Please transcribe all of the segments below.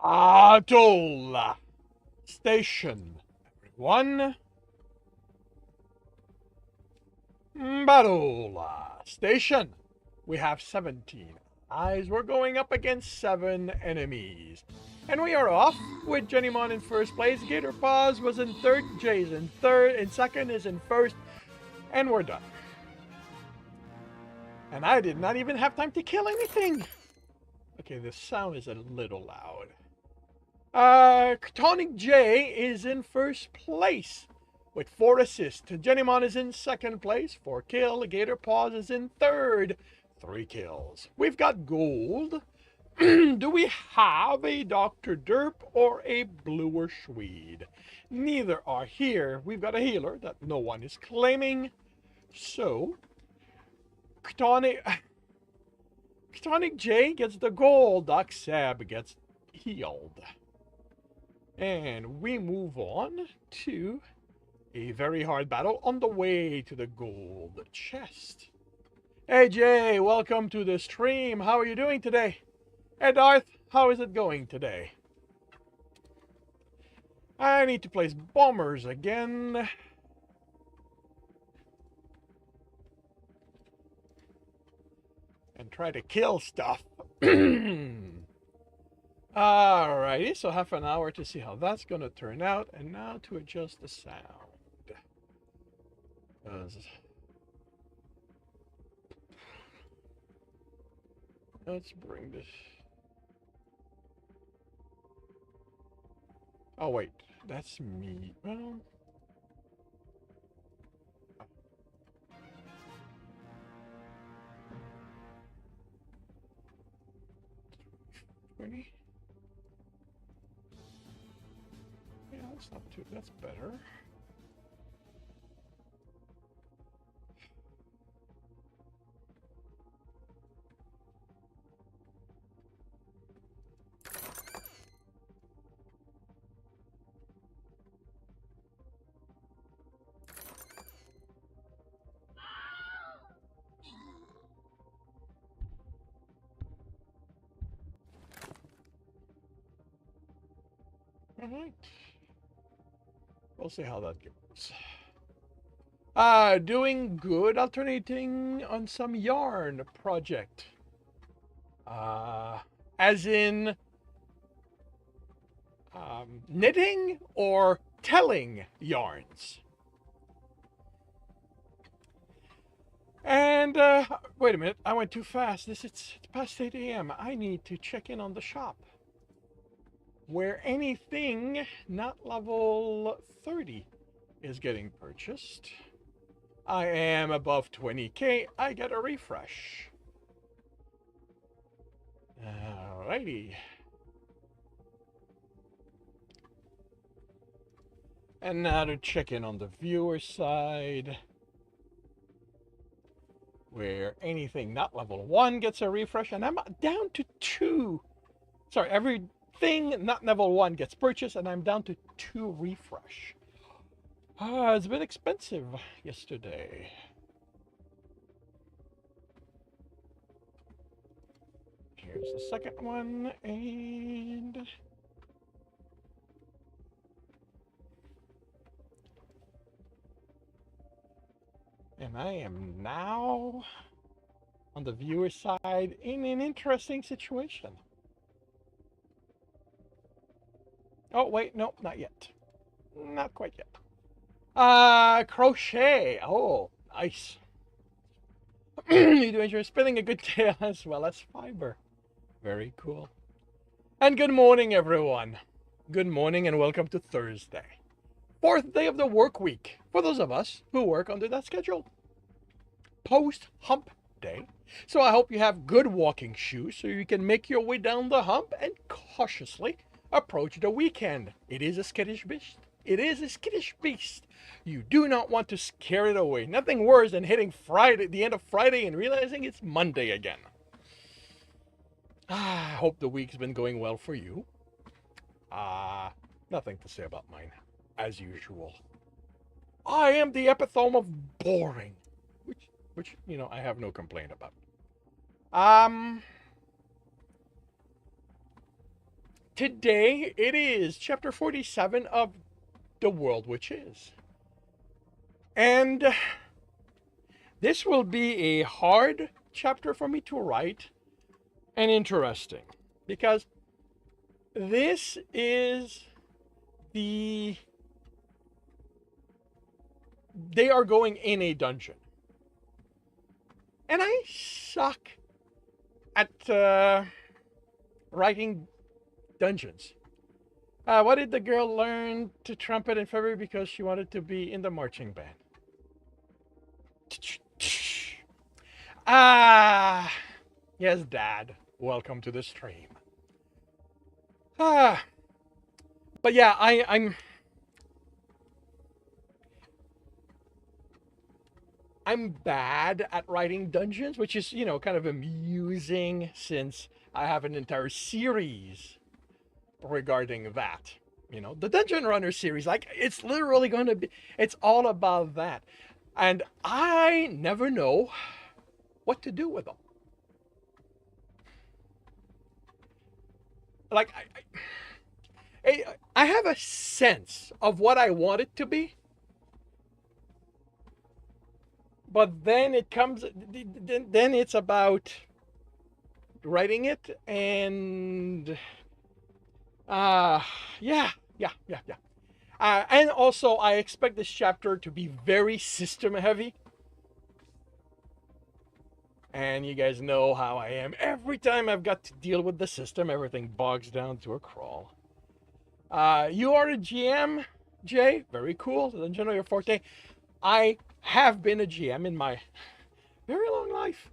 Atoll Station. Everyone. Battle Station. We have 17 eyes. We're going up against 7 enemies. And we are off with Jennymon in first place. Gator Paws was in third. Jay's in third. And second is in first. And we're done. And I did not even have time to kill anything. Okay, the sound is a little loud. Tonic J is in first place with 4 assists. Jennymon is in second place, 4 kills. Gator Paws is in third, 3 kills. We've got gold. Do we have a Dr. Derp or a Bluer Swede? Neither are here. We've got a healer that no one is claiming. So, Tonic J gets the gold. Doc Sab gets healed. And we move on to a very hard battle on the way to the gold chest. Hey Jay, welcome to the stream. How are you doing today? Hey Darth, how is it going today? I need to place bombers again. And try to kill stuff. Alrighty, so half an hour to see how that's going to turn out. And now to adjust the sound. Let's bring this. Oh, wait. That's me. Well. $20. Yeah, that's not too. That's better. Alright. We'll see how that goes. Doing good, alternating on some yarn project. As in knitting or telling yarns. And wait a minute, I went too fast. It's past 8 a.m. I need to check in on the shop. Where anything not level 30 is getting purchased. I am above 20k, I get a refresh. Alrighty. And now to check in on the viewer side. Where anything not level 1 gets a refresh, and I'm down to 2. Sorry, everything not level 1 gets purchased, and I'm down to 2 refresh. It's been expensive yesterday. Here's the second one, and I am now on the viewer side in an interesting situation. Oh, wait, no, not yet. Not quite yet. Crochet. Oh, nice. You do enjoy spinning a good tale as well as fiber. Very cool. And good morning, everyone. Good morning and welcome to Thursday. 4th day of the work week for those of us who work under that schedule. Post-hump day. So I hope you have good walking shoes so you can make your way down the hump and cautiously approach the weekend. It is a skittish beast. It is a skittish beast. You do not want to scare it away. Nothing worse than hitting Friday, the end of Friday, and realizing it's Monday again. I hope the week's been going well for you. Nothing to say about mine, as usual. I am the epitome of boring, which you know I have no complaint about. Today it is chapter 47 of The World Which Is. And this will be a hard chapter for me to write and interesting because this is they are going in a dungeon. And I suck at writing dungeons. What did the girl learn to trumpet in February because she wanted to be in the marching band? Yes, Dad. Welcome to the stream. But yeah, I'm bad at writing dungeons, which is, kind of amusing since I have an entire series regarding that. The Dungeon Runner series, like, it's literally going to be, it's all about that. And I never know what to do with them. Like, I have a sense of what I want it to be. But then then it's about writing it and yeah. And also I expect this chapter to be very system heavy. And you guys know how I am. Every time I've got to deal with the system, everything bogs down to a crawl. You are a GM, Jay. Very cool. Dungeon know your forte. I have been a GM in my very long life,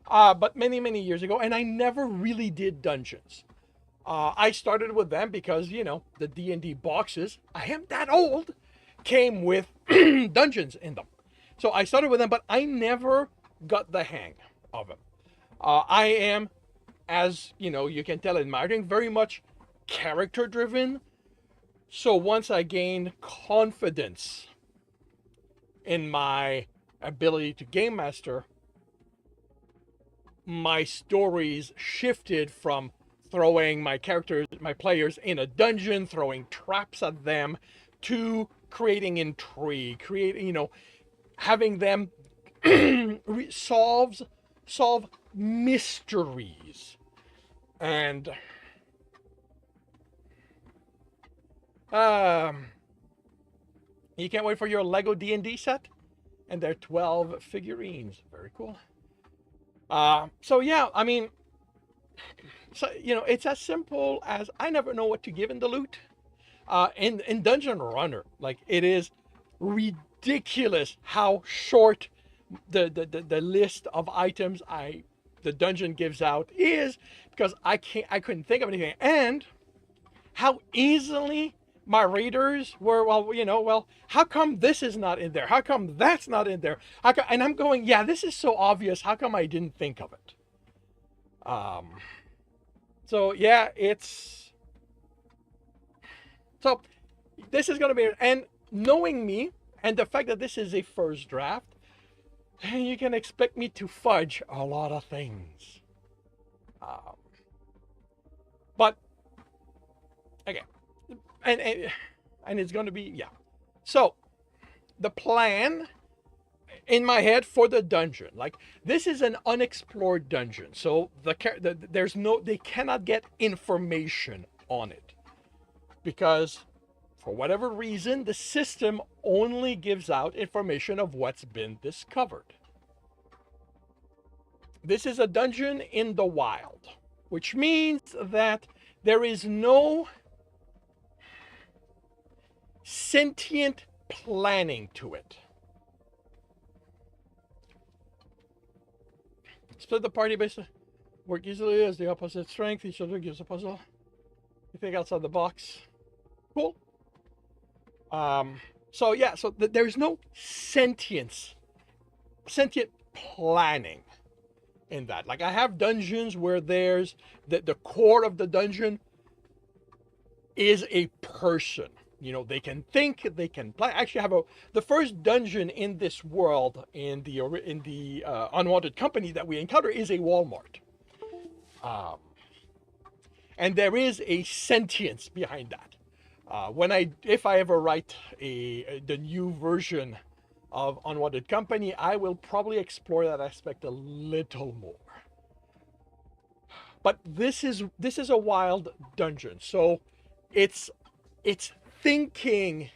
but many, many years ago, and I never really did dungeons. I started with them because, the D&D boxes, I am that old, came with dungeons in them. So I started with them, but I never got the hang of them. I am, as, you can tell in my writing, very much character-driven. So once I gained confidence in my ability to game master, my stories shifted from throwing my players in a dungeon, throwing traps at them, to creating intrigue, having them solve mysteries. And you can't wait for your Lego D&D set and their 12 figurines. Very cool. So yeah, I mean, it's as simple as I never know what to give in the loot. In Dungeon Runner, like, it is ridiculous how short the list of items the dungeon gives out is, because I couldn't think of anything, and how easily my readers were, how come this is not in there? How come that's not in there? And I'm going, yeah, this is so obvious. How come I didn't think of it? So yeah, so this is going to be, and knowing me and the fact that this is a first draft, you can expect me to fudge a lot of things. But okay. And it's going to be, yeah. So the plan in my head for the dungeon, like, this is an unexplored dungeon, so they cannot get information on it, because for whatever reason the system only gives out information of what's been discovered. This is a dungeon in the wild, which means that there is no sentient planning to it. Split the party based, work easily as the opposite strength. Each other gives a puzzle. You think outside the box. Cool. So yeah, there's no sentient planning in that. Like, I have dungeons where there's the core of the dungeon is a person. They can think, they can play. Actually, I have the first dungeon in this world in the Unwanted Company that we encounter is a Walmart. and there is a sentience behind that. If I ever write the new version of Unwanted Company, I will probably explore that aspect a little more. But this is a wild dungeon, so its thinking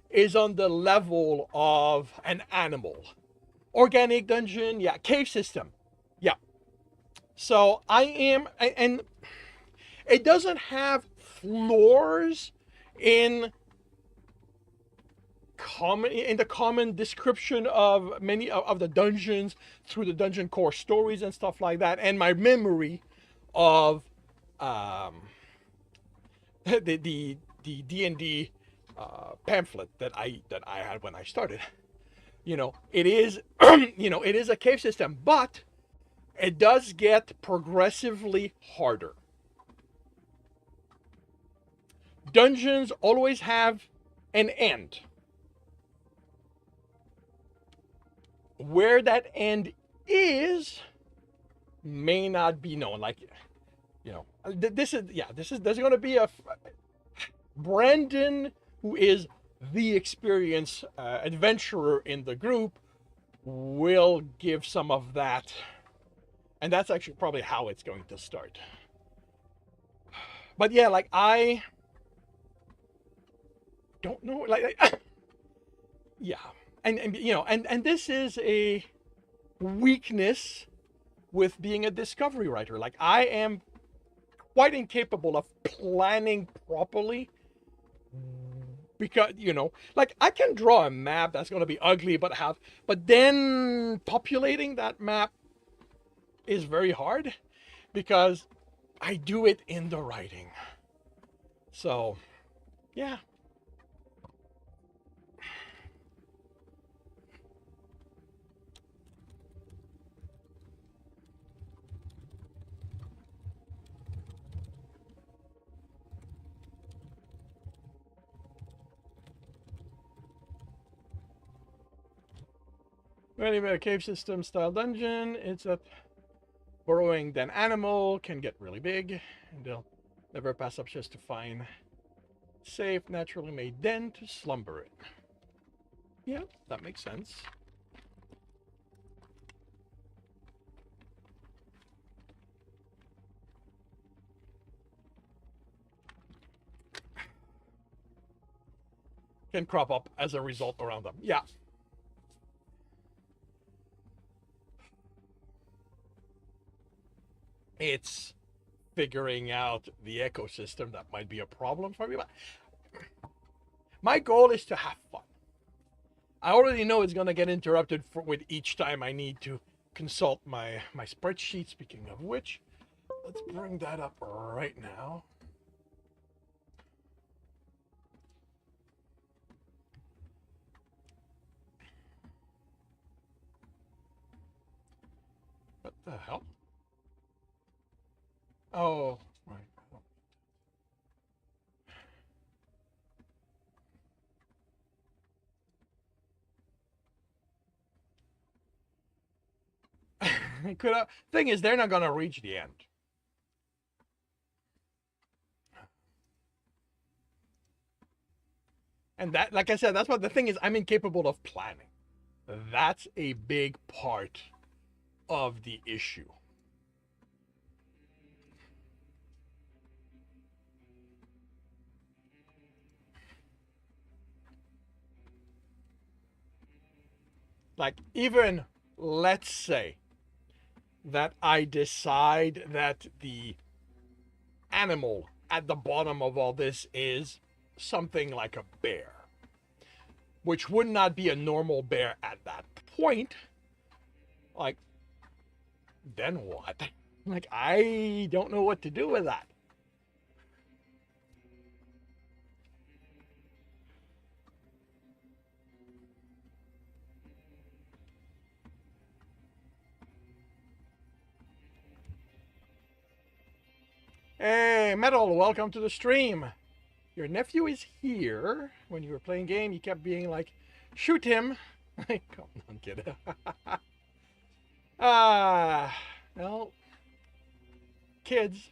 is on the level of an animal. Organic dungeon, yeah. Cave system, yeah. So I am, and it doesn't have floors in the common description of many of the dungeons through the dungeon core stories and stuff like that, and my memory of the D&D pamphlet that I had when I started. It is it is a cave system, but it does get progressively harder. Dungeons always have an end. Where that end is may not be known. Like, this is there's going to be a Brandon, who is the experienced adventurer in the group, will give some of that, and that's actually probably how it's going to start. But yeah, like, I don't know, like yeah, and this is a weakness with being a discovery writer. Like, I am quite incapable of planning properly, because like, I can draw a map that's going to be ugly, but then populating that map is very hard, because I do it in the writing. So yeah. Anyway, a cave system style dungeon. It's a burrowing den animal, can get really big, and they'll never pass up just to find safe, naturally made den to slumber in. Yeah, that makes sense. Can crop up as a result around them. Yeah. It's figuring out the ecosystem that might be a problem for me. But my goal is to have fun. I already know it's going to get interrupted with each time I need to consult my spreadsheet. Speaking of which, let's bring that up right now. What the hell? Oh, right. Thing is, they're not gonna reach the end. And that, like I said, that's what the thing is. I'm incapable of planning. That's a big part of the issue. Like, even, let's say that I decide that the animal at the bottom of all this is something like a bear, which would not be a normal bear at that point. Like, then what? Like, I don't know what to do with that. Hey, Metal, welcome to the stream. Your nephew is here. When you were playing game, you kept being like, shoot him. Come on, kid. Well, kids.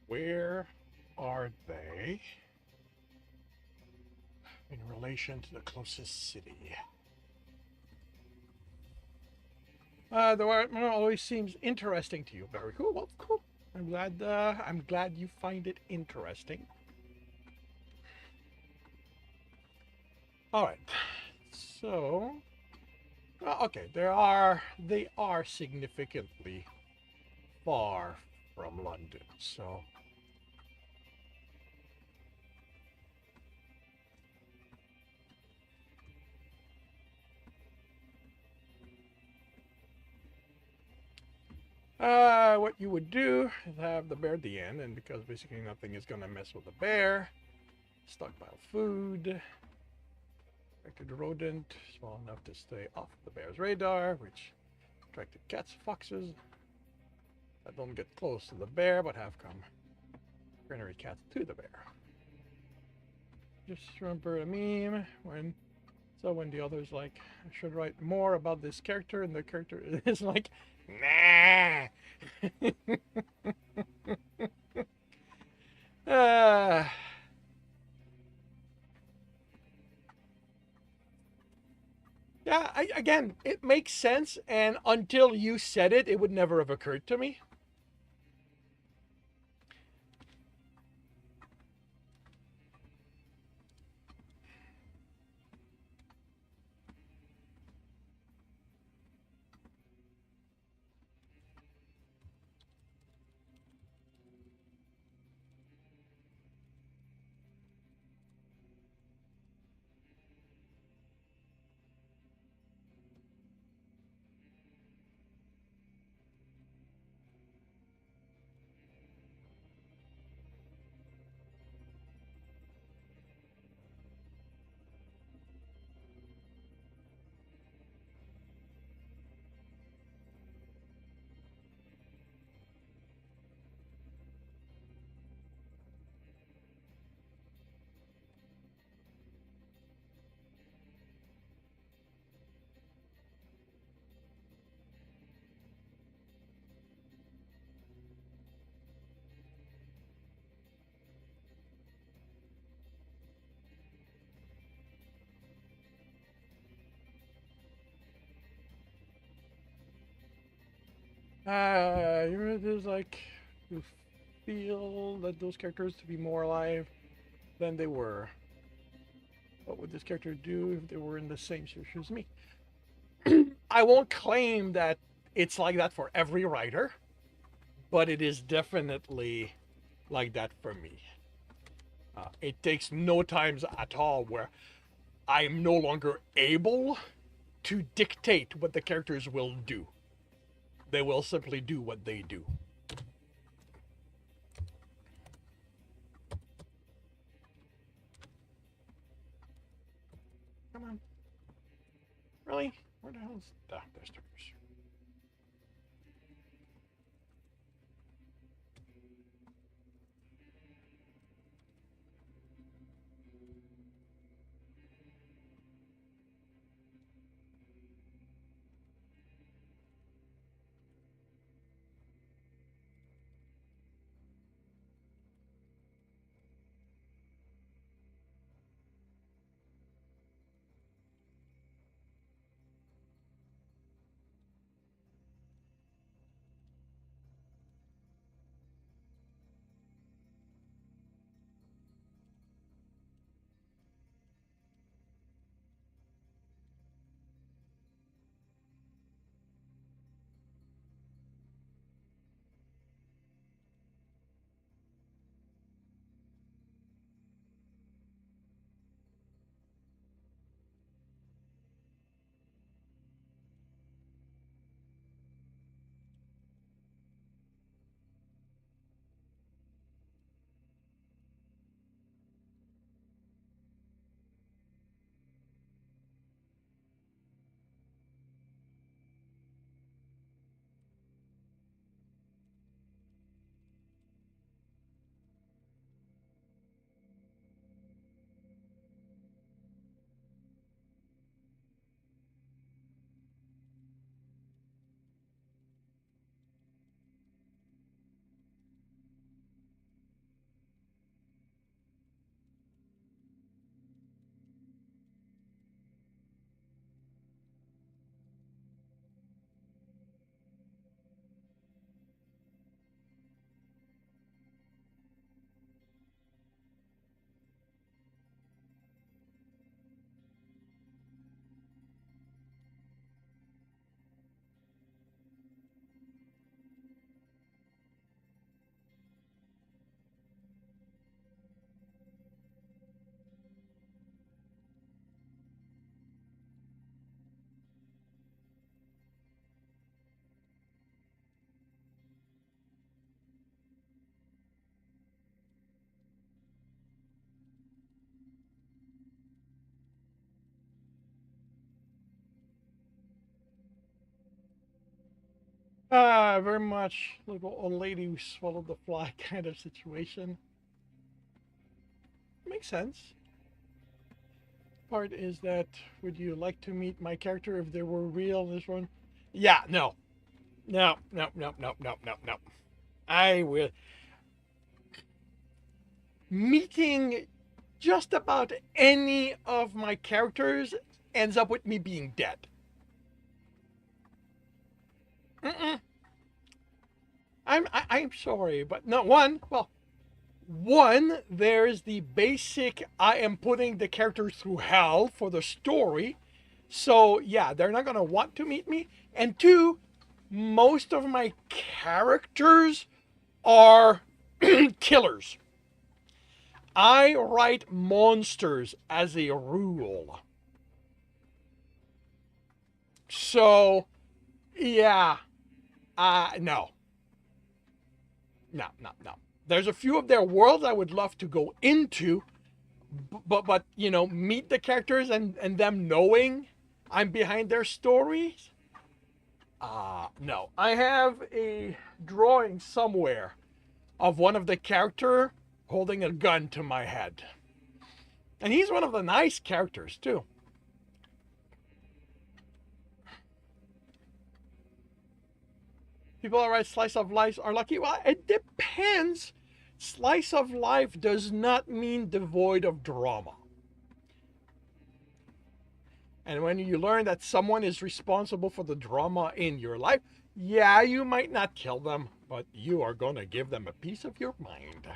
Where are they in relation to the closest city? The one always seems interesting to you. Very cool. Well, cool. I'm glad. I'm glad you find it interesting. All right. So, okay, they are significantly far from London. So, what you would do is have the bear at the end, and because basically nothing is gonna mess with the bear, stockpile food. Attracted rodent, small enough to stay off the bear's radar, which attracted cats, foxes that don't get close to the bear but have come granary cats to the bear. Just remember the meme when the other's like, I should write more about this character, and the character is like, nah. uh, yeah, again, it makes sense, and until you said it, it would never have occurred to me. There's like, you feel that those characters to be more alive than they were. What would this character do if they were in the same situation as me? I won't claim that it's like that for every writer, but it is definitely like that for me. It takes no times at all where I'm no longer able to dictate what the characters will do. They will simply do what they do. Come on. Really? Where the hell is that? There's the Very much little old lady who swallowed the fly kind of situation. Makes sense. Part is that, would you like to meet my character if they were real? This one? Yeah, no. No, no, no, no, no, no, no. I will. Meeting just about any of my characters ends up with me being dead. Mm-mm. I'm sorry, but no. One, there's the basic, I am putting the character through hell for the story. So, yeah, they're not going to want to meet me. And two, most of my characters are killers. I write monsters as a rule. So, yeah, no. No, no, no. There's a few of their worlds I would love to go into, but you know, meet the characters and them knowing I'm behind their stories. No. I have a drawing somewhere of one of the character holding a gun to my head, and he's one of the nice characters too. People that write slice of life are lucky. Well, it depends. Slice of life does not mean devoid of drama. And when you learn that someone is responsible for the drama in your life, yeah, you might not kill them, but you are going to give them a piece of your mind.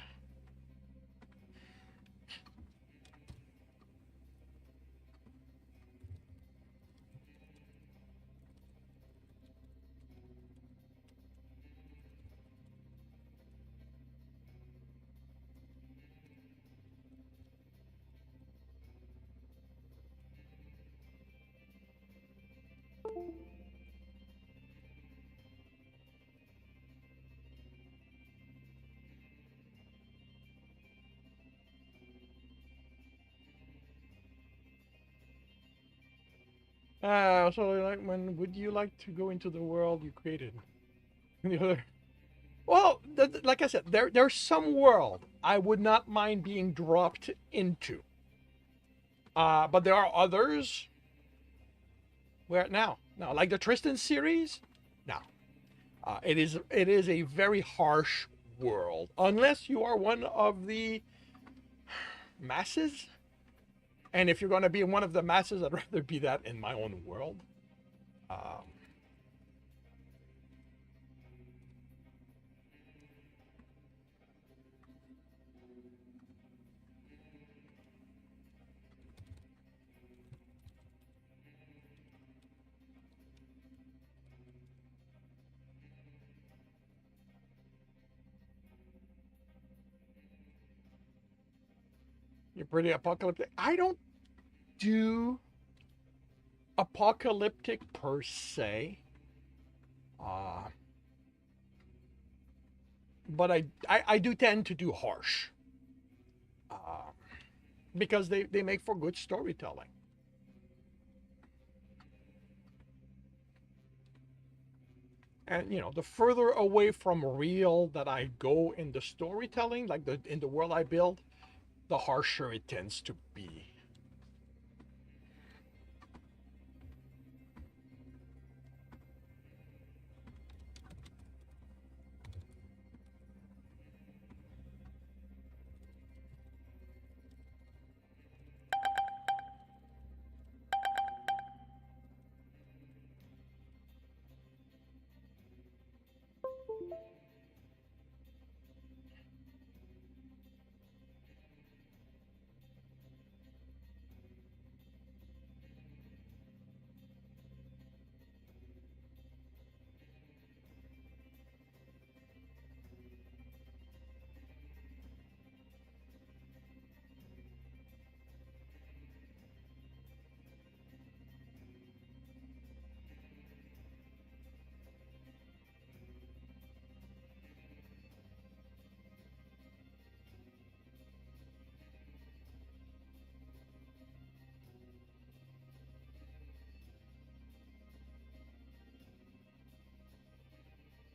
So like, when would you like to go into the world you created? Well, like I said, there's some world I would not mind being dropped into. But there are others where now, like the Tristan series, no. It is a very harsh world unless you are one of the masses. And if you're going to be one of the masses, I'd rather be that in my own world. Um, you're pretty apocalyptic. I don't do apocalyptic per se, uh, but I do tend to do harsh uh, because they make for good storytelling. And you know, the further away from real that I go in the storytelling, like in the world I build, the harsher it tends to be.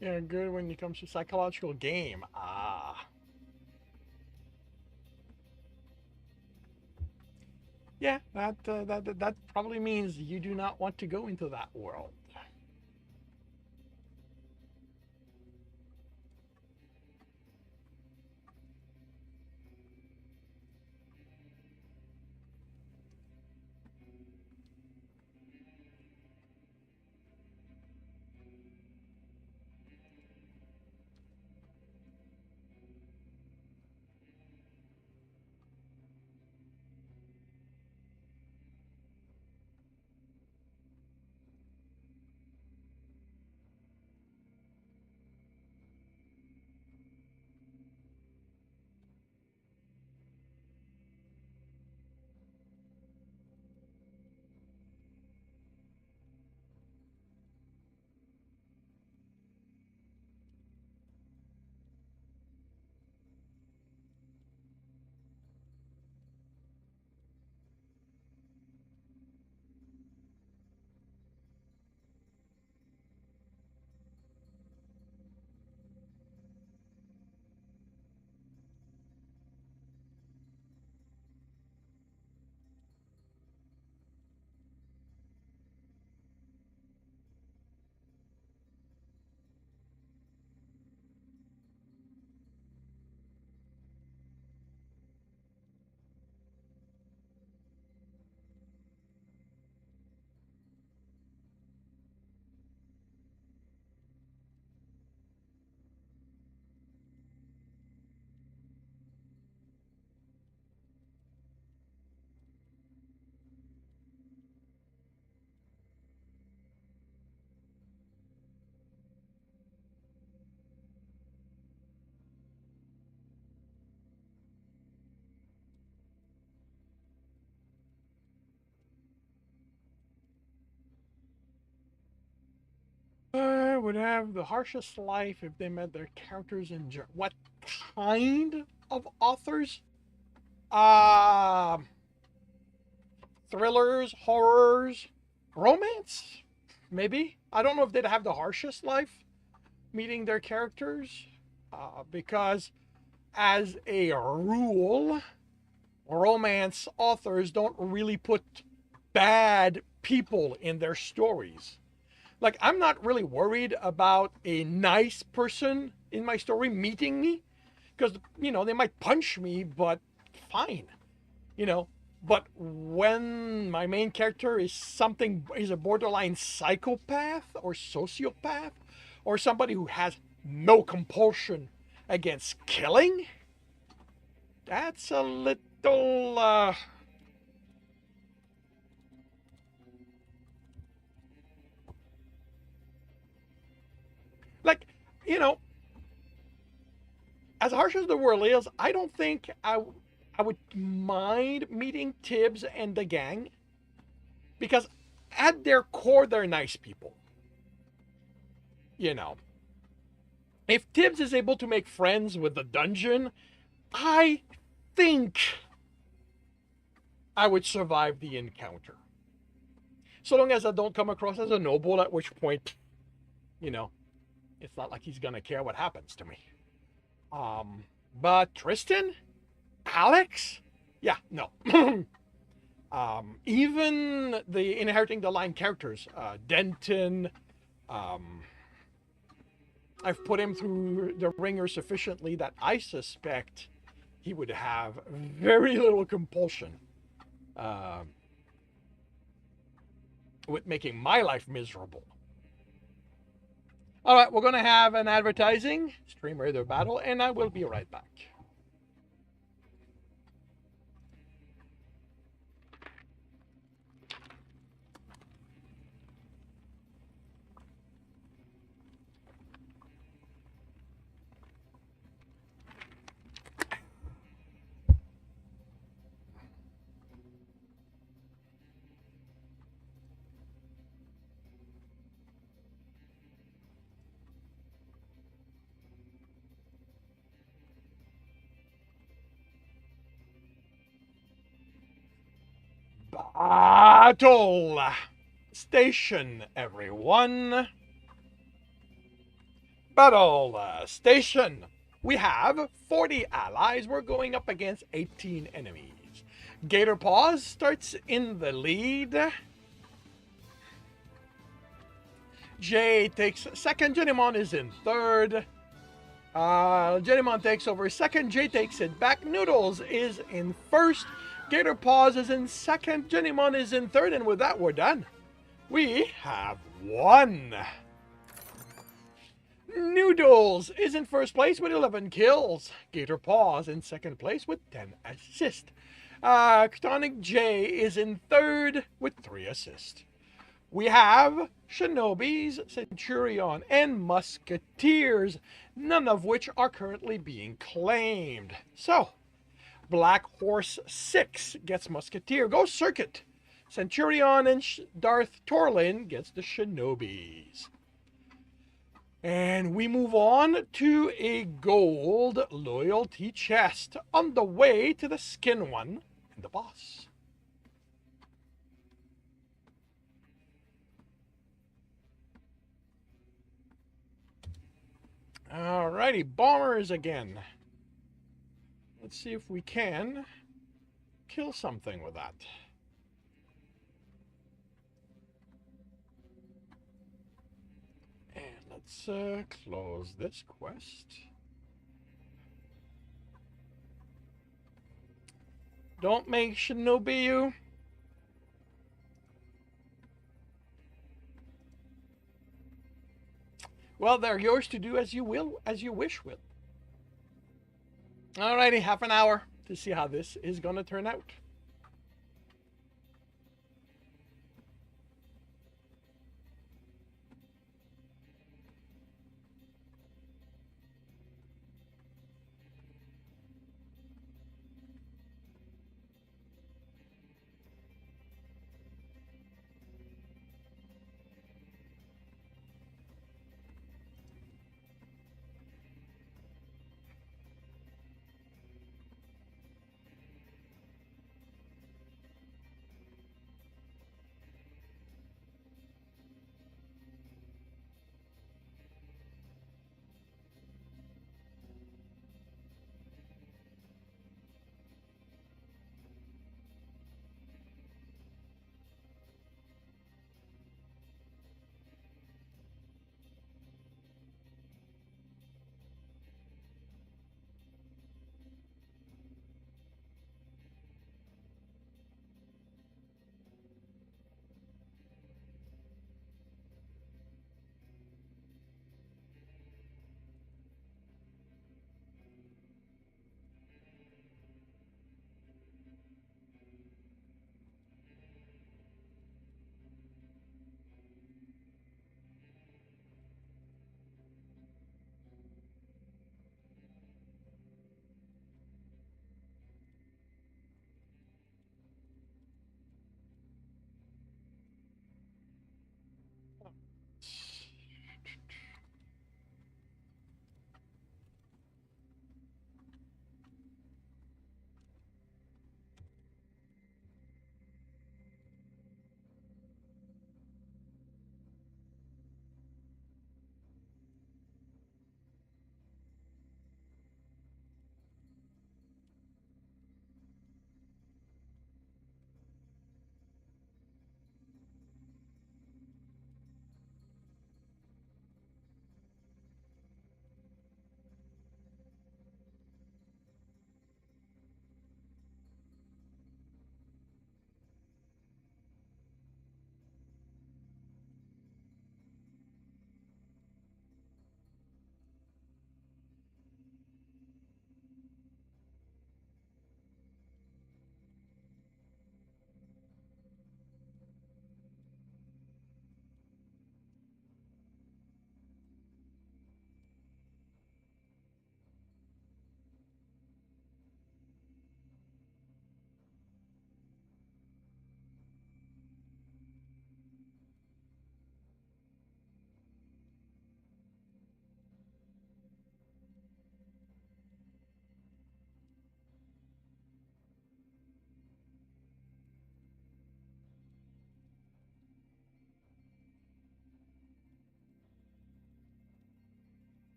Yeah, good when it comes to psychological game. Ah. Yeah, that probably means you do not want to go into that world. Would have the harshest life if they met their characters in what kind of authors? Uh, Thrillers, horrors, romance? Maybe. I don't know if they'd have the harshest life meeting their characters, because as a rule, romance authors don't really put bad people in their stories. Like, I'm not really worried about a nice person in my story meeting me because, they might punch me, but fine, you know. But when my main character is a borderline psychopath or sociopath or somebody who has no compulsion against killing, that's a little, like, you know, as harsh as the world is, I don't think I would mind meeting Tibbs and the gang because at their core, they're nice people. You know, if Tibbs is able to make friends with the dungeon, I think I would survive the encounter. So long as I don't come across as a noble, at which point, you know, it's not like he's gonna care what happens to me. Um, but Tristan, Alex, yeah, no. Even the inheriting the line characters, Denton, um, I've put him through the ringer sufficiently that I suspect he would have very little compulsion uh, with making my life miserable. All right, we're going to have an advertising Stream Radio Battle, and I will be right back. Battle station, everyone. Battle station. We have 40 allies. We're going up against 18 enemies. Gator Paws starts in the lead. Jay takes second. Jennymon is in third. Jennymon takes over second. Jay takes it back. Noodles is in first. Gator Paws is in second. Jennymon is in third. And with that, we're done. We have won. Noodles is in first place with 11 kills. Gator Paws in second place with 10 assists. Ctonic J is in third with 3 assists. We have Shinobis, Centurion, and Musketeers, none of which are currently being claimed. So, Black Horse 6 gets Musketeer. Go Circuit. Centurion and Darth Torlin gets the Shinobis. And we move on to a gold loyalty chest on the way to the skin one and the boss. Alrighty, bombers again. Let's see if we can kill something with that. And let's close this quest. Don't make Shinobi you. Well, they're yours to do as you will, as you wish with. Alrighty, half an hour to see how this is going to turn out.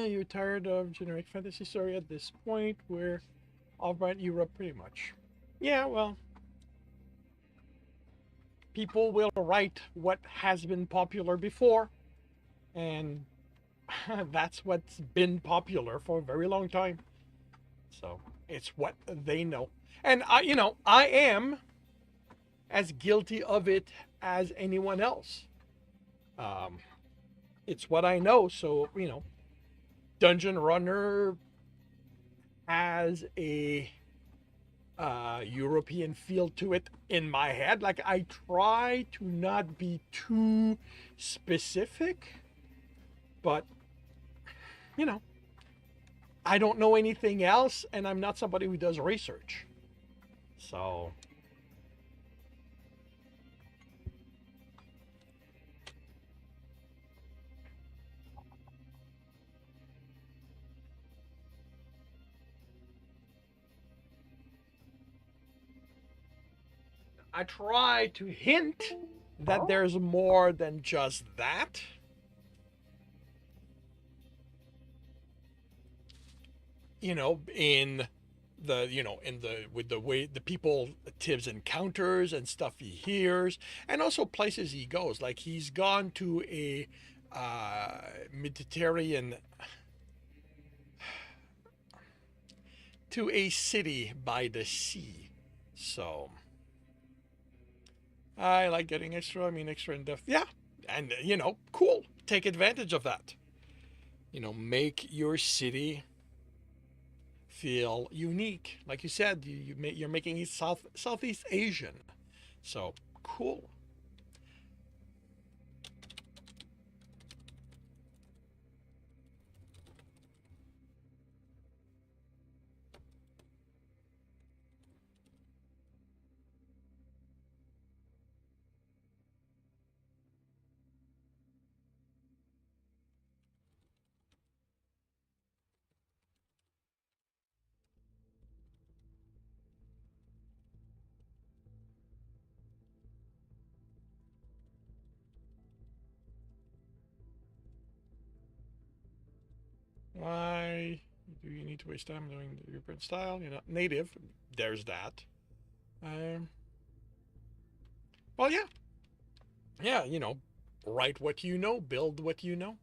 You're tired of generic fantasy story at this point, where all right Europe pretty much. Yeah, well, people will write what has been popular before, and that's what's been popular for a very long time. So it's what they know. And I am as guilty of it as anyone else. Um, it's what I know. So, Dungeon Runner has a European feel to it in my head. Like, I try to not be too specific, but, you know, I don't know anything else, and I'm not somebody who does research. So, I try to hint that there's more than just that. In the with the way the people Tibbs encounters and stuff he hears, and also places he goes. Like, he's gone to a Mediterranean, to a city by the sea. So I like getting extra. I mean, extra in depth. Yeah, and cool. Take advantage of that. Make your city feel unique. Like you said, you're making it Southeast Asian. So cool. Why do you need to waste time doing the European style? You're not native. There's that. Um, well, yeah. Yeah, write what you know, build what you know.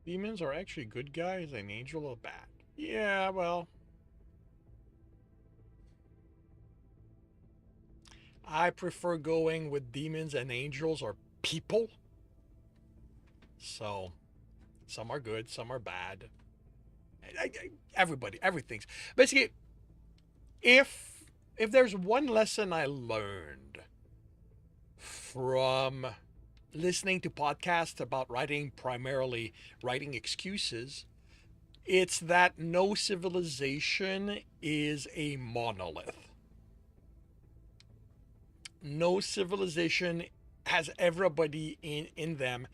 Demons are actually good guys and angel are bad. Yeah, well, I prefer going with demons and angels or people. So, some are good, some are bad. Everybody, everything's basically. If there's one lesson I learned from listening to podcasts about writing, primarily writing excuses, it's that no civilization is a monolith. No civilization has everybody in them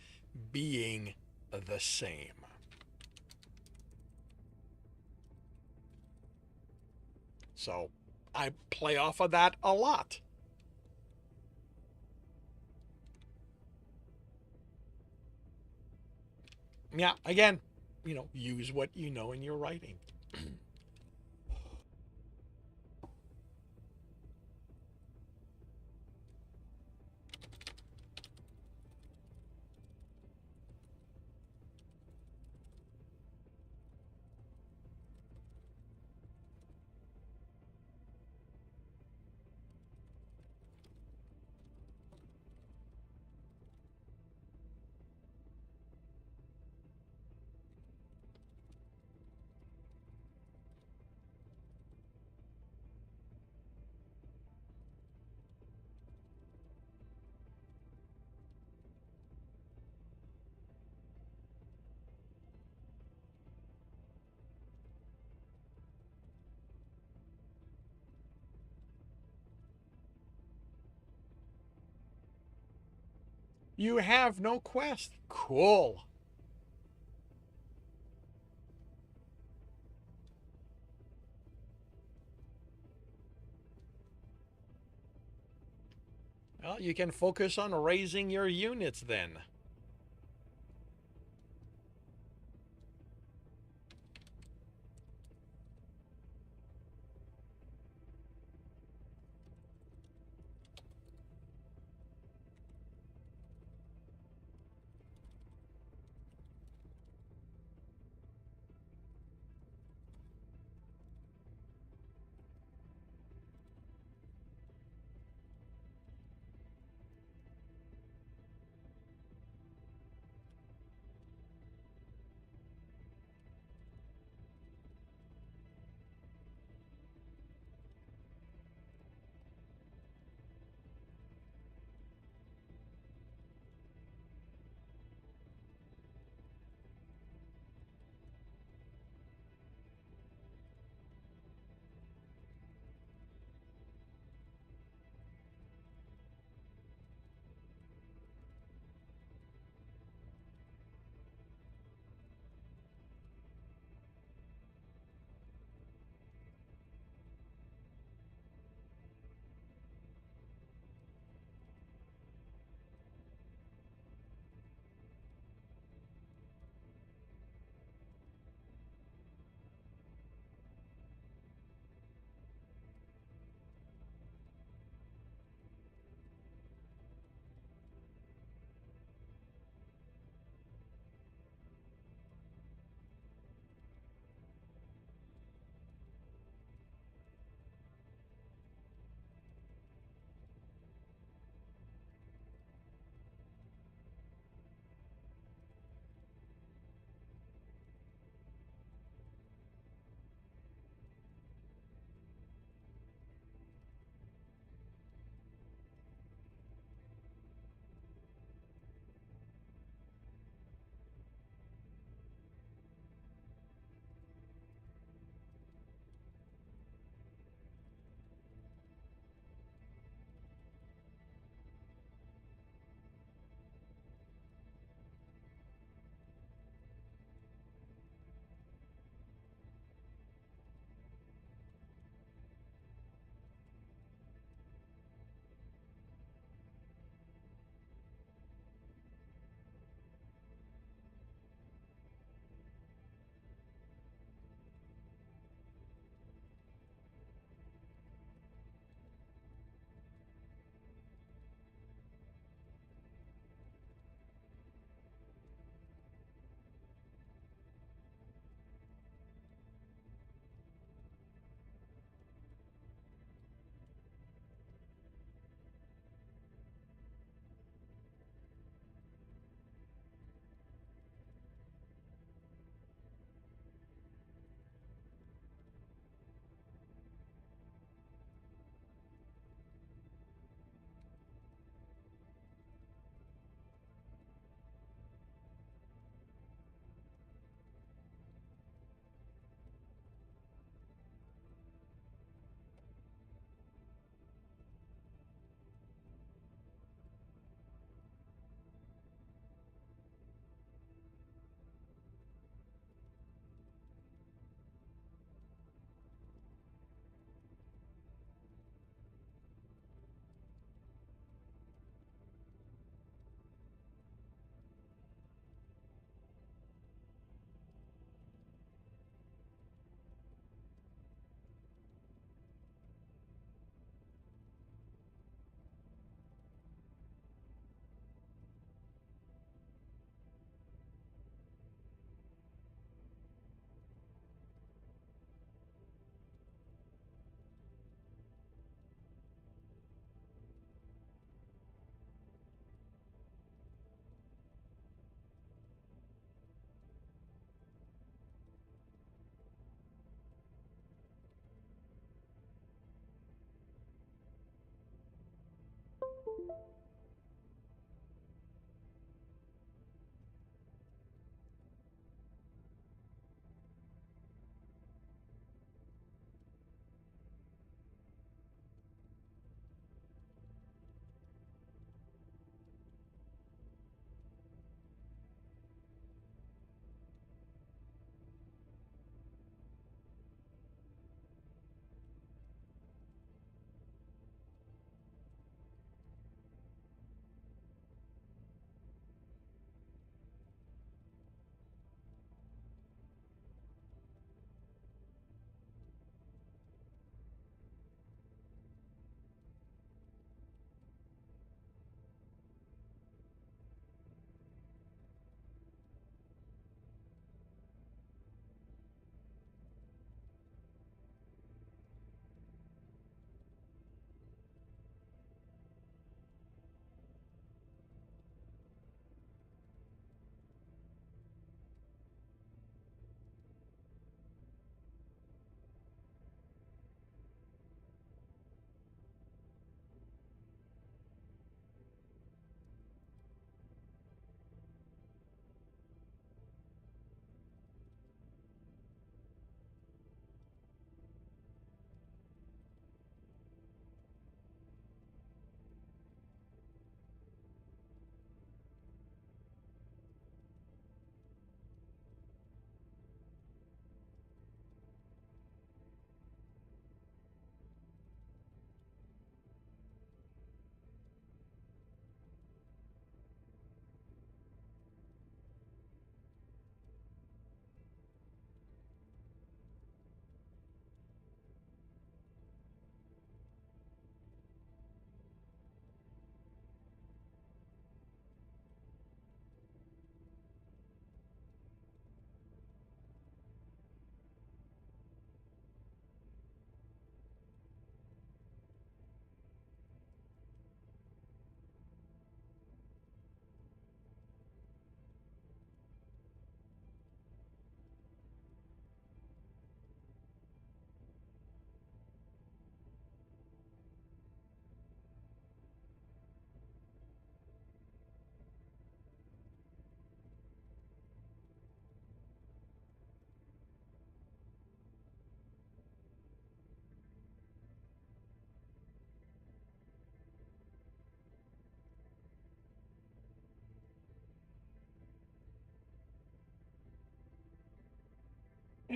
being the same. So I play off of that a lot. Yeah, again, use what you know in your writing. You have no quest. Cool. Well, you can focus on raising your units then.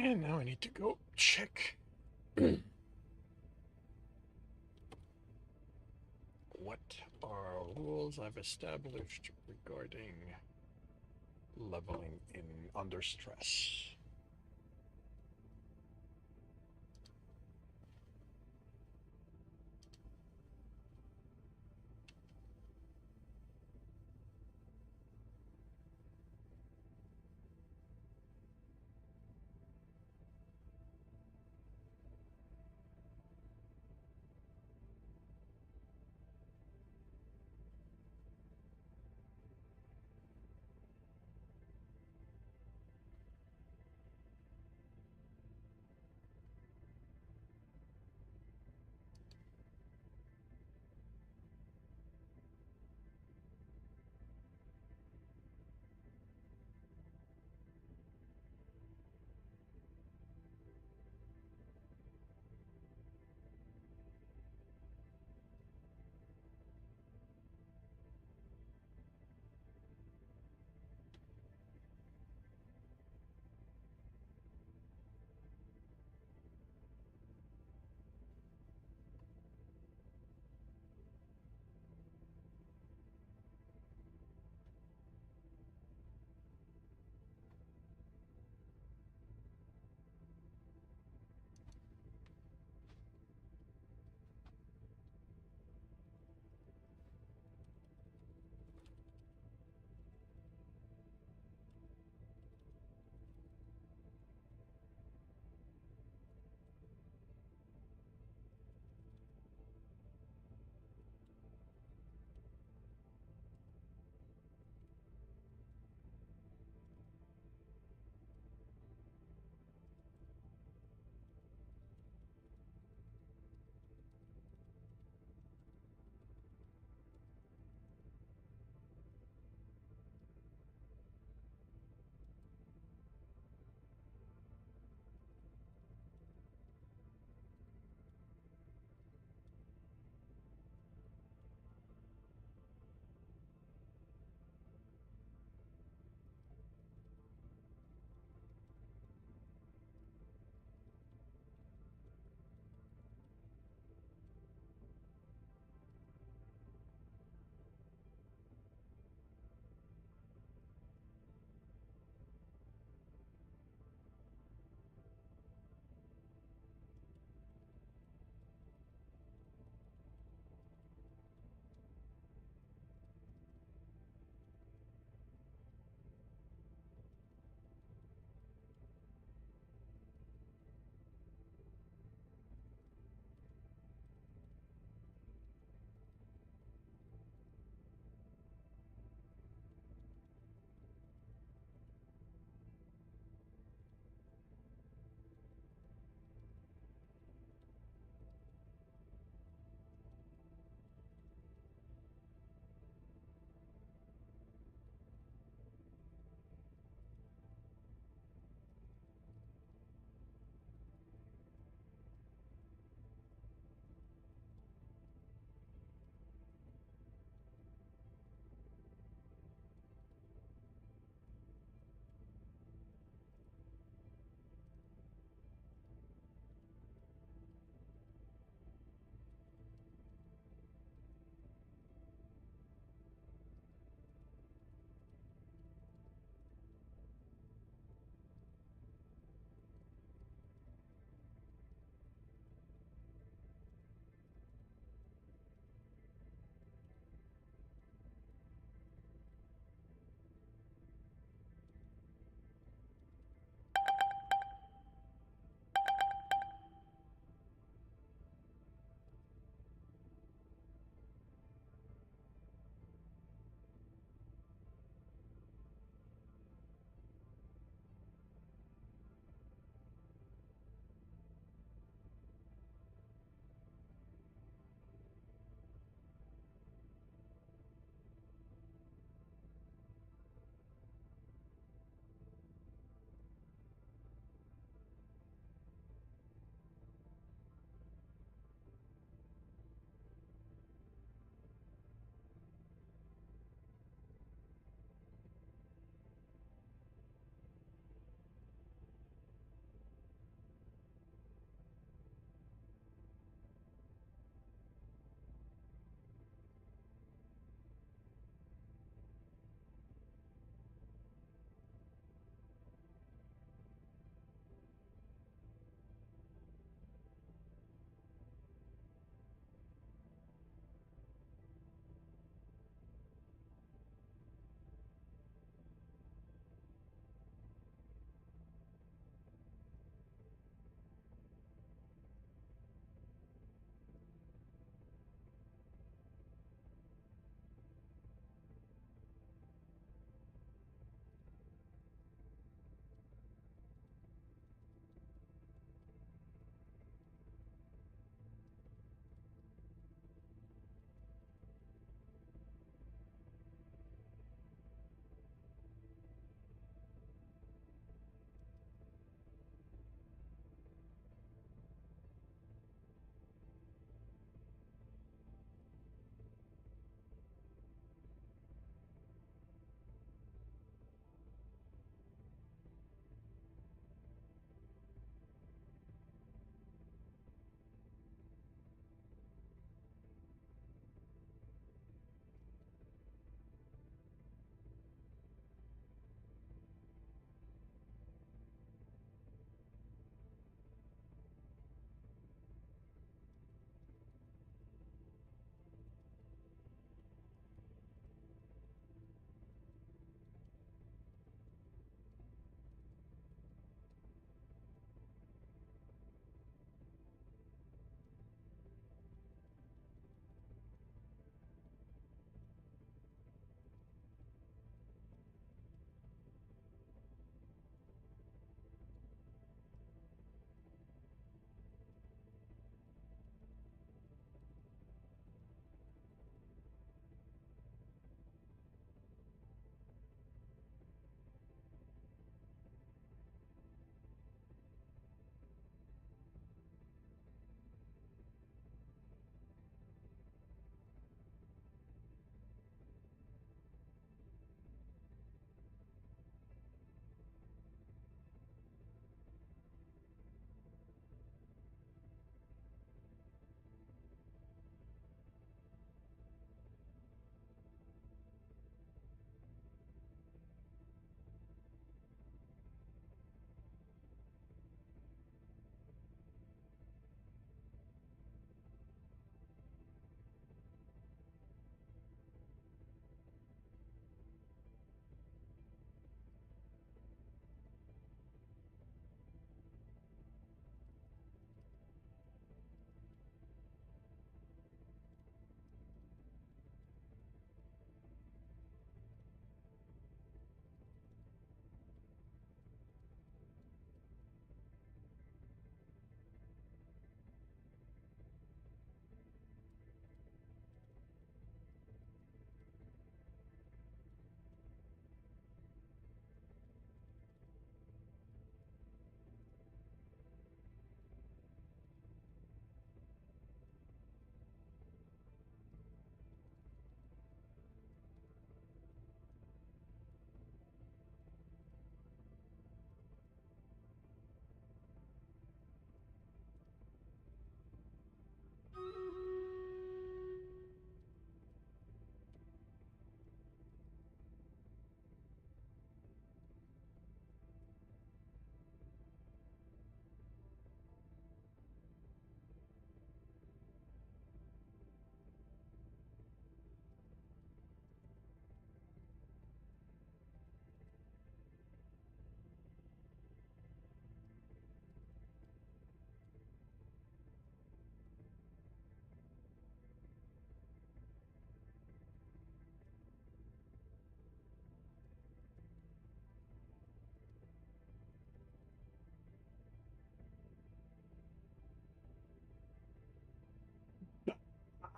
And now I need to go check what are rules I've established regarding leveling in under stress.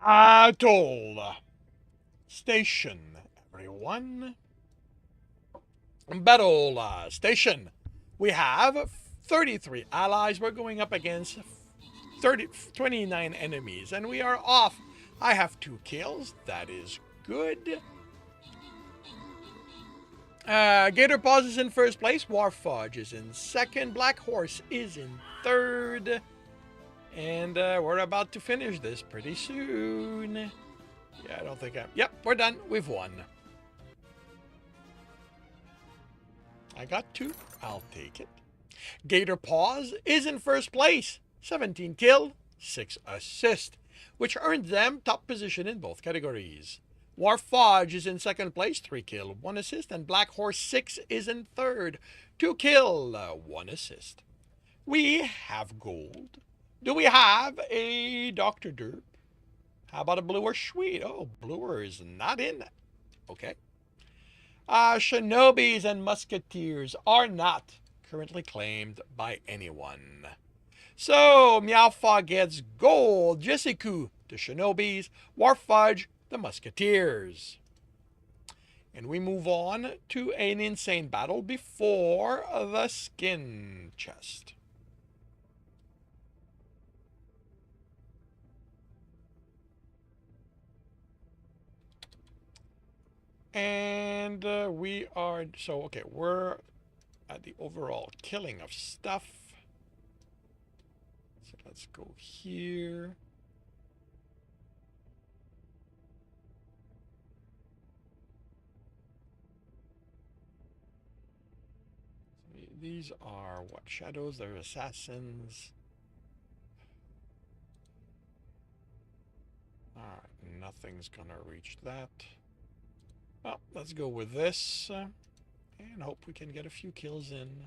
Atoll Station, everyone. Battle Station. We have 33 allies. We're going up against 29 enemies, and we are off. I have 2 kills. That is good. Gator Paws is in first place. Warfudge is in second. Black Horse is in third. And we're about to finish this pretty soon. Yeah, I don't think I'm... Yep, we're done. We've won. I got 2. I'll take it. Gator Paws is in first place. 17 kill, 6 assist, which earned them top position in both categories. Warfudge is in second place, 3 kill, 1 assist, and Black Horse 6 is in third, 2 kill, 1 assist. We have gold. Do we have a Dr. Derp? How about a Bluer Sweet? Oh, Bluer is not in. Okay. Shinobis and Musketeers are not currently claimed by anyone. So, Meowfa gets gold, Jessiku, the Shinobis, Warfudge, the Musketeers. And we move on to an insane battle before the skin chest. And we are, so okay, we're at the overall killing of stuff. So let's go here. These are what? Shadows, they're assassins. Alright, nothing's gonna reach that. Well, let's go with this and hope we can get a few kills in.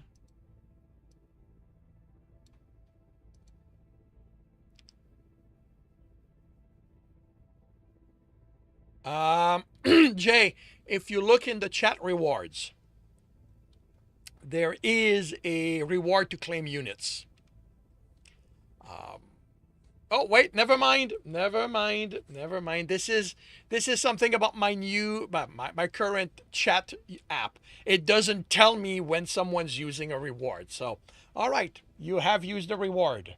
Jay, if you look in the chat rewards, there is a reward to claim units. Oh wait, never mind. This is something about my new my current chat app. It doesn't tell me when someone's using a reward. So, all right, you have used a reward.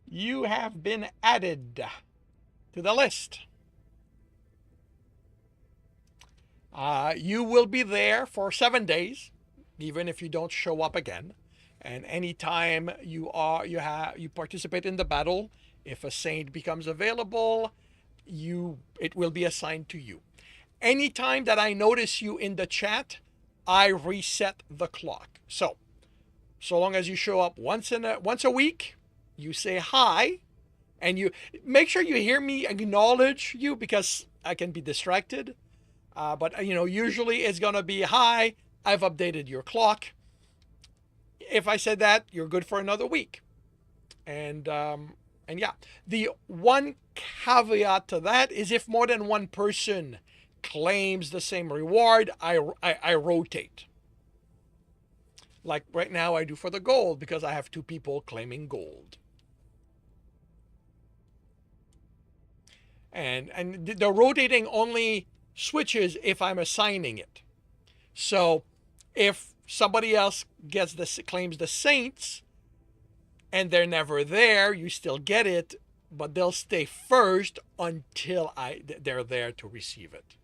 You have been added to the list. You will be there for 7 days, even if you don't show up again. And anytime you participate in the battle, if a saint becomes available, it will be assigned to you. Anytime that I notice you in the chat, I reset the clock. So long as you show up once a week, you say hi, and you make sure you hear me acknowledge you, because I can be distracted. But usually it's gonna be hi. I've updated your clock. If I said that, you're good for another week. And yeah, the one caveat to that is if more than one person claims the same reward, I rotate. Like right now I do for the gold, because I have 2 people claiming gold. And the rotating only switches if I'm assigning it. So if somebody else claims the saints and they're never there, you still get it, but they'll stay first until they're there to receive it.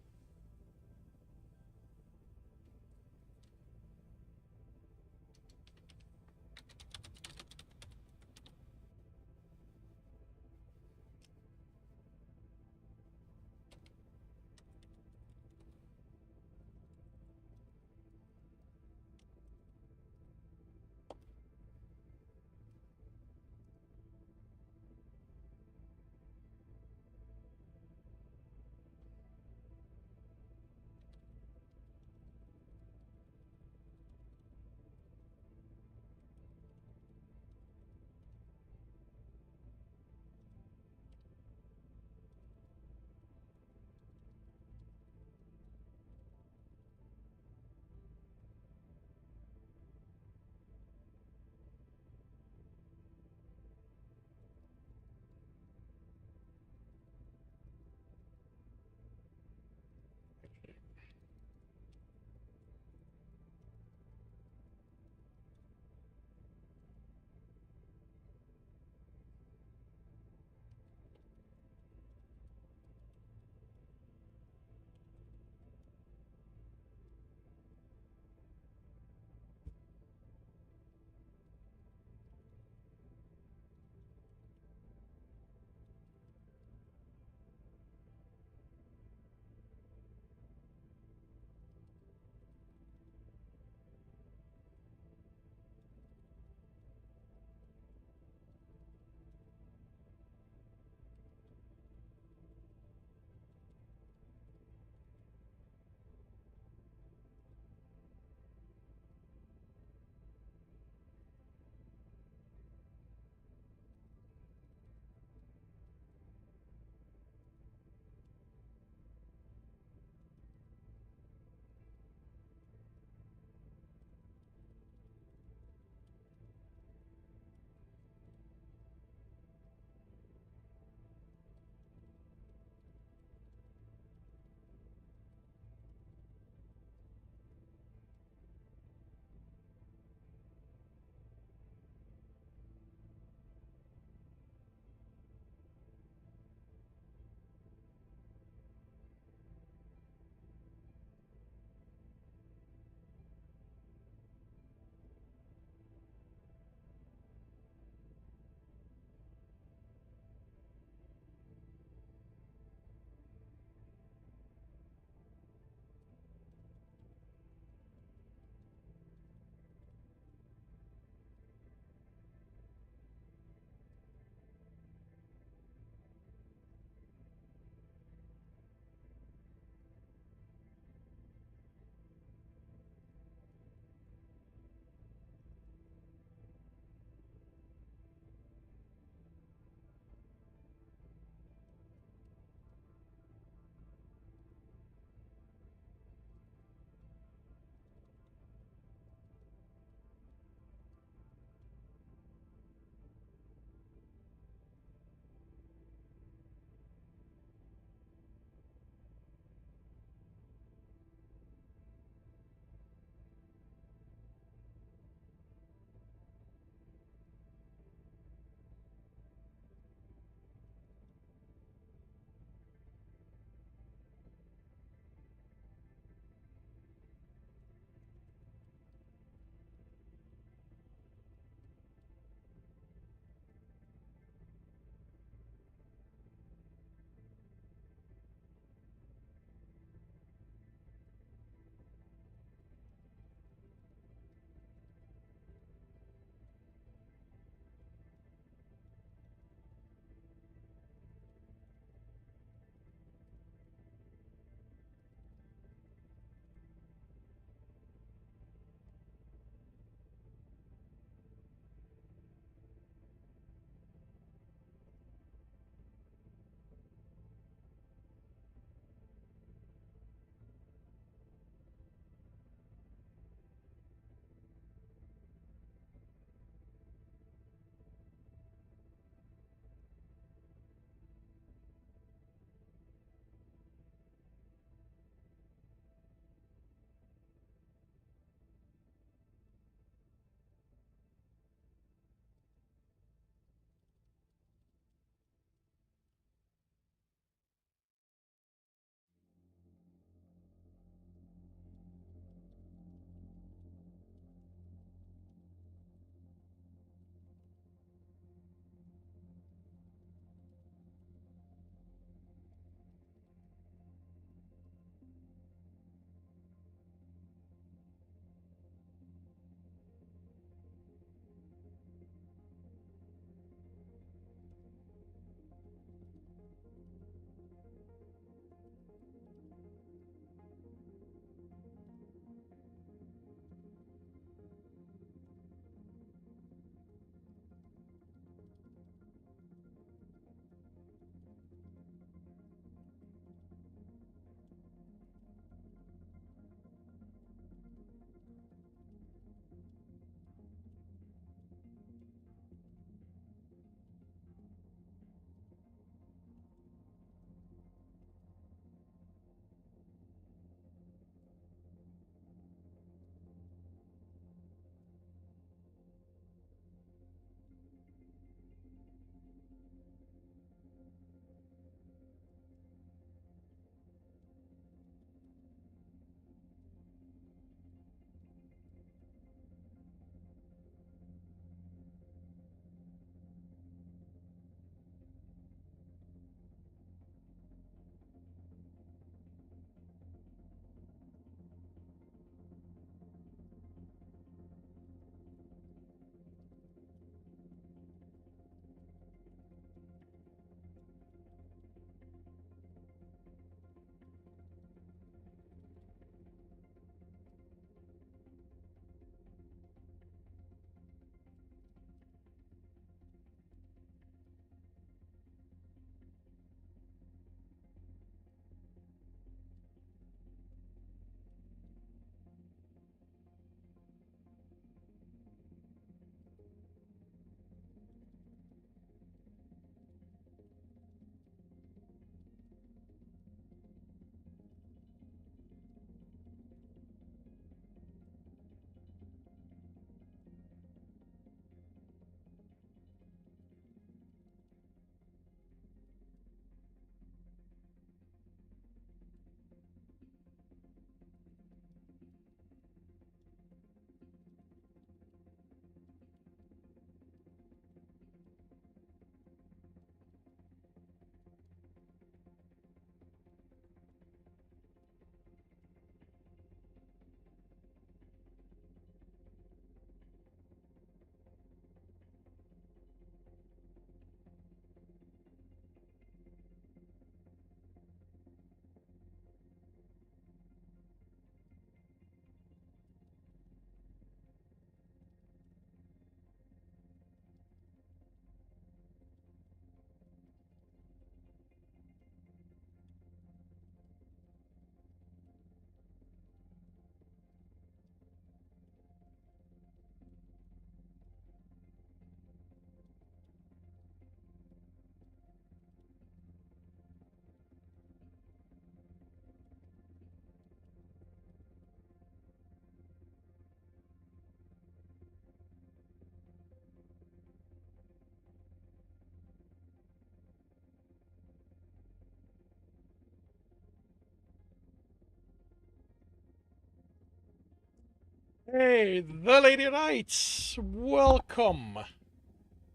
Hey, the lady writes, welcome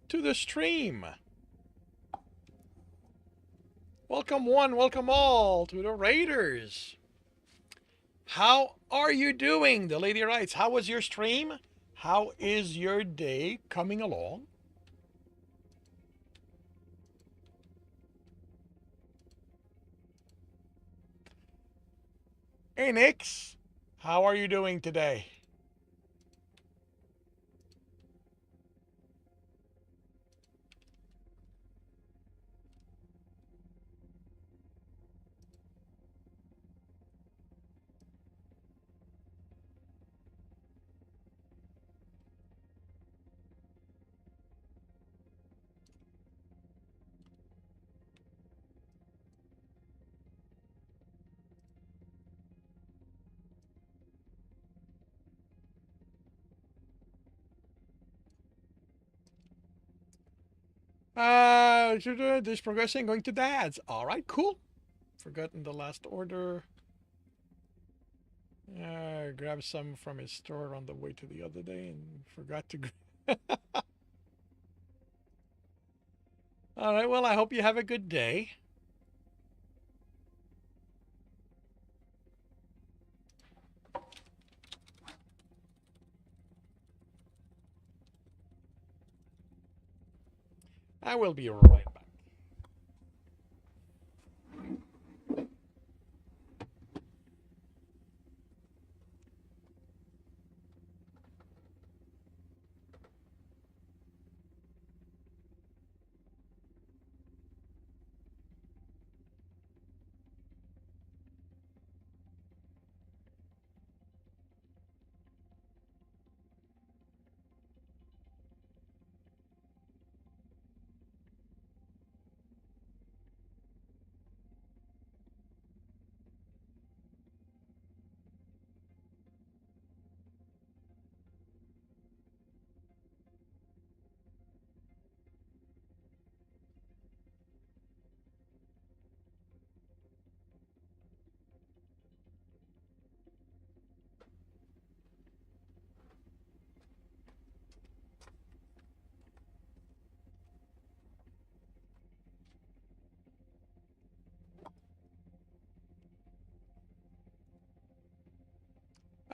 to the stream. Welcome one, welcome all to the Raiders. How are you doing? The lady writes, how was your stream? How is your day coming along? Hey, Nix, how are you doing today? This progressing, going to Dad's. All right, cool. Forgotten the last order. Grabbed some from his store on the way to the other day and forgot to. All right, well, I hope you have a good day. I will be right back.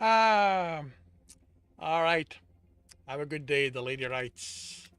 Um, all right. Have a good day, the lady writes.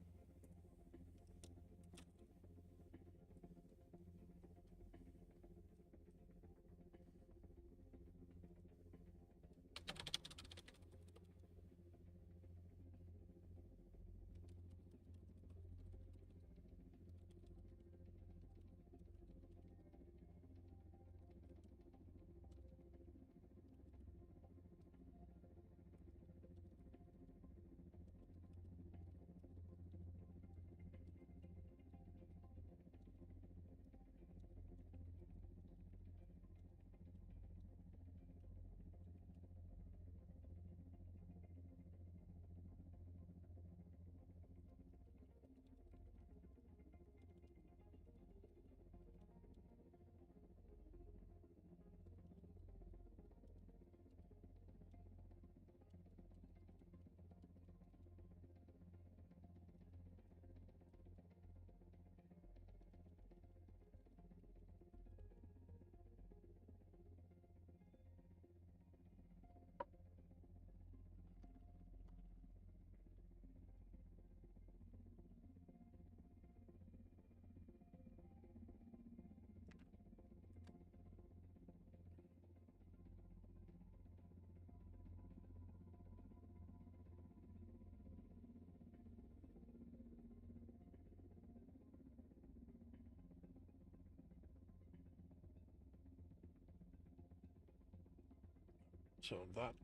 So that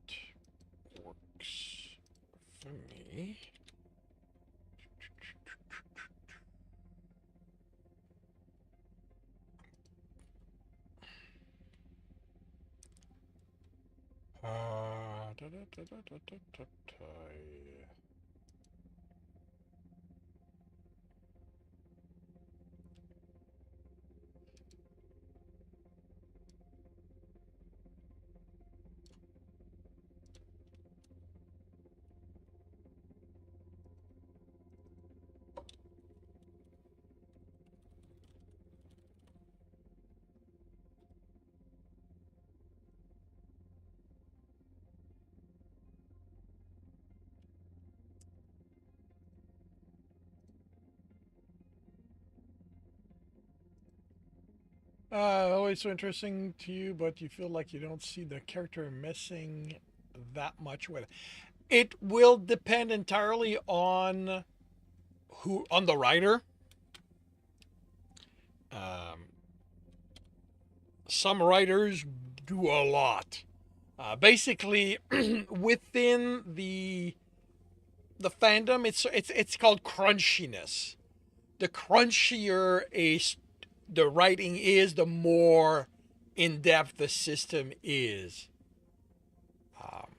works for me. Da, da, da, da, da, da, da, da. Always so interesting to you, but you feel like you don't see the character messing that much with it. It will depend entirely on on the writer. Um, some writers do a lot. Basically, within the fandom, it's called crunchiness. The crunchier the writing is, the more in depth the system is. Um,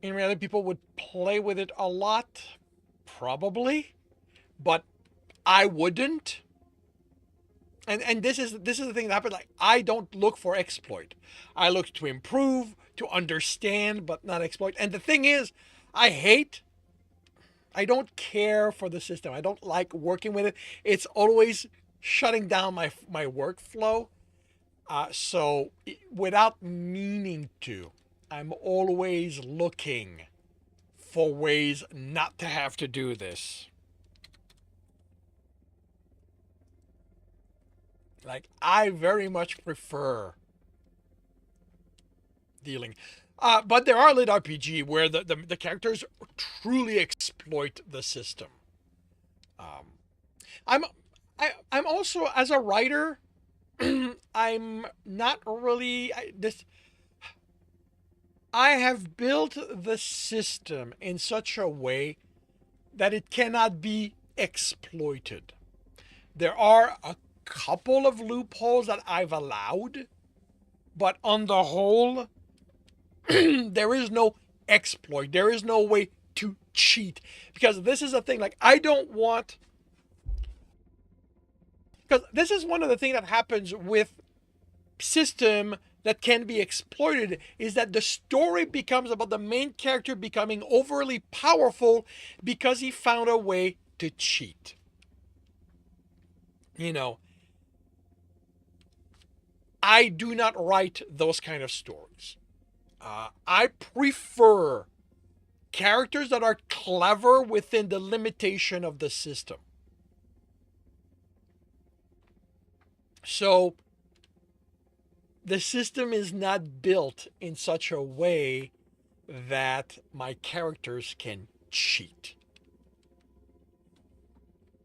in reality, people would play with it a lot, probably, but I wouldn't. And this is the thing that happens. Like, I don't look for exploit. I look to improve, to understand, but not exploit. And the thing is, I hate. I don't care for the system. I don't like working with it. It's always shutting down my workflow. So without meaning to, I'm always looking for ways not to have to do this. Like, I very much prefer dealing. But there are litRPG where the characters truly exploit the system. Um, I'm I'm also, as a writer, I'm not really this. I have built the system in such a way that it cannot be exploited. There are a couple of loopholes that I've allowed, but on the whole, there is no exploit. There is no way to cheat. Because this is a thing, like, I don't want. Because this is one of the things that happens with system that can be exploited, is that the story becomes about the main character becoming overly powerful because he found a way to cheat. You know, I do not write those kind of stories. I prefer characters that are clever within the limitation of the system. So the system is not built in such a way that my characters can cheat.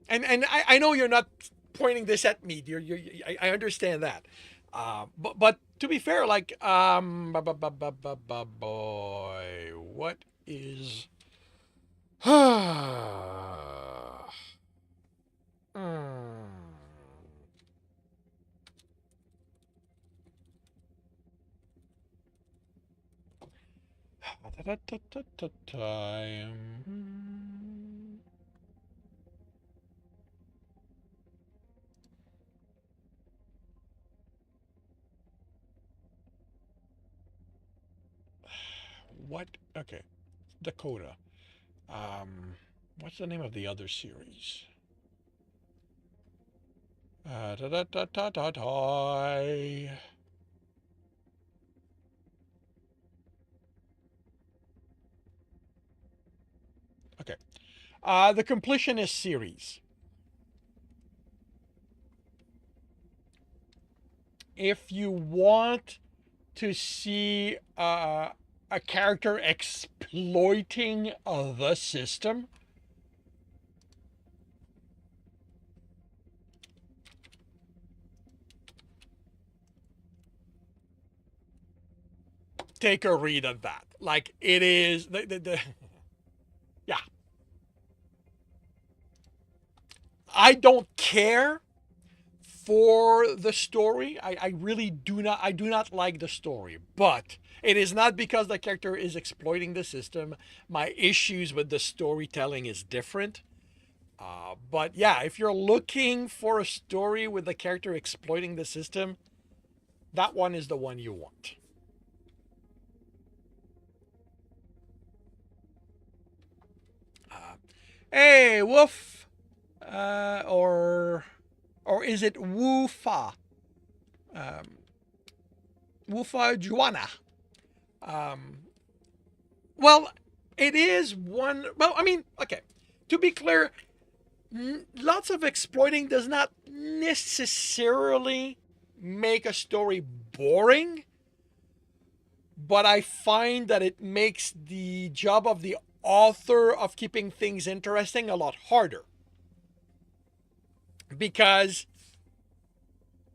And I know you're not pointing this at me. I understand that. But to be fair, like, boy, what is Hmm. Time. What? Okay, Dakota. What's the name of the other series? Toy. Okay. The Completionist series. If you want to see a character exploiting the system, take a read of that. Like, it is the yeah. I don't care for the story. I really do not. I do not like the story, but it is not because the character is exploiting the system. My issues with the storytelling is different. But yeah, if you're looking for a story with the character exploiting the system, that one is the one you want. Uh, hey, Woof, or is it Woofa? Um, Woofa Juana. Um, well, it is one. Well, I mean, okay. To be clear, lots of exploiting does not necessarily make a story boring, but I find that it makes the job of the author of keeping things interesting a lot harder. Because,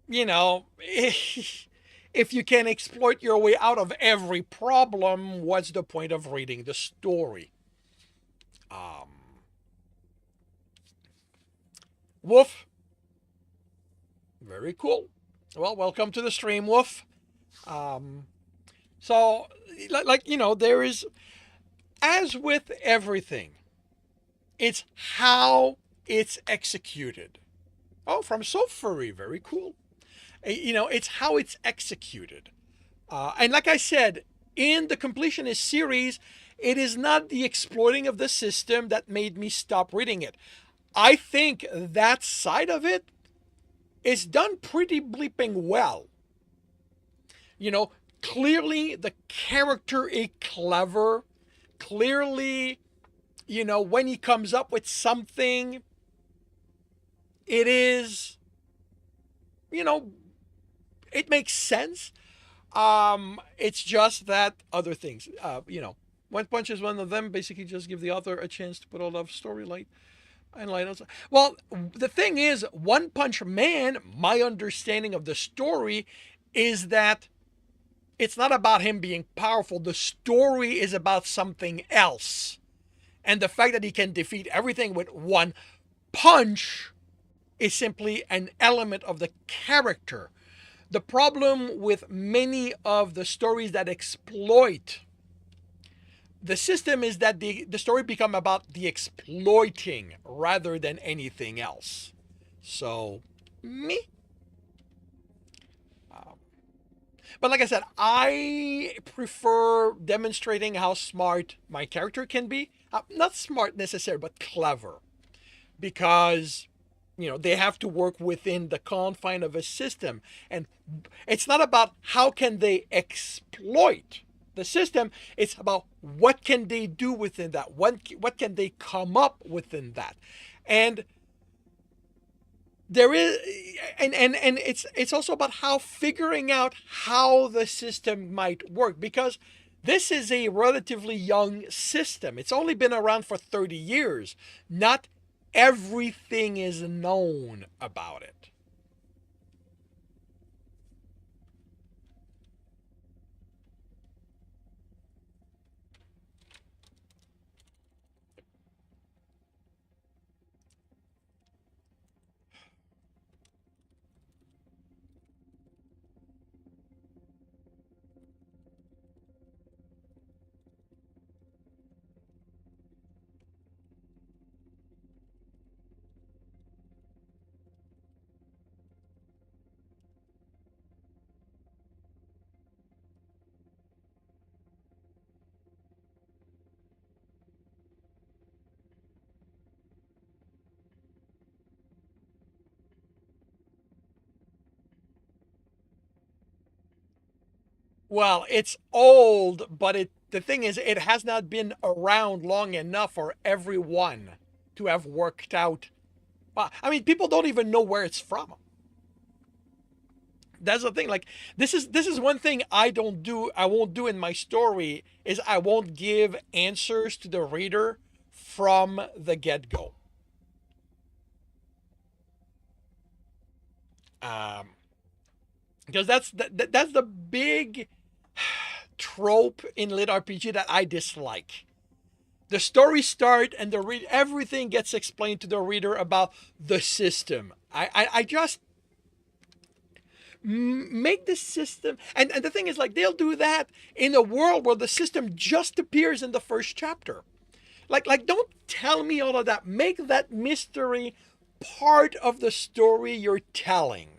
you know, if you can exploit your way out of every problem, what's the point of reading the story? Um, Wolf. Very cool. Well, welcome to the stream, Wolf. Um, so, there is, as with everything, it's how it's executed. Oh, from So Furry. Very cool. It's how it's executed. And like I said, in the Completionist series, it is not the exploiting of the system that made me stop reading it. I think that side of it is done pretty bleeping well. Clearly the character is clever. Clearly, when he comes up with something, it is, it makes sense. It's just that other things, One Punch is one of them. Basically, just give the author a chance to put all of story light and light outside. Well, the thing is, One Punch Man, my understanding of the story is that it's not about him being powerful. The story is about something else. And the fact that he can defeat everything with one punch is simply an element of the character. The problem with many of the stories that exploit the system is that the story become about the exploiting rather than anything else. So, me. But like I said, I prefer demonstrating how smart my character can be. Not smart necessarily, but clever. Because they have to work within the confine of a system, and it's not about how can they exploit the system. It's about what can they do within that, what can they come up within that. And there is, and it's also about how figuring out how the system might work, because this is a relatively young system. It's only been around for 30 years. Not everything is known about it. Well, it's old, but the thing is, it has not been around long enough for everyone to have worked out. I mean, people don't even know where it's from. That's the thing. Like, this is one thing I won't do in my story, is I won't give answers to the reader from the get-go. Because that's the big trope in litRPG that I dislike. The story start and everything gets explained to the reader about the system. I just make the system, and the thing is, like, they'll do that in a world where the system just appears in the first chapter. Like don't tell me all of that. Make that mystery part of the story you're telling.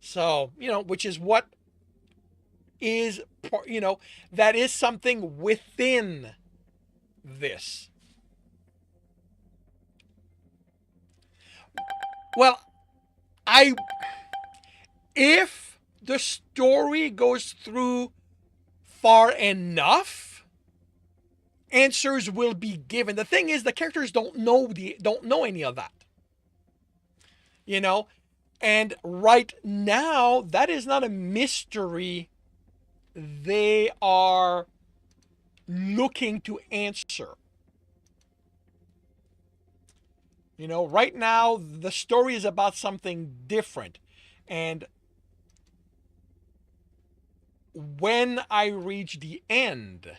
So, which is what is, that is something within this. Well, if the story goes through far enough answers will be given. The thing is, the characters don't know any of that. You know, and right now that is not a mystery they are looking to answer. You know, right now the story is about something different. And when I reach the end,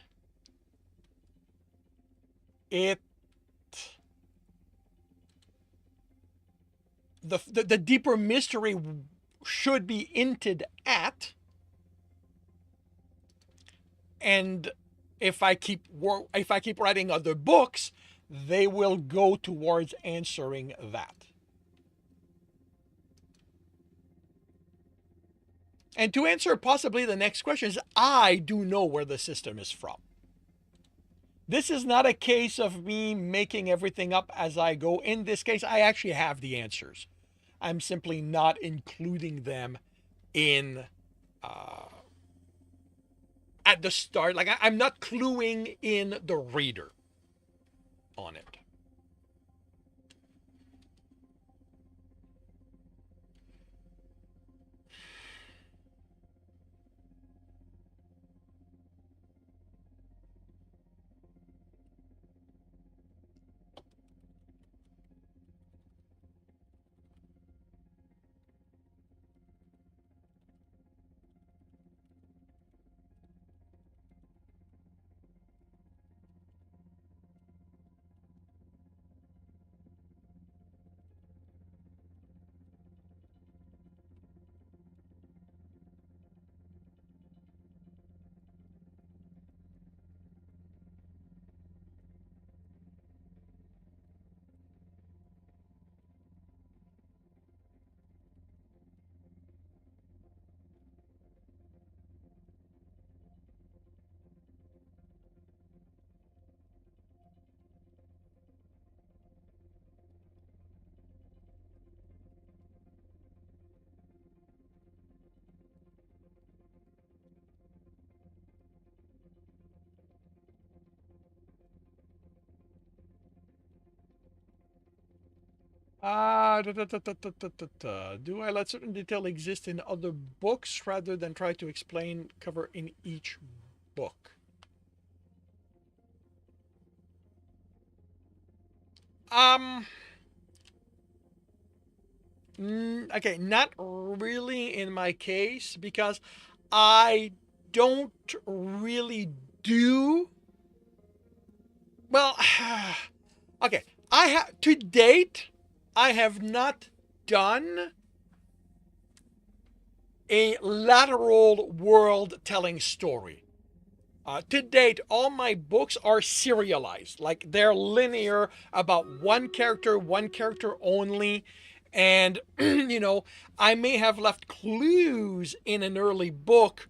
it the deeper mystery should be hinted at. And if I keep writing other books, they will go towards answering that. And to answer possibly the next question is, I do know where the system is from. This is not a case of me making everything up as I go. In this case, I actually have the answers. I'm simply not including them in at the start. Like I'm not cluing in the reader on it. Do I let certain detail exist in other books rather than try to cover in each book? Okay, not really in my case because I don't really do well. Okay, I have to date. I have not done a lateral world telling story. To date, all my books are serialized, like they're linear about one character only. And, you know, I may have left clues in an early book,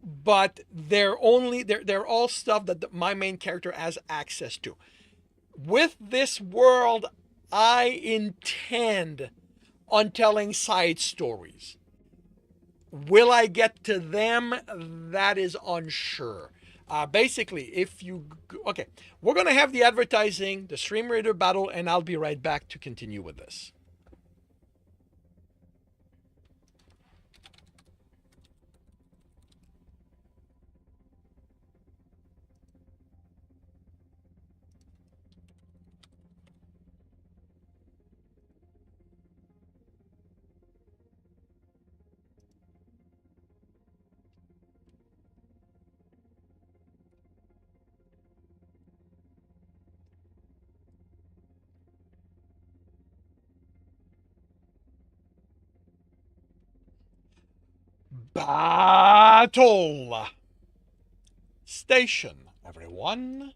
but they're all stuff that my main character has access to. With this world, I intend on telling side stories. Will I get to them? That is unsure. Basically, if you... Okay, we're going to have the advertising, the Stream Raider battle, and I'll be right back to continue with this. Battle Station, everyone.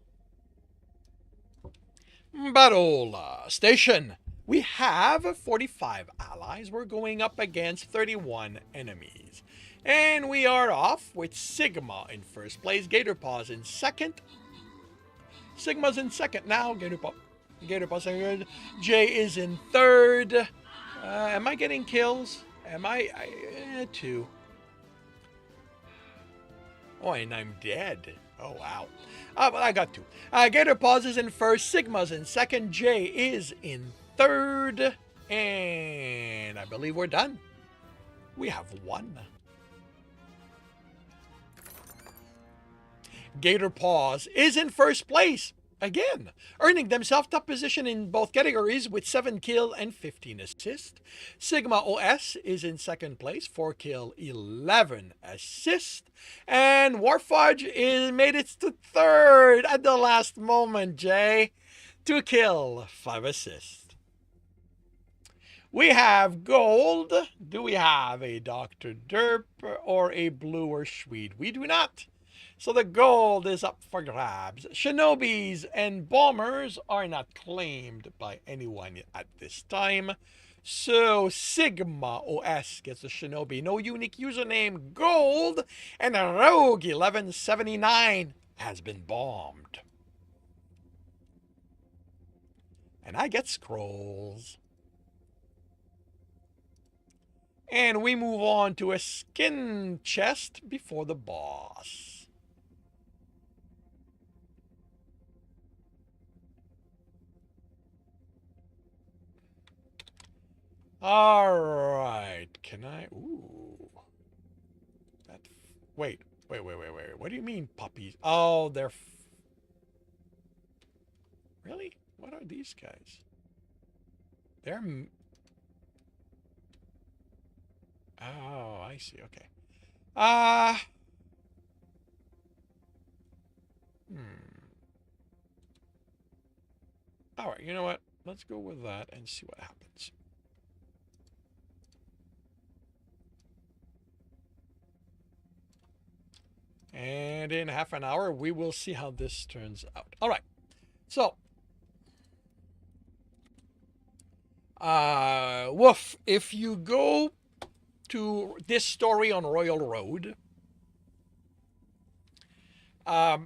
Battle Station. We have 45 allies. We're going up against 31 enemies. And we are off with Sigma in first place, Gatorpaws in second. Sigma's in second now. Gatorpaws second. Jay is in third. Am I getting kills? Am I? Two. Oh, and I'm dead. Oh, wow. But I got two. Gator Paws is in first. Sigma's in second. Jay is in third. And I believe we're done. We have one. Gator Paws is in first place again, earning themselves top position in both categories with 7 kill and 15 assist. Sigma OS is in second place, 4 kill, 11 assist. And Warfudge made it to third at the last moment, Jay. 2 kill, 5 assist. We have gold. Do we have a Dr. Derp or a blue or Swede? We do not. So the gold is up for grabs. Shinobis and bombers are not claimed by anyone at this time. So Sigma OS gets a Shinobi. No unique username, gold. And Rogue 1179 has been bombed. And I get scrolls. And we move on to a skin chest before the boss. All right. Can I? Ooh. That. Wait. What do you mean puppies? Oh, they're. Really? What are these guys? They're. Oh, I see. Okay. Uh. Hmm. All right. You know what? Let's go with that and see what happens. And in half an hour, we will see how this turns out. All right. So, Woof, if you go to this story on Royal Road, that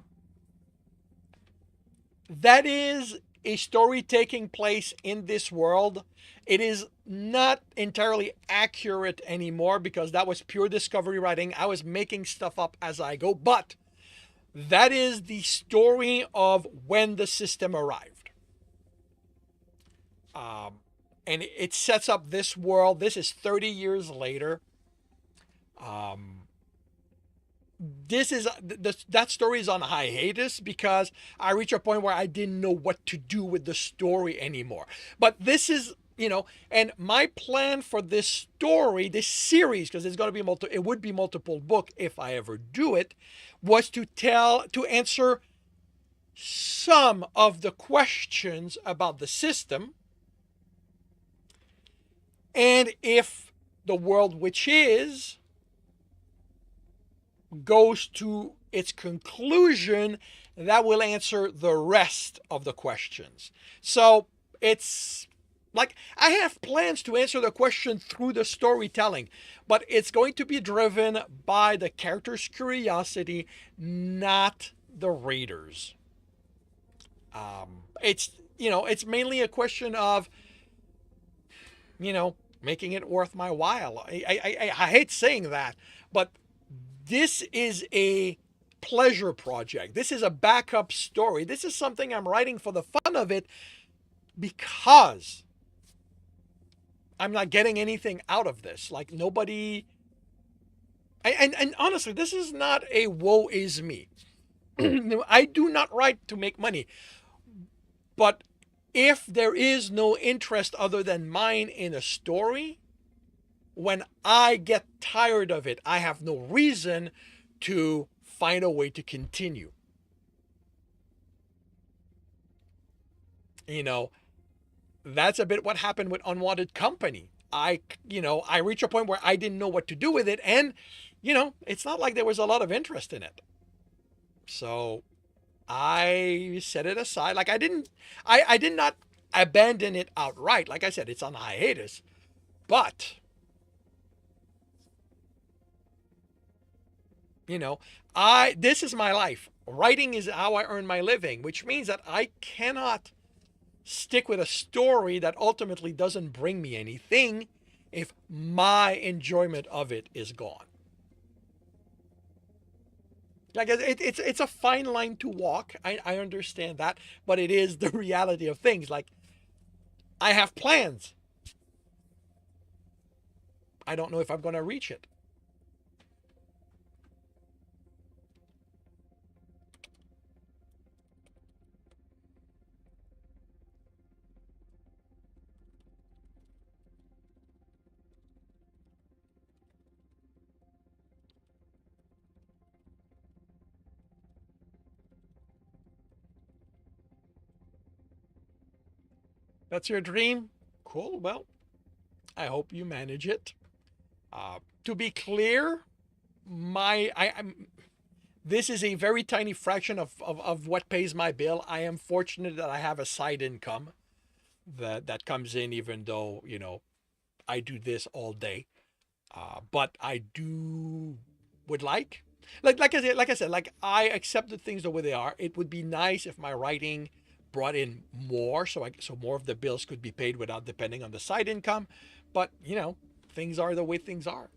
is a story taking place in this world. It is not entirely accurate anymore because that was pure discovery writing. I was making stuff up as I go, but that is the story of when the system arrived. And it sets up this world. This is 30 years later. That story is on hiatus because I reached a point where I didn't know what to do with the story anymore. But this is, and my plan for this story, this series, because it's going to be it would be multiple book if I ever do it, was to answer some of the questions about the system. And if the world which is goes to its conclusion, that will answer the rest of the questions. So it's like I have plans to answer the question through the storytelling, but it's going to be driven by the character's curiosity, not the readers. It's mainly a question of making it worth my while. I hate saying that, but this is a pleasure project. This is a backup story. This is something I'm writing for the fun of it because I'm not getting anything out of this. Like nobody. And honestly, this is not a woe is me. I do not write to make money. But if there is no interest other than mine in a story, when I get tired of it, I have no reason to find a way to continue. That's a bit what happened with Unwanted Company. I reached a point where I didn't know what to do with it, and it's not like there was a lot of interest in it. So I set it aside. Like I did not abandon it outright. Like I said, it's on hiatus. But this is my life. Writing is how I earn my living, which means that I cannot stick with a story that ultimately doesn't bring me anything if my enjoyment of it is gone. Like it's a fine line to walk. I understand that, but it is the reality of things. Like I have plans. I don't know if I'm gonna reach it. That's your dream. Cool. Well, I hope you manage it. To be clear, I'm this is a very tiny fraction of what pays my bill. I am fortunate that I have a side income that comes in, even though I do this all day. But I do would like I said, like I accept the things the way they are. It would be nice if my writing brought in more, so more of the bills could be paid without depending on the side income. But things are the way things are.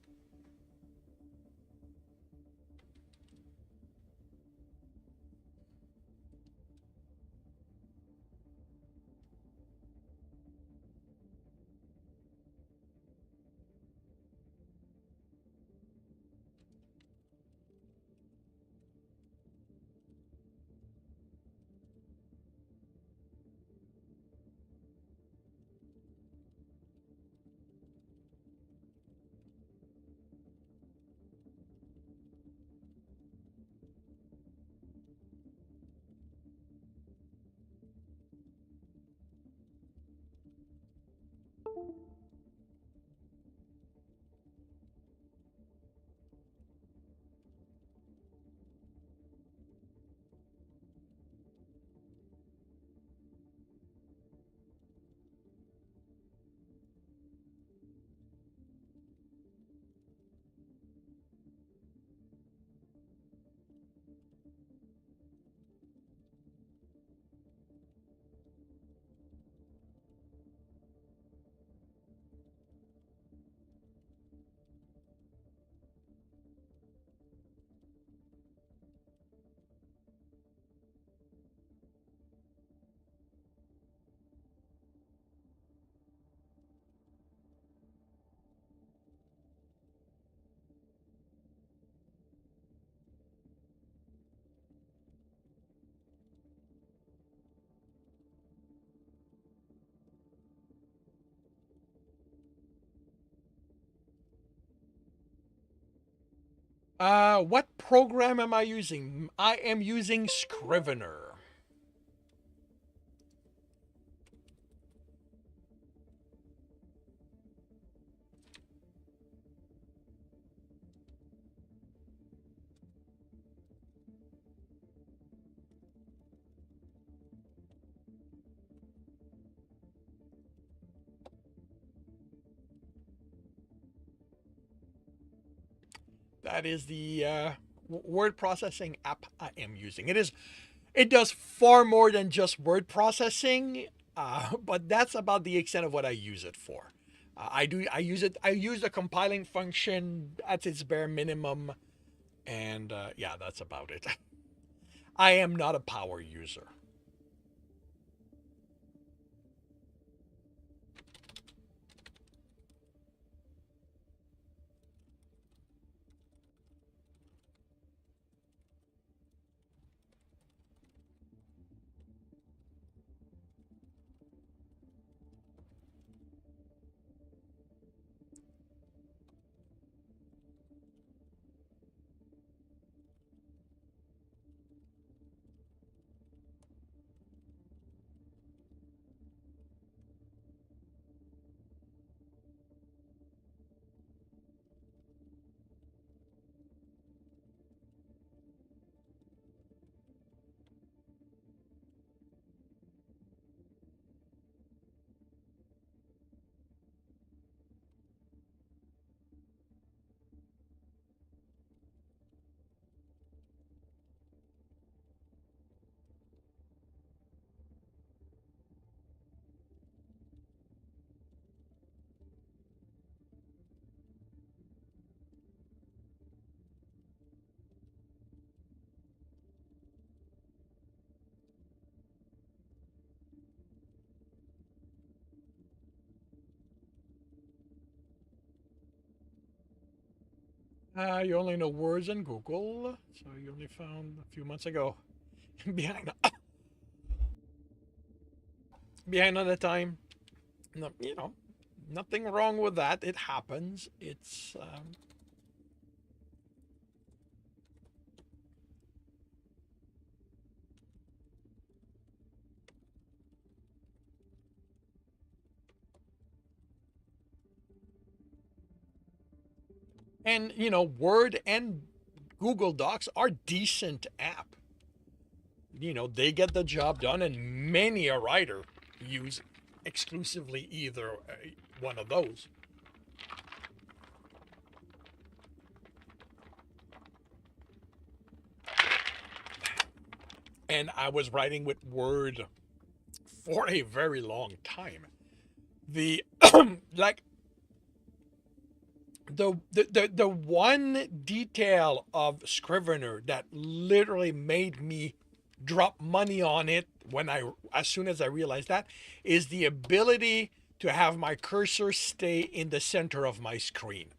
What program am I using? I am using Scrivener. That is the word processing app I am using. It does far more than just word processing, but that's about the extent of what I use it for. I use the compiling function at its bare minimum, and yeah, that's about it. I am not a power user. You only know words in Google, so you only found a few months ago. behind behind on the time. No, nothing wrong with that. It happens. It's and Word and Google Docs are decent app. They get the job done, and many a writer use exclusively either one of those. And I was writing with Word for a very long time. The like the one detail of Scrivener that literally made me drop money on it as soon as I realized that is the ability to have my cursor stay in the center of my screen.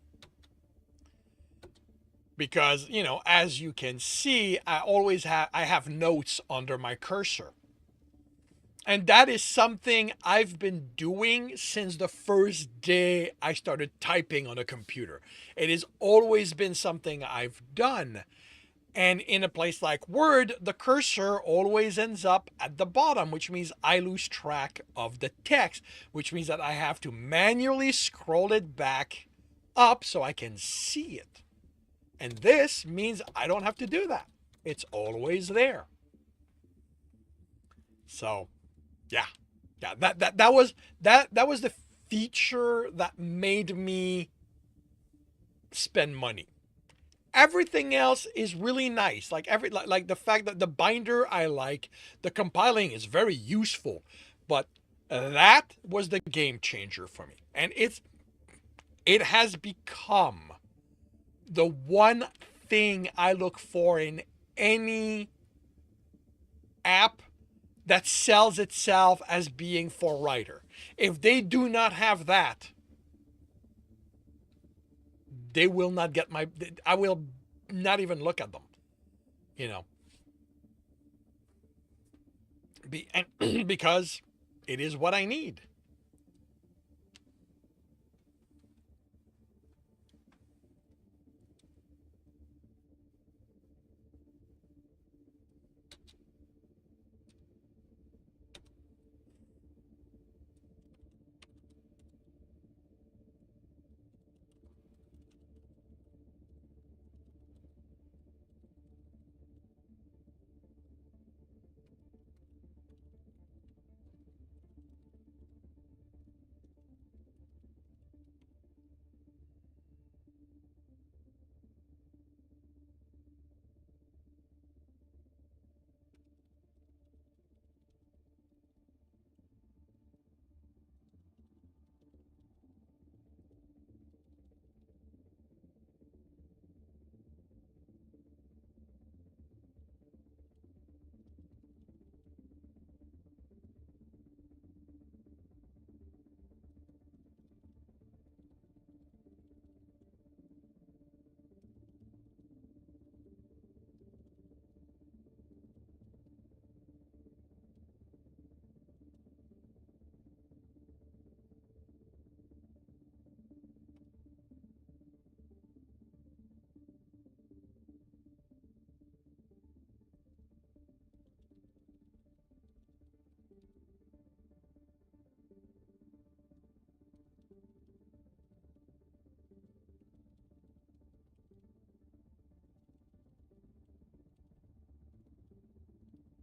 Because, as you can see, I have notes under my cursor. And that is something I've been doing since the first day I started typing on a computer. It has always been something I've done. And in a place like Word, the cursor always ends up at the bottom, which means I lose track of the text, which means that I have to manually scroll it back up so I can see it. And this means I don't have to do that. It's always there. So, yeah. Yeah, that was the feature that made me spend money. Everything else is really nice. Like the fact that the binder I like, the compiling is very useful, but that was the game changer for me. And it has become the one thing I look for in any app that sells itself as being for writer. If they do not have that, they will not get I will not even look at them, you know. Because it is what I need.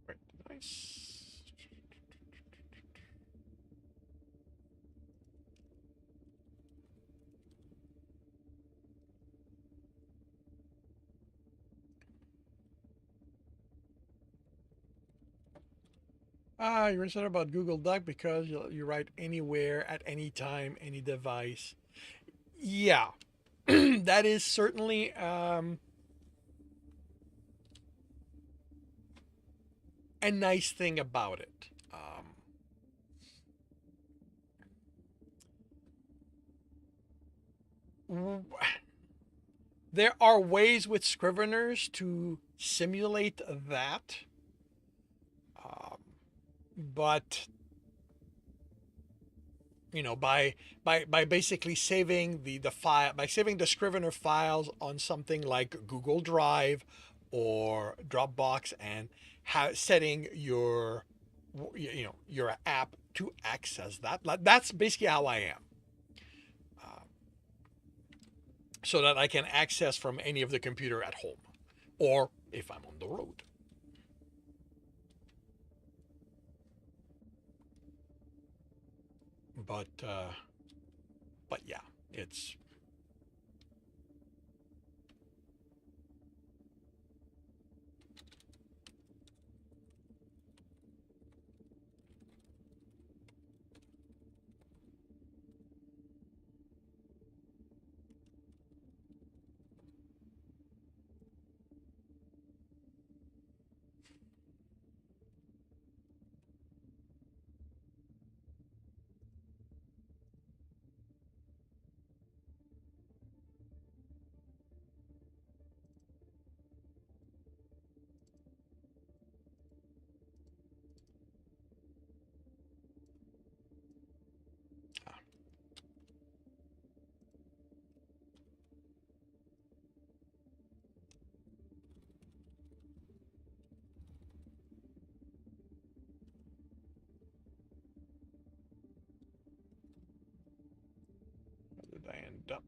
Right. Nice. You're excited about Google Doc because you write anywhere, at any time, any device. Yeah, that is certainly a nice thing about it. There are ways with Scriveners to simulate that, um, but by basically saving the file, by saving the Scrivener files on something like Google Drive or Dropbox, and setting your app to access that. That's basically how I am, uh, so that I can access from any of the computer at home, or if I'm on the road. But yeah, it's uh, how did I end up?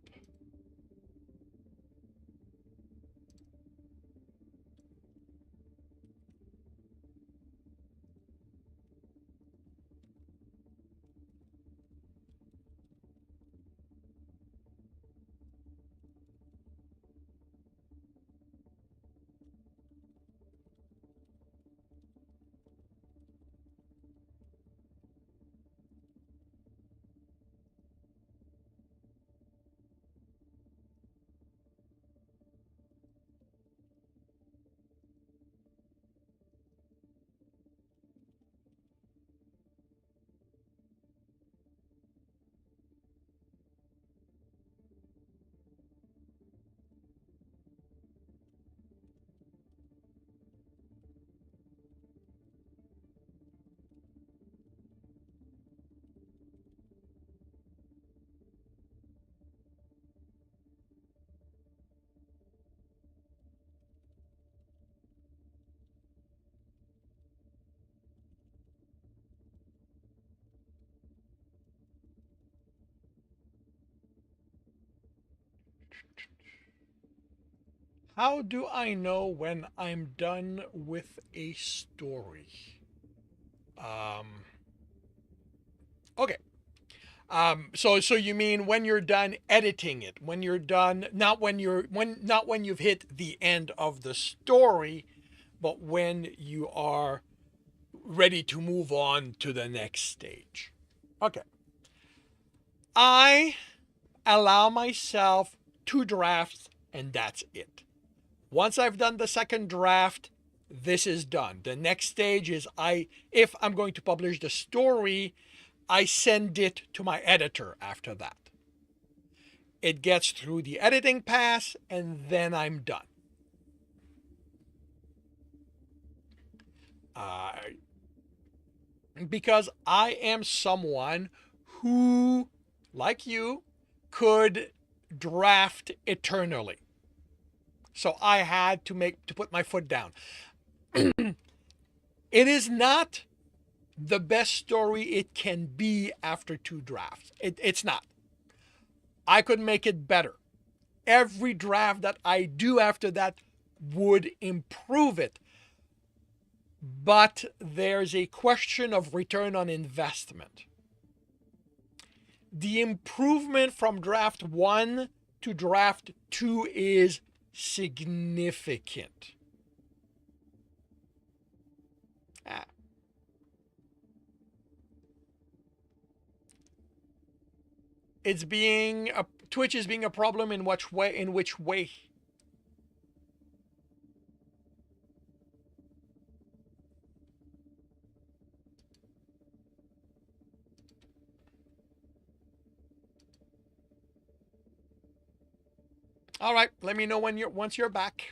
How do I know when I'm done with a story? Um, okay. So you mean when you're done editing it, when you're done, not when you've hit the end of the story, but when you are ready to move on to the next stage. Okay. I allow myself 2 drafts, and that's it. Once I've done the second draft, this is done. The next stage is if I'm going to publish the story, I send it to my editor after that. It gets through the editing pass, and then I'm done. Uh, because I am someone who, like you, could draft eternally. So I had to put my foot down. It is not the best story it can be after 2 drafts. It's not. I could make it better. Every draft that I do after that would improve it. But there's a question of return on investment. The improvement from draft 1 to draft 2 is significant. Ah. It's being a Twitch is being a problem in which way? In which way? All right, let me know when once you're back.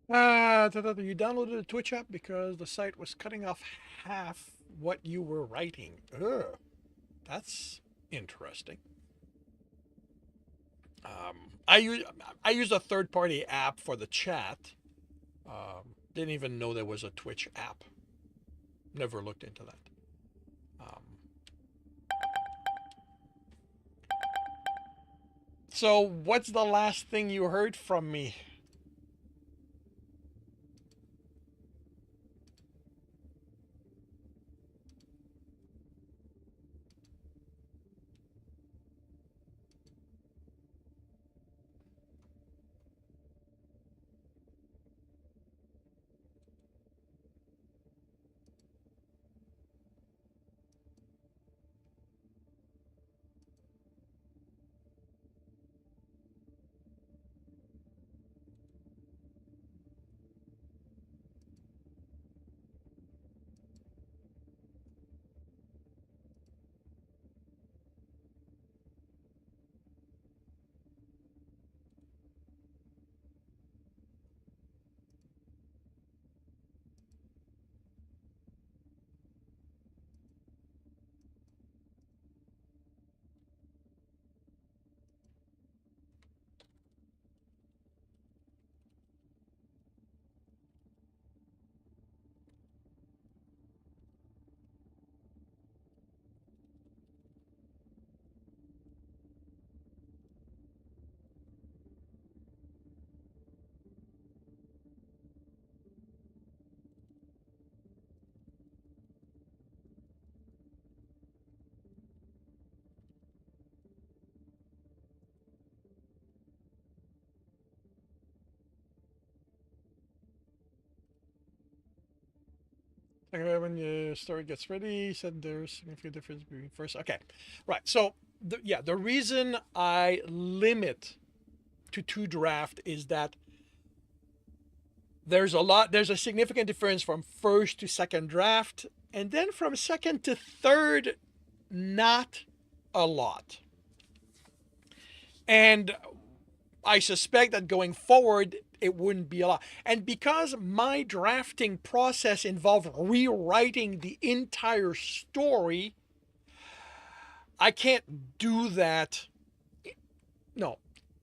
You downloaded the Twitch app because the site was cutting off half what you were writing. Ugh, that's interesting. I use a third party app for the chat. Didn't even know there was a Twitch app. Never looked into that. Um, so, what's the last thing you heard from me? Okay, when your story gets ready, you said there's significant difference between first. Okay, right. So, the reason I limit to 2 draft is that there's a significant difference from first to second draft, and then from second to third, not a lot. And I suspect that going forward, it wouldn't be a lot. And because my drafting process involved rewriting the entire story, I can't do that. No,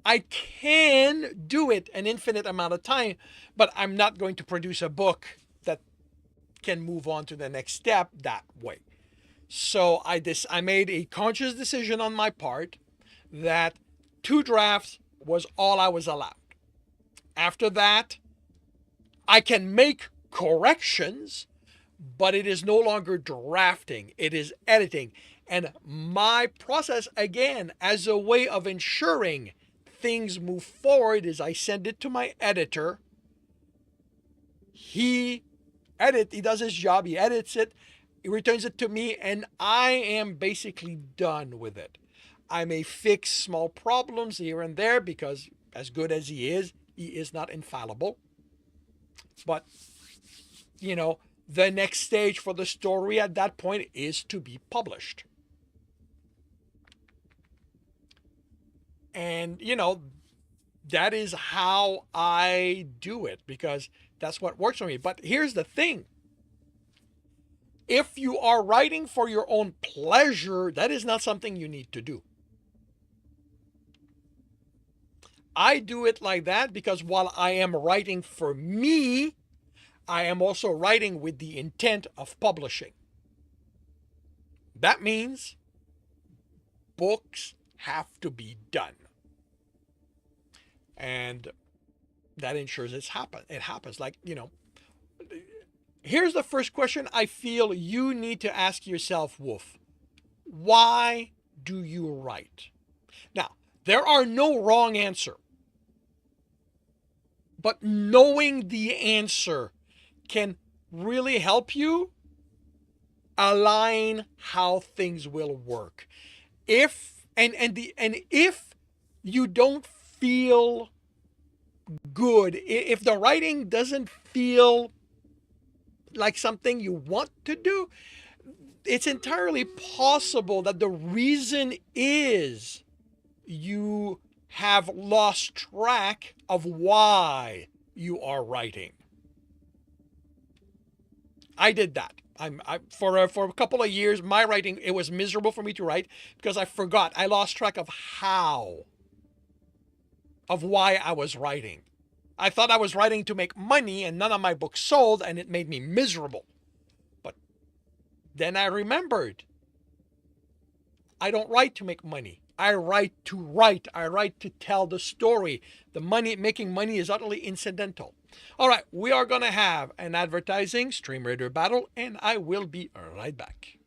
I can do it an infinite amount of time, but I'm not going to produce a book that can move on to the next step that way. So I made a conscious decision on my part that 2 drafts was all I was allowed. After that, I can make corrections, but it is no longer drafting, it is editing. And my process, again, as a way of ensuring things move forward, is I send it to my editor. He does his job, he edits it, he returns it to me, and I am basically done with it. I may fix small problems here and there because, as good as he is not infallible. But, the next stage for the story at that point is to be published. And, that is how I do it because that's what works for me. But here's the thing. If you are writing for your own pleasure, that is not something you need to do. I do it like that because while I am writing for me, I am also writing with the intent of publishing. That means books have to be done. And that ensures it happens. Like, here's the first question I feel you need to ask yourself, Wolf. Why do you write? Now, there are no wrong answer. But knowing the answer can really help you align how things will work. If you don't feel good, if the writing doesn't feel like something you want to do, it's entirely possible that the reason is you have lost track of why you are writing. I did that. For a couple of years, my writing, it was miserable for me to write because I forgot. I lost track of why I was writing. I thought I was writing to make money and none of my books sold, and it made me miserable. But then I remembered, I don't write to make money. I write to write. I write to tell the story. Making money is utterly incidental. All right, we are going to have an advertising Stream Raider battle, and I will be right back.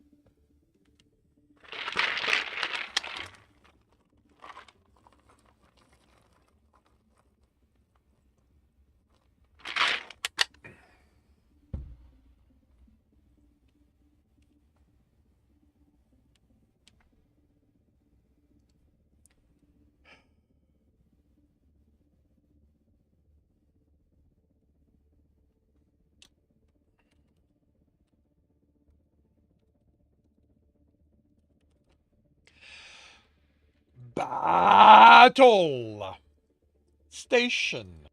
Battle station.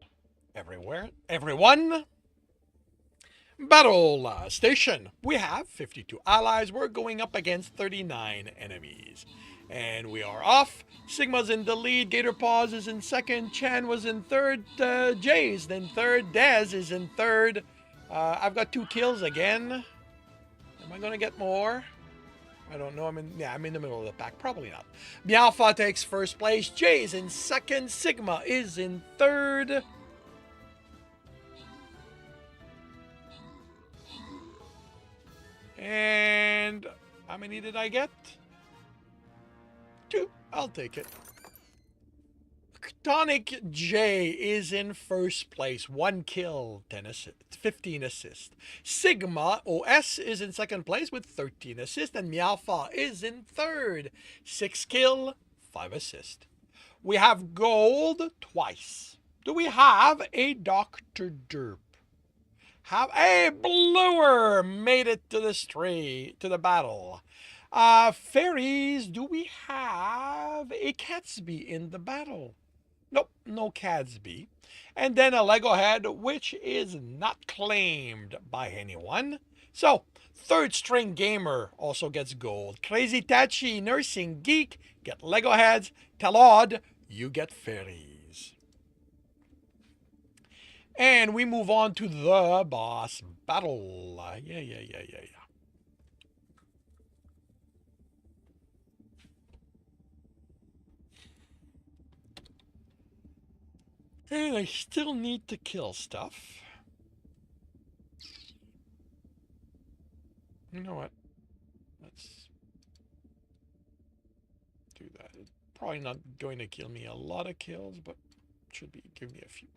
Everywhere, everyone. Battle station. We have 52 allies. We're going up against 39 enemies. And we are off. Sigma's in the lead. Gator Paws is in second. Chan was in third. Jay's in third. Dez is in third. I've got 2 kills again. Am I going to get more? I don't know. I'm in the middle of the pack. Probably not. Meowfa takes first place. Jay's in second. Sigma is in third. And how many did I get? 2. I'll take it. Tonic J is in first place. 1 kill, 15 assists. Sigma OS is in second place with 13 assists. And Meowfa is in third. 6 kill, 5 assists. We have gold twice. Do we have a Dr. Derp? Have a bluer made it to the battle. Fairies, do we have a Catsby in the battle? Nope, no Catsby. And then a Lego head, which is not claimed by anyone. So, third string gamer also gets gold. Crazy Tachi, nursing geek, get Lego heads. Talod, you get fairies. And we move on to the boss battle. Yeah. And I still need to kill stuff. You know what? Let's do that. It's probably not going to kill me a lot of kills, but should be give me a few.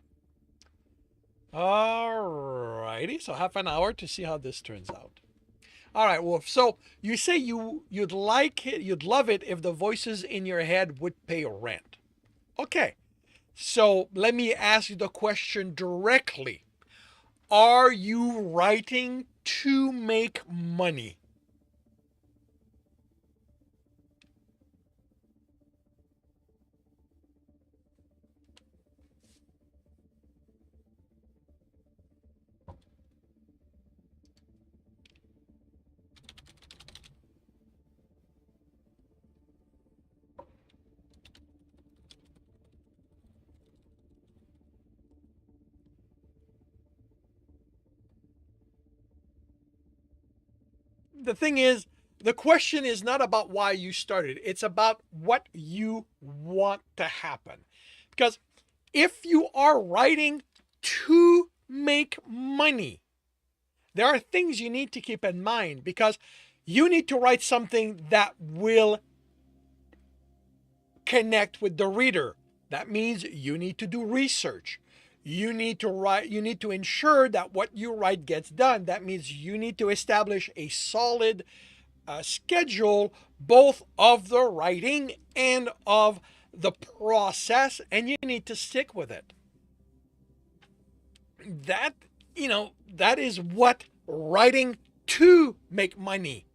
Alrighty, so half an hour to see how this turns out. All right, Wolf. So you say you'd like it, you'd love it if the voices in your head would pay rent. Okay, so let me ask you the question directly. Are you writing to make money? The thing is, the question is not about why you started. It's about what you want to happen. Because if you are writing to make money, there are things you need to keep in mind, because you need to write something that will connect with the reader. That means you need to do research. You need to ensure that what you write gets done. That means you need to establish a solid schedule, both of the writing and of the process, and you need to stick with it. That is what writing to make money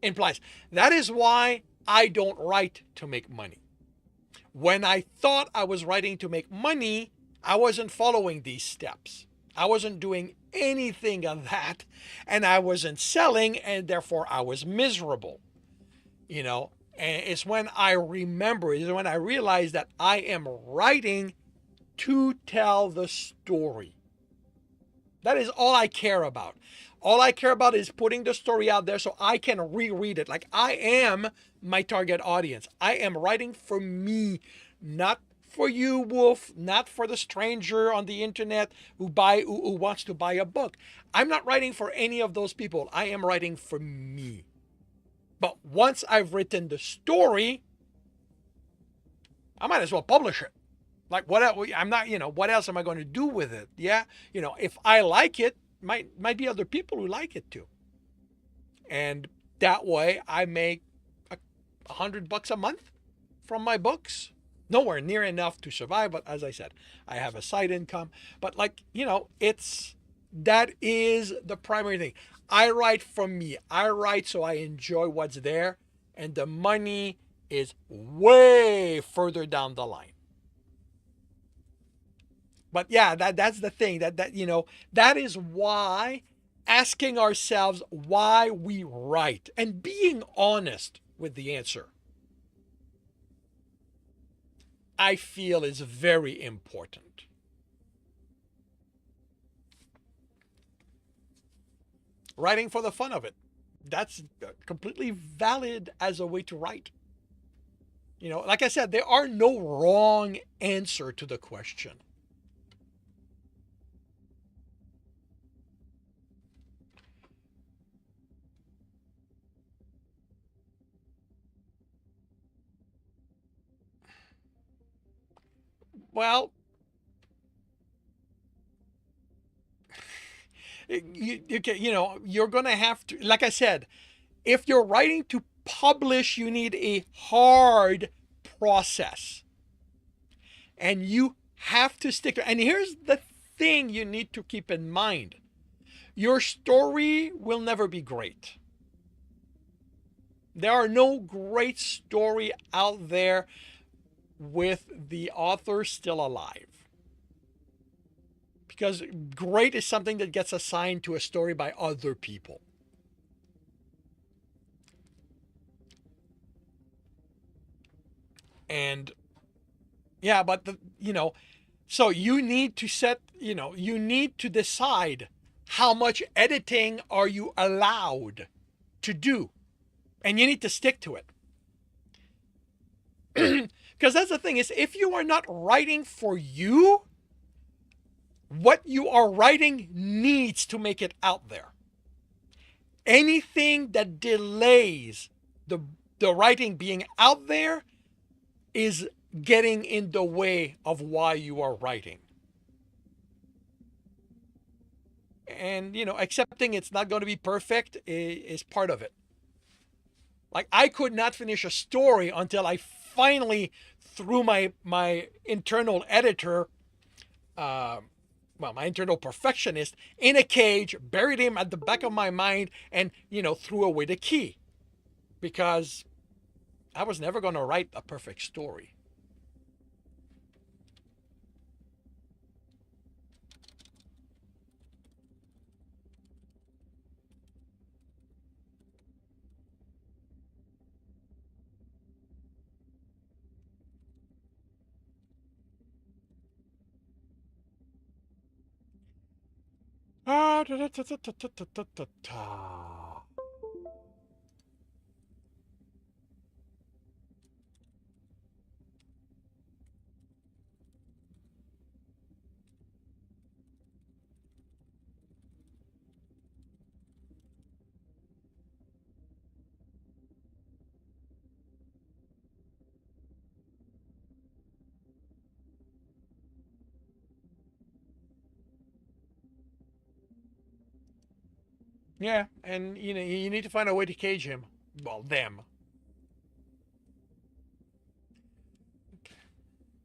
implies. That is why I don't write to make money. When I thought I was writing to make money, I wasn't following these steps. I wasn't doing anything of that, and I wasn't selling, and therefore I was miserable. You know, and it's when I remember, it's when I realize that I am writing to tell the story. That is all I care about. All I care about is putting the story out there so I can reread it. Like, I am my target audience. I am writing for me, not for you, Wolf, not for the stranger on the internet who wants to buy a book. I'm not writing for any of those people. I am writing for me. But once I've written the story, I might as well publish it. Like, what else? I'm not, what else am I going to do with it? Yeah. If I like it, might be other people who like it too. And that way I make $100 a month from my books. Nowhere near enough to survive, but as I said, I have a side income. But that is the primary thing. I write for me. I write so I enjoy what's there, and the money is way further down the line. But yeah, that's the thing. That is why asking ourselves why we write and being honest with the answer, I feel, is very important. Writing for the fun of it. That's completely valid as a way to write. Like I said, there are no wrong answer to the question. Well, you're going to have to, like I said, if you're writing to publish, you need a hard process. And you have to stick to it. And here's the thing you need to keep in mind. Your story will never be great. There are no great story out there with the author still alive. Because great is something that gets assigned to a story by other people. And yeah, but so you need to you need to decide how much editing are you allowed to do. And you need to stick to it. Because that's the thing, is if you are not writing for you, what you are writing needs to make it out there. Anything that delays the writing being out there is getting in the way of why you are writing. And, accepting it's not going to be perfect is part of it. Like, I could not finish a story until I finally threw my internal editor, my internal perfectionist, in a cage, buried him at the back of my mind, and, threw away the key. Because I was never going to write a perfect story. Yeah, and you need to find a way to cage him. Well, them.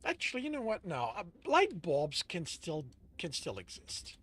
Actually, you know what? No, light bulbs can still exist.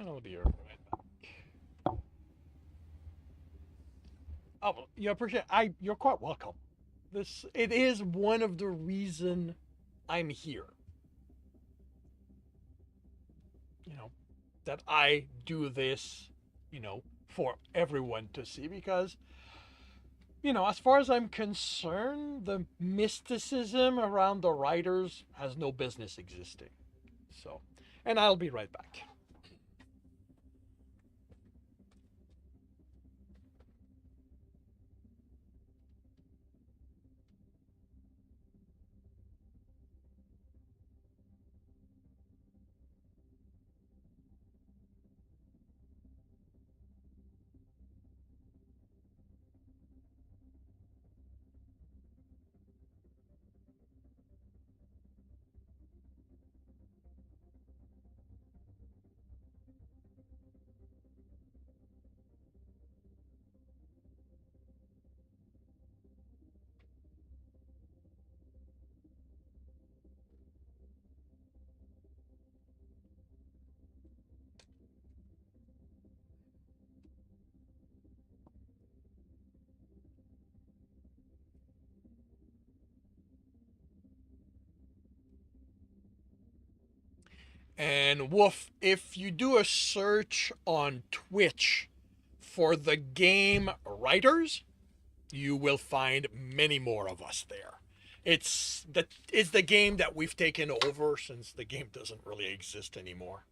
Oh dear. Oh, well, you appreciate. You're quite welcome. It is one of the reason I'm here. You know, that I do this. For everyone to see because as far as I'm concerned, the mysticism around the writers has no business existing. So, and I'll be right back. And woof, if you do a search on Twitch for the game writers, you will find many more of us there. It's the game that we've taken over since the game doesn't really exist anymore.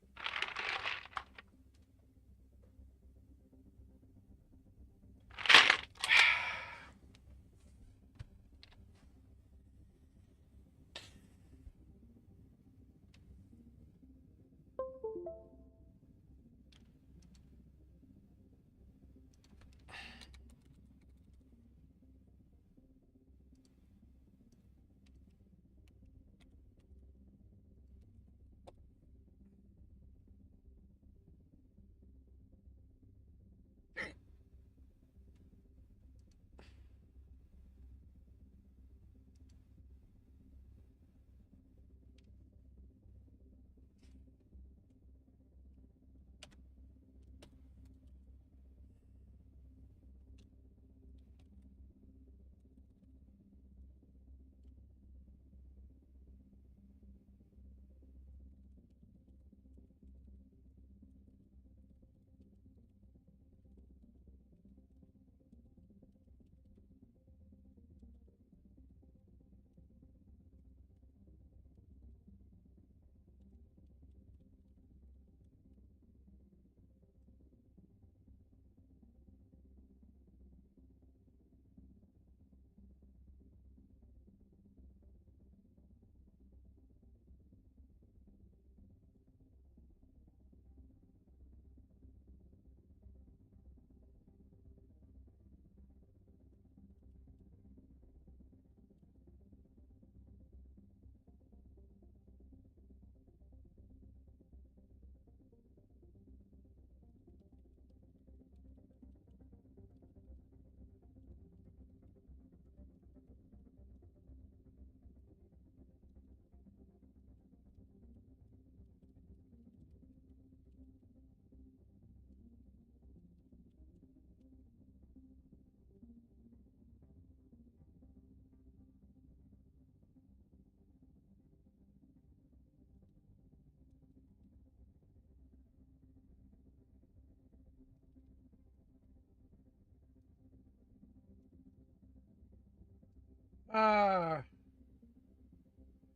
Uh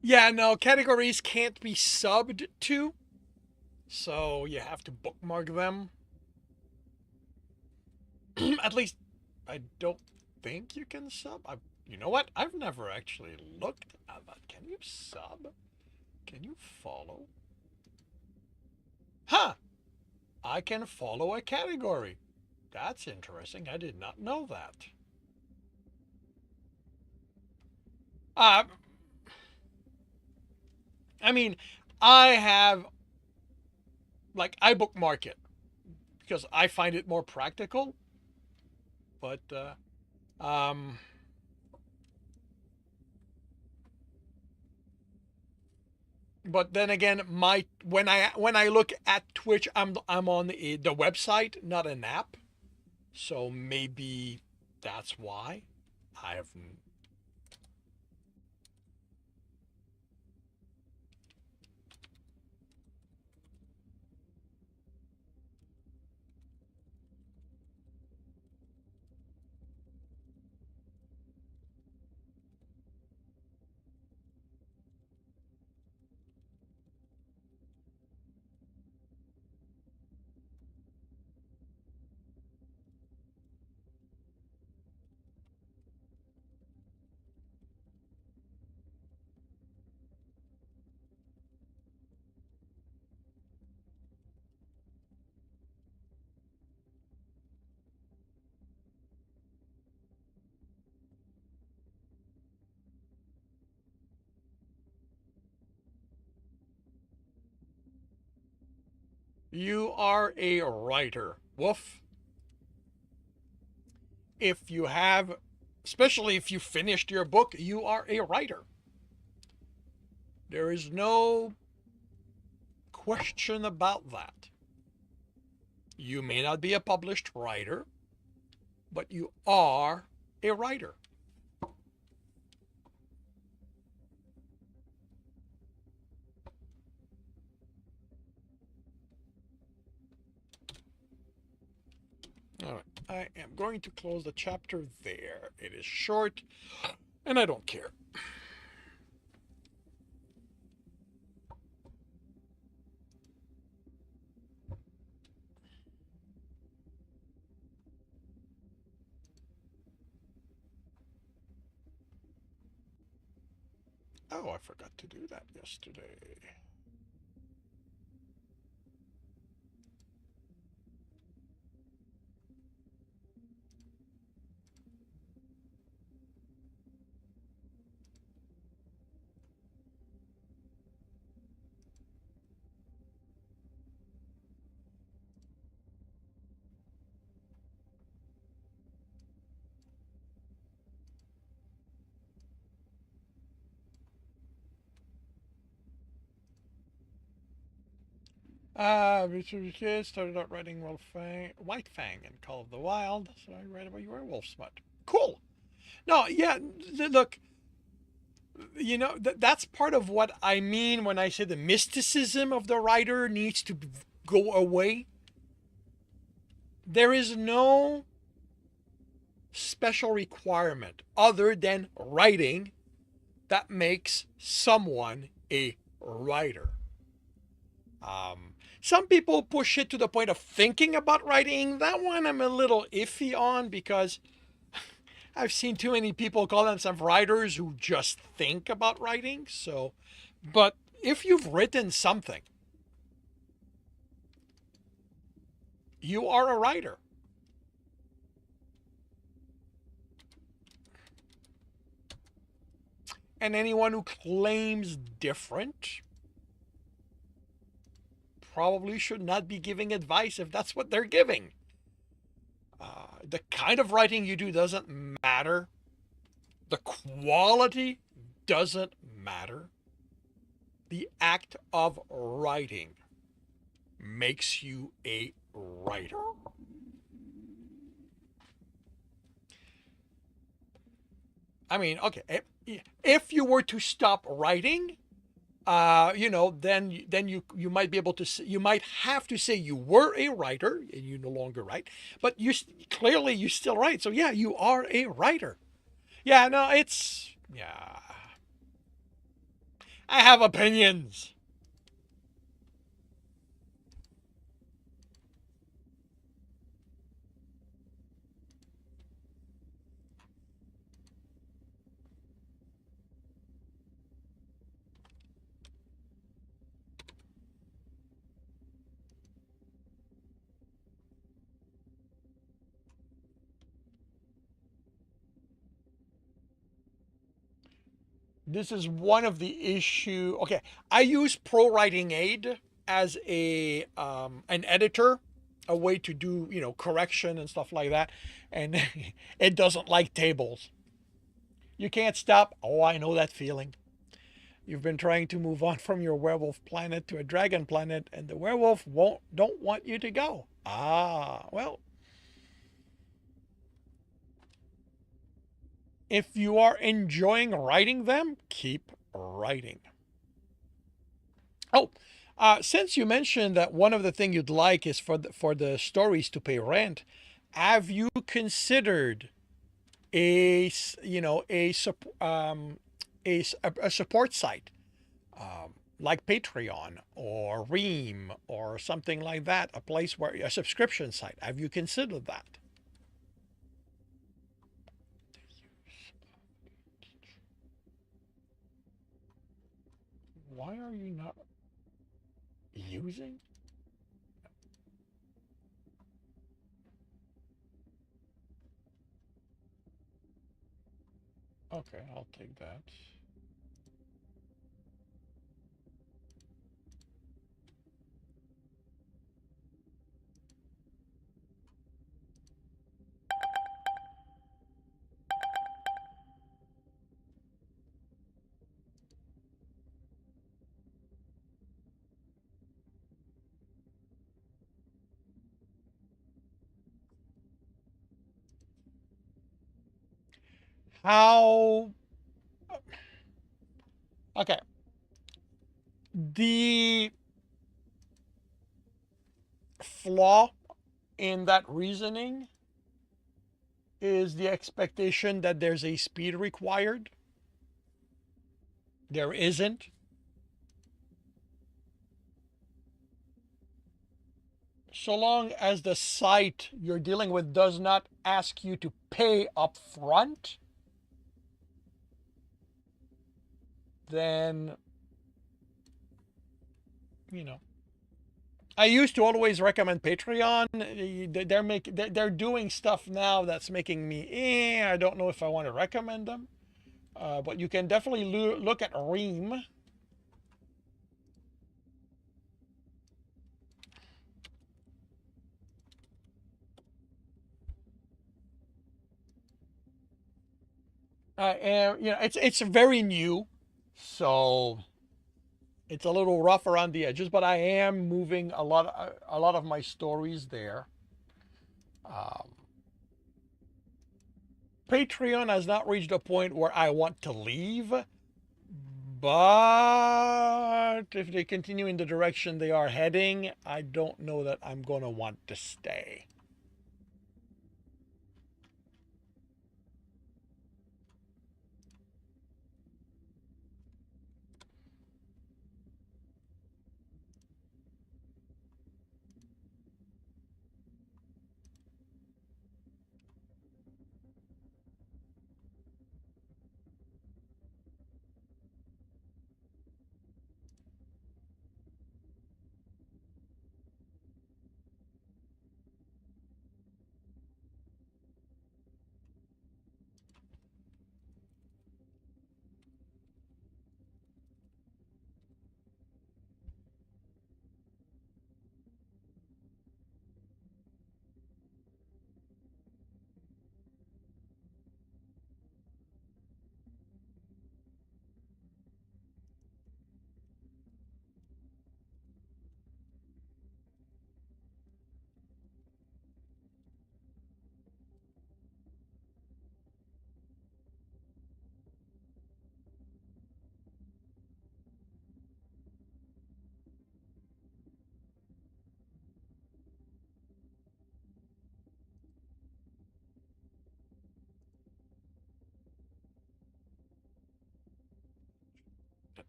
yeah, no, categories can't be subbed to, so you have to bookmark them. At least I don't think you can sub. You know what? I've never actually looked at that. Can you sub? Can you follow? Huh! I can follow a category. That's interesting. I did not know that. Uh, I mean, I have, like, I bookmark it because I find it more practical. But, um, but then again, my when I look at Twitch, I'm on the website, not an app. So maybe that's why I have. You are a writer, woof. If you have, especially if you finished your book, you are a writer. There is no question about that. You may not be a published writer, but you are a writer. All right, I am going to close the chapter there. It is short, and I don't care. Oh, I forgot to do that yesterday. Kids started out writing White Fang and Call of the Wild, so I read about your werewolf smut. Cool. No, yeah, look, that's part of what I mean when I say the mysticism of the writer needs to go away. There is no special requirement other than writing that makes someone a writer. Some people push it to the point of thinking about writing. That one I'm a little iffy on because I've seen too many people call themselves writers who just think about writing. So, but if you've written something, you are a writer. And anyone who claims different probably should not be giving advice if that's what they're giving. The kind of writing you do doesn't matter. The quality doesn't matter. The act of writing makes you a writer. I mean, okay, if you were to stop writing, then you might be able to, you might have to say you were a writer and you no longer write, but clearly you still write. So yeah, you are a writer. Yeah, no, yeah. I have opinions. This is one of the issue. Okay, I use Pro Writing Aid as a an editor, a way to do correction and stuff like that, and it doesn't like tables. You can't stop. Oh, I know that feeling. You've been trying to move on from your werewolf planet to a dragon planet, and the werewolf don't want you to go. Ah, well, if you are enjoying writing them, keep writing. Oh, since you mentioned that one of the things you'd like is for the stories to pay rent, have you considered a a support site like Patreon or Ream or something like that, a place where a subscription site? Have you considered that? Why are you not using? Okay, I'll take that. How? Okay. The flaw in that reasoning is the expectation that there's a speed required. There isn't. So long as the site you're dealing with does not ask you to pay up front, then, you know. I used to always recommend Patreon. They're doing stuff now that's making me I don't know if I want to recommend them. But you can definitely look at Ream. And it's very new, so it's a little rough around the edges. But I am moving a lot of my stories there. Um, Patreon has not reached a point where I want to leave, but if they continue in the direction they are heading, I don't know that I'm going to want to stay.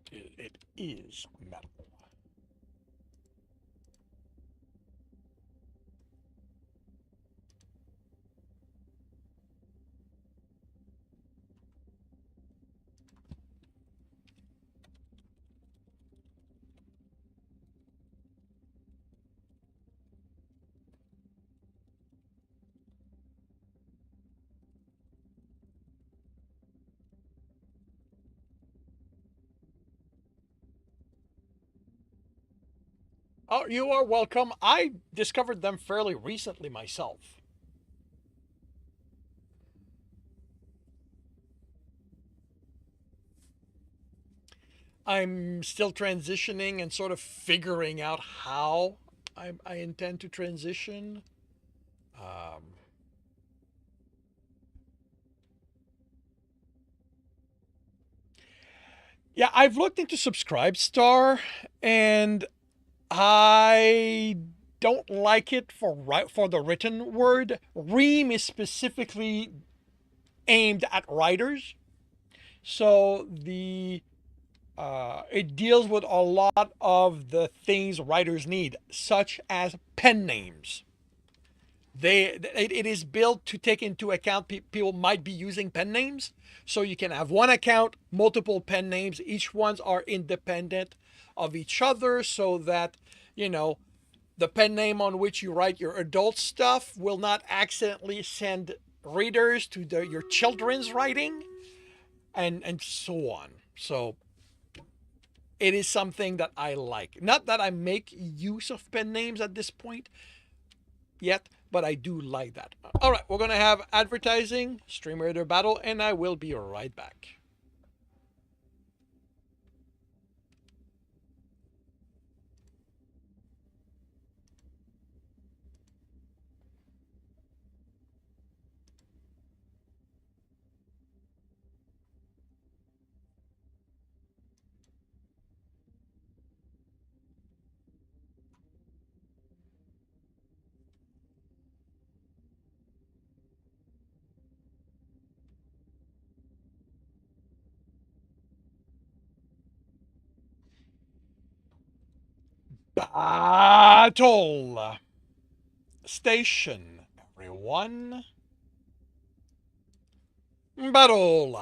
It is metal. Oh, you are welcome. I discovered them fairly recently myself. I'm still transitioning and sort of figuring out how I intend to transition. Um, yeah, I've looked into Subscribestar, and I don't like it for the written word. Ream is specifically aimed at writers, so the it deals with a lot of the things writers need, such as pen names. It is built to take into account people might be using pen names, so you can have one account, multiple pen names. Each ones are independent of each other, so that you know the pen name on which you write your adult stuff will not accidentally send readers to your children's writing, and so on. So it is something that I like. Not that I make use of pen names at this point yet, but I do like that. All right, we're going to have advertising, Stream Raider Battle, and I will be right back. Battle Station, everyone. Battle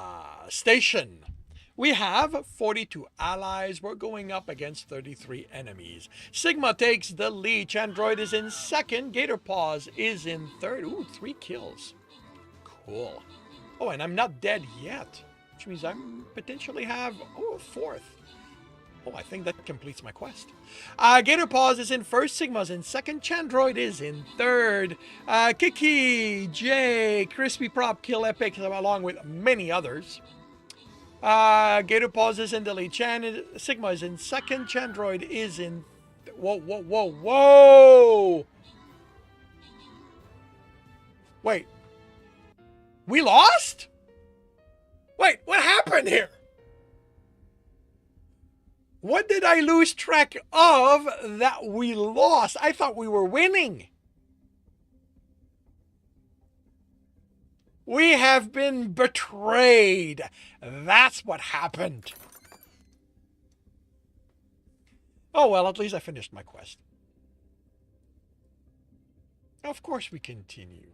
Station. We have 42 allies. We're going up against 33 enemies. Sigma takes the lead. Chandroid is in second. Gator Paws is in third. Ooh, 3 kills. Cool. Oh, and I'm not dead yet, which means I potentially have, a fourth. Oh, I think that completes my quest. Gator Paws is in first, Sigma's in second, Chandroid is in third, Kiki, Jay, Crispy Prop, Kill Epic, along with many others. Gator Paws is in the lead, Sigma is in second, Chandroid is in... Whoa, whoa, whoa, whoa! Wait. We lost? Wait, what happened here? What did I lose track of that we lost? I thought we were winning. We have been betrayed. That's what happened. Oh well, at least I finished my quest. Of course we continue.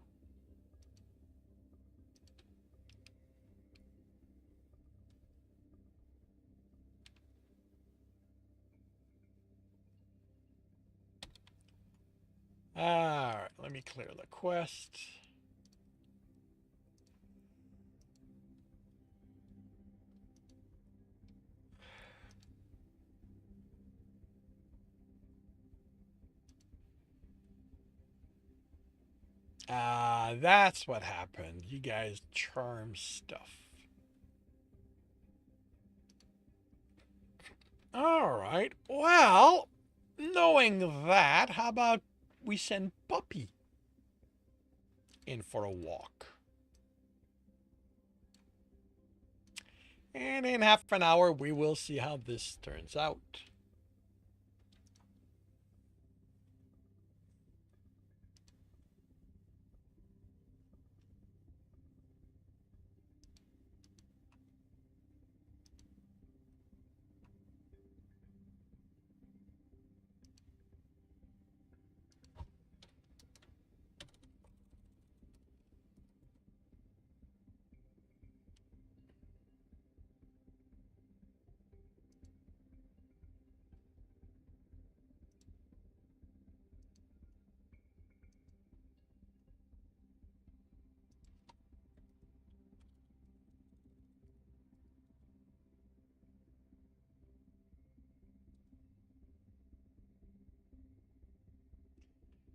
Alright, let me clear the quest. That's what happened. You guys charm stuff. Alright, well, knowing that, how about we send Puppy in for a walk? And in half an hour, we will see how this turns out.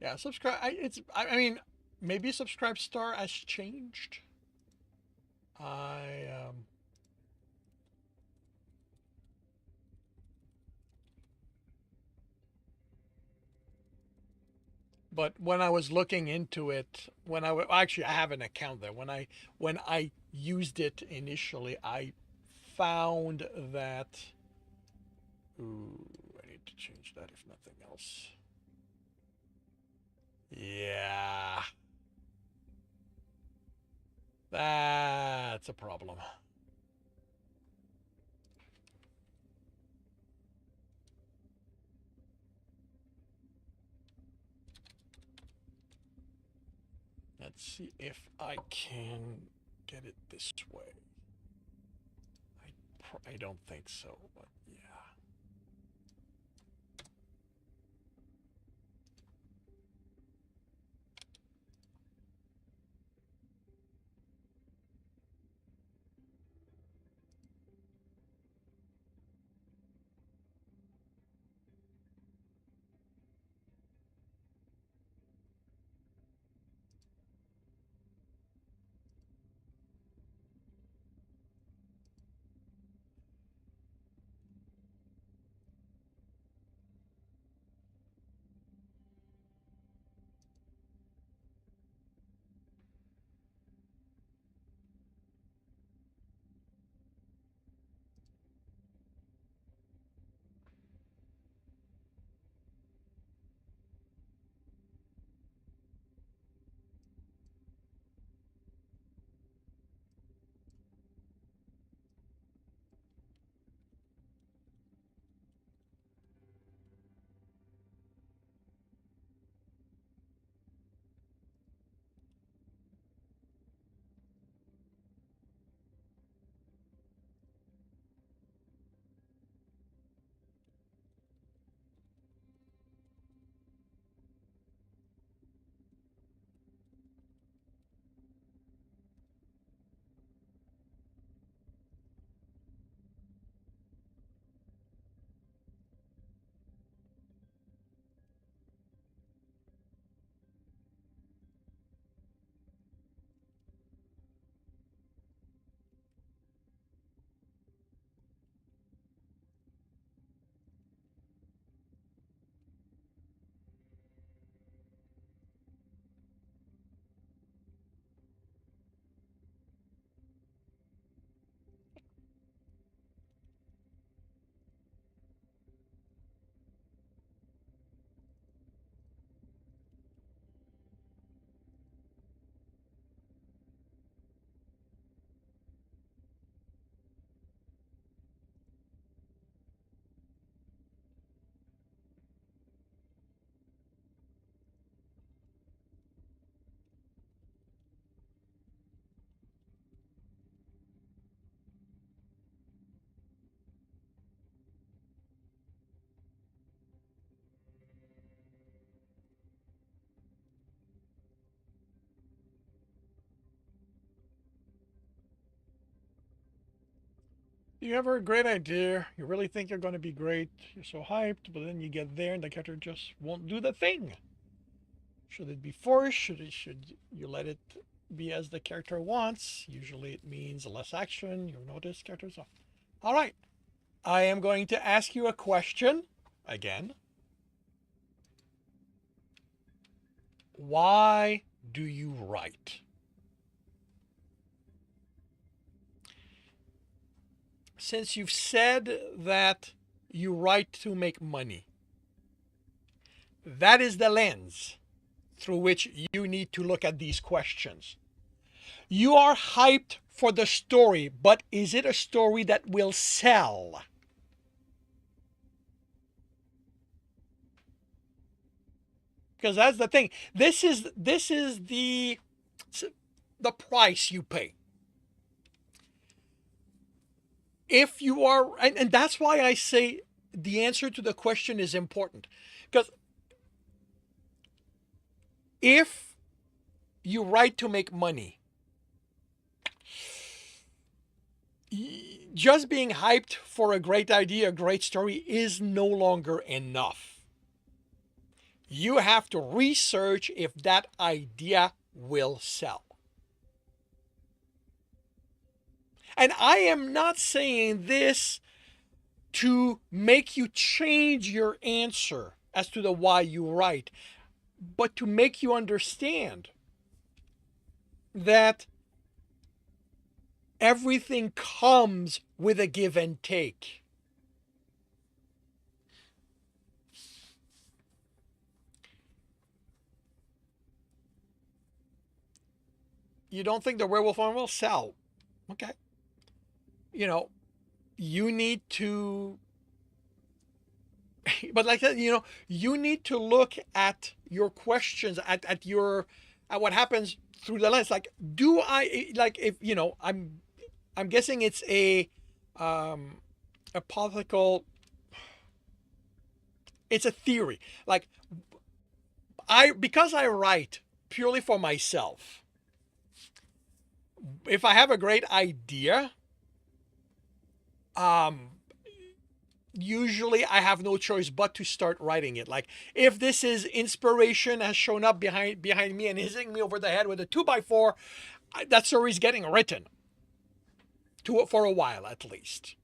Yeah, subscribe. I mean, maybe Subscribe Star has changed. I But when I was looking into it, actually I have an account there. When I used it initially, I found that. Ooh, I need to change that if nothing else. Yeah, that's a problem. Let's see if I can get it this way. I don't think so, but yeah. You have a great idea. You really think you're going to be great. You're so hyped, but then you get there and the character just won't do the thing. Should it be forced? Should you let it be as the character wants? Usually it means less action. You'll notice characters off. All right. I am going to ask you a question again. Why do you write? Since you've said that you write to make money, that is the lens through which you need to look at these questions. You are hyped for the story, but is it a story that will sell? Because that's the thing. This is the price you pay. If you are, and that's why I say the answer to the question is important. Because if you write to make money, just being hyped for a great idea, a great story is no longer enough. You have to research if that idea will sell. And I am not saying this to make you change your answer as to the why you write, but to make you understand that everything comes with a give and take. You don't think the werewolf farm will sell? Okay. You know, you need to, but like that, you need to look at your questions, at what happens through the lens. Like, do I, like, if, I'm guessing it's um, a political, it's a theory. Like, because I write purely for myself, if I have a great idea, um, usually I have no choice but to start writing it. Like, if this is inspiration has shown up behind me and hitting me over the head with a 2x4, that story's getting written for a while at least,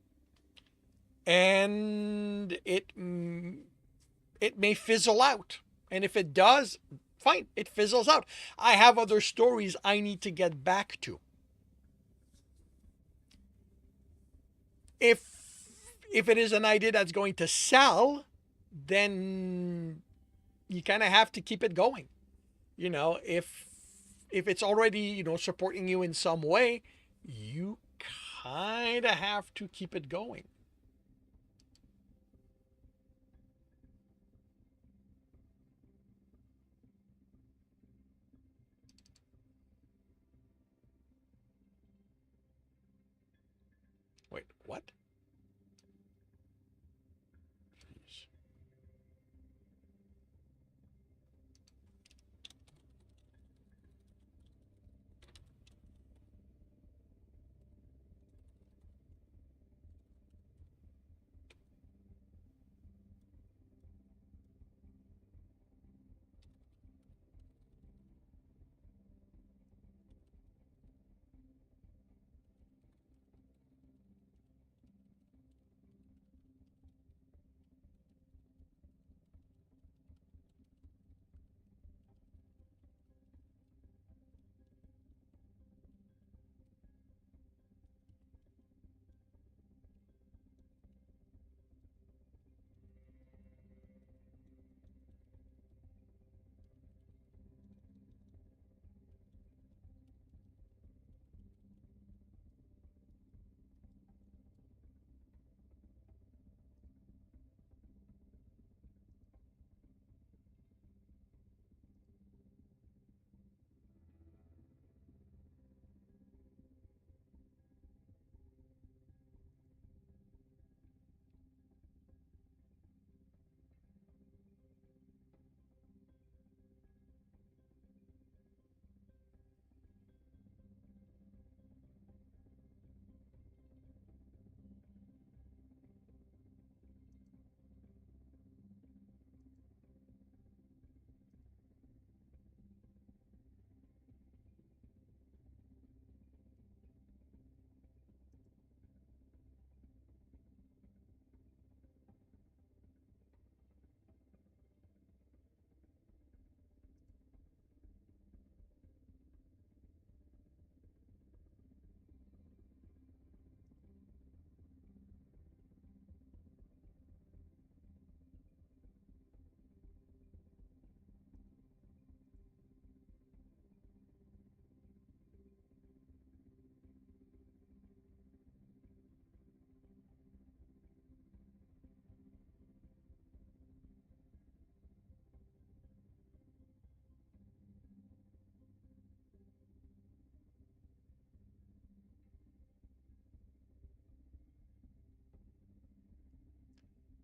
and it may fizzle out. And if it does, fine, it fizzles out. I have other stories I need to get back to. If it is an idea that's going to sell, then you kind of have to keep it going. If it's already, supporting you in some way, you kind of have to keep it going. Wait, what? Jeez.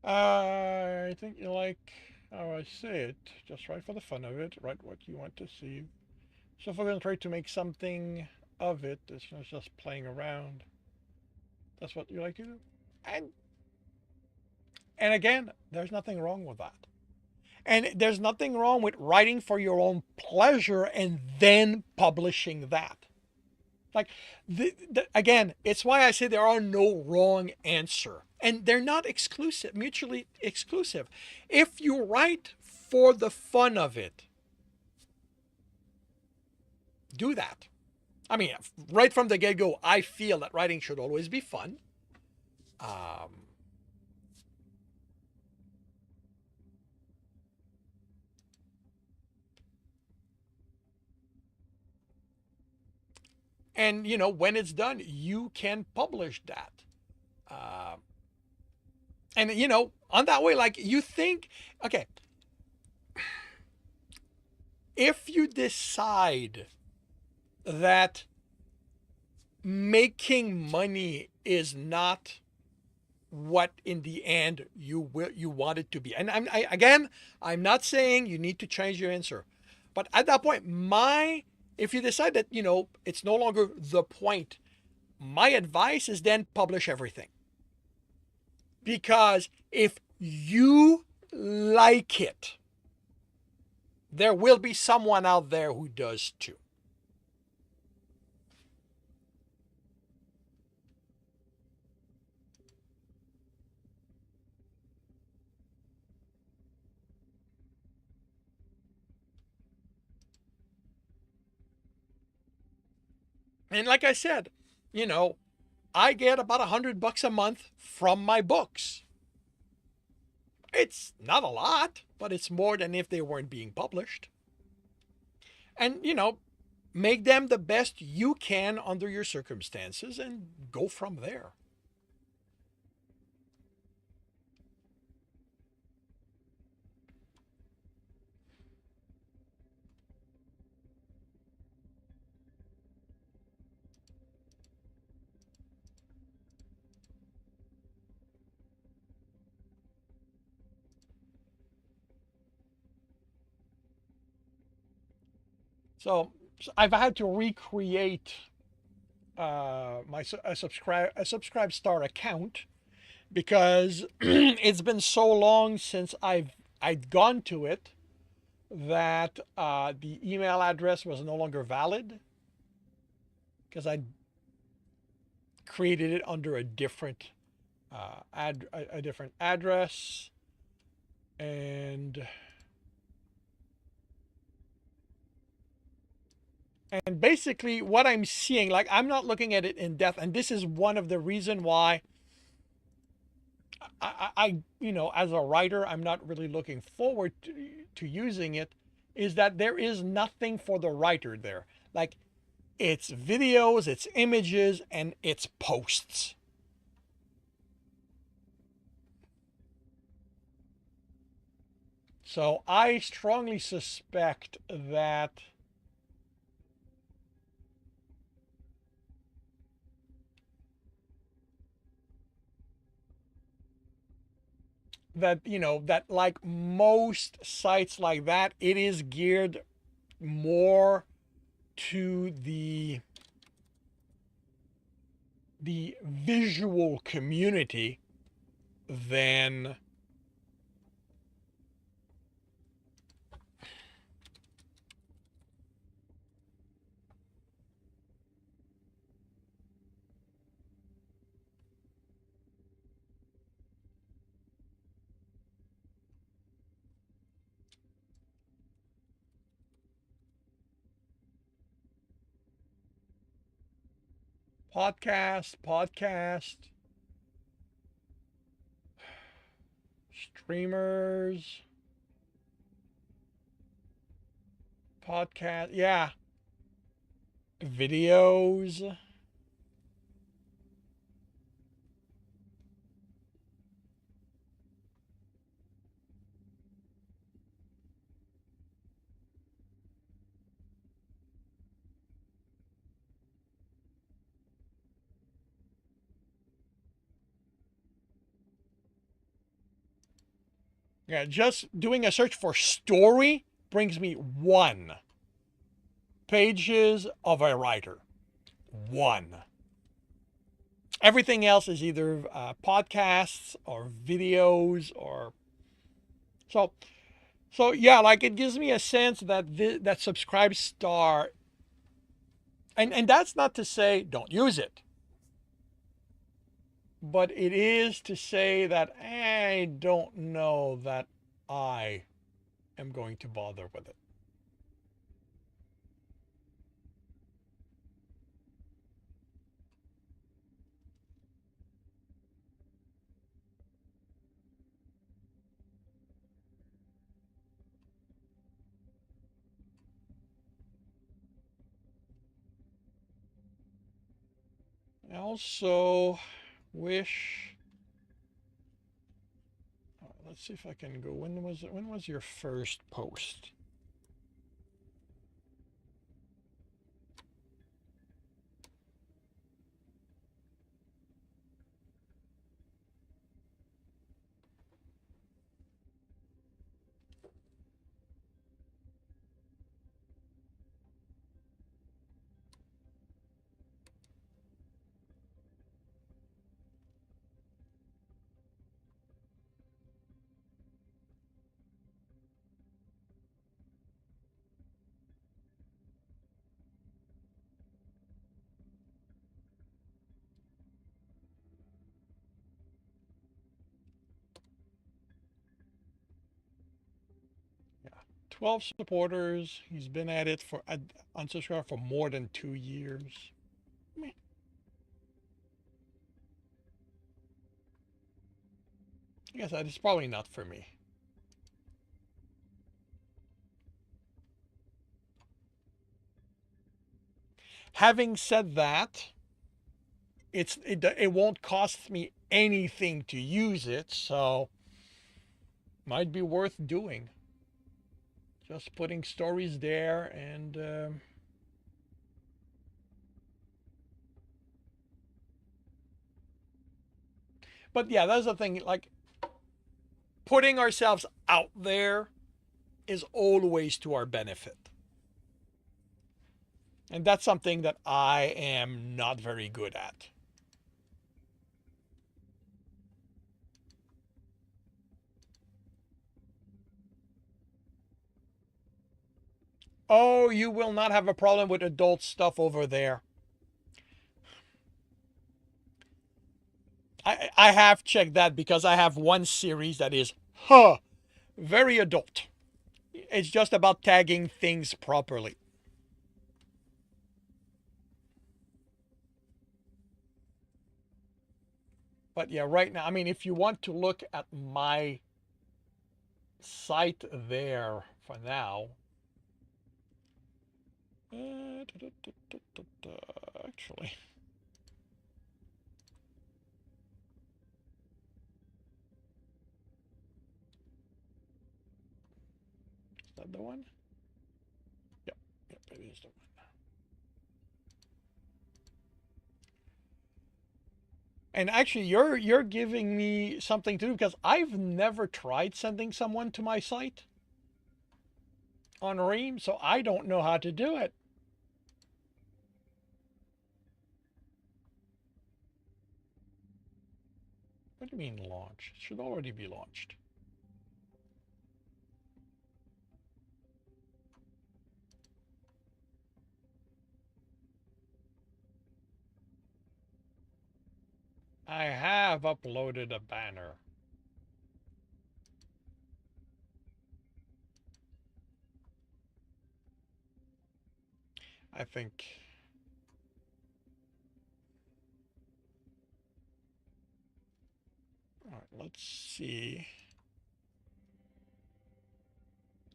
I think you like how I say it. Just write for the fun of it. Write what you want to see. So if we're going to try to make something of it, it's not just playing around. That's what you like to do. And again, there's nothing wrong with that. And there's nothing wrong with writing for your own pleasure and then publishing that. Like, again, it's why I say there are no wrong answer. And they're not exclusive, mutually exclusive. If you write for the fun of it, do that. I mean, right from the get go, I feel that writing should always be fun. Um, and, when it's done, you can publish that. Uh, and, on that way, like you think, okay, if you decide that making money is not what in the end you want it to be. And I'm not saying you need to change your answer, but at that point, if you decide that it's no longer the point, my advice is then publish everything, because if you like it, there will be someone out there who does too. And like I said, I get about $100 a month from my books. It's not a lot, but it's more than if they weren't being published. And, make them the best you can under your circumstances and go from there. So I've had to recreate my a subscribe star account, because it's been so long since I'd gone to it that the email address was no longer valid, because I created it under a different a different address. And basically what I'm seeing, like, I'm not looking at it in depth, and this is one of the reason why as a writer, I'm not really looking forward to using it, is that there is nothing for the writer there. Like, it's videos, it's images, and it's posts. So I strongly suspect that like most sites like that, it is geared more to the visual community than podcast, streamers, podcast, yeah, videos. Yeah, just doing a search for story brings me one. Pages of a writer. One. Everything else is either podcasts or videos or. So So yeah, like it gives me a sense that that subscribe star, and that's not to say don't use it, but it is to say that I don't know that I am going to bother with it. I also wish. Let's see if I can go. When was your first post? Yeah, 12 supporters. He's been at it for unsubscribed for more than 2 years. Meh. I guess that is probably not for me. Having said that, it won't cost me anything to use it, so might be worth doing. Just putting stories there and but yeah, that's the thing. Like putting ourselves out there is always to our benefit. And that's something that I am not very good at. Oh, you will not have a problem with adult stuff over there. I have checked that because I have one series that is, very adult. It's just about tagging things properly. But yeah, right now, I mean, if you want to look at my site there for now, actually, is that the one? Yep, yep, it is the one. And actually, you're giving me something to do because I've never tried sending someone to my site on Ream, so I don't know how to do it. What do you mean launch? It should already be launched. I have uploaded a banner. I think. All right, let's see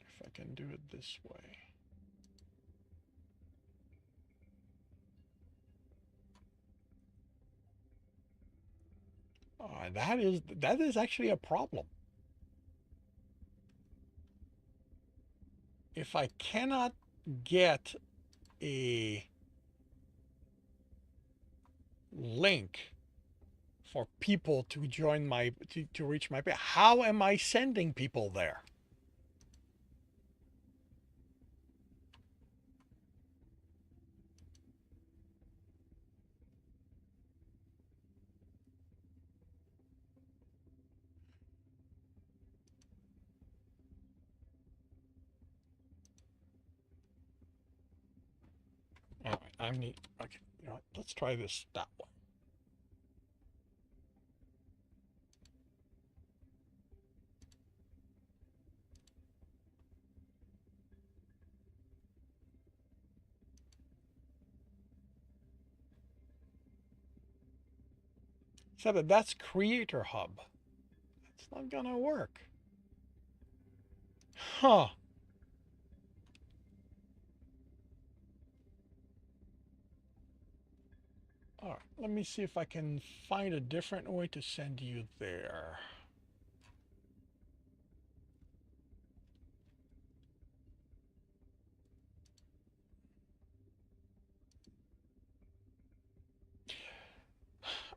if I can do it this way. That is actually a problem. If I cannot get a link for people to join to reach my page, how am I sending people there? I need, okay, you know what, let's try this that way. Except that that's Creator Hub. It's not gonna work. Huh. All right, let me see if I can find a different way to send you there.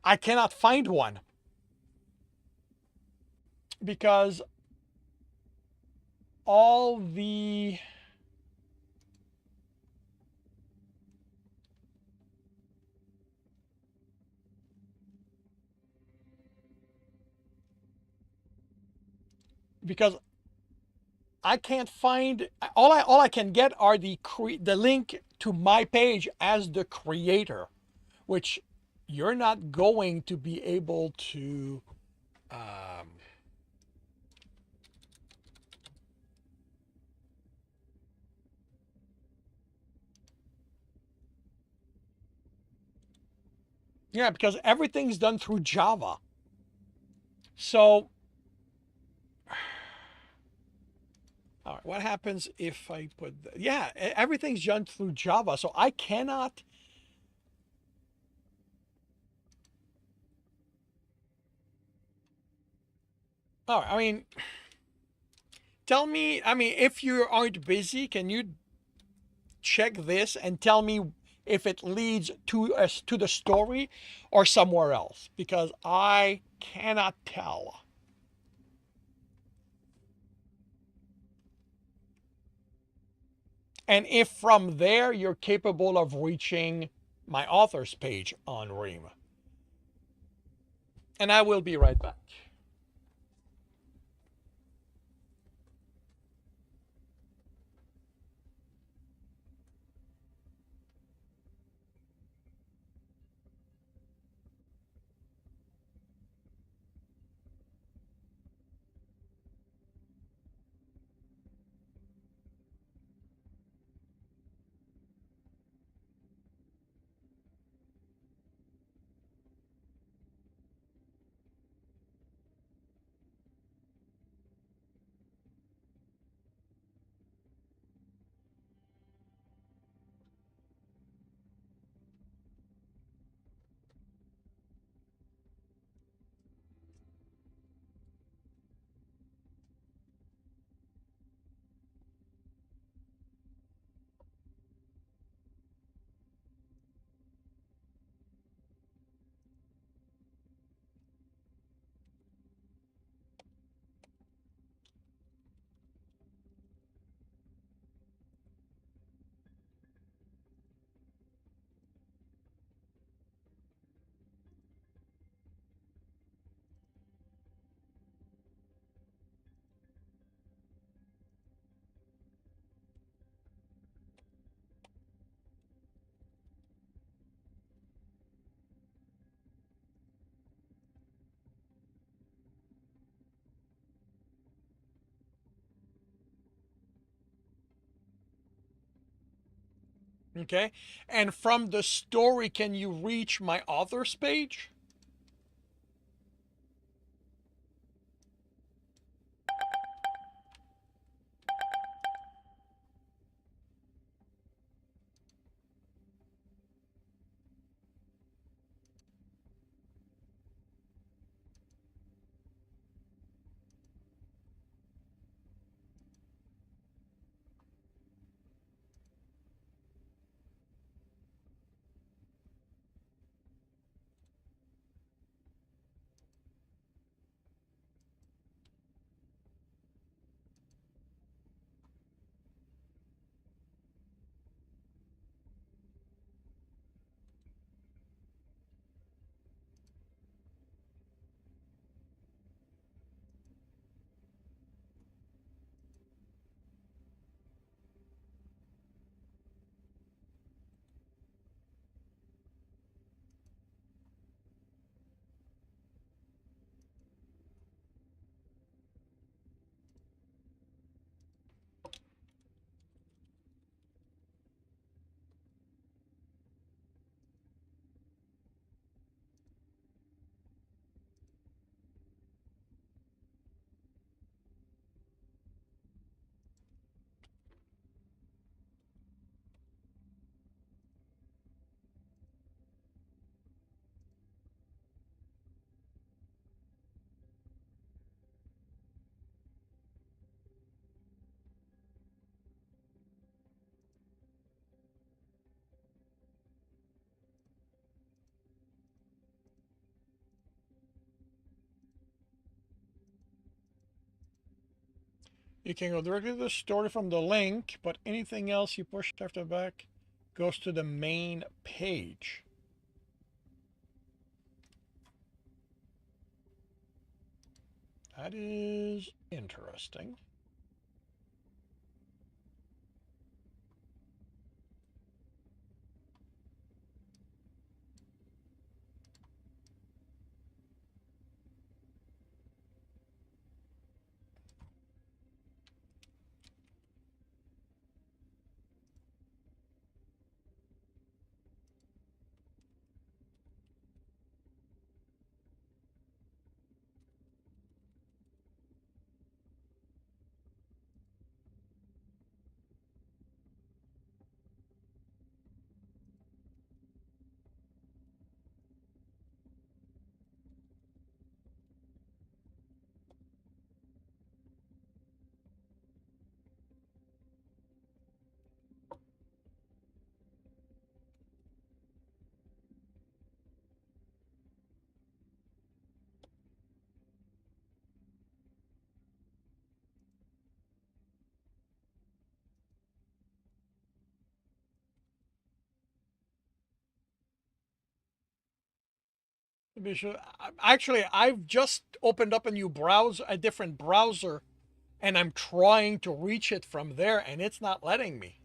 I cannot find one because all the because I can't find all I can get are the link to my page as the creator, which you're not going to be able to yeah, because everything's done through Java. So all right, what happens if I put yeah, everything's done through Java, so I cannot. Oh, I mean, tell me. I mean, if you aren't busy, can you check this and tell me if it leads to us to the story or somewhere else? Because I cannot tell. And if from there you're capable of reaching my author's page on Ream. And I will be right back. Okay. And from the story, can you reach my author's page? You can go directly to the story from the link, but anything else you push after back goes to the main page. That is interesting. Be sure. Actually, I've just opened up a new browser, a different browser, and I'm trying to reach it from there, and it's not letting me.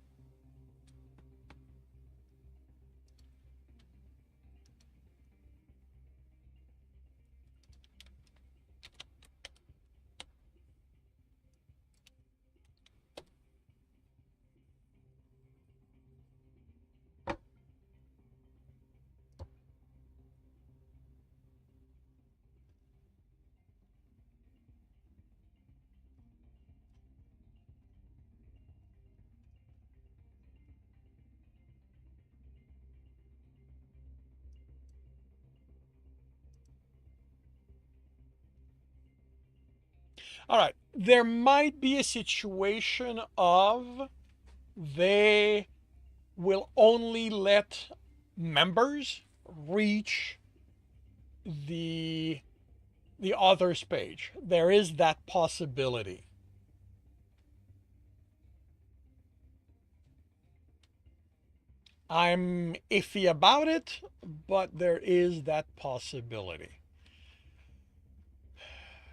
All right, there might be a situation of they will only let members reach the author's page. There is that possibility. I'm iffy about it, but there is that possibility.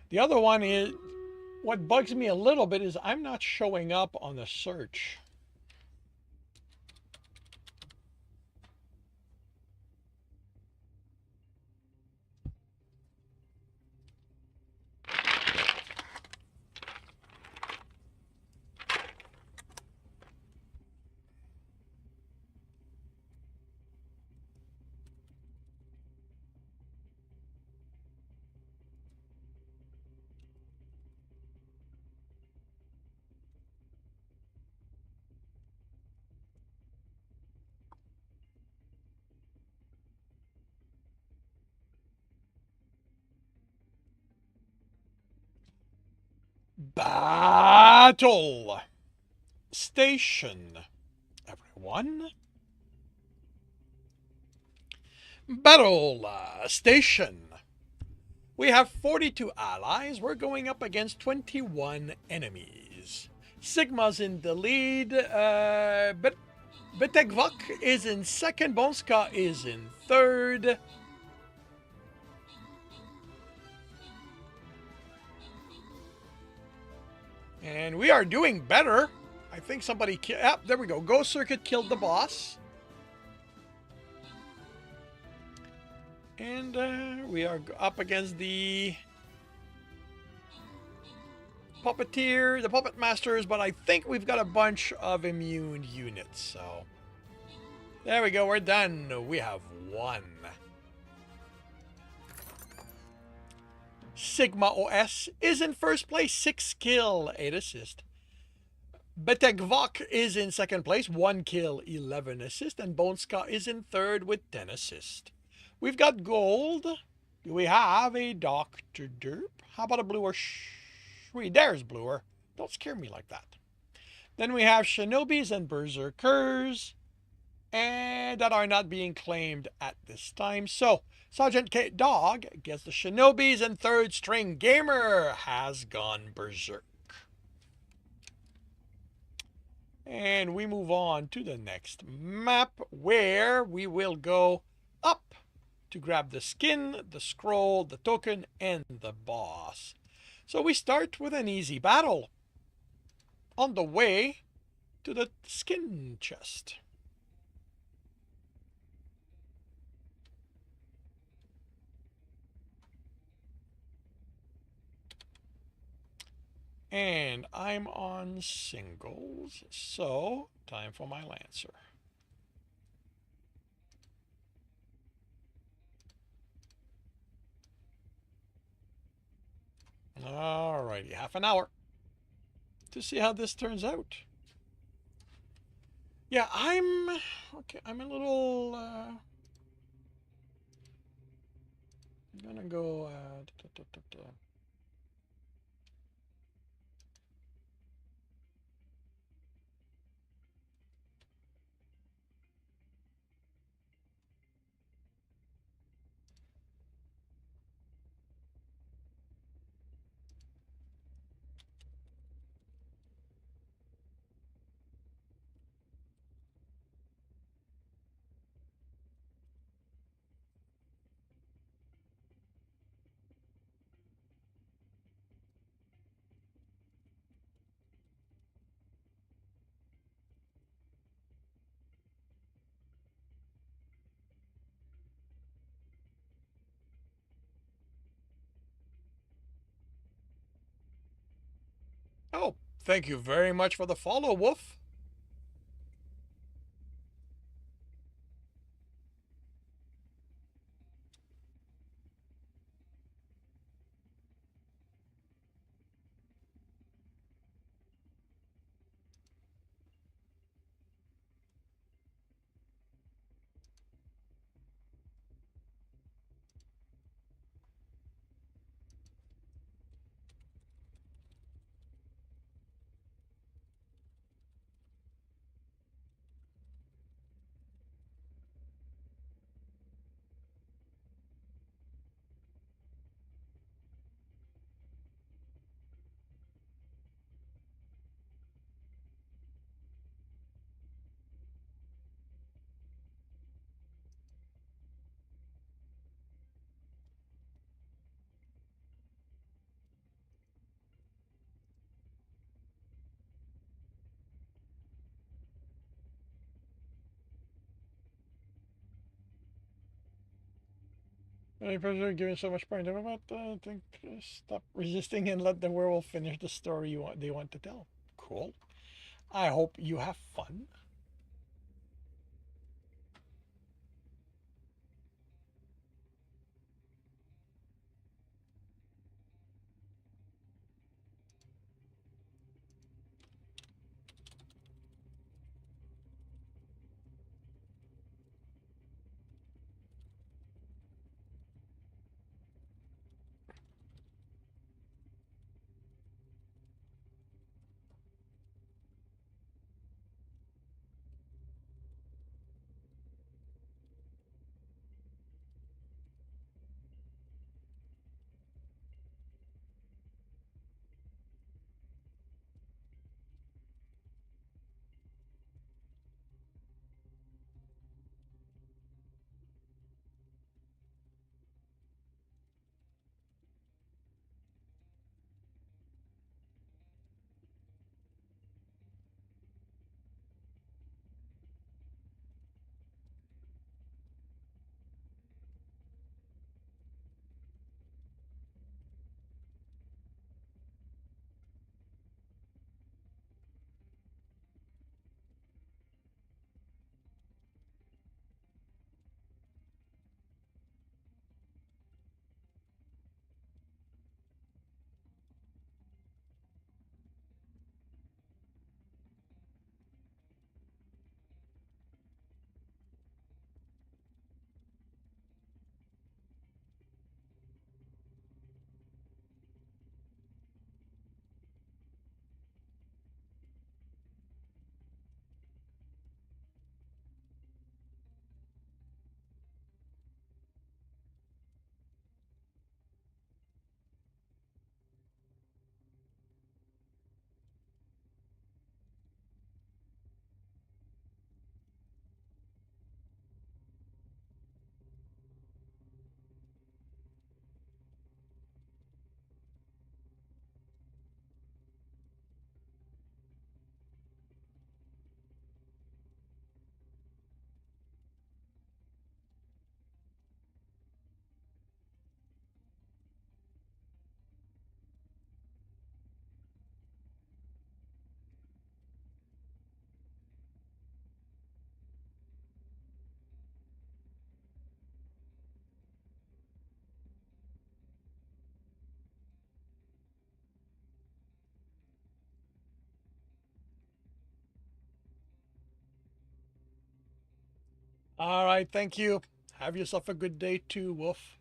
The other one is, what bugs me a little bit is I'm not showing up on the search. Battle station, everyone. Battle station. We have 42 allies. We're going up against 21 enemies. Sigma's in the lead, but Betegvok is in second. Bonska is in third. And we are doing better. I think somebody yep, there we go. Ghost Circuit killed the boss. And we are up against the Puppeteer, the Puppet Masters, but I think we've got a bunch of immune units, so... There we go, we're done. We have won. Sigma OS is in first place, 6 kill, 8 assist. Betegvok is in second place, 1 kill, 11 assist. And Bonska is in third with 10 assist. We've got gold. Do we have a Dr. Derp? How about a bluer? There's bluer. Don't scare me like that. Then we have Shinobis and Berserkers, and that are not being claimed at this time. So Sergeant K Dog gets the Shinobis, and third string Gamer has gone berserk. And we move on to the next map where we will go up to grab the skin, the scroll, the token, and the boss. So we start with an easy battle on the way to the skin chest. And I'm on singles, so time for my Lancer. Alrighty, half an hour to see how this turns out. Yeah, okay. I'm a little. I'm gonna go. Oh, thank you very much for the follow, Wolf. Any pleasure giving so much point. About think stop resisting and let the werewolf finish the story they want to tell. Cool. I hope you have fun. All right, thank you. Have yourself a good day too, Wolf.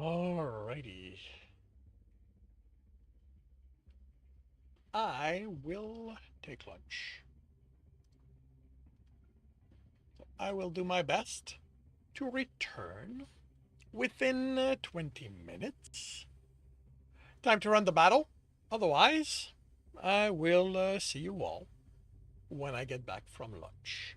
Alrighty. I will take lunch. I will do my best to return within 20 minutes. Time to run the battle. Otherwise, I will see you all when I get back from lunch.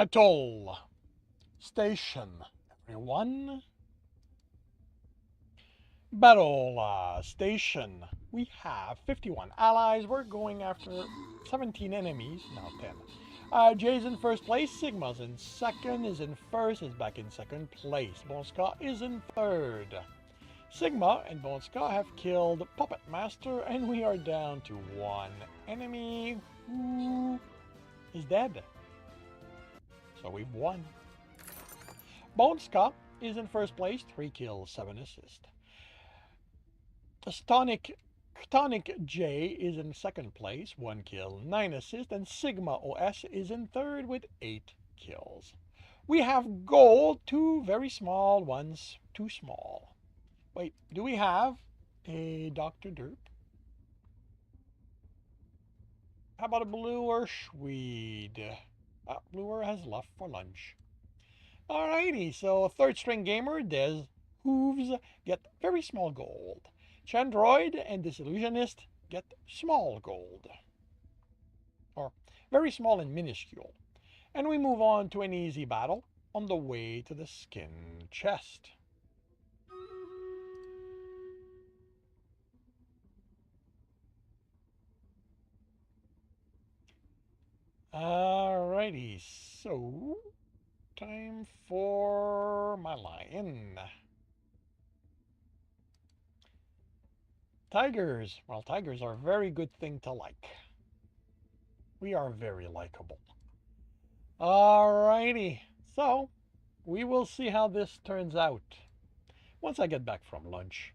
Battle station, everyone. Battle station. We have 51 allies. We're going after 17 enemies. Now 10. Jay's in first place. Sigma's in second. Is in first. Is back in second place. Bonska is in third. Sigma and Bonska have killed Puppet Master, and we are down to one enemy who is dead. So we've won. Bonska is in first place. 3 kills, 7 assists. Tonic J is in second place, 1 kill, 9 assists, and Sigma OS is in third with 8 kills. We have gold, 2 very small ones, too small. Wait, do we have a Dr. Derp? How about a bluer Swede? Bluer has left for lunch. Alrighty, so third string gamer, Des Hooves, get very small gold. Chandroid and Disillusionist get small gold. Or very small and minuscule. And we move on to an easy battle on the way to the skin chest. Alrighty, so time for my lion. Tigers. Well, tigers are a very good thing to like. We are very likable. Alrighty, so we will see how this turns out once I get back from lunch.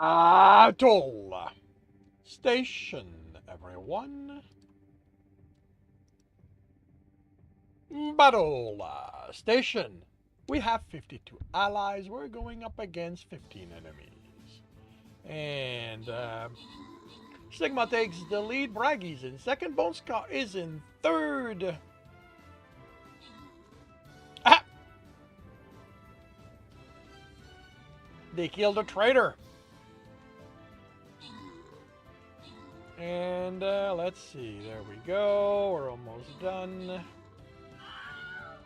Atoll Station, everyone. Battle Station. We have 52 allies. We're going up against 15 enemies. And Sigma takes the lead. Braggy's in second. Bone Ska is in third. Ah! They killed a traitor. And let's see. There we go. We're almost done.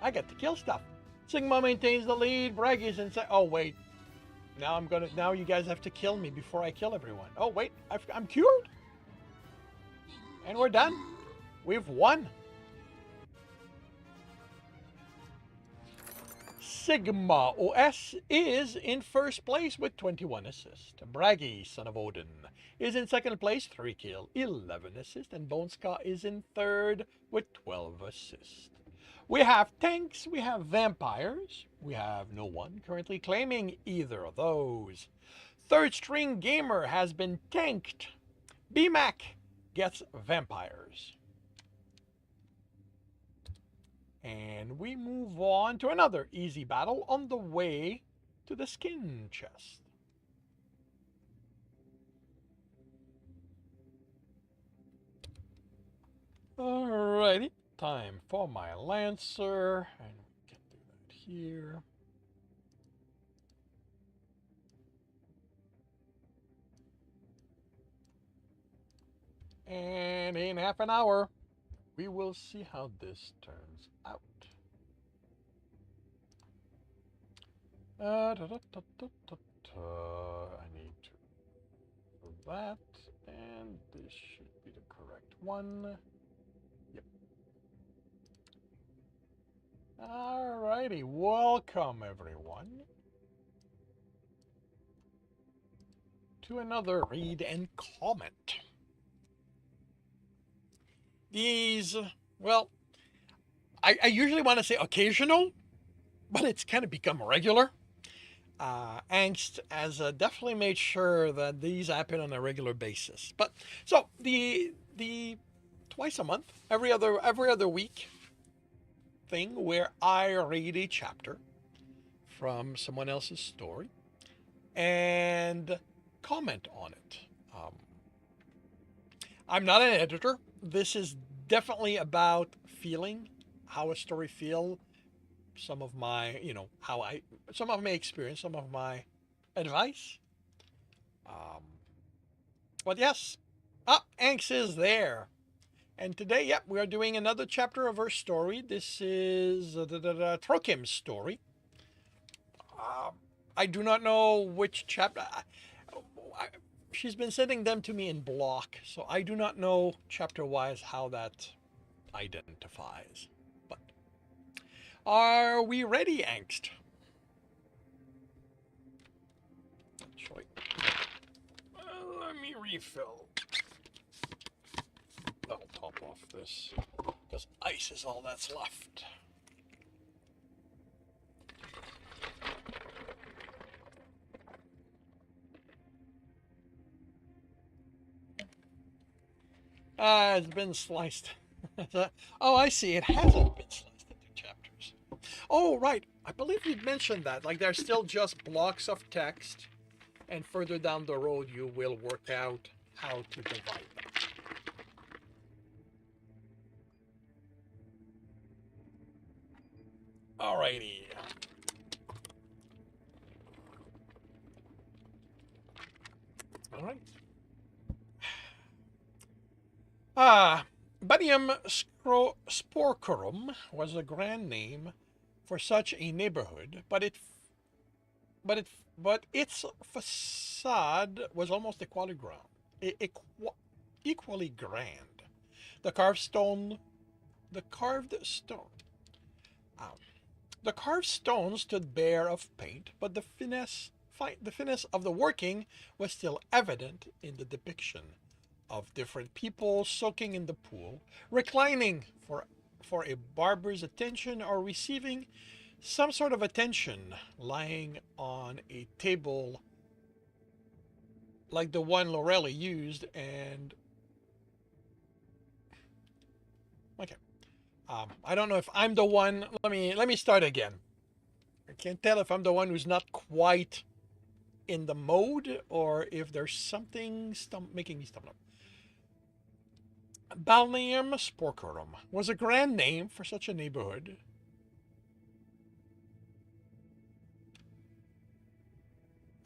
I get to kill stuff. Sigma maintains the lead. Braggy's in second. Oh wait. Now you guys have to kill me before I kill everyone. Oh wait. I'm cured. And we're done. We've won. Sigma OS is in first place with 21 assists. Braggy, son of Odin, is in second place, 3 kill, 11 assists. And Bone Ska is in third with 12 assists. We have tanks, we have vampires. We have no one currently claiming either of those. Third String Gamer has been tanked. BMAC gets vampires. And we move on to another easy battle on the way to the skin chest. Alrighty, time for my Lancer. And we can do that here. And in half an hour, we will see how this turns out. I need to do that, and this should be the correct one. Yep. Alrighty, welcome everyone to another read and comment. These, well, I usually want to say occasional, but it's kind of become regular. Angst has definitely made sure that these happen on a regular basis. But so the twice a month, every other week thing where I read a chapter from someone else's story and comment on it. I'm not an editor. This is definitely about feeling how a story feels. Some of my, some of my experience, some of my advice. But yes, Angst is there. And today, yep, we are doing another chapter of her story. This is Trokim's story. I do not know which chapter. She's been sending them to me in block, so I do not know chapter-wise how that identifies. But are we ready, Angst? Actually, let me refill. I'll top off this, because ice is all that's left. It's been sliced. Oh, I see. It hasn't been sliced into chapters. Oh, right. I believe you'd mentioned that. Like, there's still just blocks of text, and further down the road, you will work out how to divide them. Alrighty. All right. Bunium Sporcorum was a grand name for such a neighborhood, but its facade was almost equally grand. The carved stone, the carved stone stood bare of paint, but the finesse of the working was still evident in the depiction of different people soaking in the pool, reclining for a barber's attention, or receiving some sort of attention lying on a table like the one Lorelli used, and okay. I don't know if I'm the one. Let me start again. I can't tell if I'm the one who's not quite in the mode or if there's something making me stumble. Balneum Sporcorum was a grand name for such a neighborhood.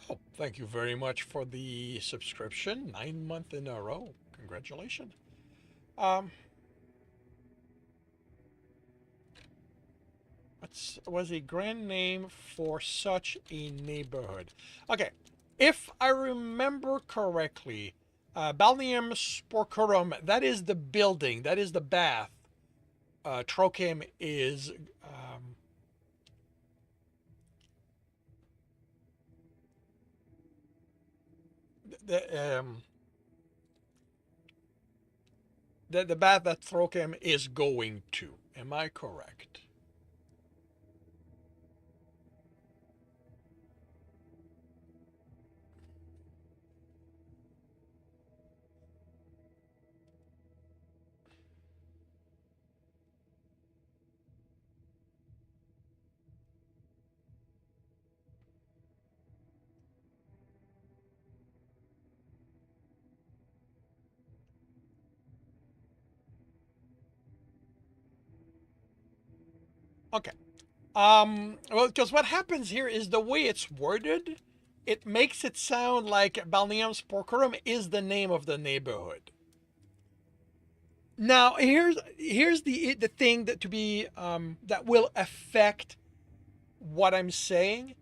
Oh, thank you very much for the subscription. 9 months in a row. Congratulations. Um, was a grand name for such a neighborhood. Okay, if I remember correctly, Balneum Sporcorum, that is the building, that is the bath. Trochem is the the bath that Trochem is going to. Am I correct? Okay. Well, because what happens here is the way it's worded, it makes it sound like Balneum Sporcorum is the name of the neighborhood. Now, here's the thing that to be that will affect what I'm saying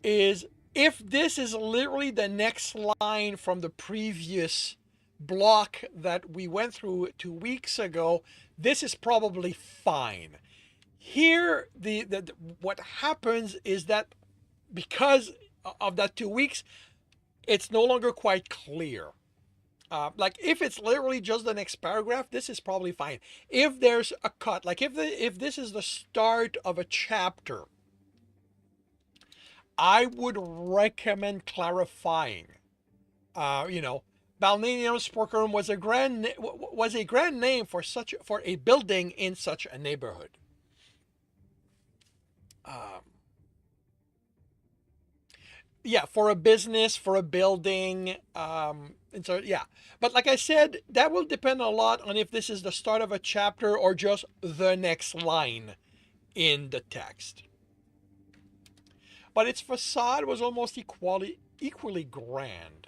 is if this is literally the next line from the previous block that we went through 2 weeks ago, this is probably fine. Here, the what happens is that because of that 2 weeks, it's no longer quite clear. Like if it's literally just the next paragraph, this is probably fine. If there's a cut, like if this is the start of a chapter, I would recommend clarifying. You know, Balneum Sporcorum was a grand name for a building in such a neighborhood. Um, yeah, for a business, for a building, and so yeah. But like I said, that will depend a lot on if this is the start of a chapter or just the next line in the text. But its facade was almost equally grand.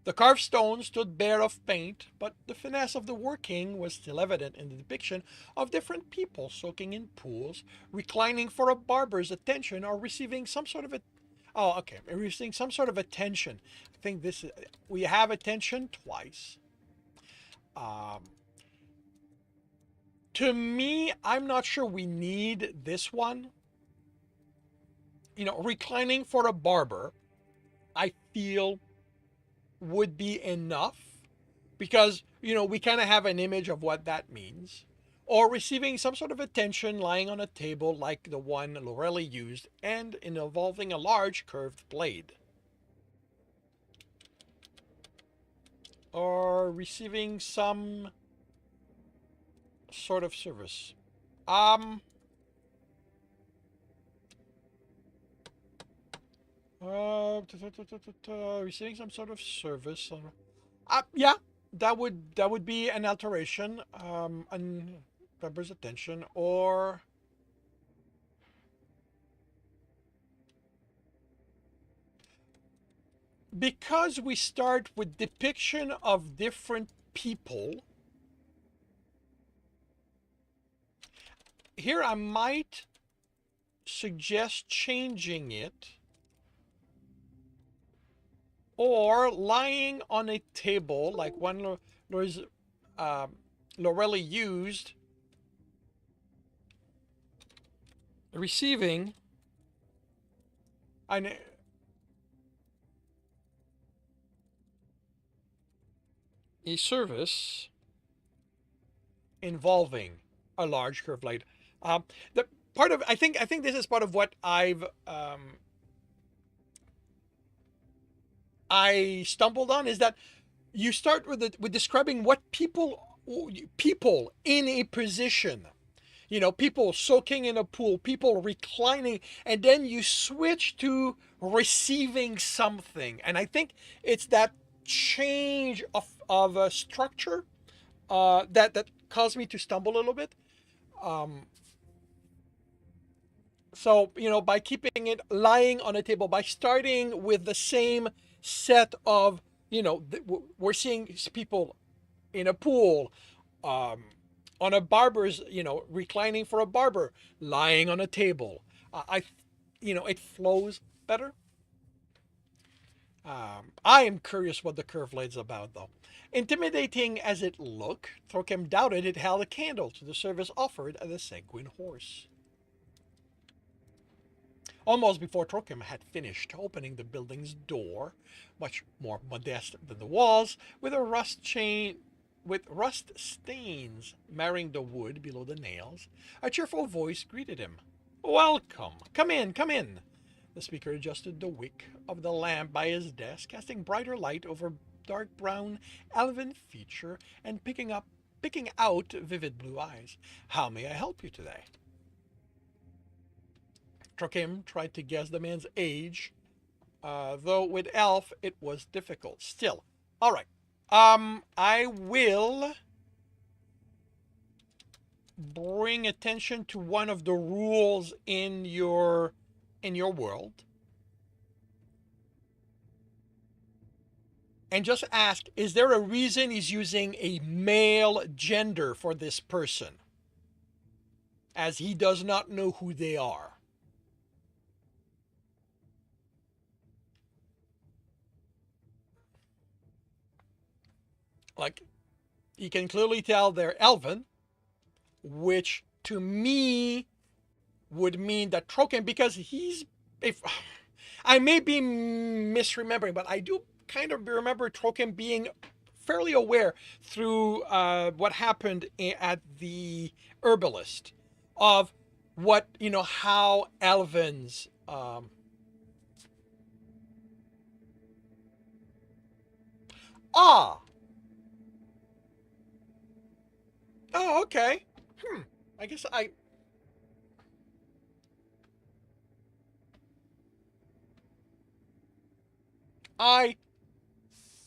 The carved stone stood bare of paint, but the finesse of the working was still evident in the depiction of different people soaking in pools, reclining for a barber's attention, or receiving some sort of oh, okay, receiving some sort of attention. I think this is, we have attention twice. Um, to me, I'm not sure we need this one. You know, reclining for a barber, I feel would be enough because we kind of have an image of what that means, or receiving some sort of attention lying on a table like the one Lorelli used and involving a large curved blade, or receiving some sort of service. um Receiving some sort of service. Yeah, that would be an alteration. And Pepper's attention, or because we start with depiction of different people. Here, I might suggest changing it, or lying on a table like one Lorelli used, receiving an a service involving a large curved blade. The part of I think this is part of what I stumbled on is that you start with describing what people in a position, people soaking in a pool, people reclining, and then you switch to receiving something. And I think it's that change of a structure that caused me to stumble a little bit. Um, so, by keeping it lying on a table, by starting with the same set of, we're seeing people in a pool, um, on a barber's, reclining for a barber, lying on a table. It flows better. I am curious what the curve lays about, though. Intimidating as it looked, Thorkim doubted it held a candle to the service offered at the Sanguine Horse. Almost before Trokim had finished opening the building's door, much more modest than the walls, with rust stains marring the wood below the nails, a cheerful voice greeted him. Welcome. Come in, come in. The speaker adjusted the wick of the lamp by his desk, casting brighter light over dark brown elven feature and picking out vivid blue eyes. How may I help you today? Trokim tried to guess the man's age, though with elf it was difficult. Still, all right. I will bring attention to one of the rules in your world, and just ask: is there a reason he's using a male gender for this person, as he does not know who they are? Like, you can clearly tell they're elven, which to me would mean that Trokin, because if I may be misremembering, but I do kind of remember Trokin being fairly aware through what happened at the herbalist of what, how elvens ah oh, okay. I guess I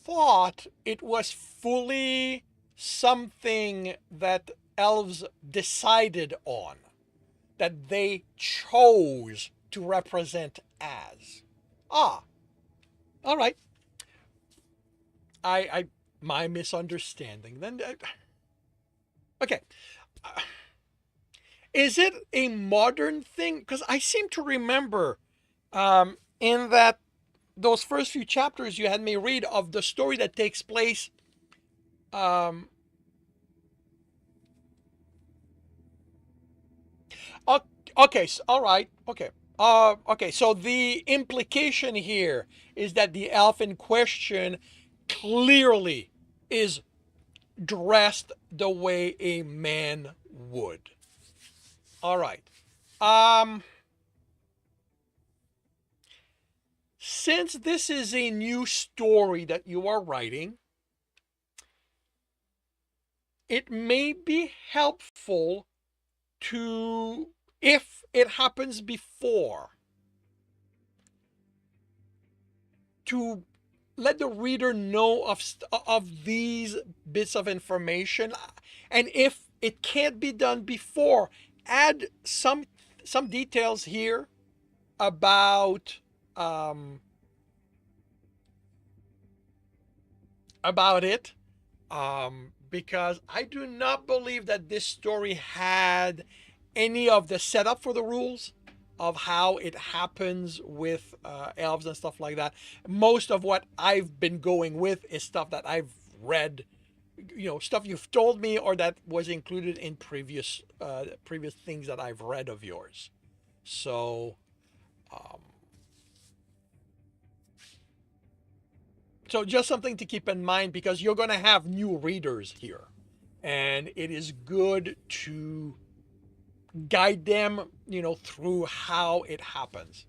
thought it was fully something that elves decided on, that they chose to represent as. Ah, all right. I my misunderstanding. Then, okay. Is it a modern thing? Because I seem to remember, in that those first few chapters you had me read of the story that takes place. Um, okay, so, all right, okay. Okay, so the implication here is that the elf in question clearly is dressed the way a man would. All right. Um, since this is a new story that you are writing, it may be helpful to, if it happens before, to let the reader know of these bits of information, and if it can't be done before, add some details here about it, because I do not believe that this story had any of the setup for the rules of how it happens with elves and stuff like that. Most of what I've been going with is stuff that I've read, stuff you've told me, or that was included in previous things that I've read of yours. So, um, just something to keep in mind, because you're going to have new readers here, and it is good to guide them, through how it happens.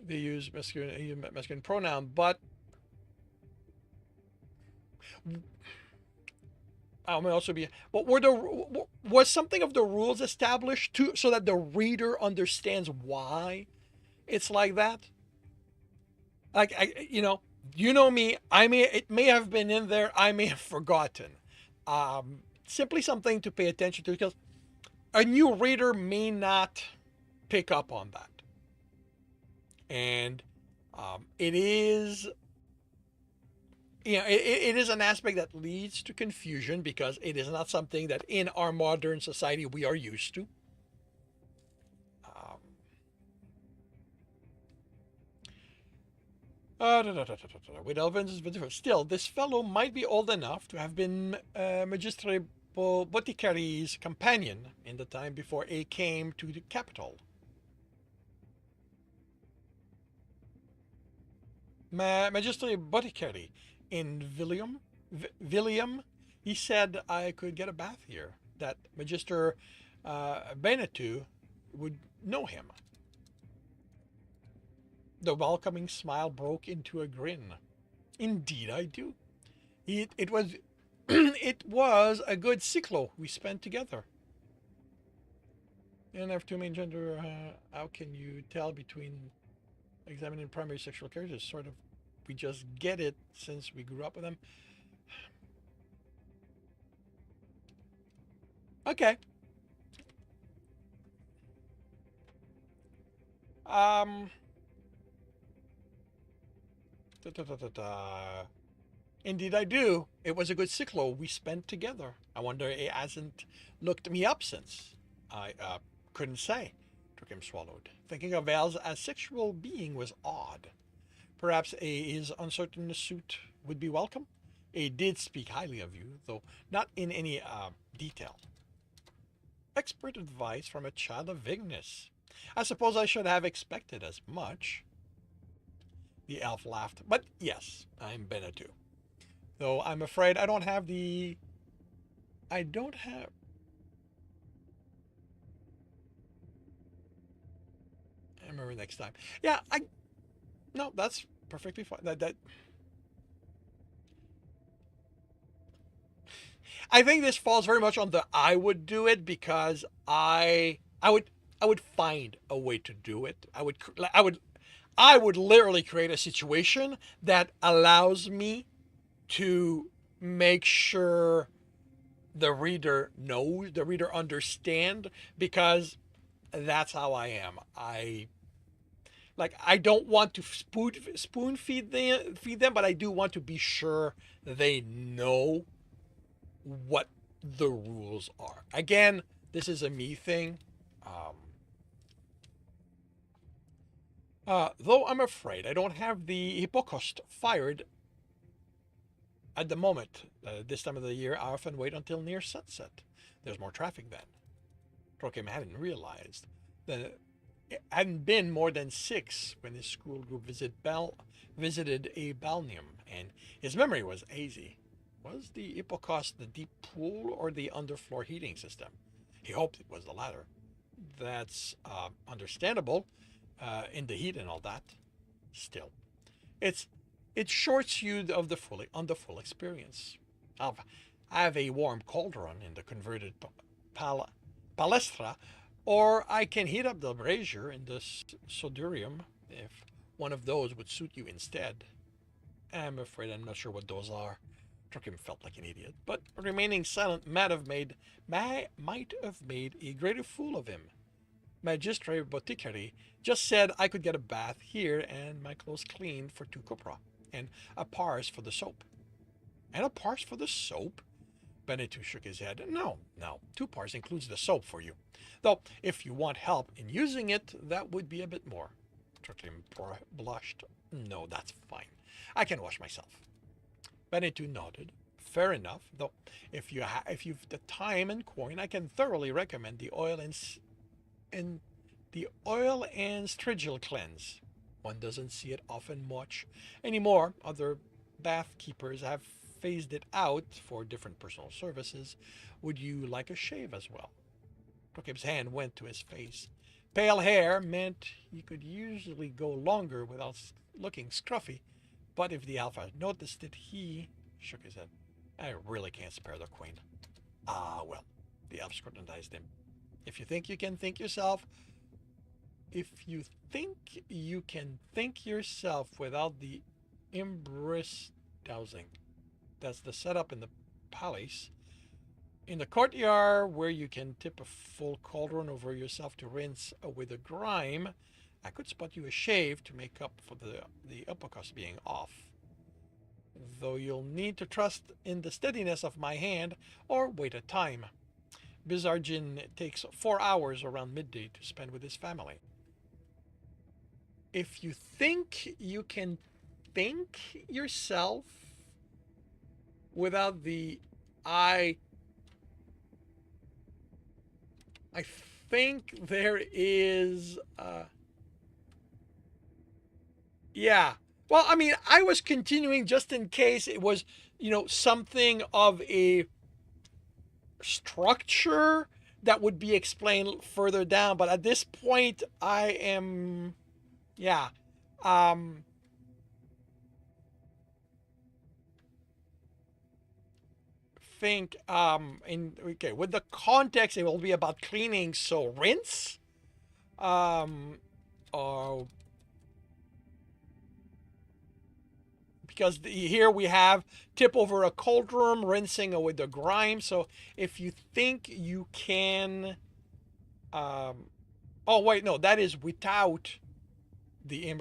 they use masculine pronoun, but I may also be. But was something of the rules established to so that the reader understands why it's like that? Like you know me. It may have been in there. I may have forgotten. Simply something to pay attention to because a new reader may not pick up on that, and it is it is an aspect that leads to confusion because it is not something that in our modern society we are used to. Um, with Elvin's still, this fellow might be old enough to have been Magistre Boticari's companion in the time before A came to the capital. Magistre Boticari in Villiam, he said I could get a bath here, that Magister Benetu would know him. The welcoming smile broke into a grin. Indeed I do. It was it was a good cyclo we spent together. And after two main gender, how can you tell between examining primary sexual characters? Sort of, we just get it since we grew up with them. Okay. Um. Da, da, da, da, da. Indeed, I do. It was a good cyclo we spent together. I wonder it hasn't looked me up since. I couldn't say. Took him swallowed. Thinking of Val's as sexual being was odd. Perhaps his uncertain suit would be welcome. A did speak highly of you, though not in any detail. Expert advice from a child of Vignis. I suppose I should have expected as much. The elf laughed. But yes, I'm Benetu. Though I'm afraid I don't have the... I don't have... I remember next time. Yeah, No, that's perfectly fine. That I think this falls very much on the I would do it because I would find a way to do it. I would literally create a situation that allows me to make sure the reader knows, the reader understand, because that's how I am. I don't want to spoon feed them, but I do want to be sure they know what the rules are. Again, this is a me thing. Though I'm afraid I don't have the Hippocost fired at the moment. This time of the year, I often wait until near sunset. There's more traffic then. Trokim hadn't realized that it hadn't been more than 6 when his school group visited a balneum, and his memory was hazy. Was the Hippocost the deep pool or the underfloor heating system? He hoped it was the latter. That's understandable in the heat and all that. Still, it's it shorts you of the full experience. I have a warm cauldron in the converted palestra, or I can heat up the brazier in the sodurium if one of those would suit you instead. I'm afraid I'm not sure what those are. Truckim felt like an idiot, but remaining silent might have made a greater fool of him. Magistre Boticari just said I could get a bath here and my clothes cleaned for 2 copra, and a pars for the soap. And a pars for the soap? Benetu shook his head. No, 2 pars includes the soap for you. Though, if you want help in using it, that would be a bit more. Truckling blushed. No, that's fine. I can wash myself. Benetu nodded. Fair enough, though if you've the time and coin, I can thoroughly recommend the oil and strigil cleanse. One doesn't see it often much anymore. Other bath keepers have phased it out for different personal services. Would you like a shave as well? Tokib's hand went to his face. Pale hair meant he could usually go longer without looking scruffy, but if the alpha noticed it, he shook his head. I really can't spare the queen. Ah, well, the elf scrutinized him. If you think you can think yourself, if you think you can think yourself without the imbris dowsing, that's the setup in the palace. In the courtyard, where you can tip a full cauldron over yourself to rinse away the grime, I could spot you a shave to make up for the upper cost being off. Though you'll need to trust in the steadiness of my hand or wait a time. Bizarjin takes 4 hours around midday to spend with his family. If you think you can think yourself without the I think there is yeah. Well, I mean, I was continuing just in case it was, something of a structure that would be explained further down, but at this point I am yeah. Think in okay, with the context it will be about cleaning, so rinse or because here we have tip over a cauldron, rinsing away the grime. So if you think you can oh wait, no, that is without the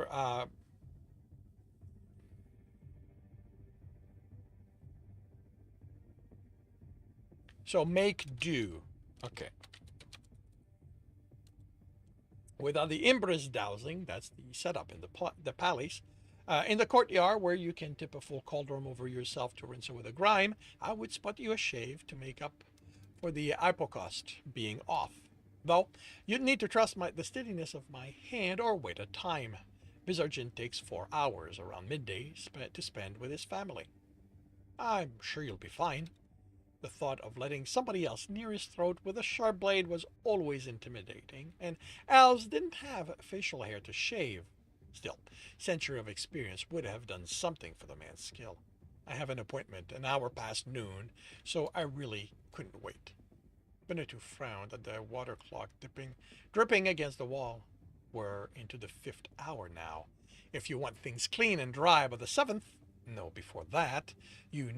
so make do. Okay. Without the imbris dowsing, that's the setup in the palace. In the courtyard, where you can tip a full cauldron over yourself to rinse away the grime, I would spot you a shave to make up for the hypocost being off. Though, you'd need to trust the steadiness of my hand or wait a time. Bizarjin takes 4 hours around midday to spend with his family. I'm sure you'll be fine. The thought of letting somebody else near his throat with a sharp blade was always intimidating, and elves didn't have facial hair to shave. Still, century of experience would have done something for the man's skill. I have an appointment an hour past noon, so I really couldn't wait. Benito frowned at the water clock dripping against the wall. We're into the 5th hour now. If you want things clean and dry by the 7th, no, before that, you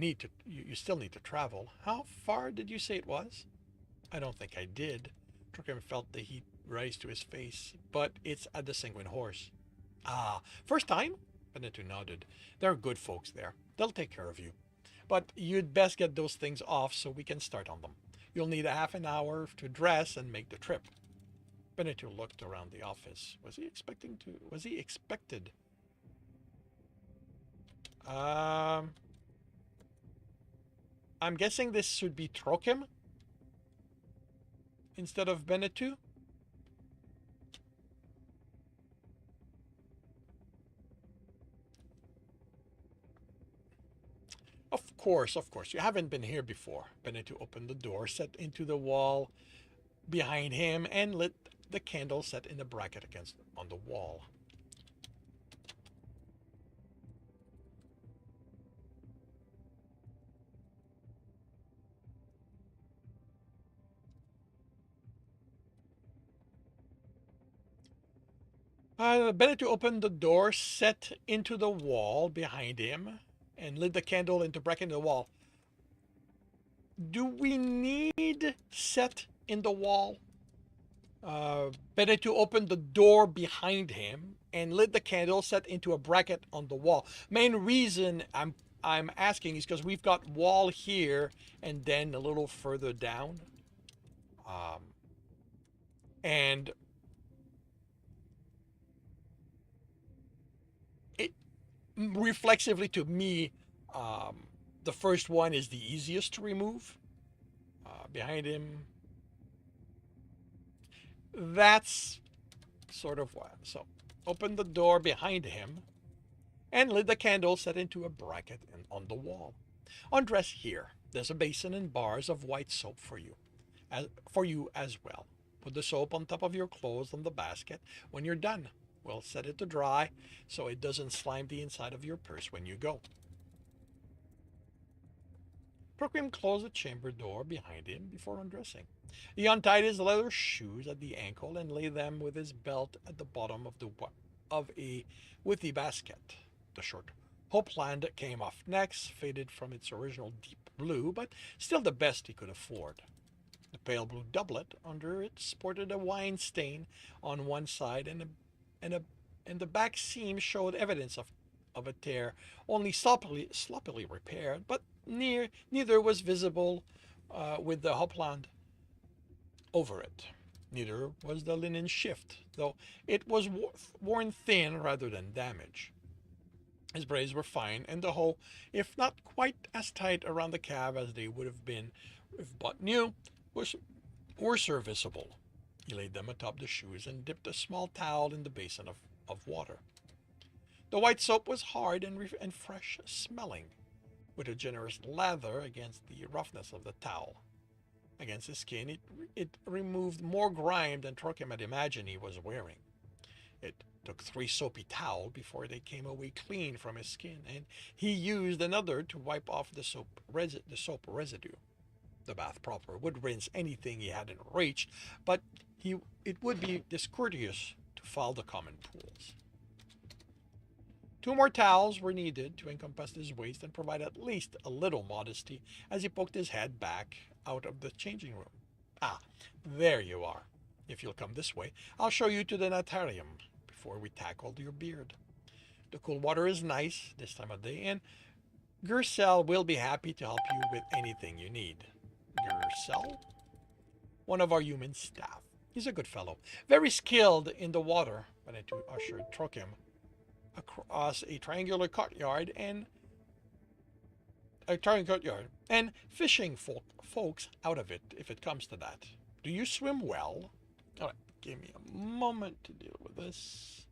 still need to travel. How far did you say it was? I don't think I did. Truckham felt the heat rise to his face, but it's at the Sanguine Horse. Ah, first time? Benito nodded. There are good folks there. They'll take care of you. But you'd best get those things off so we can start on them. You'll need a half an hour to dress and make the trip. Benito looked around the office. Was he expected? I'm guessing this should be Trokim instead of Benito. Of course, you haven't been here before. Benito opened the door set into the wall behind him and lit the candle set in the bracket on the wall. Benito opened the door set into the wall behind him and lit the candle into bracket in the wall. Do we need set in the wall? Benito opened the door behind him and lit the candle set into a bracket on the wall. Main reason I'm asking is because we've got wall here and then a little further down. And it reflexively to me, the first one is the easiest to remove. Behind him, that's sort of what. So open the door behind him and lit the candle set into a bracket on the wall. Undress here. There's a basin and bars of white soap for you as well. Put the soap on top of your clothes on the basket when you're done. We'll set it to dry so it doesn't slime the inside of your purse when you go. Procrim closed the chamber door behind him before undressing. He untied his leather shoes at the ankle and laid them with his belt at the bottom of a with the basket. The short hopeland came off next, faded from its original deep blue, but still the best he could afford. The pale blue doublet under it sported a wine stain on one side, and a and the back seam showed evidence of a tear, only sloppily repaired, but neither was visible with the hopeland over it. Neither was the linen shift, though it was worn thin rather than damaged. His braids were fine, and the hoe, if not quite as tight around the calf as they would have been if bought new, were serviceable. He laid them atop the shoes and dipped a small towel in the basin of water. The white soap was hard and fresh smelling, with a generous lather against the roughness of the towel. Against his skin, it removed more grime than Trokim had imagined he was wearing. It took 3 soapy towels before they came away clean from his skin, and he used another to wipe off the soap residue. The bath proper would rinse anything he hadn't reached, but it would be discourteous to foul the common pools. 2 more towels were needed to encompass his waist and provide at least a little modesty as he poked his head back out of the changing room. Ah, there you are. If you'll come this way, I'll show you to the natarium before we tackle your beard. The cool water is nice this time of day, and Gersel will be happy to help you with anything you need. Gersel? One of our human staff. He's a good fellow, very skilled in the water, but I ushered Trokim across a triangular courtyard and fishing folks out of it if it comes to that. Do you swim well? All right, give me a moment to deal with this.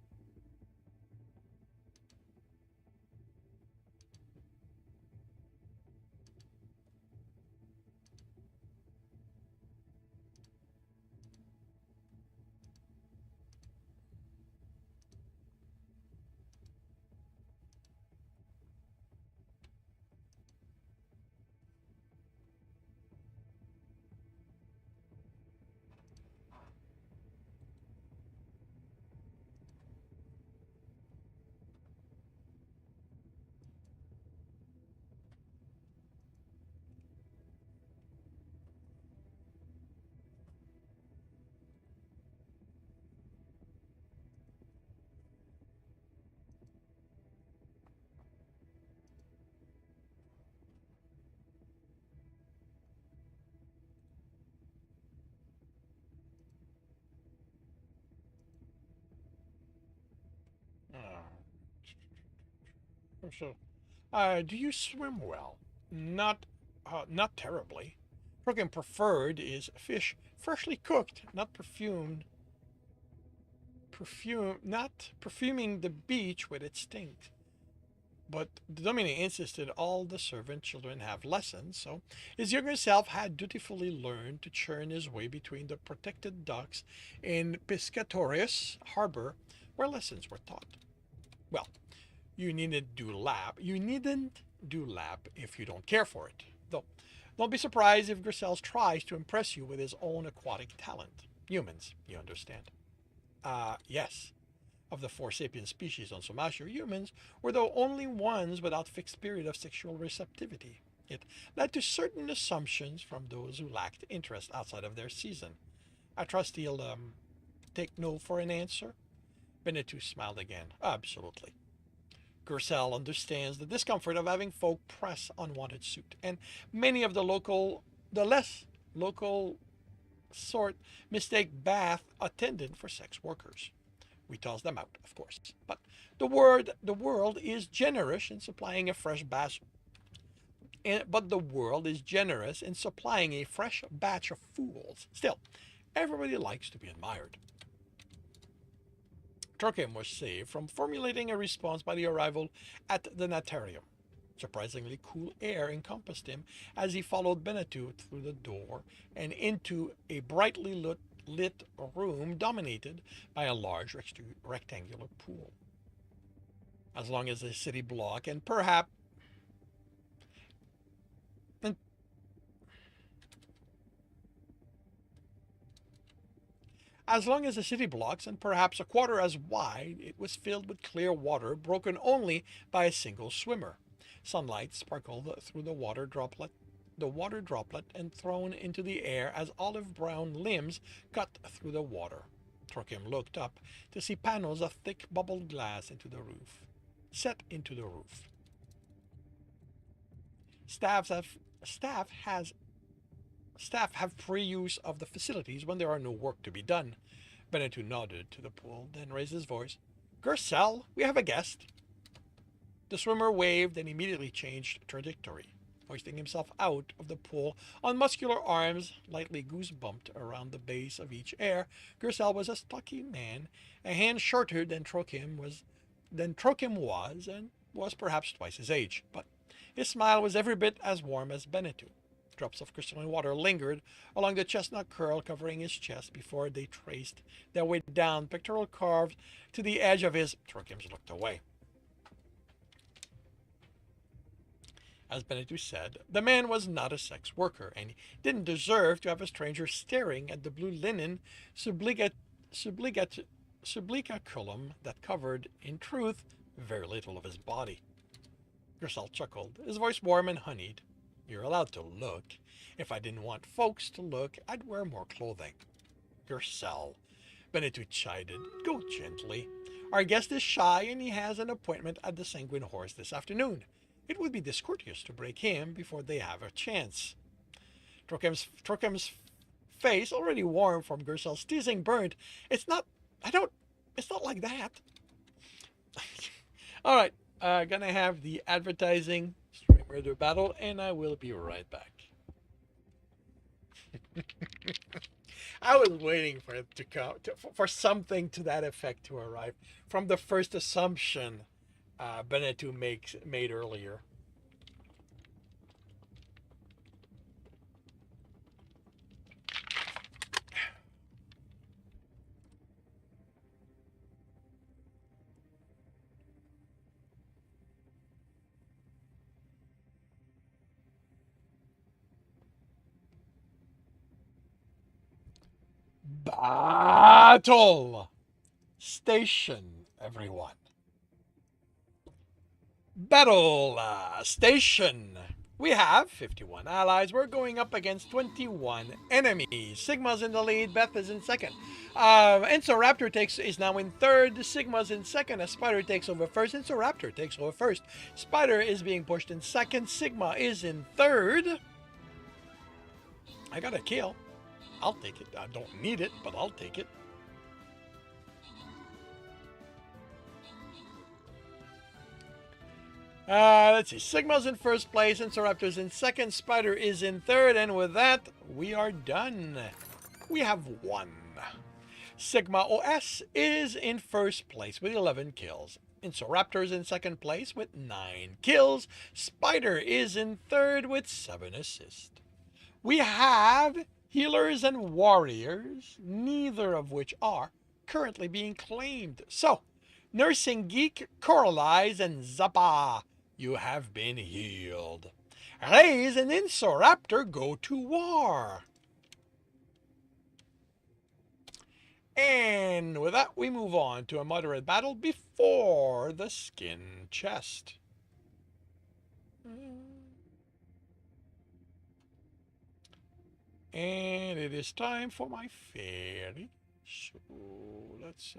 So, do you swim well? Not terribly. Program preferred is fish freshly cooked, not perfuming the beach with its stink. But the Domine insisted all the servant children have lessons, so his younger self had dutifully learned to churn his way between the protected docks in Piscatorius harbor, where lessons were taught. Well, You needn't do lap if you don't care for it. Though, don't be surprised if Grisels tries to impress you with his own aquatic talent. Humans, you understand. Yes. Of the 4 sapient species on Somashu, humans were the only ones without fixed period of sexual receptivity. It led to certain assumptions from those who lacked interest outside of their season. I trust he'll take no for an answer. Benetou smiled again. Absolutely. Gersel understands the discomfort of having folk press unwanted suit, and many of the less local sort mistake bath attendant for sex workers. We toss them out, of course. But the world is generous in supplying a fresh batch. But the world is generous in supplying a fresh batch of fools. Still, everybody likes to be admired. Trokim was saved from formulating a response by the arrival at the natarium. Surprisingly cool air encompassed him as he followed Benetou through the door and into a brightly lit room dominated by a large rectangular pool. As long as the city block and perhaps and as long as the city blocks and perhaps a quarter as wide, it was filled with clear water broken only by a single swimmer. Sunlight sparkled through the water droplet and thrown into the air as olive brown limbs cut through the water. Trokim looked up to see panels of thick bubbled glass set into the roof. Staff have free use of the facilities when there are no work to be done. Benetu nodded to the pool, then raised his voice. Gersel, we have a guest. The swimmer waved and immediately changed trajectory, hoisting himself out of the pool on muscular arms lightly goosebumped around the base of each air. Gersel was a stocky man, a hand shorter than Trokim was, and was perhaps twice his age, but his smile was every bit as warm as Benetu. Drops of crystalline water lingered along the chestnut curl covering his chest before they traced their way down pectoral curves to the edge of his. Trokim's looked away. As Benetu said, the man was not a sex worker, and he didn't deserve to have a stranger staring at the blue linen subligaculum that covered, in truth, very little of his body. Gersel chuckled, his voice warm and honeyed. You're allowed to look. If I didn't want folks to look, I'd wear more clothing. Gersel, Benetu chided. Go gently. Our guest is shy and he has an appointment at the Sanguine Horse this afternoon. It would be discourteous to break him before they have a chance. Trokim's face, already warm from Gersel's teasing, burned. It's not like that. All right, gonna have the advertising Murder Battle, and I will be right back. I was waiting for it to come, for something to that effect to arrive from the first assumption Benetu made earlier. Battle station, everyone. Battle station. We have 51 allies. We're going up against 21 enemies. Sigma's in the lead. Beth is in second. Ensoraptor is now in third. Sigma's in second. A Spider takes over first. Ensoraptor takes over first. Spider is being pushed in second. Sigma is in third. I got a kill. I'll take it. I don't need it, but I'll take it. Let's see. Sigma's in first place. Ensoraptor's in second. Spider is in third. And with that, we are done. We have won. Sigma OS is in first place with 11 kills. Ensoraptor's in second place with 9 kills. Spider is in third with 7 assists. We have healers and warriors, neither of which are currently being claimed. So, Nursing Geek, Coralize, and Zappa, you have been healed. Raze and Ensoraptor go to war. And with that, we move on to a moderate battle before the skin chest. And it is time for my fairy. So let's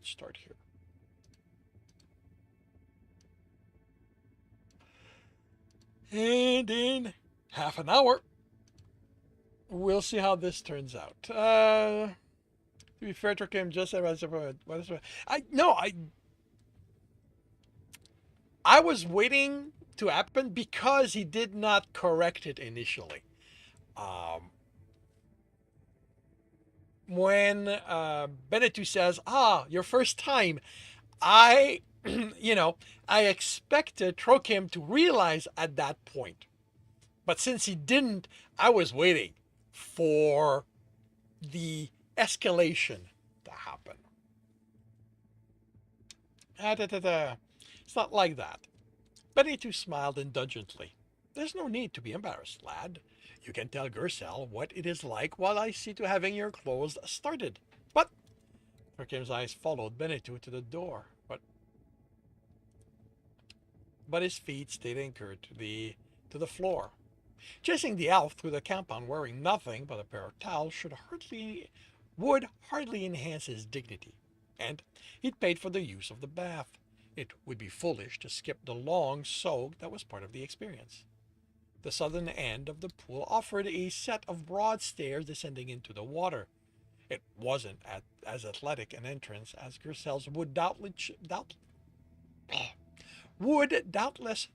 start here. And in half an hour, we'll see how this turns out. To be fair, Trokim just said, I was waiting to happen because he did not correct it initially. When Benetu says, your first time, I expected Trokim to realize at that point. But since he didn't, I was waiting for the escalation to happen. It's not like that. Benny too smiled indulgently. There's no need to be embarrassed, lad. You can tell Gersel what it is like while I see to having your clothes started. But Thorkim's eyes followed Benito to the door, but his feet stayed anchored to the floor. Chasing the elf through the compound wearing nothing but a pair of towels would hardly enhance his dignity, and he'd paid for the use of the bath. It would be foolish to skip the long soak that was part of the experience. The southern end of the pool offered a set of broad stairs descending into the water. It wasn't as athletic an entrance as Gersel's would doubtless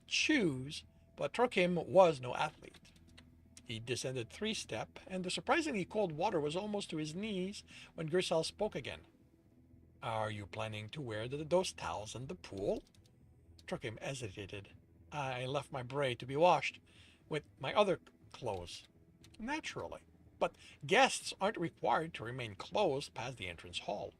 choose, but Trokim was no athlete. He descended 3 steps, and the surprisingly cold water was almost to his knees when Gersel spoke again. Are you planning to wear those towels in the pool? Trokim hesitated. I left my braid to be washed with my other clothes. Naturally. But guests aren't required to remain clothed past the entrance hall.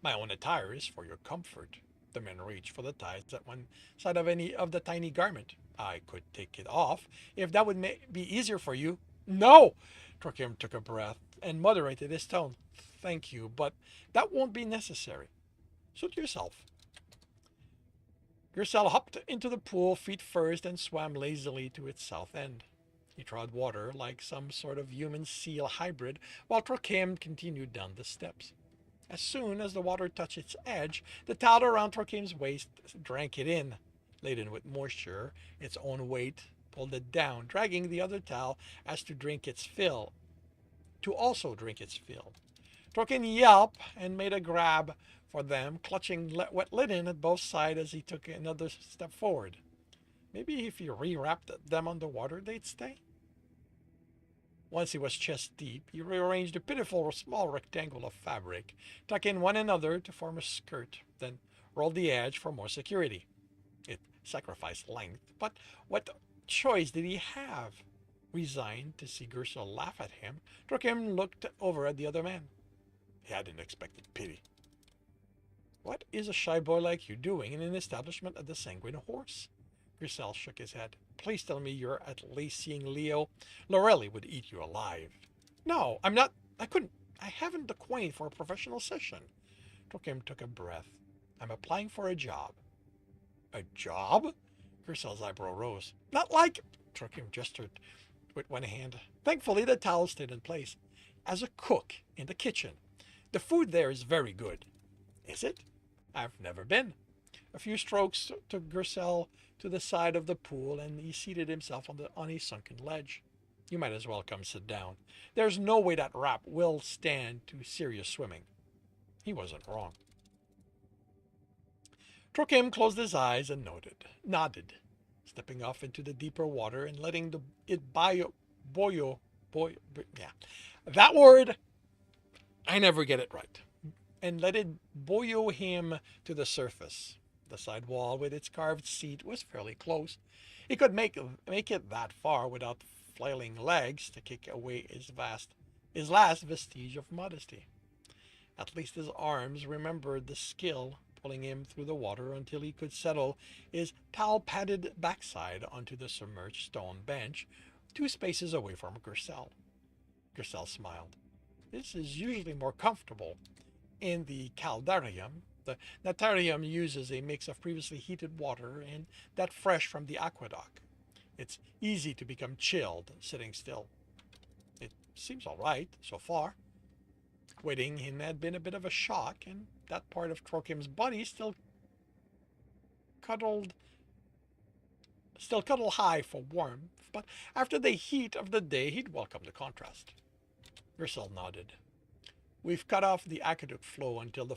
My own attire is for your comfort. The man reached for the ties at one side of any of the tiny garment. I could take it off if that would be easier for you. No! Trokim took a breath and moderated his tone. Thank you, but that won't be necessary. Suit yourself. Gersel hopped into the pool feet first and swam lazily to its south end. He trod water like some sort of human seal hybrid while Trokim continued down the steps. As soon as the water touched its edge, the towel around Trokim's waist drank it in. Laden with moisture, its own weight pulled it down, dragging the other towel as to also drink its fill. Trokin yelped and made a grab for them, clutching wet linen at both sides as he took another step forward. Maybe if he rewrapped them underwater, they'd stay. Once he was chest deep, he rearranged a pitiful small rectangle of fabric, tuck in one another to form a skirt, then rolled the edge for more security. It sacrificed length, but what choice did he have? Resigned to see Gersel laugh at him, Trokim looked over at the other man. He hadn't expected pity. What is a shy boy like you doing in an establishment at the Sanguine Horse? Gersel shook his head. Please tell me you're at least seeing Leo. Lorelli would eat you alive. No, I'm not. I haven't the coin for a professional session. Trokim took a breath. I'm applying for a job. A job? Gersel's eyebrow rose. Not like... Trokim gestured with one hand. Thankfully, the towel stayed in place. As a cook in the kitchen. The food there is very good. Is it? I've never been. A few strokes took Gersel to the side of the pool, and he seated himself on a sunken ledge. You might as well come sit down. There's no way that rap will stand to serious swimming. He wasn't wrong. Trokim closed his eyes and nodded, stepping off into the deeper water and letting that word, I never get it right, and let it buoy him to the surface. The side wall with its carved seat was fairly close. He could make it that far without flailing legs to kick away his last vestige of modesty. At least his arms remembered the skill, pulling him through the water until he could settle his towel-padded backside onto the submerged stone bench 2 spaces away from Gersel. Gersel smiled. This is usually more comfortable. In the caldarium, the natarium uses a mix of previously heated water and that fresh from the aqueduct. It's easy to become chilled sitting still. It seems all right so far. Quitting him had been a bit of a shock, and that part of Trokim's body still cuddled high for warmth, but after the heat of the day, he'd welcome the contrast. Gersel nodded. We've cut off the aqueduct flow until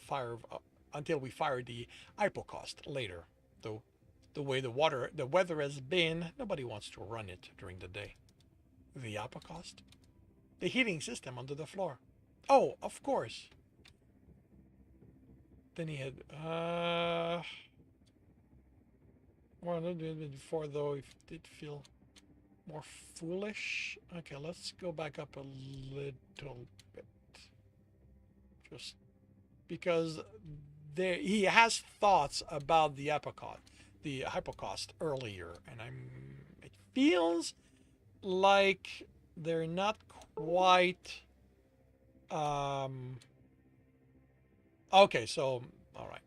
we fire the hypocaust later. Though the way the weather has been, nobody wants to run it during the day. The hypocaust? The heating system under the floor. Oh, of course. Then he had well, before though, it did feel more foolish. Okay, let's go back up a little bit. just because he has thoughts about the hypocaust earlier, and it feels like they're not quite. Um, okay, so all right.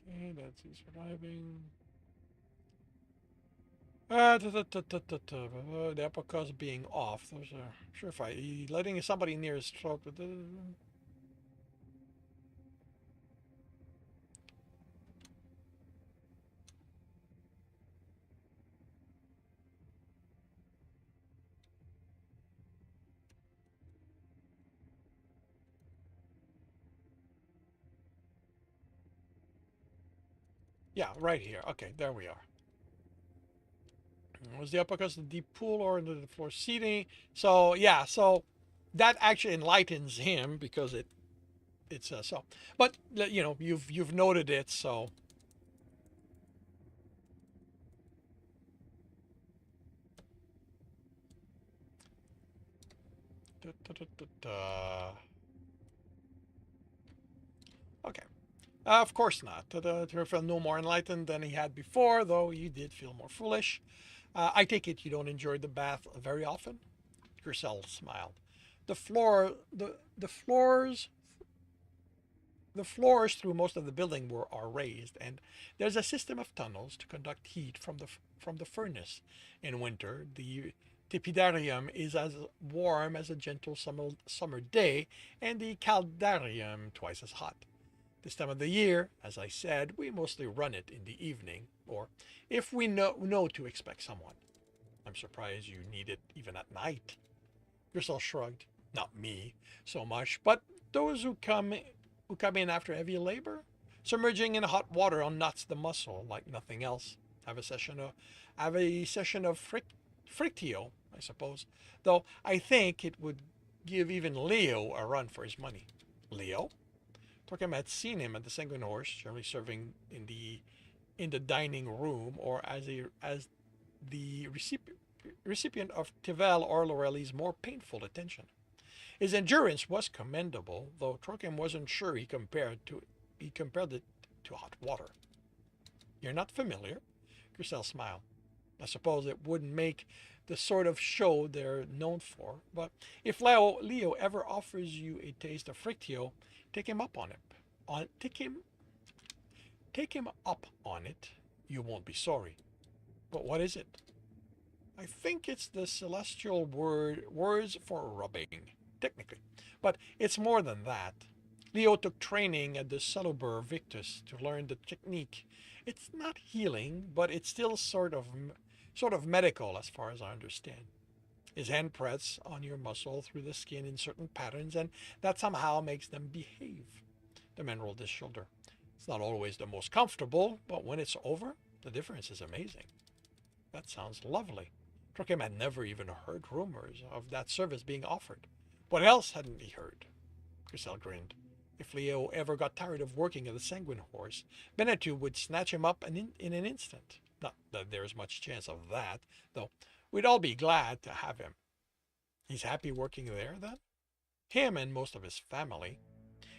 Okay, that's he's surviving. The uppercuts being off. Those are sure if letting somebody near his throat. Yeah, right here. Okay, there we are. Was the uppercuts the deep pool or into the floor seating? So yeah, so that actually enlightens him because it's so. But you've noted it, so. Da, da, da, da, da. Okay. Of course not. To feel no more enlightened than he had before, though you did feel more foolish. I take it you don't enjoy the bath very often? Grisel smiled. The floors through most of the building are raised, and there's a system of tunnels to conduct heat from the furnace. In winter, the tepidarium is as warm as a gentle summer day, and the caldarium twice as hot. This time of the year, as I said, we mostly run it in the evening, or if we know to expect someone. I'm surprised you need it even at night. Grisel shrugged. Not me so much, but those who come in after heavy labor. Submerging in hot water unnuts the muscle like nothing else. Have a session of frictio, I suppose. Though I think it would give even Leo a run for his money. Leo? Torquem had seen him at the Sanguine Horse, generally serving in the dining room or as the recipient of Tivel or Lorelli's more painful attention. His endurance was commendable, though Trokim wasn't sure he compared it to hot water. You're not familiar? Grisel smiled. I suppose it wouldn't make the sort of show they're known for, but if Leo ever offers you a taste of Frictio, take him up on it. Take him up on it. You won't be sorry. But what is it? I think it's the celestial words for rubbing, technically. But it's more than that. Leo took training at the Salubur Victus to learn the technique. It's not healing, but it's still sort of medical as far as I understand. His hand press on your muscle through the skin in certain patterns, and that somehow makes them behave. The man rolled his shoulder. It's not always the most comfortable, but when it's over, the difference is amazing. That sounds lovely. Trokim had never even heard rumors of that service being offered. What else hadn't he heard? Grisel grinned. If Leo ever got tired of working at the Sanguine Horse, Benetu would snatch him up in an instant. Not that there's much chance of that, though we'd all be glad to have him. He's happy working there, then? Him and most of his family.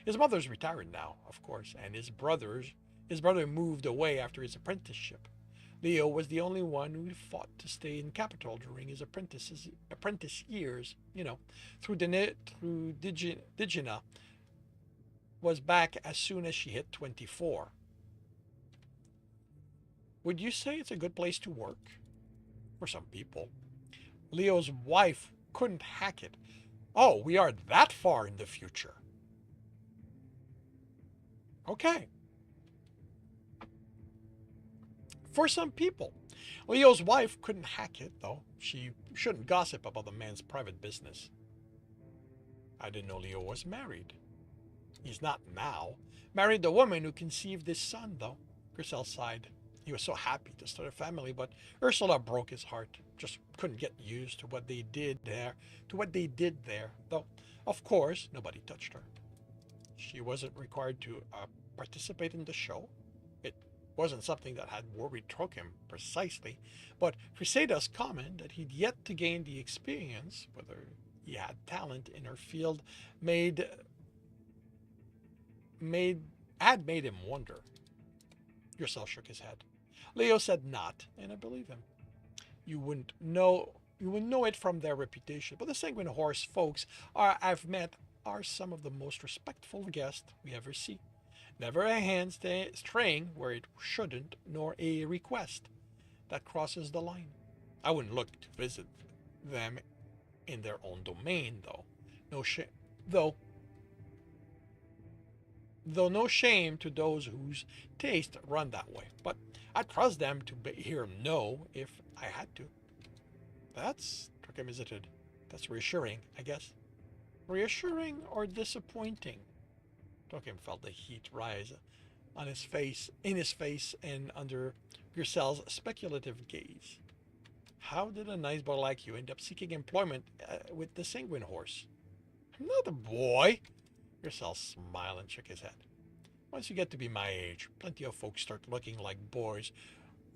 His mother's retired now, of course, and his brother moved away after his apprenticeship. Leo was the only one who fought to stay in capital during his apprentice years. Through Digina, was back as soon as she hit 24. Would you say it's a good place to work? For some people. Leo's wife couldn't hack it. Oh, we are that far in the future. Okay. For some people. Leo's wife couldn't hack it, though. She shouldn't gossip about the man's private business. I didn't know Leo was married. He's not now. Married the woman who conceived this son, though. Grisel sighed. He was so happy to start a family, but Ursula broke his heart. Just couldn't get used to what they did there, though, of course, nobody touched her. She wasn't required to participate in the show. It wasn't something that had worried Trokim precisely, but Crusader's comment that he'd yet to gain the experience, whether he had talent in her field, made made had made him wonder. Yourself shook his head. Leo said not, and I believe him. You would know it from their reputation, but the Sanguine Horse folks I've met are some of the most respectful guests we ever see. Never a hand straying where it shouldn't, nor a request that crosses the line. I wouldn't look to visit them in their own domain, though. No shame, though. Though no shame to those whose taste run that way. But I'd trust them to hear no if I had to. That's, Turkham hesitated. That's reassuring, I guess. Reassuring or disappointing? Turkham felt the heat rise on his face, in his face, and under Grissel's speculative gaze. How did a nice boy like you end up seeking employment with the Sanguine Horse? I'm not a boy. Grisel smiled and shook his head. Once you get to be my age, plenty of folks start looking like boys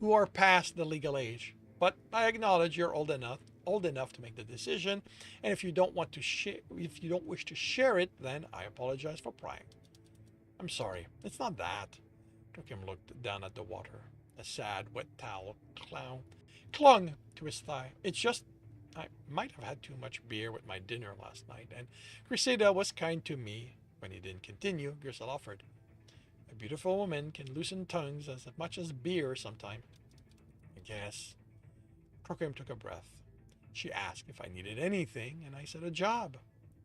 who are past the legal age. But I acknowledge you're old enough to make the decision, and if you don't wish to share it, then I apologize for prying. I'm sorry, it's not that. Turkham looked down at the water. A sad, wet towel clung to his thigh. It's just I might have had too much beer with my dinner last night, and Crusader was kind to me. When he didn't continue, Grisel offered. A beautiful woman can loosen tongues as much as beer sometime. I guess. Turkham took a breath. She asked if I needed anything, and I said a job.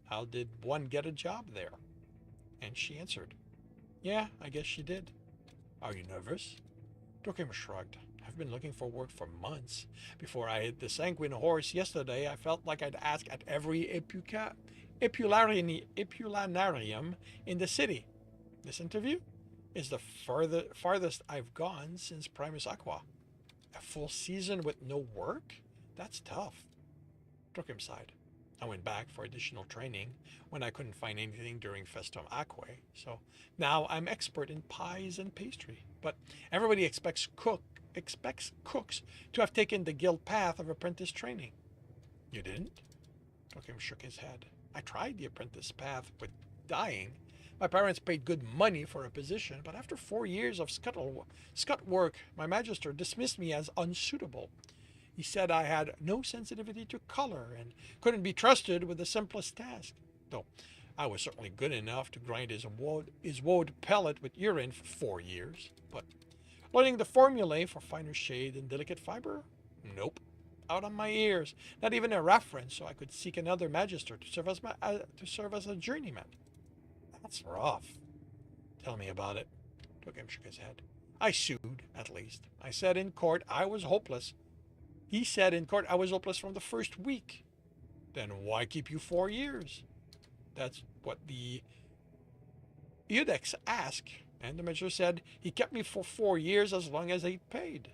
How did one get a job there? And she answered. Yeah, I guess she did. Are you nervous? Turkham shrugged. I've been looking for work for months. Before I hit the Sanguine Horse yesterday, I felt like I'd ask at every epulanarium in the city. This interview is the farthest I've gone since Primus Aqua. A full season with no work? That's tough. Turkham sighed. I went back for additional training when I couldn't find anything during Festum Aquae, so now I'm expert in pies and pastry. But everybody expects cooks to have taken the guild path of apprentice training. You didn't? Turkham shook his head. I tried the apprentice path with dying. My parents paid good money for a position, but after 4 years of scut work, my magister dismissed me as unsuitable. He said I had no sensitivity to color and couldn't be trusted with the simplest task, though I was certainly good enough to grind his woad pellet with urine for 4 years. But learning the formulae for finer shade and delicate fiber? Nope. Out on my ears. Not even a reference, so I could seek another magister to serve as a journeyman. That's rough. Tell me about it. Turkham shook his head. I sued, at least. I said in court I was hopeless. He said in court I was hopeless from the first week. Then why keep you 4 years? That's what the Eudex asked, and the magister said he kept me for 4 years as long as he paid.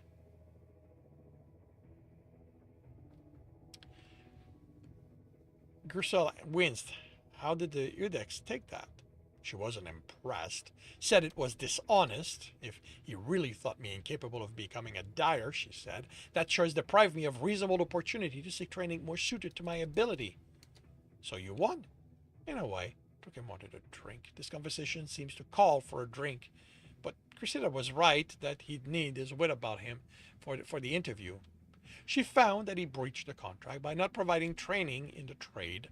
Grisel winced. How did the Eudex take that? She wasn't impressed. Said it was dishonest. If he really thought me incapable of becoming a dyer, she said, that choice deprived me of reasonable opportunity to seek training more suited to my ability. So you won. In a way. Turkham wanted a drink. This conversation seems to call for a drink. But Cressida was right that he'd need his wit about him for the interview. She found that he breached the contract by not providing training in the trade,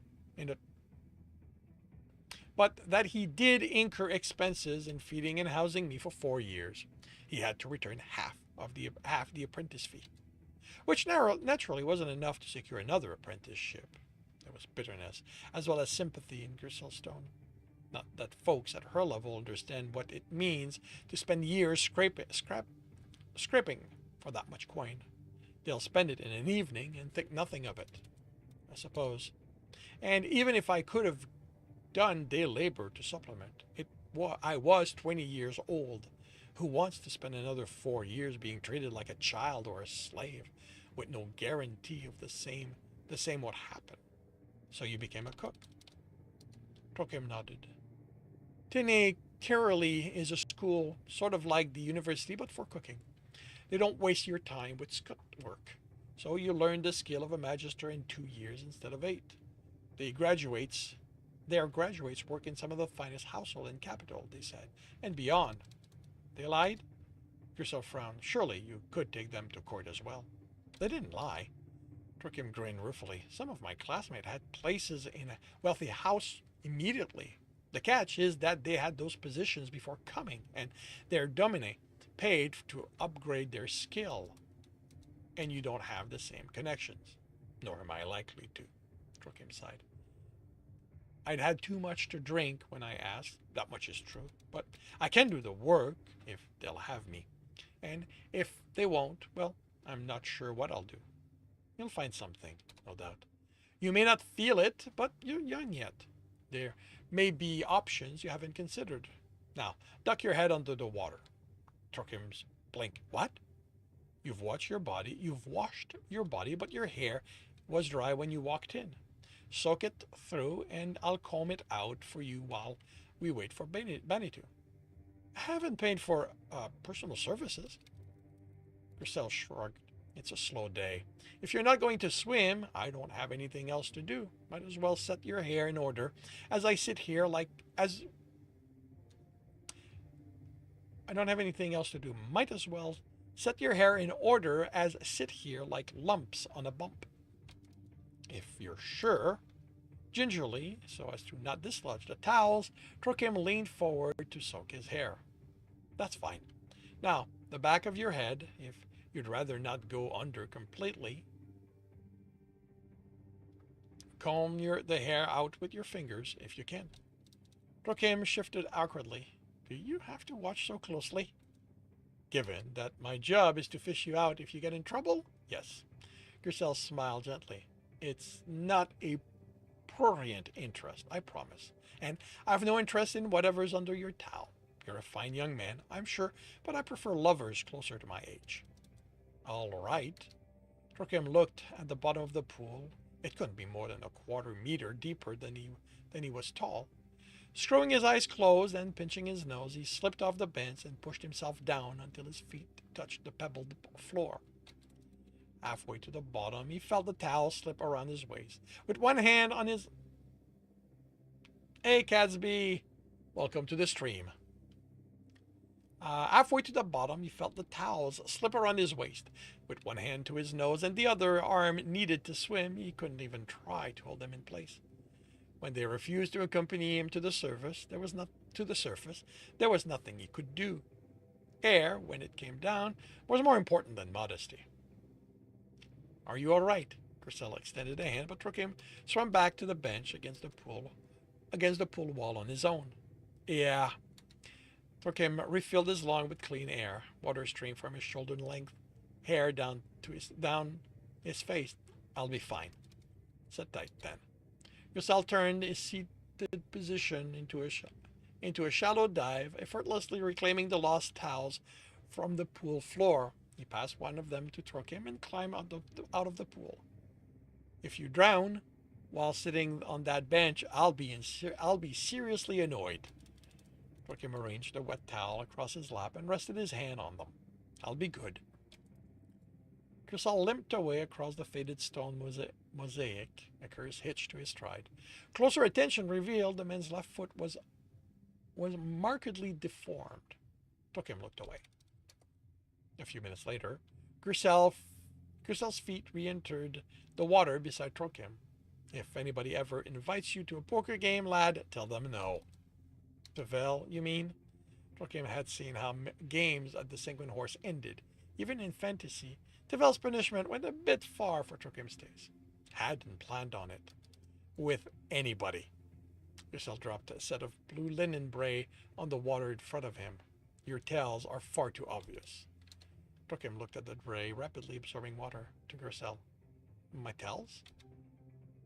but that he did incur expenses in feeding and housing me for 4 years. He had to return half the apprentice fee, which naturally wasn't enough to secure another apprenticeship. There was bitterness, as well as sympathy in Grisel's tone. Not that folks at her level understand what it means to spend years scraping for that much coin. They'll spend it in an evening and think nothing of it, I suppose. And even if I could have done day labor to supplement, I was 20 years old. Who wants to spend another 4 years being treated like a child or a slave with no guarantee of the same would happen? So you became a cook. Turkham nodded. Tine Carolee is a school sort of like the university but for cooking. They don't waste your time with scut work. So you learn the skill of a magister in 2 years instead of 8. The graduates, their graduates work in some of the finest household in capital, they said, and beyond. They lied? Grisel frowned. Surely you could take them to court as well. They didn't lie. Turkim grinned ruefully. Some of my classmates had places in a wealthy house immediately. The catch is that they had those positions before coming, and their domine paid to upgrade their skill. And you don't have the same connections. Nor am I likely to, Turkim sighed. I'd had too much to drink when I asked. That much is true. But I can do the work if they'll have me. And if they won't, well, I'm not sure what I'll do. You'll find something, no doubt. You may not feel it, but you're young yet. There may be options you haven't considered. Now, duck your head under the water. Turkim's blink. What? You've washed your body, but your hair was dry when you walked in. Soak it through, and I'll comb it out for you while we wait for Benny to. I haven't paid for personal services. Grisel shrugged. It's a slow day. If you're not going to swim, I don't have anything else to do. Might as well set your hair in order as I sit here I don't have anything else to do. Might as well set your hair in order as sit here like lumps on a bump. If you're sure. Gingerly, so as to not dislodge the towels, Turkim leaned forward to soak his hair. That's fine. Now, the back of your head, if you'd rather not go under completely. Comb the hair out with your fingers if you can. Turkim shifted awkwardly. Do you have to watch so closely? Given that my job is to fish you out if you get in trouble? Yes. Grisel smiled gently. It's not a prurient interest, I promise. And I've no interest in whatever's under your towel. You're a fine young man, I'm sure, but I prefer lovers closer to my age. All right. Turkim looked at the bottom of the pool. It couldn't be more than a quarter meter deeper than he was tall. Screwing his eyes closed and pinching his nose, he slipped off the bench and pushed himself down until his feet touched the pebbled floor. Halfway to the bottom, he felt the towel slip around his waist. With one hand on his... Hey, Cadsby! Welcome to the stream. Halfway to the bottom, he felt the towels slip around his waist. With one hand to his nose and the other arm needed to swim, he couldn't even try to hold them in place. When they refused to accompany him to the surface, there was nothing he could do. Air, when it came down, was more important than modesty. Are you all right? Grisel extended a hand, but Turkim swam back to the bench against the pool wall on his own. Yeah. Turkim refilled his lung with clean air. Water streamed from his shoulder-length hair down his face. I'll be fine. Sit tight, then. Grisel turned his seated position into a shallow dive, effortlessly reclaiming the lost towels from the pool floor. He passed one of them to Turkim and climbed out of the pool. If you drown while sitting on that bench, I'll be seriously annoyed. Turkim arranged a wet towel across his lap and rested his hand on them. I'll be good. Grisel limped away across the faded stone mosaic, a curse hitched to his stride. Closer attention revealed the man's left foot was markedly deformed. Turkim looked away. A few minutes later, Grisel's feet re-entered the water beside Turkim. If anybody ever invites you to a poker game, lad, tell them no. Pavel, you mean? Turkim had seen how games at the Sanguine Horse ended. Even in fantasy, Tavel's punishment went a bit far for Turkim's taste. Hadn't planned on it. With anybody. Grisel dropped a set of blue linen bray on the water in front of him. Your tails are far too obvious. Turkim looked at the bray, rapidly absorbing water, to Grisel. My tails?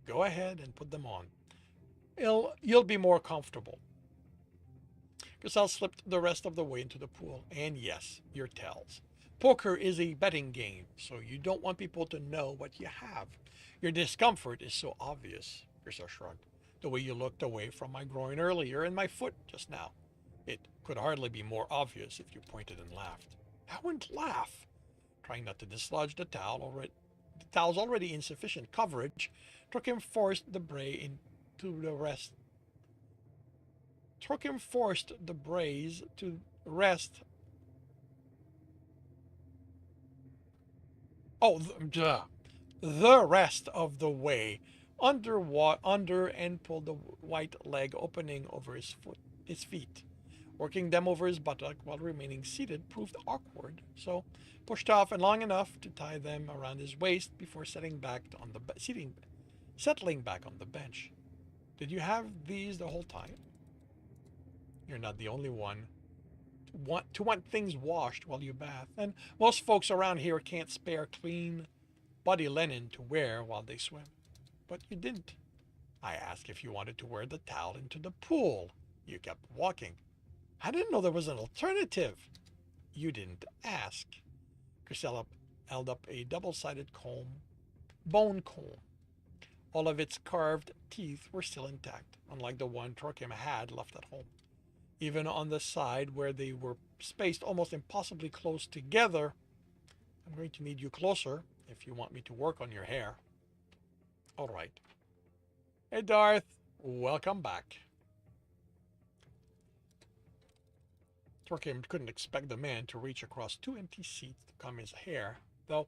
Go ahead and put them on. You'll be more comfortable. Grisel slipped the rest of the way into the pool. And yes, your tails. Poker is a betting game, so you don't want people to know what you have. Your discomfort is so obvious, Grisel shrugged. The way you looked away from my groin earlier and my foot just now. It could hardly be more obvious if you pointed and laughed. I wouldn't laugh. Trying not to dislodge the towel's already insufficient coverage, Trokim forced the braise to rest. Oh, the rest of the way under and pulled the white leg opening over his feet. Working them over his buttock while remaining seated proved awkward, so pushed off and long enough to tie them around his waist before settling back on the bench. Did you have these the whole time? You're not the only one to want things washed while you bath, and most folks around here can't spare clean body linen to wear while they swim. But you didn't. I asked if you wanted to wear the towel into the pool. You kept walking. I didn't know there was an alternative. You didn't ask. Grisella held up a double-sided bone comb. All of its carved teeth were still intact, unlike the one Trokim had left at home. Even on the side where they were spaced almost impossibly close together. I'm going to need you closer if you want me to work on your hair. All right. Hey, Darth. Welcome back. Trokim couldn't expect the man to reach across 2 empty seats to comb his hair, though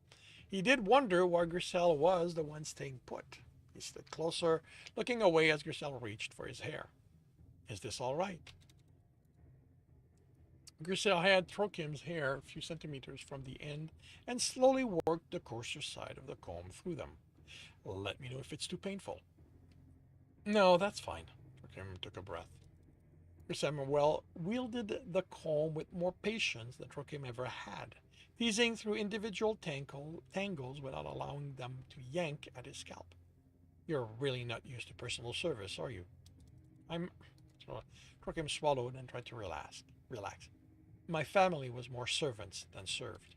he did wonder why Grisel was the one staying put. He stood closer, looking away as Grisel reached for his hair. Is this all right? Grisel had Trokim's hair a few centimeters from the end and slowly worked the coarser side of the comb through them. Let me know if it's too painful. No, that's fine. Trokim took a breath. Grisel wielded the comb with more patience than Trokim ever had, teasing through individual tangles without allowing them to yank at his scalp. You're really not used to personal service, are you? Trokim swallowed and tried to relax. My family was more servants than served.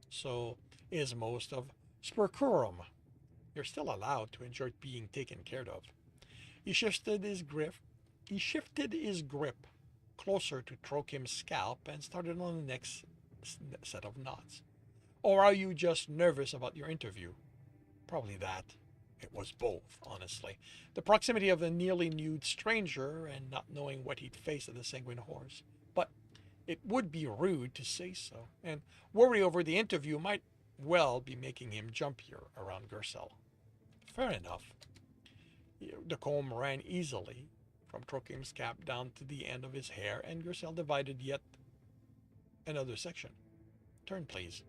So is most of Spurcurum. You're still allowed to enjoy being taken care of. He shifted his grip closer to Trokim's scalp and started on the next set of knots. Or are you just nervous about your interview? Probably that. It was both, honestly. The proximity of the nearly nude stranger and not knowing what he'd face at the Sanguine Horse. But it would be rude to say so, and worry over the interview might well be making him jumpier around Grisel. Fair enough. The comb ran easily from Trokim's cap down to the end of his hair, and Grisel divided yet another section. Turn, please.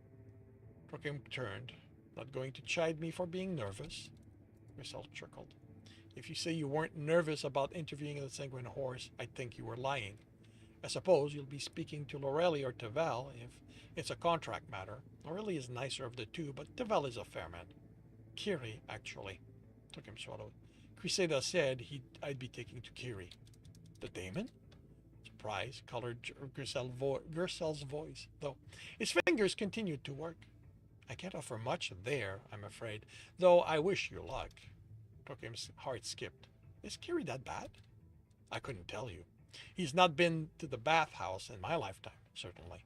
Trokim turned. Not going to chide me for being nervous? Grisel chuckled. If you say you weren't nervous about interviewing the Sanguine Horse, I think you were lying. I suppose you'll be speaking to Lorelli or Tavel if it's a contract matter. Lorelli is nicer of the two, but Tavel is a fair man. Kiri, actually. Trokim swallowed. Criseda said I'd be taking to Kiri. The daemon? Surprise colored Grissel's voice, though his fingers continued to work. I can't offer much there, I'm afraid, though I wish you luck. Trokim's heart skipped. Is Kiri that bad? I couldn't tell you. He's not been to the bathhouse in my lifetime, certainly.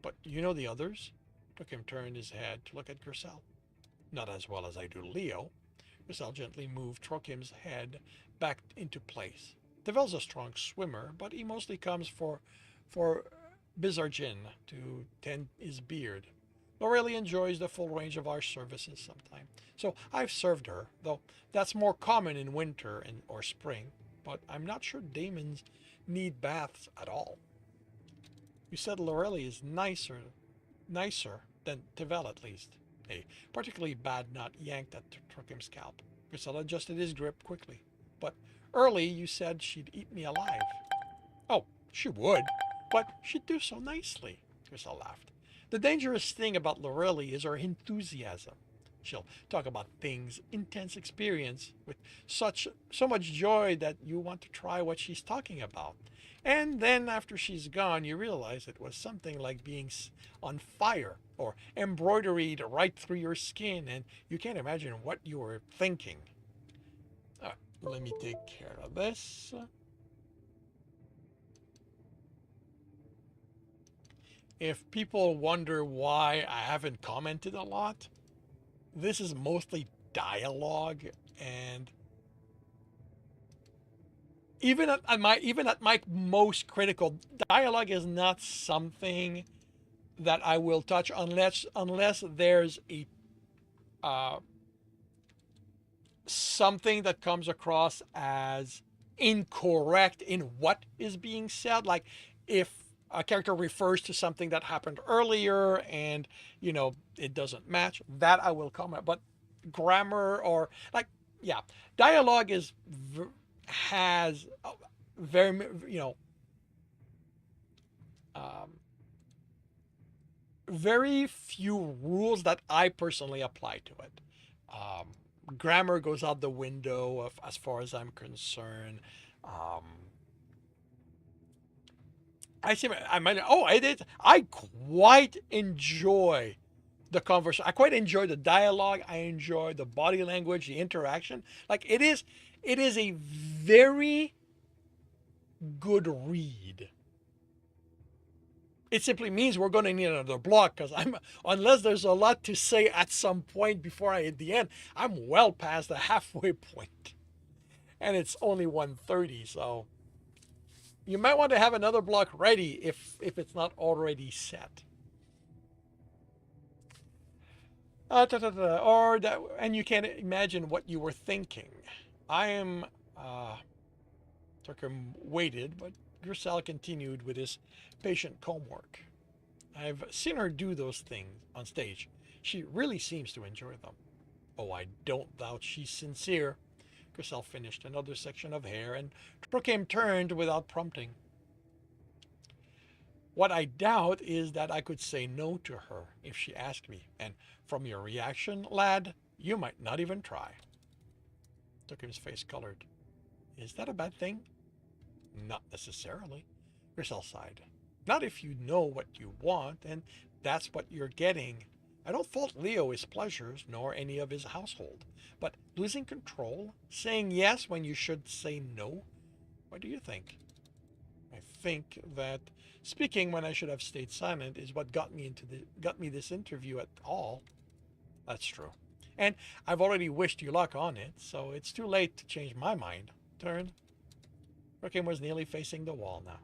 But you know the others? Trokim turned his head to look at Grisel. Not as well as I do Leo. Grisel gently moved Trokim's head back into place. Tavel's a strong swimmer, but he mostly comes for Bizargin to tend his beard. Lorelli enjoys the full range of our services sometime. So I've served her, though that's more common in winter or spring. But I'm not sure daemons need baths at all. You said Lorelli is nicer than Tavel at least. A particularly bad knot yanked at Trokim's scalp. Grisel adjusted his grip quickly. But early you said she'd eat me alive. Oh, she would, but she'd do so nicely, Grisel laughed. The dangerous thing about Lorelli is her enthusiasm. She'll talk about things, intense experience, with so much joy that you want to try what she's talking about. And then after she's gone, you realize it was something like being on fire or embroidered right through your skin, and you can't imagine what you were thinking. Let me take care of this. If people wonder why I haven't commented a lot, this is mostly dialogue, and even at my most critical, dialogue is not something that I will touch unless there's a something that comes across as incorrect in what is being said. Like if a character refers to something that happened earlier and it doesn't match, that I will comment. But grammar or like, yeah, dialogue has very um, very few rules that I personally apply to it. Grammar goes out the window as far as I'm concerned. Um, I see. I might. Oh, I did. I quite enjoy the conversation. I quite enjoy the dialogue. I enjoy the body language, the interaction. Like it is. It is a very good read. It simply means we're going to need another block because unless there's a lot to say at some point before I hit the end, I'm well past the halfway point, and it's only 1:30. So you might want to have another block ready if it's not already set. Or that, and you can't imagine what you were thinking. I am. Turkham waited, but Grisel continued with his patient comb work. I've seen her do those things on stage. She really seems to enjoy them. Oh, I don't doubt she's sincere. Grisel finished another section of hair, and Turkham turned without prompting. What I doubt is that I could say no to her if she asked me, and from your reaction, lad, you might not even try. Turkham's face colored. Is that a bad thing? Not necessarily, Grisel sighed. Not if you know what you want, and that's what you're getting. I don't fault Leo his pleasures, nor any of his household. But losing control, saying yes when you should say no, what do you think? I think that speaking when I should have stayed silent is what got me this interview at all. That's true. And I've already wished you luck on it, so it's too late to change my mind. Turn. Turkham was nearly facing the wall now.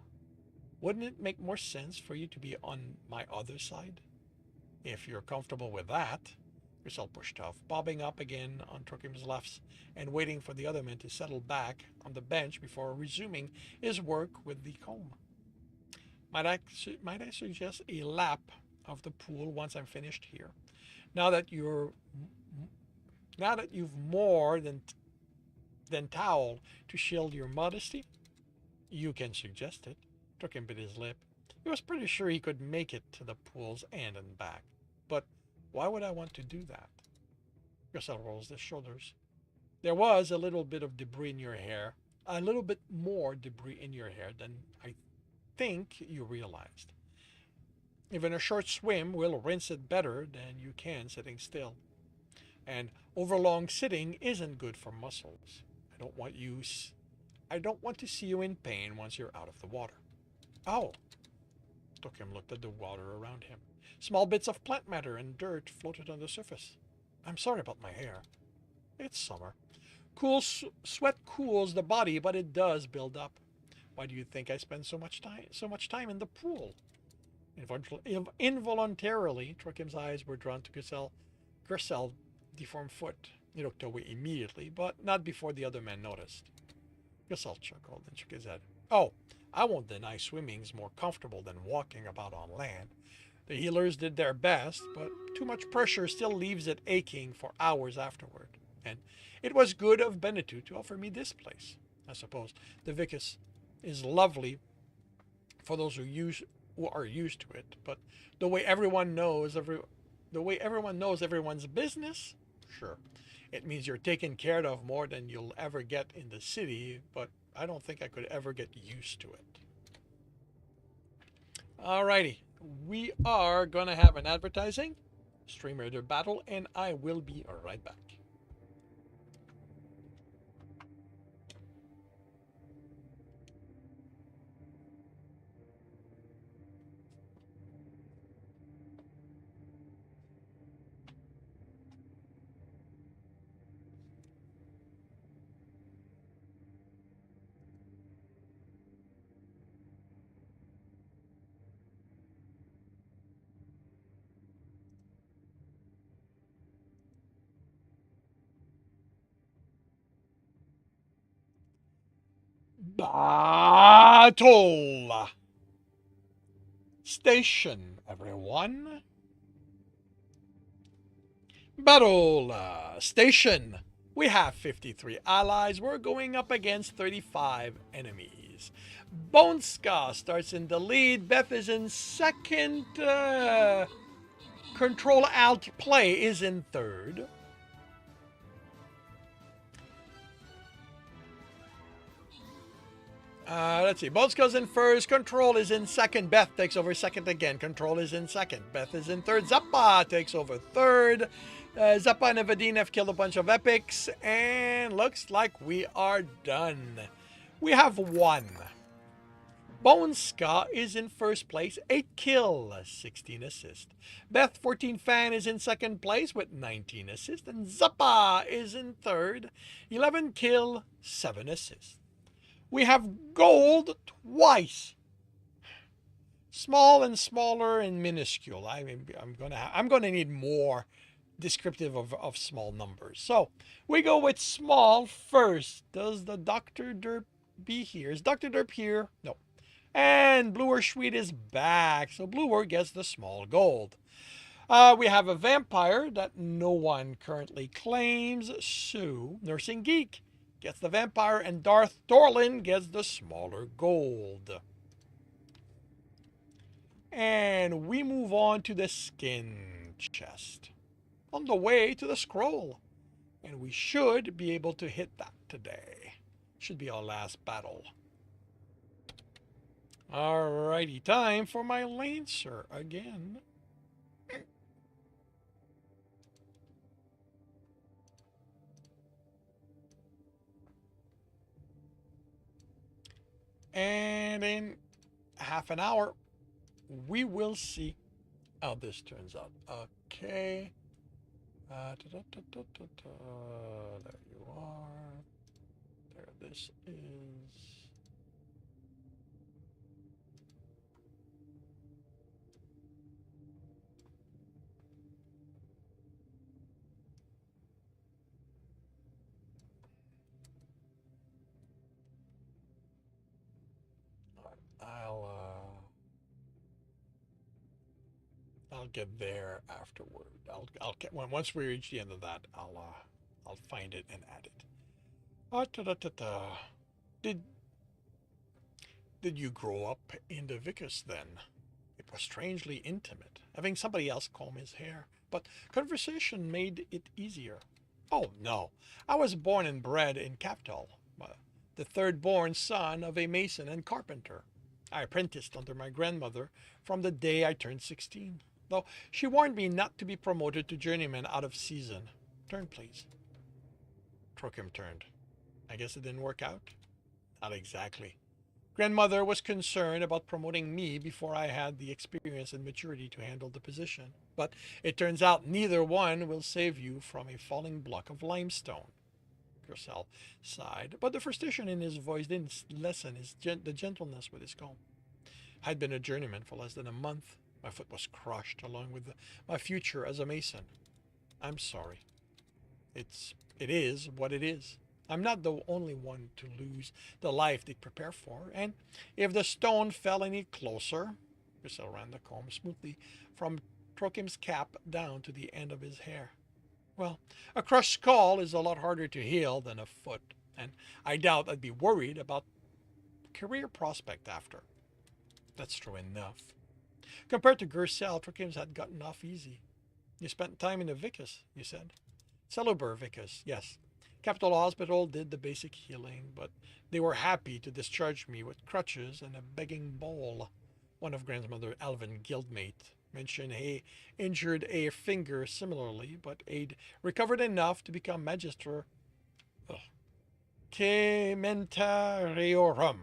Wouldn't it make more sense for you to be on my other side? If you're comfortable with that. Grisel pushed off, bobbing up again on Turkham's left and waiting for the other man to settle back on the bench before resuming his work with the comb. Might I suggest a lap of the pool once I'm finished here? Now that you've more than towel to shield your modesty? You can suggest it. Turkham bit his lip. He was pretty sure he could make it to the pool's end and back. But why would I want to do that? Grisel rolls his shoulders. There was a little bit of debris in your hair. A little bit more debris in your hair than I think you realized. Even a short swim will rinse it better than you can sitting still. And overlong sitting isn't good for muscles. I don't want to see you in pain once you're out of the water. Oh. Turkham looked at the water around him. Small bits of plant matter and dirt floated on the surface. I'm sorry about my hair. It's summer. Sweat cools the body, but it does build up. Why do you think I spend so much time in the pool? Involuntarily, Turkham's eyes were drawn to Grisel's deformed foot. He looked away immediately, but not before the other man noticed. Grisel chuckled and shook his head. Oh, I won't deny swimming's more comfortable than walking about on land. The healers did their best, but too much pressure still leaves it aching for hours afterward. And it was good of Benetu to offer me this place. I suppose the Vicus is lovely for those who are used to it, but the way everyone knows everyone's business, sure. It means you're taken care of more than you'll ever get in the city, but I don't think I could ever get used to it. Alrighty, we are gonna have an advertising, Stream Raider battle, and I will be right back. Battle station, everyone. Battle station. We have 53 allies. We're going up against 35 enemies. Bonska starts in the lead. Beth is in second. Control Alt Play is in third. Let's see. Bonska's in first. Control is in second. Beth takes over second again. Control is in second. Beth is in third. Zappa takes over third. Zappa and Evadine have killed a bunch of epics. And looks like we are done. We have won. Bonska is in first place, 8 kills, 16 assists. Beth 14 Fan is in second place with 19 assists. And Zappa is in third, 11 kill, 7 assists. We have gold twice. Small and smaller and minuscule. I'm gonna need more descriptive of small numbers. So we go with small first. Does the Dr. Derp be here? Is Dr. Derp here? No. And Bluer Schweet is back. So Bluer gets the small gold. We have a vampire that no one currently claims. Sue, Nursing Geek, gets the vampire, and Darth Dorlin gets the smaller gold. And we move on to the skin chest. On the way to the scroll. And we should be able to hit that today. Should be our last battle. Alrighty, time for my Lancer again. And in half an hour, we will see how this turns out. Okay. There you are. There this is. I'll get there afterward. I'll get once we reach the end of that. I'll find it and add it. Did you grow up in the Vicus then? It was strangely intimate, having somebody else comb his hair, but conversation made it easier. Oh no, I was born and bred in Capital, the third-born son of a mason and carpenter. I apprenticed under my grandmother from the day I turned 16, though she warned me not to be promoted to journeyman out of season. Turn, please. Trokim turned. I guess it didn't work out? Not exactly. Grandmother was concerned about promoting me before I had the experience and maturity to handle the position. But it turns out neither one will save you from a falling block of limestone. Gersel sighed, but the frustration in his voice didn't lessen the gentleness with his comb. I'd been a journeyman for less than a month. My foot was crushed along with my future as a mason. I'm sorry. It is what it is. I'm not the only one to lose the life they prepare for, and if the stone fell any closer, Gersel ran the comb smoothly from Trokim's cap down to the end of his hair. Well, a crushed skull is a lot harder to heal than a foot, and I doubt I'd be worried about career prospect after. That's true enough. Compared to Gersel, Trokim's had gotten off easy. You spent time in the Vicus, you said. Cellular Vicus, yes. Capital Hospital did the basic healing, but they were happy to discharge me with crutches and a begging bowl. One of grandmother Alvin guildmate mentioned he injured a finger similarly, but he'd recovered enough to become magister Cementariorum.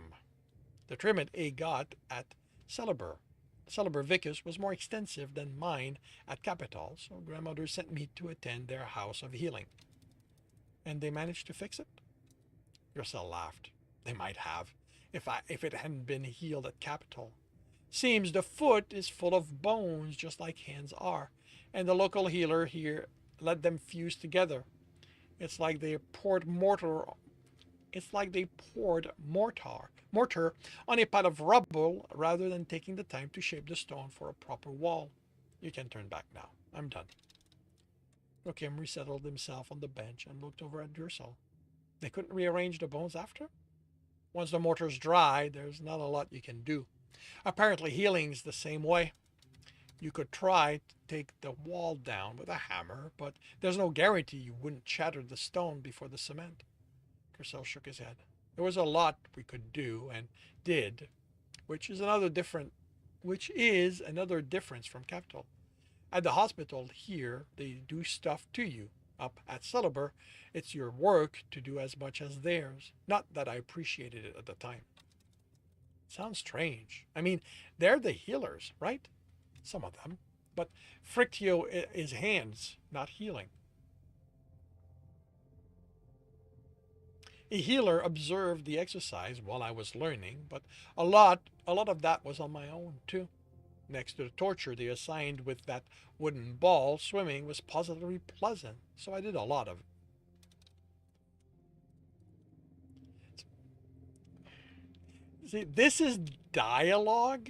The treatment he got at Cellular Vicus was more extensive than mine at Capital, so grandmother sent me to attend their house of healing. And they managed to fix it? Gersel laughed. They might have, if it hadn't been healed at Capital. Seems the foot is full of bones, just like hands are, and the local healer here let them fuse together. It's like they poured mortar It's like they poured mortar on a pile of rubble rather than taking the time to shape the stone for a proper wall. You can turn back now. I'm done. Joachim resettled himself on the bench and looked over at Gersel. They couldn't rearrange the bones after? Once the mortar's dry, there's not a lot you can do. Apparently healing's the same way. You could try to take the wall down with a hammer, but there's no guarantee you wouldn't shatter the stone before the cement. Gersel shook his head. There was a lot we could do and did, which is another difference from capital. At the hospital here, they do stuff to you. Up at Celeber, it's your work to do as much as theirs. Not that I appreciated it at the time. Sounds strange. I mean, they're the healers, right? Some of them. But Frictio is hands, not healing. A healer observed the exercise while I was learning, but a lot of that was on my own too. Next to the torture they assigned with that wooden ball, swimming was positively pleasant, so I did a lot of it. See, this is dialogue,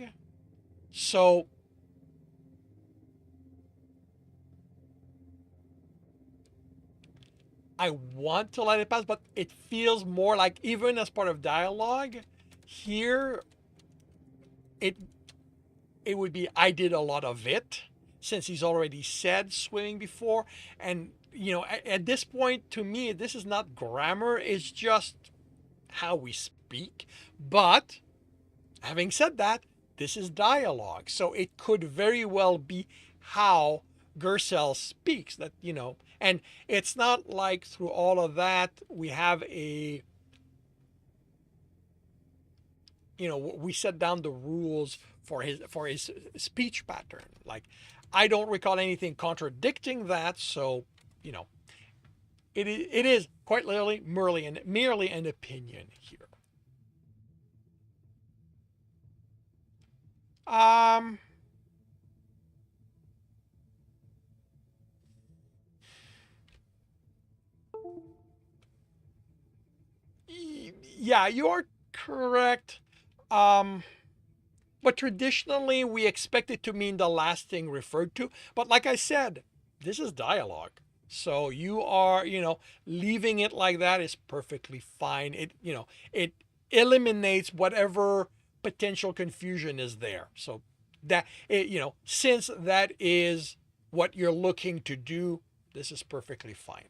so I want to let it pass, but it feels more like, even as part of dialogue, here it would be I did a lot of it, since he's already said swimming before. And, at this point, to me, this is not grammar, it's just how we speak. But having said that, this is dialogue. So it could very well be how Gersel speaks, that, and it's not like through all of that we have a, we set down the rules for his speech pattern. Like, I don't recall anything contradicting that, so it is quite literally merely an opinion here. Yeah, you are correct. But traditionally, we expect it to mean the last thing referred to. But like I said, this is dialogue. So you are, leaving it like that is perfectly fine. It eliminates whatever potential confusion is there. So that, since that is what you're looking to do, this is perfectly fine.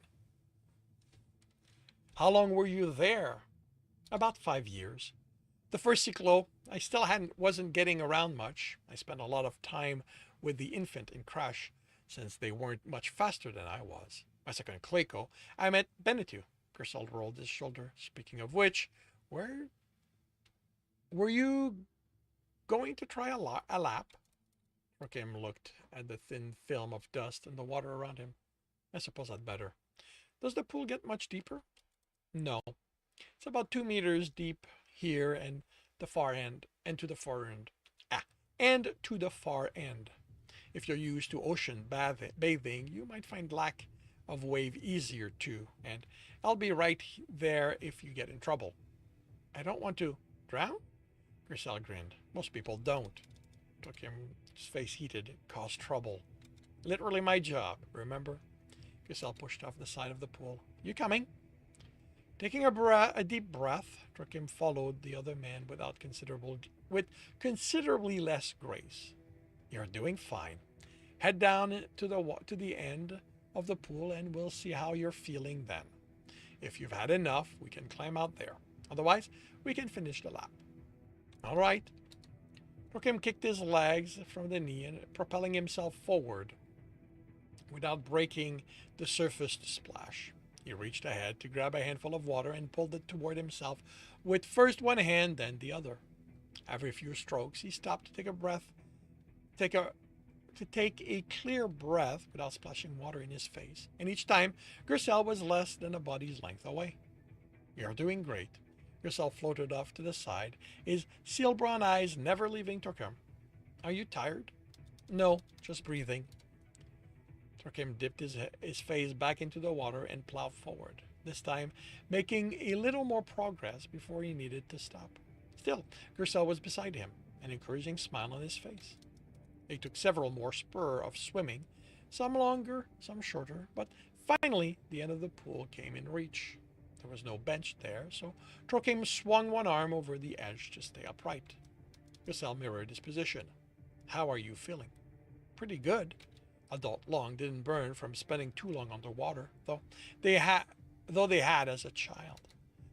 How long were you there? About 5 years. The first cyclo, I still wasn't getting around much. I spent a lot of time with the infant in crash, since they weren't much faster than I was. My second Clayco, I met Benetu. Gersel rolled his shoulder. Speaking of which, where were you going to try a lap? Joachim looked at the thin film of dust and the water around him. I suppose I'd better. Does the pool get much deeper? No. It's about 2 meters deep here and the far end, and to the far end. And to the far end. If you're used to ocean bathing, you might find lack of wave easier too, and I'll be right there if you get in trouble. I don't want to drown? Gersel grinned. Most people don't. Took him, his face heated, caused trouble. Literally my job, remember? Gersel pushed off the side of the pool. You coming? Taking a deep breath, Joachim followed the other man with considerably less grace. You're doing fine. Head down to the end of the pool and we'll see how you're feeling then. If you've had enough, we can climb out there. Otherwise, we can finish the lap. All right. Joachim kicked his legs from the knee and propelling himself forward without breaking the surface to splash. He reached ahead to grab a handful of water and pulled it toward himself with first one hand, then the other. Every few strokes, he stopped to take a clear breath without splashing water in his face, and each time, Gersel was less than a body's length away. You're doing great. Gersel floated off to the side, his seal brown eyes never leaving Joachim. Are you tired? No, just breathing. Joachim dipped his face back into the water and plowed forward. this time making a little more progress before he needed to stop. Still, Gersel was beside him, an encouraging smile on his face. They took several more spur of swimming, some longer, some shorter, but finally the end of the pool came in reach. There was no bench there, so Trokim swung one arm over the edge to stay upright. Gersel mirrored his position. How are you feeling? Pretty good. Adult lung didn't burn from spending too long underwater, they had as a child.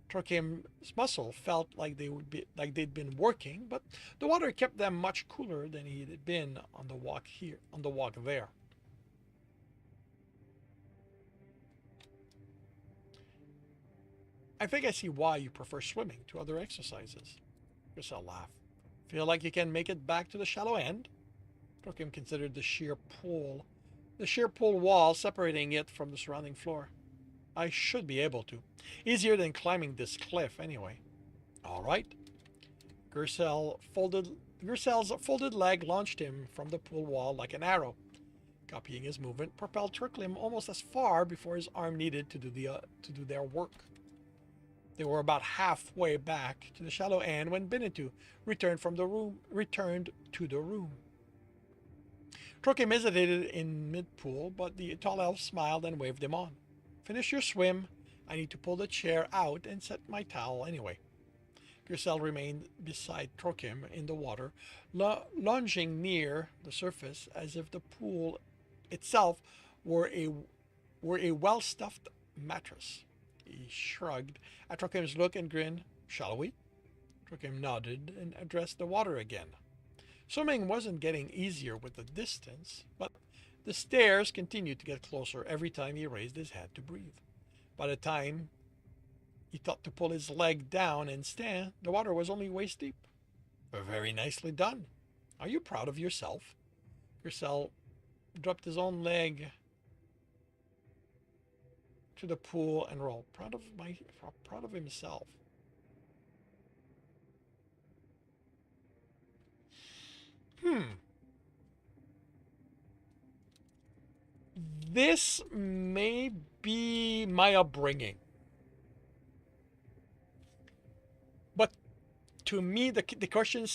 Trokim's muscle felt like they'd been working, but the water kept them much cooler than he had been on the walk there. I think I see why you prefer swimming to other exercises. Gersel laughed. Feel like you can make it back to the shallow end? Trokim considered the sheer pool wall separating it from the surrounding floor. I should be able to. Easier than climbing this cliff, anyway. All right. Gersel's folded leg launched him from the pool wall like an arrow. Copying his movement propelled Turklim almost as far before his arm needed to do their work. They were about halfway back to the shallow end when Binitu returned to the room. Trokim hesitated in mid-pool, but the tall elf smiled and waved him on. Finish your swim. I need to pull the chair out and set my towel anyway. Gersel remained beside Trokim in the water, lunging near the surface as if the pool itself were a well-stuffed mattress. He shrugged at Trokim's look and grinned. Shall we? Trokim nodded and addressed the water again. Swimming wasn't getting easier with the distance, but the stairs continued to get closer every time he raised his head to breathe. By the time he thought to pull his leg down and stand, the water was only waist deep. Very nicely done. Are you proud of yourself? Gersel dropped his own leg to the pool and rolled. Proud of himself. This may be my upbringing. But to me, the question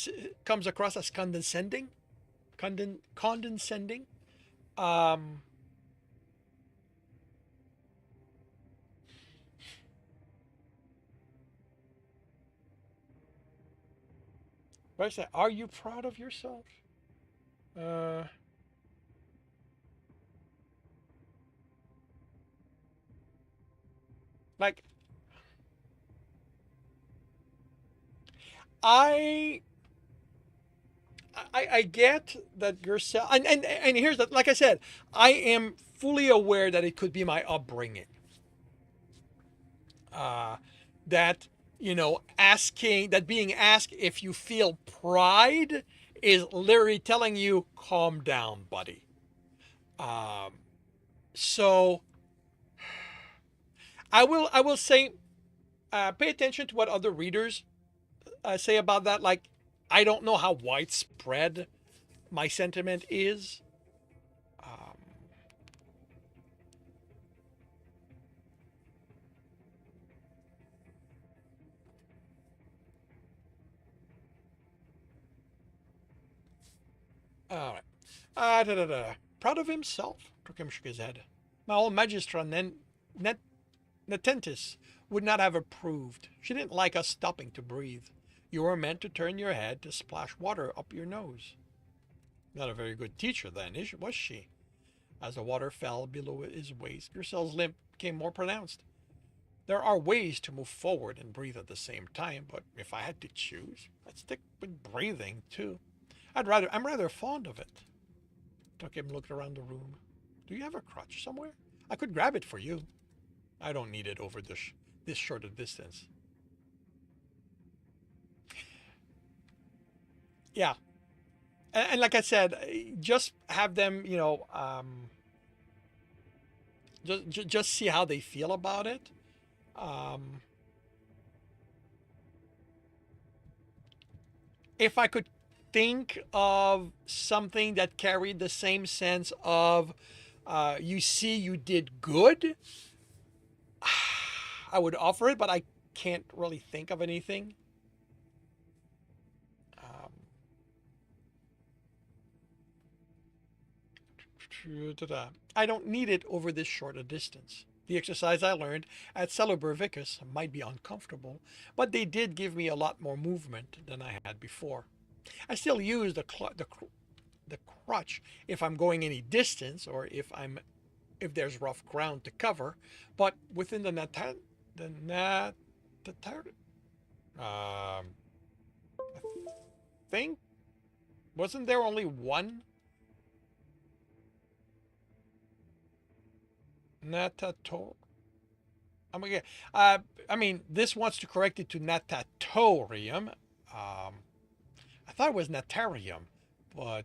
comes across as condescending. Condescending. What I say? Are you proud of yourself? Like I I get that Gersel and here's that, like I said, I am fully aware that it could be my upbringing. That being asked if you feel pride is literally telling you calm down, buddy. Um, so I will say, pay attention to what other readers say about that. Like, I don't know how widespread my sentiment is. Um, all right. Proud of himself? Crookham shook his head. My old magistra Netentis would not have approved. She didn't like us stopping to breathe. You were meant to turn your head to splash water up your nose. Not a very good teacher then, was she? As the water fell below his waist, Gersel's limp became more pronounced. There are ways to move forward and breathe at the same time, but if I had to choose, I'd stick with breathing too. I'm rather fond of it. Tuckim looked around the room. Do you have a crutch somewhere? I could grab it for you. I don't need it over this short a distance. Yeah, and like I said, just have them, just see how they feel about it. Um, if I could think of something that carried the same sense of, you see, you did good. I would offer it, but I can't really think of anything. Um, I don't need it over this short a distance. The exercise I learned at Celeber Vicus might be uncomfortable, but they did give me a lot more movement than I had before. I still use the crutch if I'm going any distance or if there's rough ground to cover, but within the nat I think wasn't there only one natator? I'm again. I mean, this wants to correct it to natatorium. I thought it was natarium, but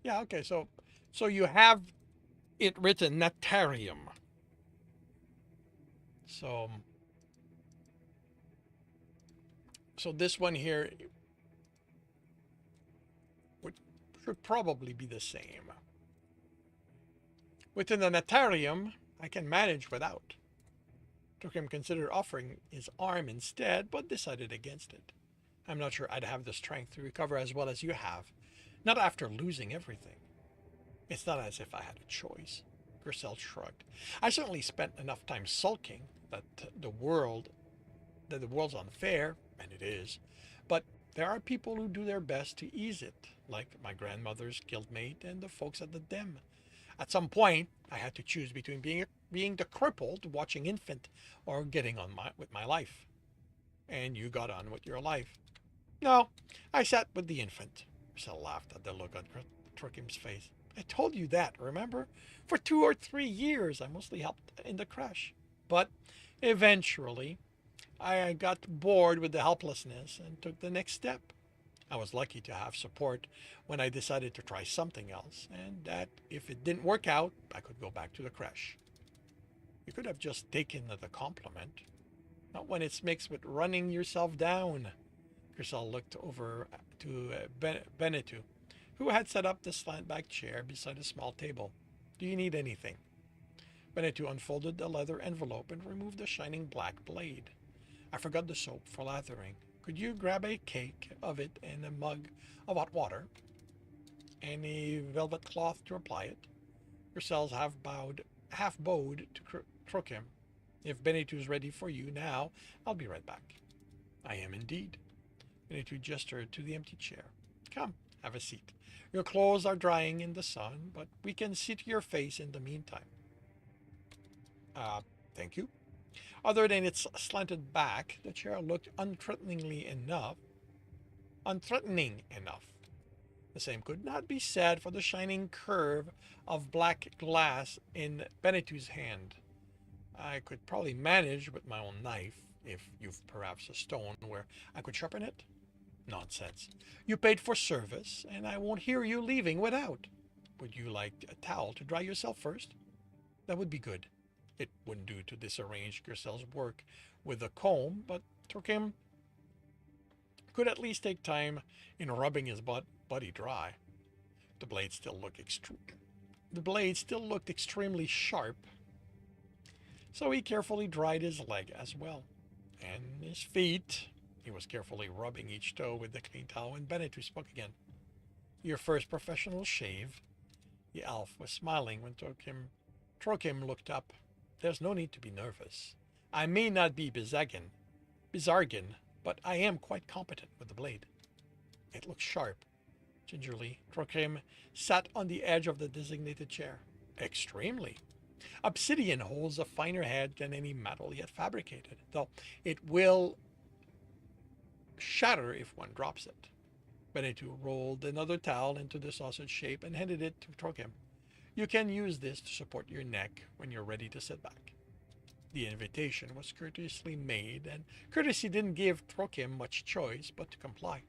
yeah, okay. So you have it written natarium. So so this one here would should probably be the same. Within the natarium, I can manage without. Tokim considered offering his arm instead, but decided against it. I'm not sure I'd have the strength to recover as well as you have, not after losing everything. It's not as if I had a choice. Grissel shrugged. I certainly spent enough time sulking the world that the world's unfair, and it is, but there are people who do their best to ease it, like my grandmother's guildmate and the folks at the Dem. At some point, I had to choose between being the crippled watching infant or getting on with my life. And you got on with your life. No, I sat with the infant. Marcel laughed at the look on Turkim's face. I told you that, remember? For 2 or 3 years, I mostly helped in the crash. But eventually, I got bored with the helplessness and took the next step. I was lucky to have support when I decided to try something else, and that if it didn't work out, I could go back to the crash. You could have just taken the compliment, not when it's mixed with running yourself down. Grisel looked over to Benetu, who had set up the slant-back chair beside a small table. Do you need anything? Benetu unfolded the leather envelope and removed the shining black blade. I forgot the soap for lathering. Could you grab a cake of it and a mug of hot water and a velvet cloth to apply it? Grisel's half bowed to Trokim. If Benitu's ready for you now, I'll be right back. I am indeed. Benitu gestured to the empty chair. Come, have a seat. Your clothes are drying in the sun, but we can see to your face in the meantime. Thank you. Other than its slanted back, the chair looked unthreatening enough. The same could not be said for the shining curve of black glass in Benitu's hand. I could probably manage with my own knife, if you've perhaps a stone where I could sharpen it. Nonsense. You paid for service, and I won't hear you leaving without. Would you like a towel to dry yourself first? That would be good. It wouldn't do to disarrange Grisel's work with a comb, but Turkim could at least take time in rubbing his body dry. The blade still looked extremely sharp, so he carefully dried his leg as well, and his feet. He was carefully rubbing each toe with the clean towel when Benetu spoke again. Your first professional shave? The elf was smiling when Trokim looked up. There's no need to be nervous. I may not be Bizargan, but I am quite competent with the blade. It looks sharp. Gingerly, Trokim sat on the edge of the designated chair. Extremely. Obsidian holds a finer head than any metal yet fabricated, though it will shatter if one drops it. Benetu rolled another towel into the sausage shape and handed it to Trokim. You can use this to support your neck when you're ready to sit back. The invitation was courteously made, and courtesy didn't give Trokim much choice but to comply.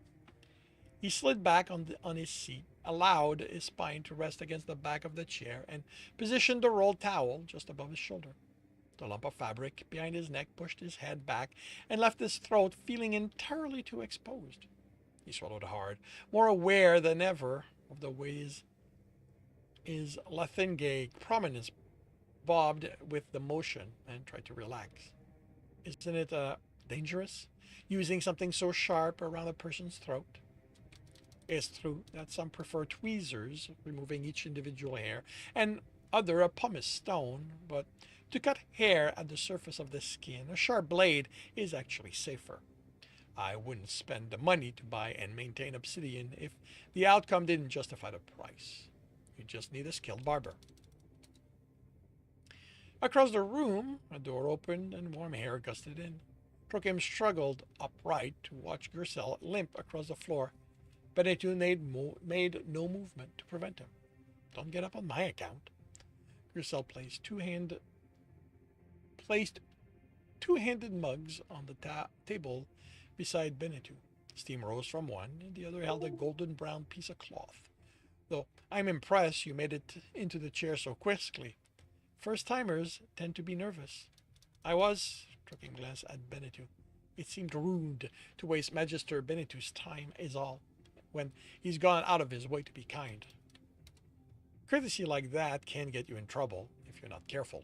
He slid back on his seat, allowed his spine to rest against the back of the chair, and positioned the rolled towel just above his shoulder. The lump of fabric behind his neck pushed his head back and left his throat feeling entirely too exposed. He swallowed hard, more aware than ever of the ways his Lathinge prominence bobbed with the motion, and tried to relax. Isn't it dangerous, using something so sharp around a person's throat? It's true that some prefer tweezers, removing each individual hair, and other a pumice stone, but to cut hair at the surface of the skin, a sharp blade is actually safer. I wouldn't spend the money to buy and maintain obsidian if the outcome didn't justify the price. You just need a skilled barber. Across the room, a door opened and warm air gusted in. Trokim struggled upright to watch Gersel limp across the floor. Benetton made no movement to prevent him. Don't get up on my account. Gersel placed two-handed mugs on the table beside Benetton. Steam rose from one, and the other held a golden brown piece of cloth. Though I'm impressed you made it into the chair so quickly. First-timers tend to be nervous. I was, Trokim glanced at Benetton. It seemed rude to waste Magister Benetton's time is all, when he's gone out of his way to be kind. Courtesy like that can get you in trouble if you're not careful.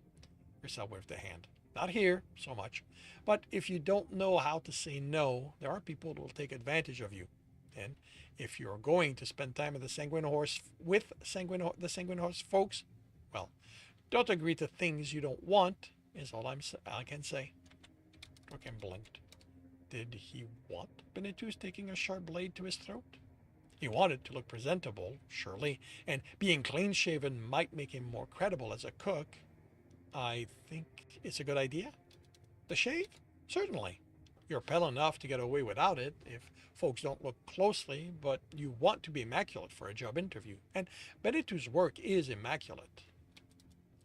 Gersel waved a hand. Not here, so much. But if you don't know how to say no, there are people who will take advantage of you. And if you're going to spend time at the Sanguine Horse with the Sanguine Horse folks, well, don't agree to things you don't want, is all I can say. Trokim blinked. Did he want Benetton's taking a sharp blade to his throat? He wanted to look presentable, surely, and being clean-shaven might make him more credible as a cook. I think it's a good idea. The shave? Certainly. You're pale enough to get away without it if folks don't look closely, but you want to be immaculate for a job interview, and Benetton's work is immaculate.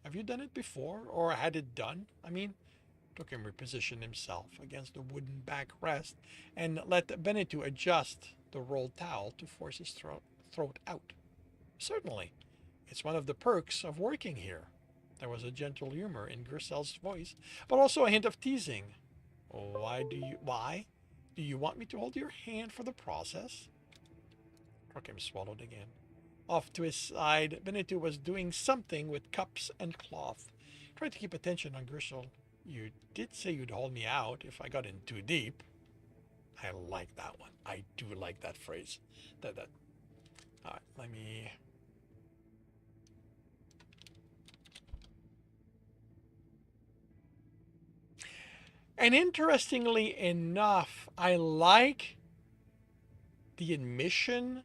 Have you done it before, or had it done? Trokim repositioned himself against the wooden backrest and let Benetton adjust the rolled towel to force his throat out. Certainly. It's one of the perks of working here. There was a gentle humor in Gersel's voice, but also a hint of teasing. Why do you want me to hold your hand for the process? Trokim swallowed again. Off to his side, Benetton was doing something with cups and cloth. Tried to keep attention on Gersel. You did say you'd hold me out if I got in too deep. I like that one. I do like that phrase. All right, let me... And interestingly enough, I like the admission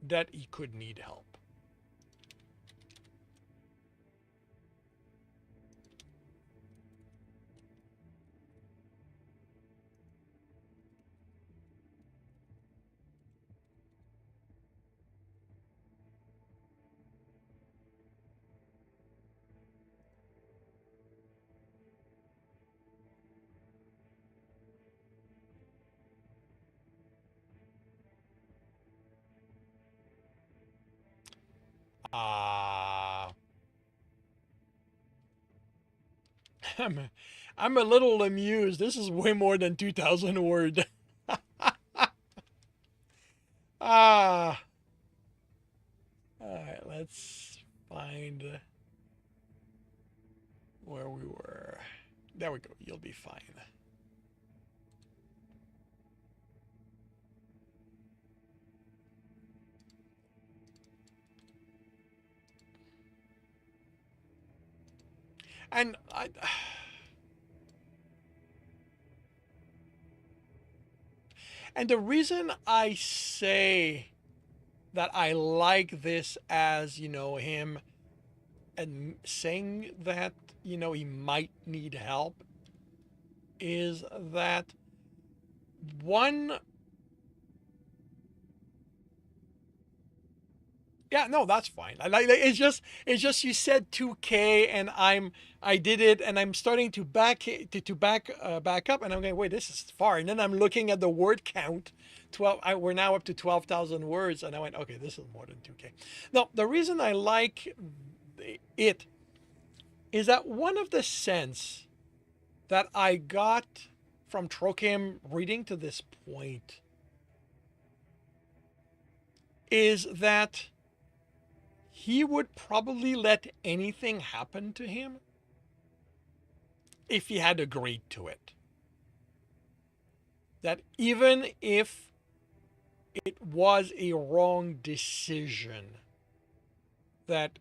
that he could need help. Uh, I'm a little amused. This is way more than 2,000 words. Ah. Alright, let's find where we were. There we go. You'll be fine. And and the reason I say that I like this as, him and saying that, he might need help is that one, Yeah, no, that's fine. It's just you said 2K and I did it and I'm starting to back up and I'm going, wait, this is far. And then I'm looking at the word count. We're now up to 12,000 words and I went, okay, this is more than 2K. Now, the reason I like it is that one of the sense that I got from Trokim reading to this point is that he would probably let anything happen to him if he had agreed to it. That even if it was a wrong decision, that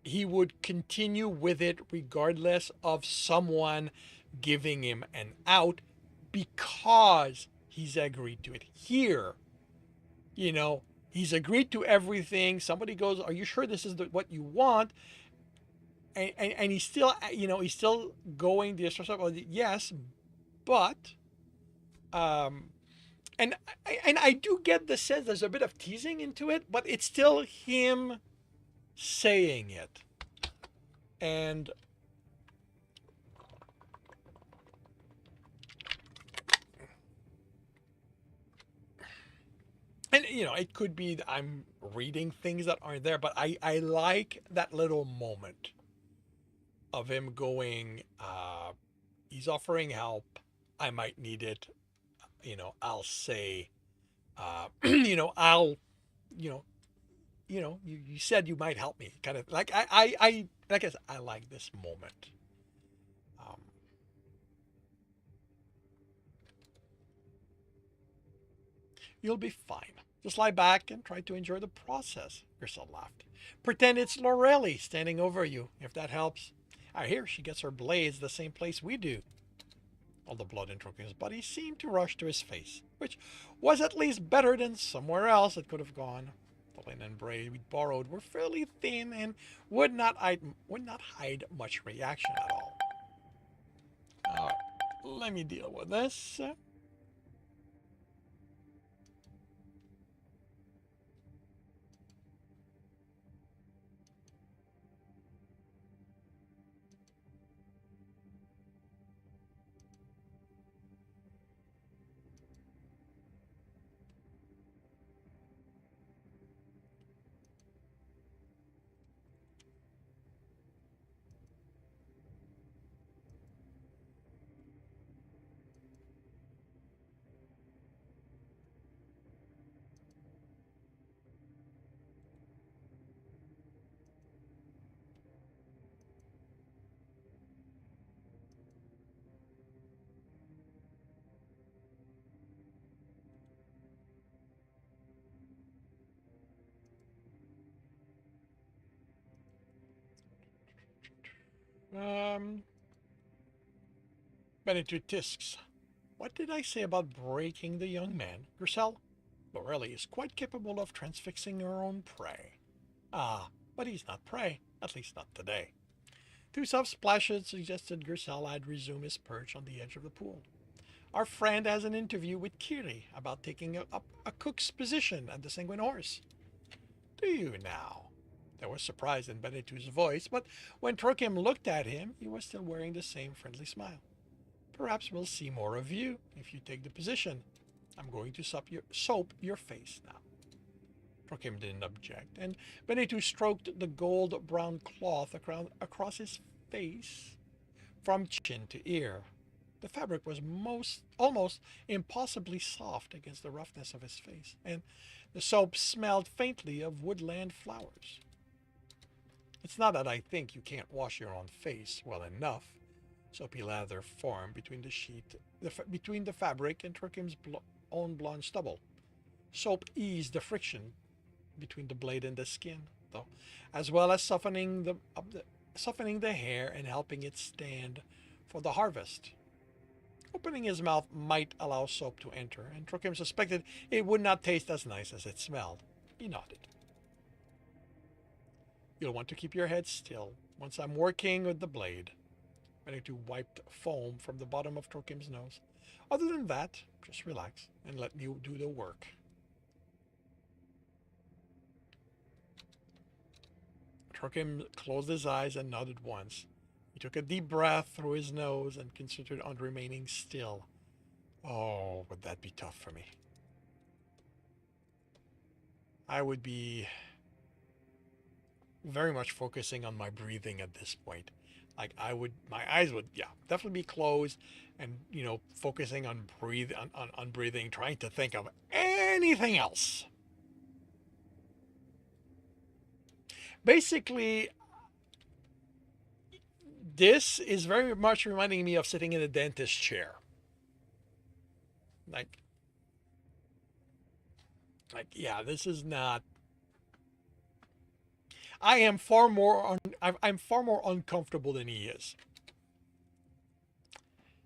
he would continue with it regardless of someone giving him an out because he's agreed to it. Here, you know, he's agreed to everything. Somebody goes, "Are you sure this is what you want?" And he's still, he's still going the extra step. Well, yes, but um, and I do get the sense there's a bit of teasing into it, but it's still him saying it, and it could be that I'm reading things that aren't there, but I like that little moment of him going, he's offering help. I might need it. I'll say, I'll, you know, you said you might help me. Kind of like I like I said, I like this moment. Um, you'll be fine. Just lie back and try to enjoy the process. Grisel laughed. Pretend it's Lorelli standing over you, if that helps. I hear she gets her blades the same place we do. All the blood in Trokim's body seemed to rush to his face, which was at least better than somewhere else it could have gone. The linen braid we borrowed were fairly thin and would not hide much reaction at all. Alright, let me deal with this. Um, Benedict Tisks. What did I say about breaking the young man? Grisel? Lorelli is quite capable of transfixing her own prey. Ah, but he's not prey, at least not today. Two soft splashes suggested Grisel had resumed his perch on the edge of the pool. Our friend has an interview with Kiri about taking up a cook's position at the Sanguine Horse. Do you now? There was surprise in Benedict's voice, but when Trokim looked at him, he was still wearing the same friendly smile. Perhaps we'll see more of you if you take the position. I'm going to soap your face now. Trokim didn't object, and Benedict stroked the gold-brown cloth across his face from chin to ear. The fabric was almost impossibly soft against the roughness of his face, and the soap smelled faintly of woodland flowers. It's not that I think you can't wash your own face well enough. Soapy lather formed between between the fabric and Trokim's own blonde stubble. Soap eased the friction between the blade and the skin, though, as well as softening the hair and helping it stand for the harvest. Opening his mouth might allow soap to enter, and Trokim suspected it would not taste as nice as it smelled. He nodded. You'll want to keep your head still once I'm working with the blade. Benedict wiped foam from the bottom of Trokim's nose. Other than that, just relax and let me do the work. Trokim closed his eyes and nodded once. He took a deep breath through his nose and considered on remaining still. Oh, would that be tough for me? I would be very much focusing on my breathing at this point. Like my eyes would, yeah, definitely be closed, and focusing on breathing, trying to think of anything else. Basically, this is very much reminding me of sitting in a dentist chair. Like, yeah, this is not. I'm far more uncomfortable than he is.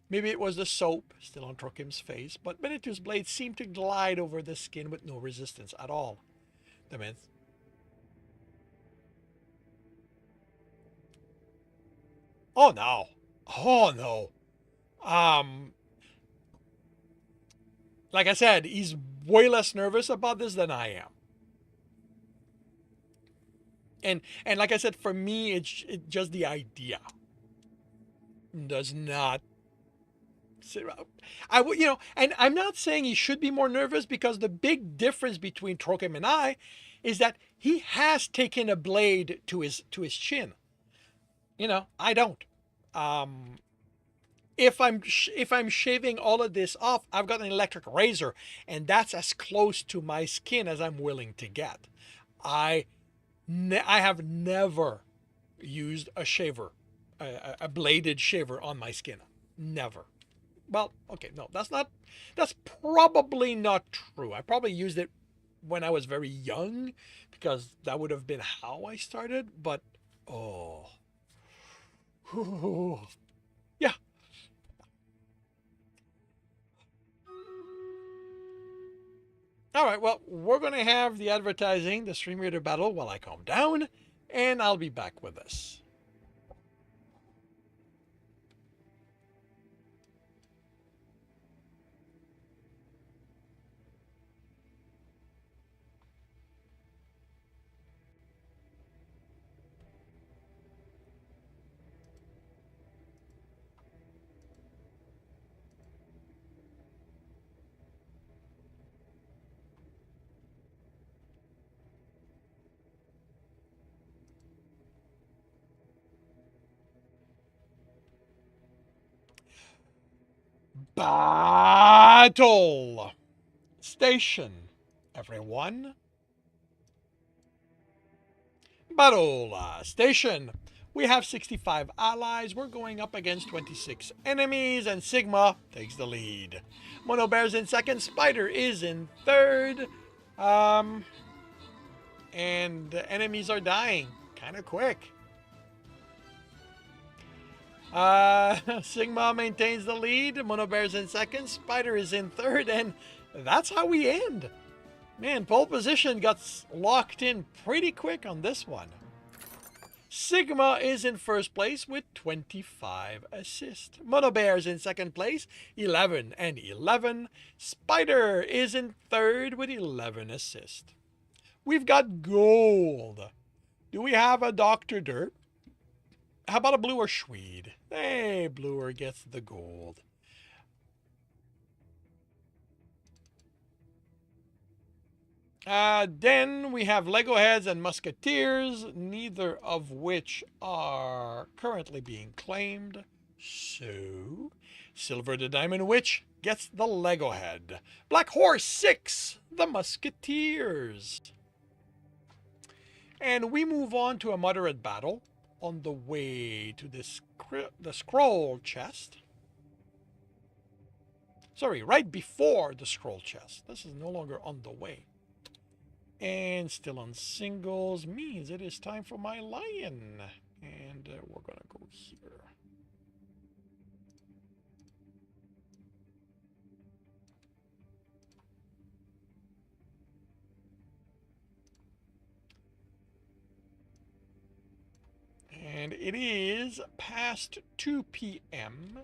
Maybe it was the soap still on Trokim's face, but Benitu's blade seemed to glide over the skin with no resistance at all. The man. Oh no. Oh no. Like I said, he's way less nervous about this than I am. And like I said, for me, it's just the idea does not sit around. I would, and I'm not saying he should be more nervous, because the big difference between Trokim and I is that he has taken a blade to his chin. I don't. If I'm shaving all of this off, I've got an electric razor, and that's as close to my skin as I'm willing to get. I have never used a shaver, a bladed shaver on my skin. Never. Well, okay, no, that's probably not true. I probably used it when I was very young, because that would have been how I started, but oh. Yeah. All right, well, we're going to have the advertising, the Stream Reader battle, while I calm down, and I'll be back with this. Battle station, everyone. Battle station. We have 65 allies. We're going up against 26 enemies, and Sigma takes the lead. Mono Bear's in second. Spider is in third. And the enemies are dying kind of quick. Sigma maintains the lead. Mono Bear's in second. Spider is in third, and that's how we end. Man, pole position got locked in pretty quick on this one. Sigma is in first place with 25 assists. Mono Bear's in second place, 11 and 11. Spider is in third with 11 assists. We've got gold. Do we have a Dr. Dirt? How about a Bluer Schwede? Hey, Bluer gets the gold. Then we have Lego Heads and Musketeers, neither of which are currently being claimed. So, Silver the Diamond Witch gets the Lego Head. Black Horse 6, the Musketeers. And we move on to a moderate battle on the way to the scroll chest. Sorry, right before the scroll chest. This is no longer on the way. And still on singles means it is time for my lion. And we're going to go here. And it is past 2 p.m.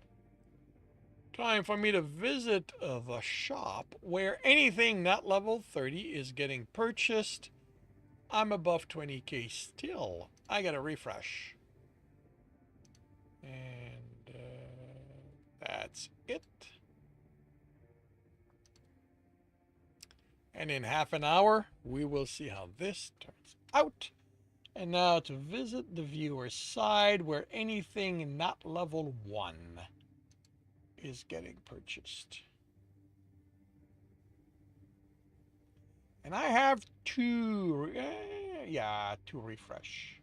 Time for me to visit the shop where anything not level 30 is getting purchased. I'm above 20k still. I gotta refresh. And that's it. And in half an hour, we will see how this turns out. And now to visit the viewer side where anything not level 1 is getting purchased. And I have two, to refresh.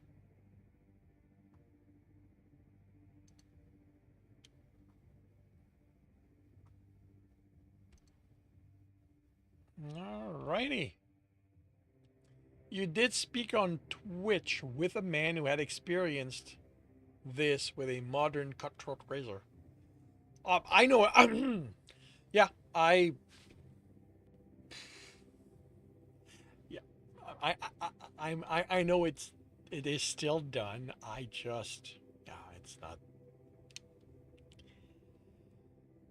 Alrighty. You did speak on Twitch with a man who had experienced this with a modern cutthroat razor. I know. Yeah, yeah, I know it is still done. I just, yeah, it's not.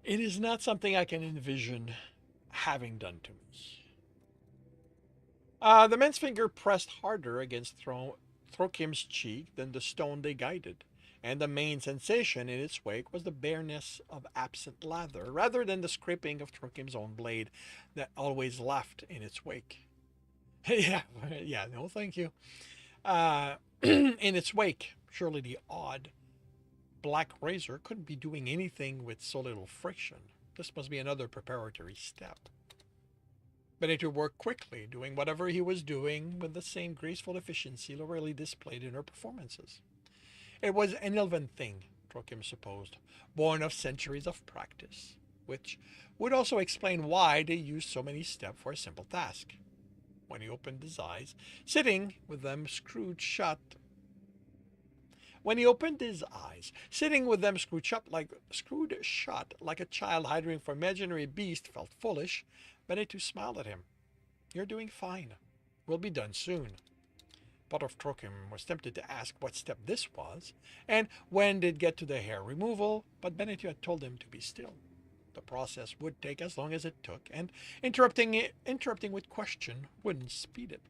It is not something I can envision having done to me. The men's finger pressed harder against Throckim's cheek than the stone they guided, and the main sensation in its wake was the bareness of absent lather, rather than the scraping of Throckim's own blade that always left in its wake. Yeah, yeah, no, thank you. In its wake, surely the odd black razor couldn't be doing anything with so little friction. This must be another preparatory step. Benito worked quickly, doing whatever he was doing with the same graceful efficiency Lorelei displayed in her performances. It was an Elven thing, Trokim supposed, born of centuries of practice, which would also explain why they used so many steps for a simple task. When he opened his eyes, sitting with them screwed shut screwed shut like a child hiding from imaginary beast felt foolish, Benito smiled at him. You're doing fine. We'll be done soon. Botov Trokim was tempted to ask what step this was, and when they'd get to the hair removal, but Benito had told him to be still. The process would take as long as it took, and interrupting with question wouldn't speed it.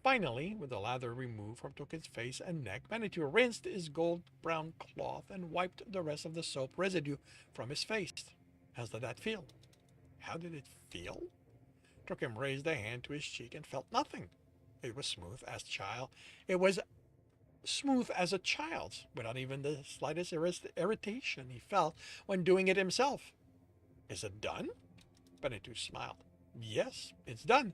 Finally, with the lather removed from Token's face and neck, Benito rinsed his gold-brown cloth and wiped the rest of the soap residue from his face. How did that feel? How did it feel? Token raised a hand to his cheek and felt nothing. It was smooth as a child's, without even the slightest irritation he felt when doing it himself. Is it done? Benito smiled. Yes, it's done.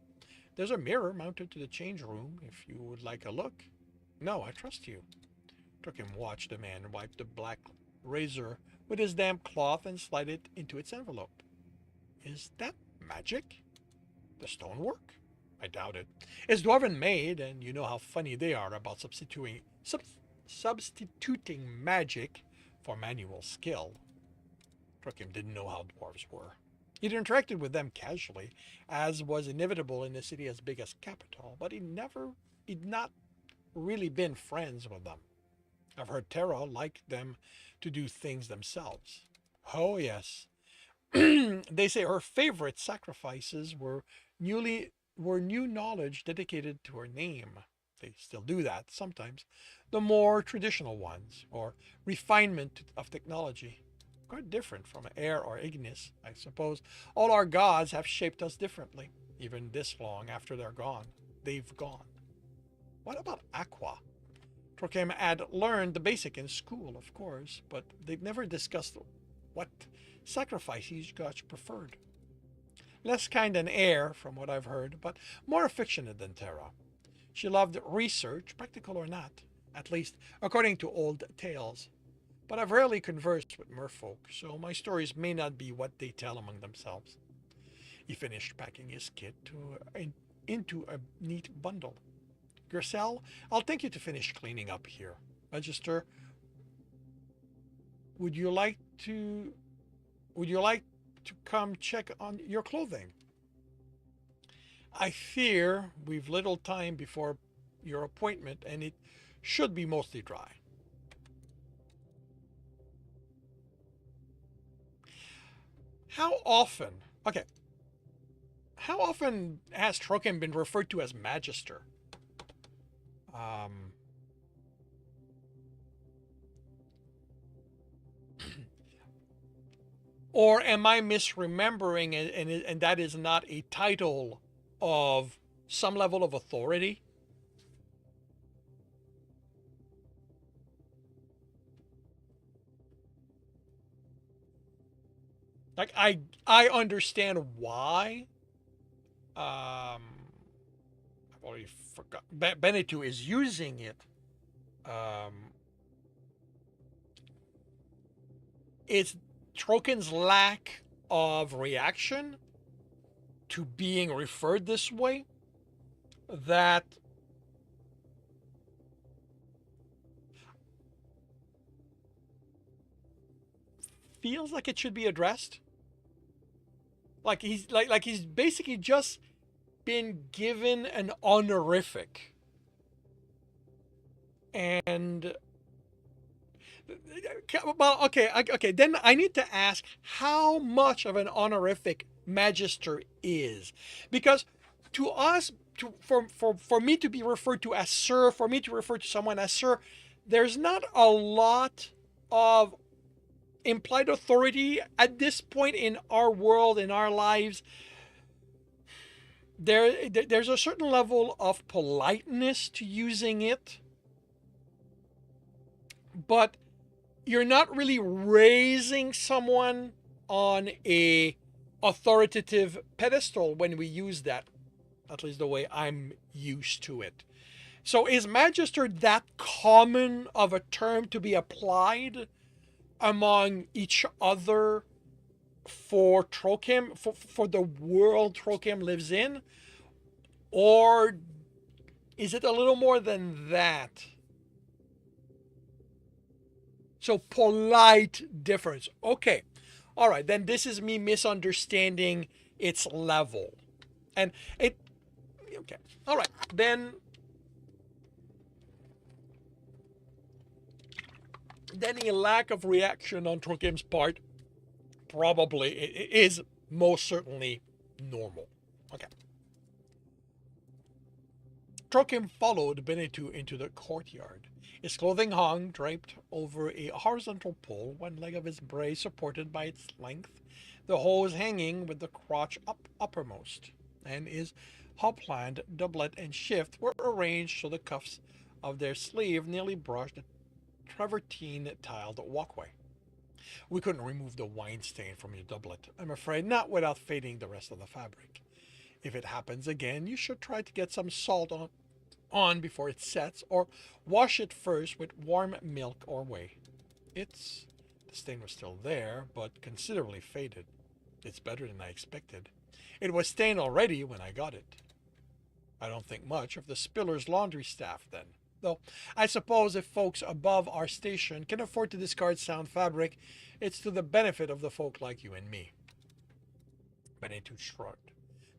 There's a mirror mounted to the change room if you would like a look. No, I trust you. Token watched the man wipe the black razor with his damp cloth and slide it into its envelope. Is that magic? The stonework? I doubt it. It's dwarven made, and you know how funny they are about substituting magic for manual skill. Truckim didn't know how dwarves were. He'd interacted with them casually, as was inevitable in a city as big as Capital, but he'd not really been friends with them. I've heard Terra liked them to do things themselves. Oh yes. They say her favorite sacrifices were new knowledge dedicated to her name. They still do that sometimes. The more traditional ones, or refinement of technology. Quite different from air or Ignis, I suppose. All our gods have shaped us differently, even this long after they're gone. They've gone. What about Aqua? Trokem had learned the basic in school, of course, but they've never discussed what sacrifice each god preferred. Less kind than air, from what I've heard, but more affectionate than Terra. She loved research, practical or not, at least according to old tales. But I've rarely conversed with merfolk, so my stories may not be what they tell among themselves. He finished packing his kit into a neat bundle. Grissel, I'll take you to finish cleaning up here. Register, would you like to come check on your clothing? I fear we've little time before your appointment, and it should be mostly dry. How often? Okay. how often has Trocken been referred to as Magister? Um, or am I misremembering, and that is not a title of some level of authority? Like I understand why. I've already forgot. Benetu is using it. Um, it's Troken's lack of reaction to being referred this way that feels like it should be addressed. Like he's basically just been given an honorific, and well, okay. Then I need to ask how much of an honorific Magister is, because to us, for me to be referred to as Sir, for me to refer to someone as Sir, there's not a lot of implied authority at this point in our world, in our lives. There's a certain level of politeness to using it, but you're not really raising someone on a authoritative pedestal when we use that, at least the way I'm used to it. So is Magister that common of a term to be applied among each other for Trokem, for the world Trokem lives in? Or is it a little more than that? So polite difference. Okay. All right. Then this is me misunderstanding its level. And it, okay. All right. Then a lack of reaction on Trokim's part probably is most certainly normal. Okay. Trokim followed Benetu into the courtyard. His clothing hung draped over a horizontal pole, one leg of his brace supported by its length, the hose hanging with the crotch uppermost, and his hopland, doublet, and shift were arranged so the cuffs of their sleeve nearly brushed the travertine tiled walkway. We couldn't remove the wine stain from your doublet, I'm afraid, not without fading the rest of the fabric. If it happens again, you should try to get some salt on before it sets, or wash it first with warm milk or whey. The stain was still there, but considerably faded. It's better than I expected. It was stained already when I got it. I don't think much of the spiller's laundry staff then. Though I suppose if folks above our station can afford to discard sound fabric, it's to the benefit of the folk like you and me. Benito shrugged.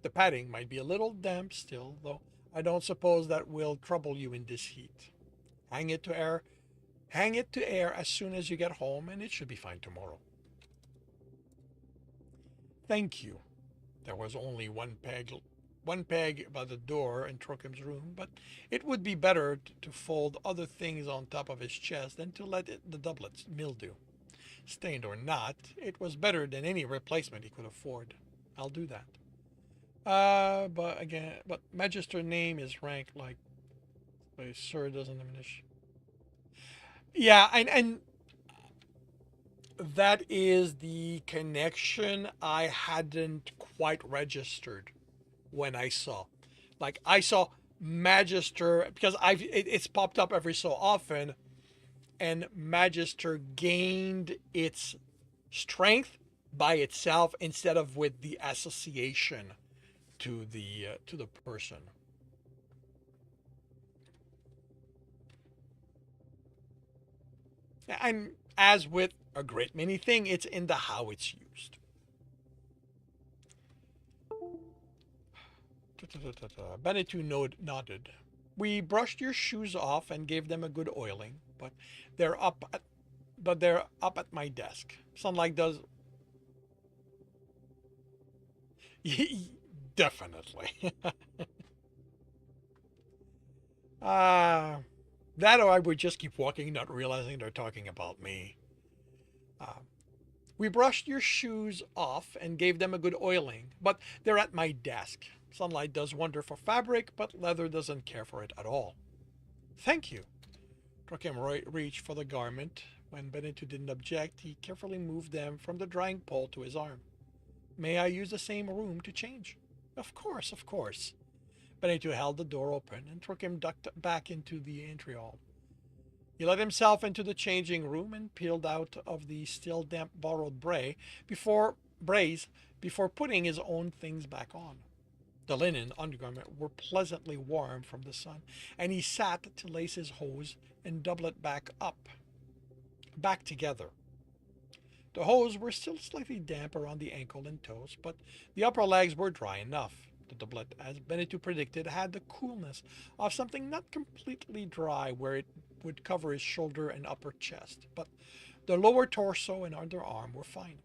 The padding might be a little damp still, though I don't suppose that will trouble you in this heat. Hang it to air as soon as you get home, and it should be fine tomorrow. Thank you. There was only one peg by the door in Trokim's room, but it would be better to fold other things on top of his chest than to let the doublets mildew. Stained or not, it was better than any replacement he could afford. I'll do that. But Magister name is ranked like Sir doesn't diminish. Yeah, and that is the connection I hadn't quite registered when I saw. Like I saw Magister because it's popped up every so often, and Magister gained its strength by itself instead of with the association to the person. And as with a great many things, it's in the how it's used. Benetu nodded. We brushed your shoes off and gave them a good oiling, but they're up at my desk. Sunlight does Definitely. That or I would just keep walking, not realizing they're talking about me. Uh, we brushed your shoes off and gave them a good oiling, but they're at my desk. Sunlight does wonder for fabric, but leather doesn't care for it at all. Thank you. Trokim reached for the garment. When Benito didn't object, he carefully moved them from the drying pole to his arm. May I use the same room to change? Of course, of course. Benito held the door open and Trokim ducked back into the entry hall. He let himself into the changing room and peeled out of the still damp borrowed braise before putting his own things back on. The linen undergarment were pleasantly warm from the sun, and he sat to lace his hose and double it back together. The hose were still slightly damp around the ankle and toes, but the upper legs were dry enough. The doublet, as Benito predicted, had the coolness of something not completely dry where it would cover his shoulder and upper chest, but the lower torso and underarm were fine.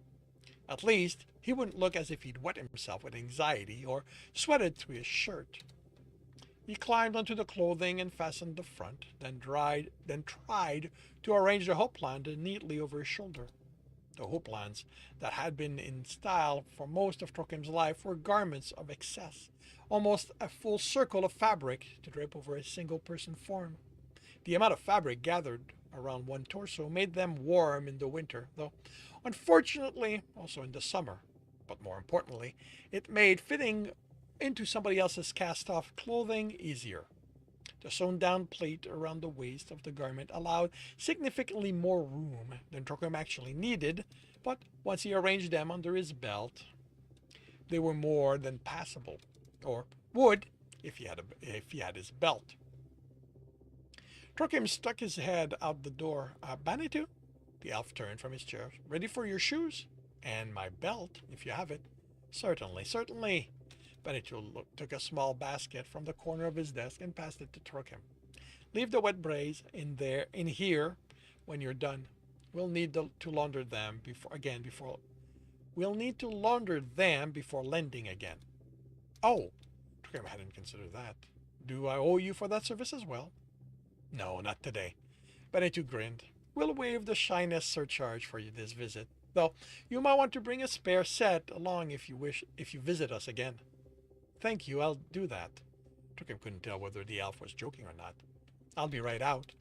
At least, he wouldn't look as if he'd wet himself with anxiety or sweated through his shirt. He climbed onto the clothing and fastened the front, then tried to arrange the hoopland neatly over his shoulder. The hooplands that had been in style for most of Trokim's life were garments of excess, almost a full circle of fabric to drape over a single person form. The amount of fabric gathered around one torso made them warm in the winter, though unfortunately also in the summer. But more importantly, it made fitting into somebody else's cast-off clothing easier. The sewn-down plate around the waist of the garment allowed significantly more room than Trokim actually needed, but once he arranged them under his belt, they were more than passable, or would if he had his belt. Trokim stuck his head out the door. Banitu? The elf turned from his chair. Ready for your shoes? And my belt, if you have it. Certainly, certainly. Banitu took a small basket from the corner of his desk and passed it to Trokim. Leave the wet braise in here when you're done. We'll need to launder them before lending again. Oh, Trokim hadn't considered that. Do I owe you for that service as well? No, not today. Banitu grinned. We'll waive the shyness surcharge for you this visit, though you might want to bring a spare set along if you visit us again. Thank you, I'll do that. Trokim couldn't tell whether the elf was joking or not. I'll be right out.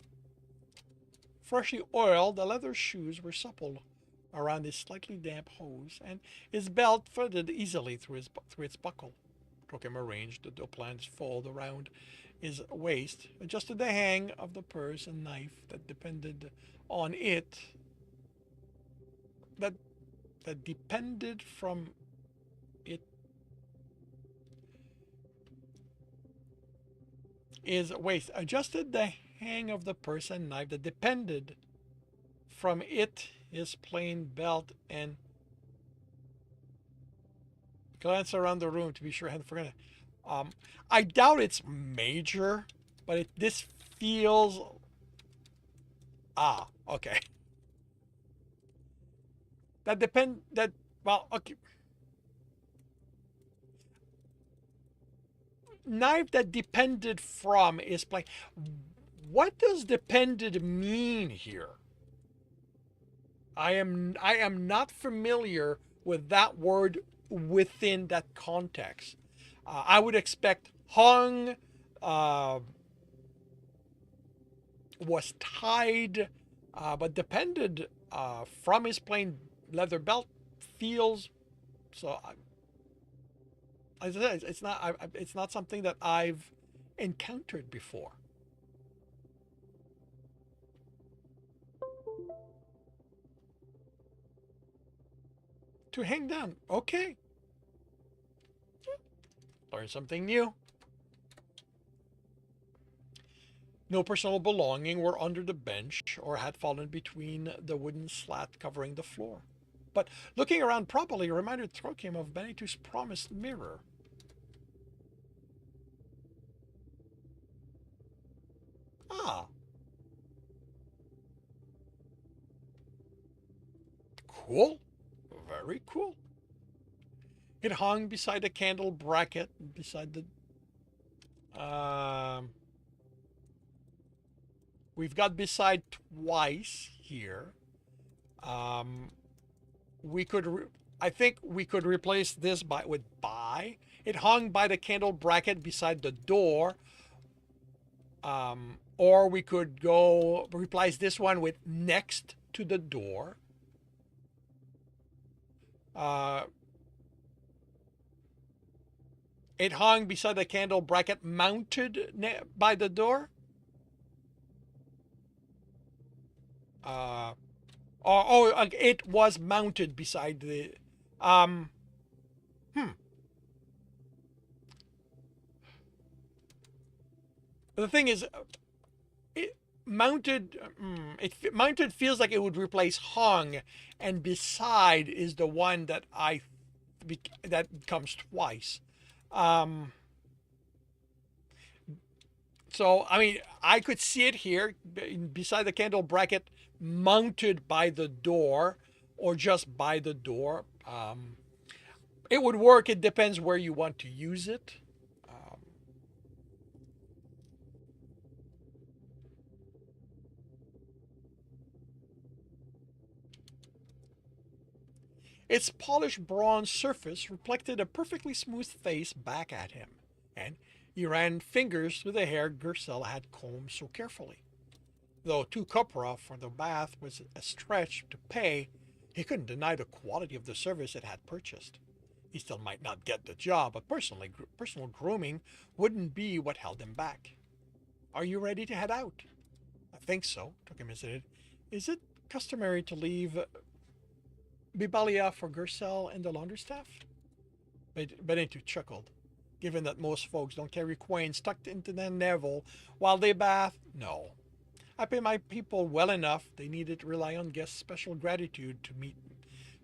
Freshly oiled, the leather shoes were supple around his slightly damp hose, and his belt fitted easily through its buckle. Trokim arranged the dopeland's fold around his waist, adjusted the hang of the purse and knife that depended on it, that depended from it, his waist, adjusted the hang of the purse and knife that depended from it, his plain belt, and glanced around the room to be sure I hadn't forgotten. I doubt it's major, but this feels... okay. Okay. Knife that depended from is plain. What does depended mean here? I am not familiar with that word within that context. I would expect hung, was tied, but depended from his plain leather belt feels so. As I said, it's not something that I've encountered before. To hang down, okay. Learn something new. No personal belonging were under the bench or had fallen between the wooden slat covering the floor. But looking around properly reminded Trokim of Benito's promised mirror. Ah. Cool. Very cool. It hung beside the candle bracket, beside the. We've got beside twice here. Um, we could. I think we could replace this with by. It hung by the candle bracket beside the door. Or we could go replace this one with next to the door. Uh, it hung beside the candle bracket mounted by the door. Uh, it was mounted beside the. Um, hmm. The thing is, it mounted. Mounted feels like it would replace hung, and beside is the one that that comes twice. Um, so I mean, I could see it here beside the candle bracket, mounted by the door, or just by the door. It would work. It depends where you want to use it. Um, its polished bronze surface reflected a perfectly smooth face back at him, and he ran fingers through the hair Gersel had combed so carefully. Though 2 copra for the bath was a stretch to pay, he couldn't deny the quality of the service it had purchased. He still might not get the job, but personal grooming wouldn't be what held him back. Are you ready to head out? I think so, Tokim hesitated. Is it customary to leave Bibalia for Gersel and the laundry staff? Benito chuckled. Given that most folks don't carry coins tucked into their navel while they bath, no. I pay my people well enough. They needed to rely on guests' special gratitude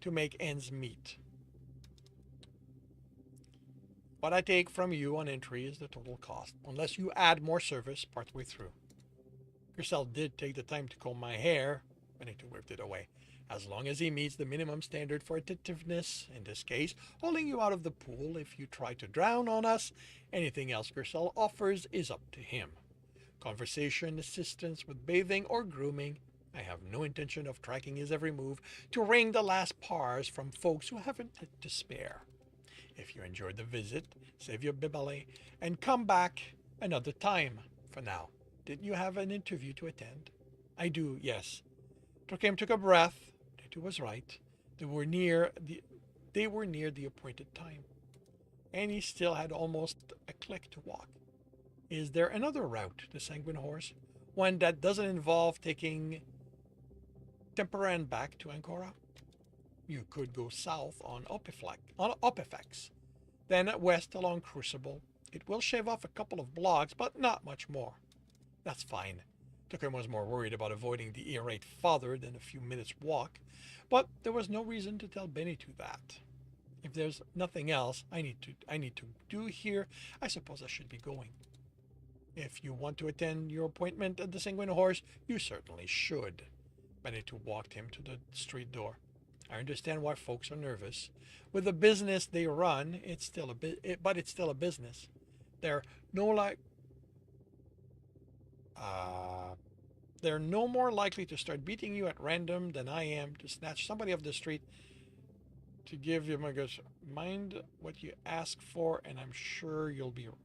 to make ends meet. What I take from you on entry is the total cost, unless you add more service partway through. Gersel did take the time to comb my hair, Benito whipped it away. As long as he meets the minimum standard for attentiveness, in this case, holding you out of the pool if you try to drown on us, anything else Gersel offers is up to him. Conversation, assistance with bathing or grooming, I have no intention of tracking his every move to wring the last pars from folks who haven't it to spare. If you enjoyed the visit, save your bibale and come back another time. For now, didn't you have an interview to attend? I do, yes. Trokem took a breath. It was right. They were near the appointed time. And he still had almost a click to walk. Is there another route to Sanguine Horse? One that doesn't involve taking Temperan back to Ancora? You could go south on Opifex, then west along Crucible. It will shave off a couple of blocks, but not much more. That's fine. Tucker was more worried about avoiding the irate father than a few minutes' walk, but there was no reason to tell Benito that. If there's nothing else I need to do here, I suppose I should be going. If you want to attend your appointment at the Sanguine Horse, you certainly should. Benito walked him to the street door. I understand why folks are nervous. With the business they run, it's still a business. They're no like they're no more likely to start beating you at random than I am to snatch somebody off the street to give you my gosh. Mind what you ask for, and I'm sure you'll be right.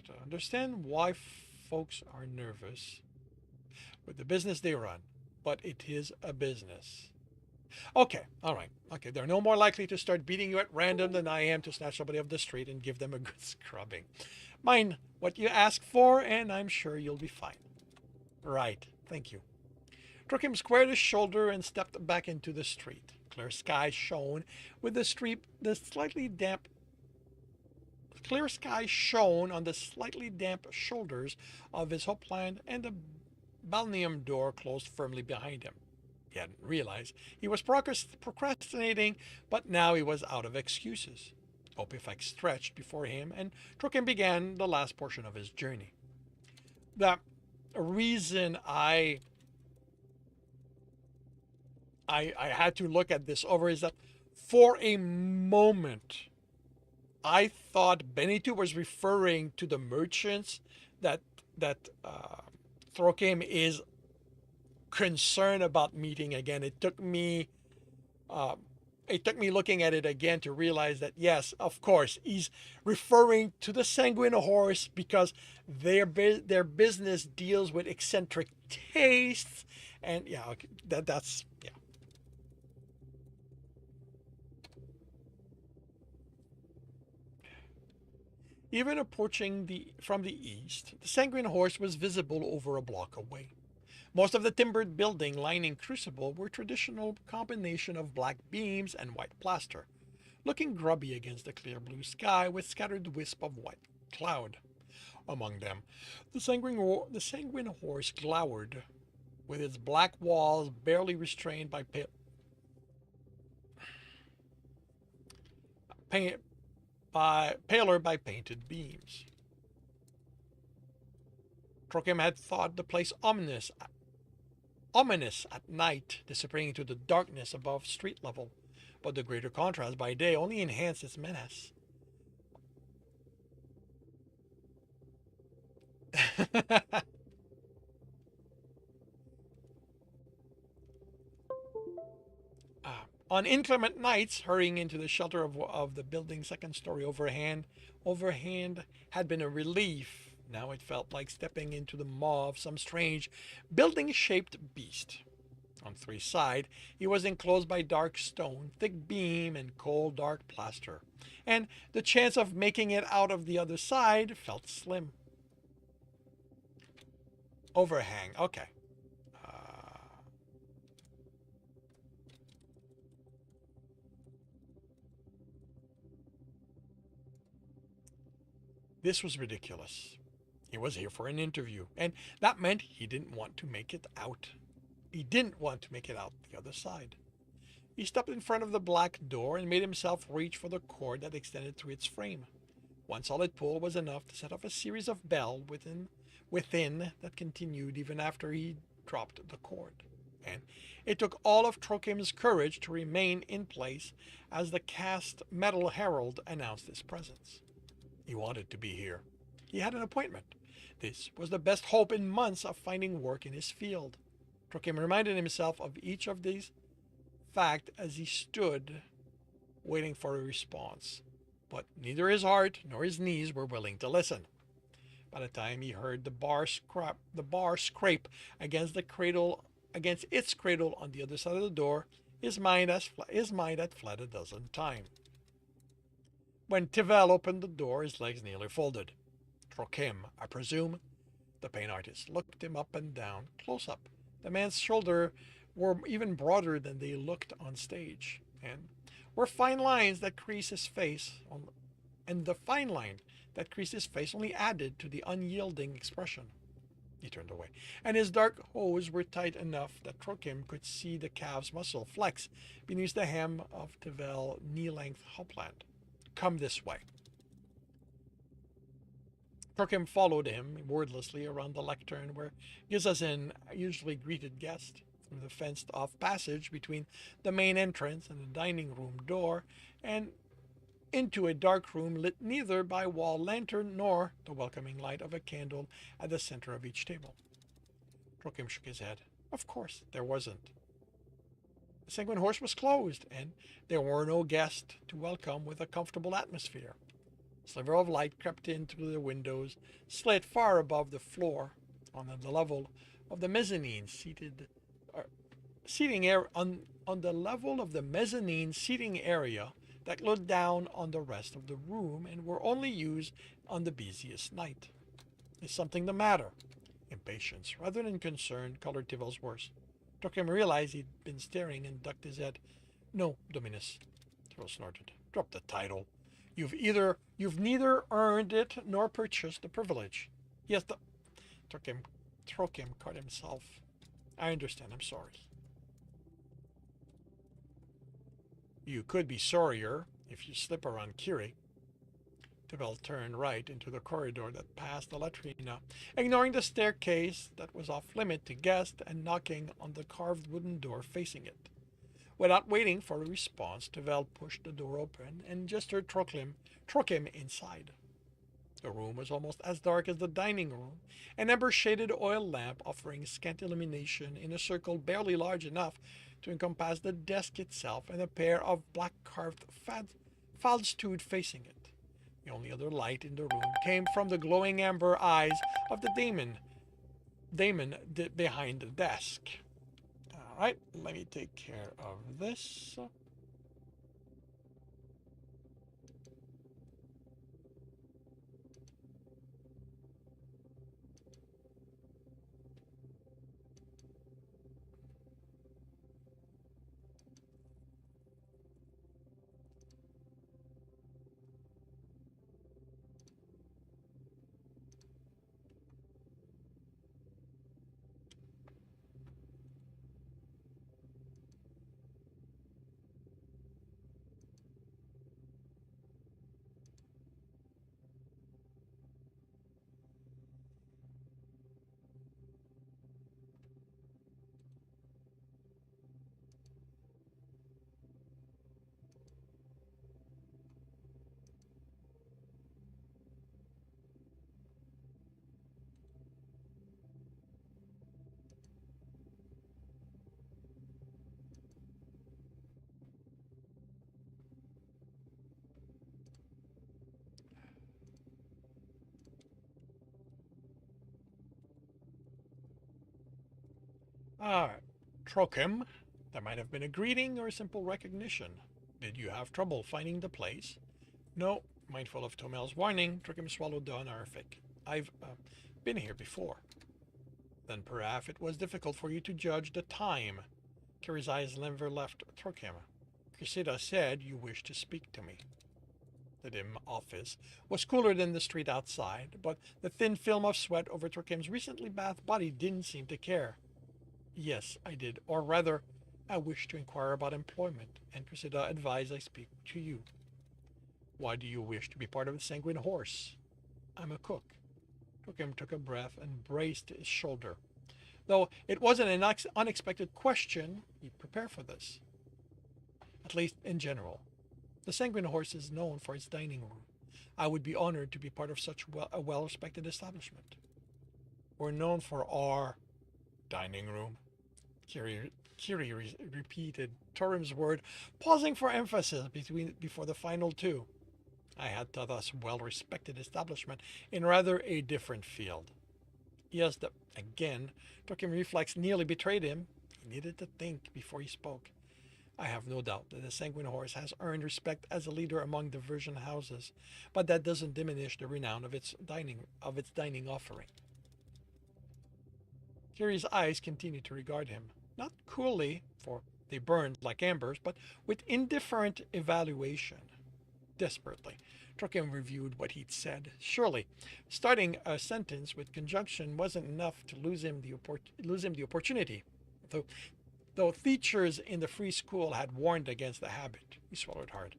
To understand why folks are nervous with the business they run, but it is a business. Okay, all right. Okay, they're no more likely to start beating you at random than I am to snatch somebody off the street and give them a good scrubbing. Mind what you ask for, and I'm sure you'll be fine. Right, thank you. Trokim squared his shoulder and stepped back into the street. Clear sky shone with the slightly damp clear sky shone on the slightly damp shoulders of his hopeland, and the balneum door closed firmly behind him. He hadn't realized he was procrastinating, but now he was out of excuses. Opifex stretched before him, and Trokem began the last portion of his journey. The reason I had to look at this over is that For a moment, I thought Benito was referring to the merchants that that Throkim is concerned about meeting again. Uh, it took me looking at it again to realize that yes, of course, he's referring to the Sanguine Horse because their business deals with eccentric tastes, and yeah, okay, that's yeah. Even approaching from the east, the Sanguine Horse was visible over a block away. Most of the timbered building lining Crucible were traditional combination of black beams and white plaster, looking grubby against the clear blue sky with scattered wisp of white cloud among them. The sanguine horse glowered, with its black walls barely restrained pa- paler by painted beams. Trokim had thought the place ominous at night, disappearing into the darkness above street level, but the greater contrast by day only enhanced its menace. On inclement nights, hurrying into the shelter of the building's second story overhand had been a relief. Now it felt like stepping into the maw of some strange, building-shaped beast. On three sides, he was enclosed by dark stone, thick beam, and cold dark plaster, and the chance of making it out of the other side felt slim. Overhang, okay. Uh, this was ridiculous. He was here for an interview, and that meant he didn't want to make it out. He didn't want to make it out the other side. He stepped in front of the black door and made himself reach for the cord that extended through its frame. One solid pull was enough to set off a series of bells within that continued even after he dropped the cord. And it took all of Trokim's courage to remain in place as the cast metal herald announced his presence. He wanted to be here. He had an appointment. This was the best hope in months of finding work in his field. Trokim reminded himself of each of these facts as he stood waiting for a response. But neither his heart nor his knees were willing to listen. By the time he heard the bar scrape against its cradle on the other side of the door, his mind had fled a dozen times. When Tivel opened the door, his legs nearly folded. Trokim, I presume? The paint artist looked him up and down, close up. The man's shoulders were even broader than they looked on stage, and were fine lines that creased his face, and the fine line that creased his face only added to the unyielding expression. He turned away, and his dark hose were tight enough that Trokim could see the calf's muscle flex beneath the hem of Tivel's knee-length hopland. Come this way. Trokim followed him wordlessly around the lectern where Gizazin usually greeted guests, through the fenced-off passage between the main entrance and the dining room door, and into a dark room lit neither by wall lantern nor the welcoming light of a candle at the center of each table. Trokim shook his head. Of course, there wasn't. The Sanguine Horse was closed, and there were no guests to welcome with a comfortable atmosphere. A sliver of light crept in through the windows, slit far above the floor, on the level of the mezzanine on the level of the mezzanine seating area that looked down on the rest of the room and were only used on the busiest night. Is something the matter? Impatience, rather than concern, colored Tivel's worse. Trokim realized he'd been staring and ducked his head. No, Dominus, Tivel snorted. Drop the title. You've neither earned it nor purchased the privilege. Yes, Trokim caught himself. I understand, I'm sorry. You could be sorrier if you slip around Kiri. Tivel turned right into the corridor that passed the latrina, ignoring the staircase that was off limit to guests and knocking on the carved wooden door facing it. Without waiting for a response, Tavel pushed the door open and gestured Trokim inside. The room was almost as dark as the dining room, an ember-shaded oil lamp offering scant illumination in a circle barely large enough to encompass the desk itself and a pair of black-carved fads stood facing it. The only other light in the room came from the glowing amber eyes of the daemon behind the desk. All right, let me take care of this. Ah, Trokim. There might have been a greeting or a simple recognition. Did you have trouble finding the place? No. Mindful of Tomel's warning, Trokim swallowed the honorific. I've been here before. Then perhaps it was difficult for you to judge the time. Kiri's eyes never left Trokim. Cressida said you wished to speak to me. The dim office was cooler than the street outside, but the thin film of sweat over Trokim's recently bathed body didn't seem to care. Yes, I did. Or rather, I wish to inquire about employment, and Cressida advised I speak to you. Why do you wish to be part of the Sanguine Horse? I'm a cook. Trokim took a breath and braced his shoulder. Though it wasn't an unexpected question, he prepared for this. At least in general. The Sanguine Horse is known for its dining room. I would be honored to be part of such a well-respected establishment. We're known for our dining room. Kiri repeated Turim's word, pausing for emphasis before the final two. I had thought us well-respected establishment in rather a different field. Yes, again, Turim reflex nearly betrayed him. He needed to think before he spoke. I have no doubt that the Sanguine Horse has earned respect as a leader among the Virgin houses, but that doesn't diminish the renown of its dining offering. Kiri's eyes continued to regard him, not coolly, for they burned like embers, but with indifferent evaluation. Desperately, Trokim reviewed what he'd said. Surely, starting a sentence with conjunction wasn't enough to lose him the opportunity. Though teachers in the free school had warned against the habit, he swallowed hard.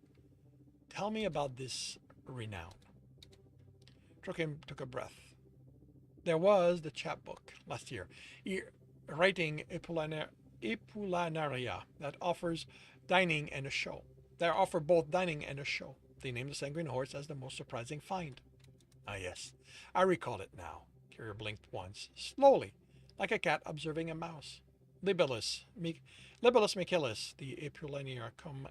Tell me about this renown. Trokim took a breath. There was the chapbook last year, writing Epulanaria that offers dining and a show. They offer both dining and a show. They named the Sanguine Horse as the most surprising find. Ah, yes, I recall it now. Kiri blinked once, slowly, like a cat observing a mouse. Libellus Michaelis, the Epulanaria cum.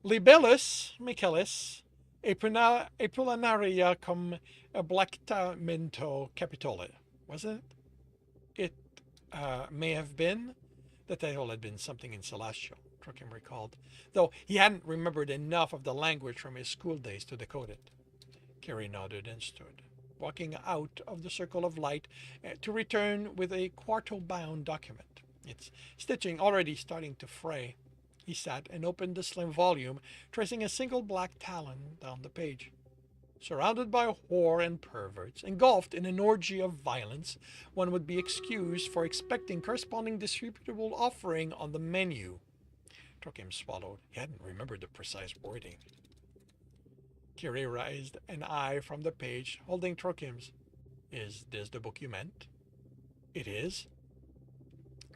Libellus Michaelis, Epulanaria cum Blactamento Capitole, wasn't it? It may have been. The title had been something in Celestial, Trokim recalled, though he hadn't remembered enough of the language from his school days to decode it. Kiri nodded and stood, walking out of the circle of light to return with a quarto-bound document, its stitching already starting to fray. He sat and opened the slim volume, tracing a single black talon down the page. Surrounded by whore and perverts, engulfed in an orgy of violence, one would be excused for expecting corresponding disreputable offering on the menu. Trokim swallowed. He hadn't remembered the precise wording. Kiri raised an eye from the page, holding Trokim's. Is this the book you meant? It is.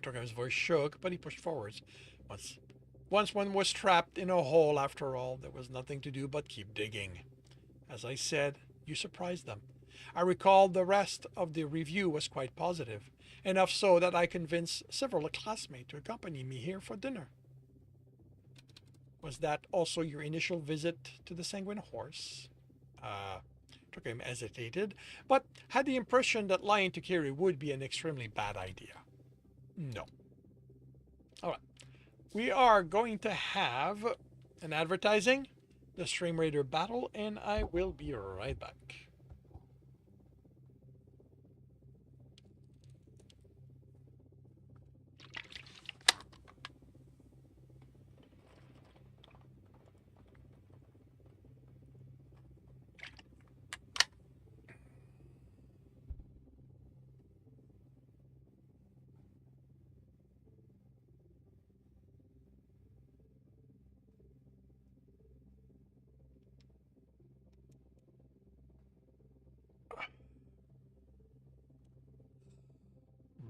Trokim's voice shook, but he pushed forwards. Once one was trapped in a hole, after all, there was nothing to do but keep digging. As I said, you surprised them. I recall the rest of the review was quite positive, enough so that I convinced several classmates to accompany me here for dinner. Was that also your initial visit to the Sanguine Horse? Trokim hesitated, but had the impression that lying to Kiri would be an extremely bad idea. No. Alright. We are going to have an advertising, the Stream Raider battle, and I will be right back.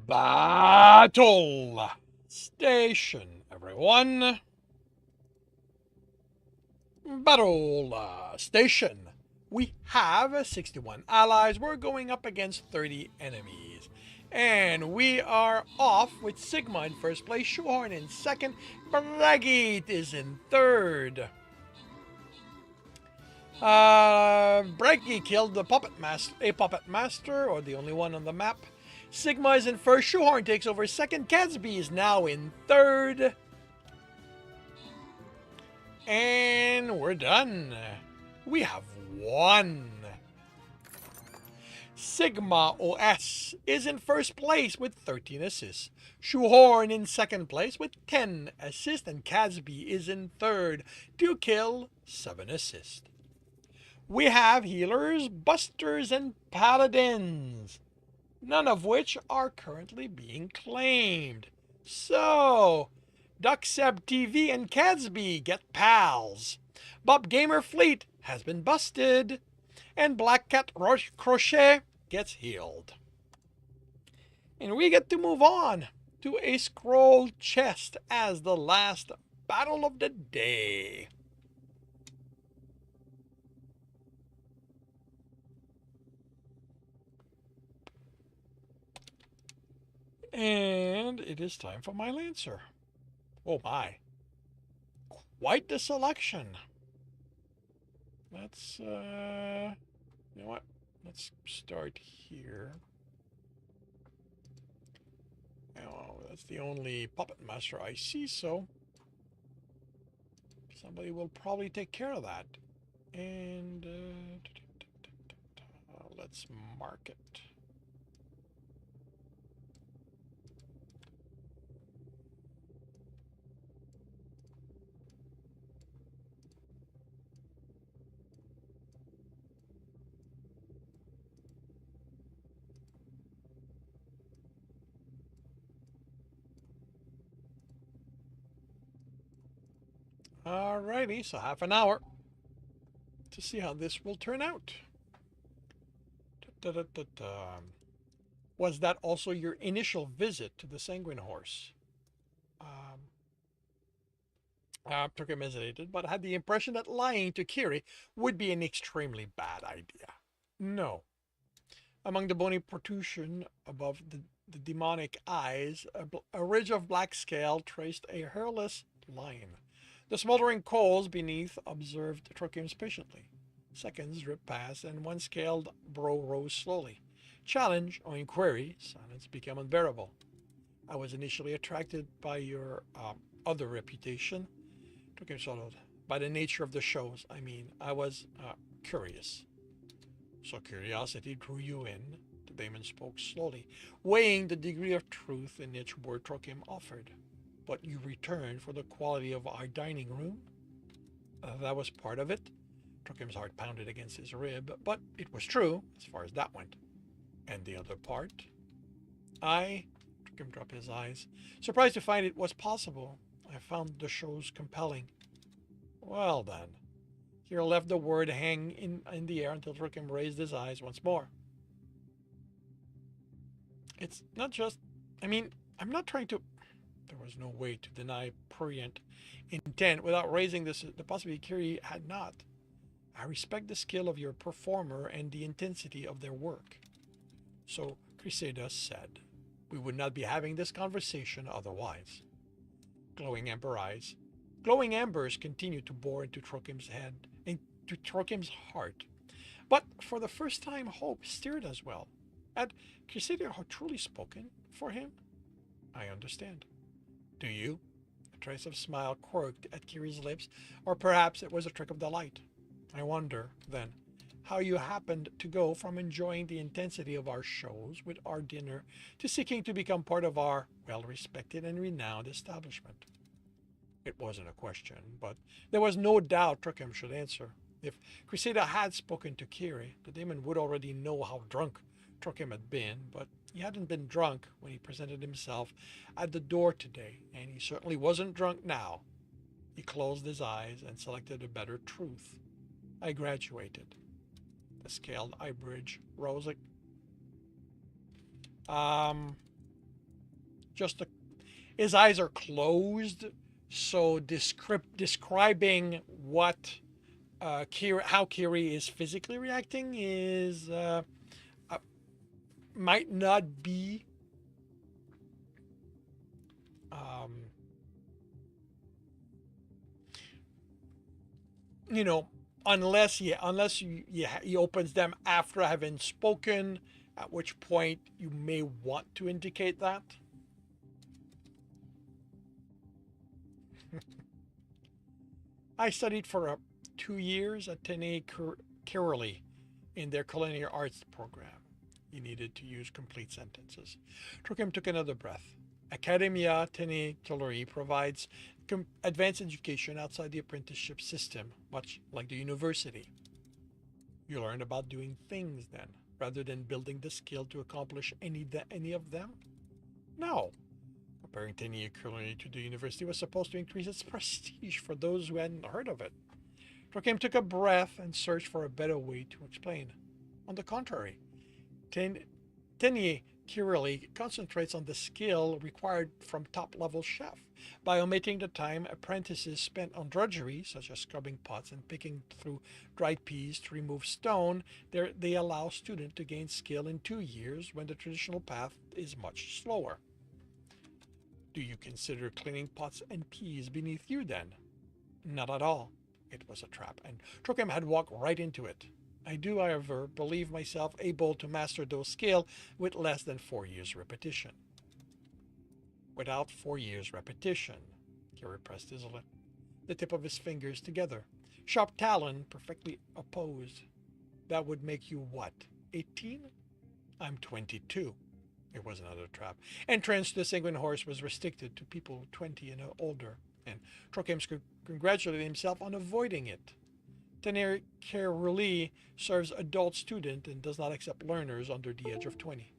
Battle Station, everyone. Battle Station. We have 61 allies. We're going up against 30 enemies. And we are off with Sigma in first place, Shoehorn in second, Bragit is in third. Braggy killed the puppet master, or the only one on the map. Sigma is in first, Shoehorn takes over second, Gatsby is now in third. And we're done. We have won. Sigma OS is in first place with 13 assists. Shoehorn in second place with 10 assists, and Gatsby is in third, 2 kill, 7 assists. We have healers, busters, and paladins, none of which are currently being claimed. So, Duckseb TV and Gatsby get pals. Bob Gamer Fleet has been busted, and Black Cat Crochet gets healed. And we get to move on to a scroll chest as the last battle of the day. And it is time for my Lancer. Oh my. Quite the selection. Let's, you know what? Let's start here. Oh, that's the only puppet master I see, so somebody will probably take care of that. And let's mark it. Alrighty, so half an hour to see how this will turn out. Was that also your initial visit to the Sanguine Horse? Turkim hesitated, but had the impression that lying to Kiri would be an extremely bad idea. No. Among the bony protrusion above the demonic eyes, a ridge of black scale traced a hairless line. The smoldering coals beneath observed Turkim's patiently. Seconds dripped past, and one scaled brow rose slowly. Challenge or inquiry, silence became unbearable. I was initially attracted by your other reputation. Turkim swallowed. By the nature of the shows, I mean. I was curious. So curiosity drew you in, the Daemon spoke slowly, weighing the degree of truth in each word Turkim offered. But you returned for the quality of our dining room? That was part of it. Turkim's heart pounded against his rib, but it was true, as far as that went. And the other part? Turkim dropped his eyes, surprised to find it was possible. I found the shows compelling. Well then. Here left the word hang in the air until Turkim raised his eyes once more. It's not just, I mean, I'm not trying to, there was no way to deny prurient intent without raising the possibility Kiri had not. I respect the skill of your performer and the intensity of their work. So Crusader said, we would not be having this conversation otherwise. Glowing amber eyes. Glowing ambers continued to bore into Trokim's head, into Trokim's heart. But for the first time, hope stirred as well. Had Crusader truly spoken for him? I understand. Do you? A trace of smile quirked at Kiri's lips, or perhaps it was a trick of the light. I wonder, then, how you happened to go from enjoying the intensity of our shows with our dinner to seeking to become part of our well-respected and renowned establishment. It wasn't a question, but there was no doubt Trookham should answer. If Crusader had spoken to Kiri, the demon would already know how drunk Trookham had been, but he hadn't been drunk when he presented himself at the door today, and he certainly wasn't drunk now. He closed his eyes and selected a better truth. I graduated. The scaled eye bridge rose. Just a, his eyes are closed, so describing what how Kiri is physically reacting is might not be you know, unless he opens them after having spoken, at which point you may want to indicate that. I studied for 2 years at Tene Curly in their culinary arts program. He needed to use complete sentences. Trookham took another breath. Academia Tene Tulare provides advanced education outside the apprenticeship system, much like the university. You learn about doing things then, rather than building the skill to accomplish any of them? No. Comparing Tene Curly to the university was supposed to increase its prestige for those who hadn't heard of it. Trookham took a breath and searched for a better way to explain. On the contrary, Tene Curly concentrates on the skill required from top-level chef. By omitting the time apprentices spent on drudgery, such as scrubbing pots and picking through dried peas to remove stone, they allow students to gain skill in 2 years when the traditional path is much slower. Do you consider cleaning pots and peas beneath you then? Not at all. It was a trap, and Trookham had walked right into it. I do, however, believe myself able to master those skills with less than 4 years repetition. Without 4 years repetition, Kiri pressed the tip of his fingers together. Sharp talon perfectly opposed. That would make you what, 18? I'm 22. It was another trap. Entrance to the Sanguine Horse was restricted to people 20 and older, and Trookham congratulated himself on avoiding it. Tene Curly serves adult students and does not accept learners under the age of 20.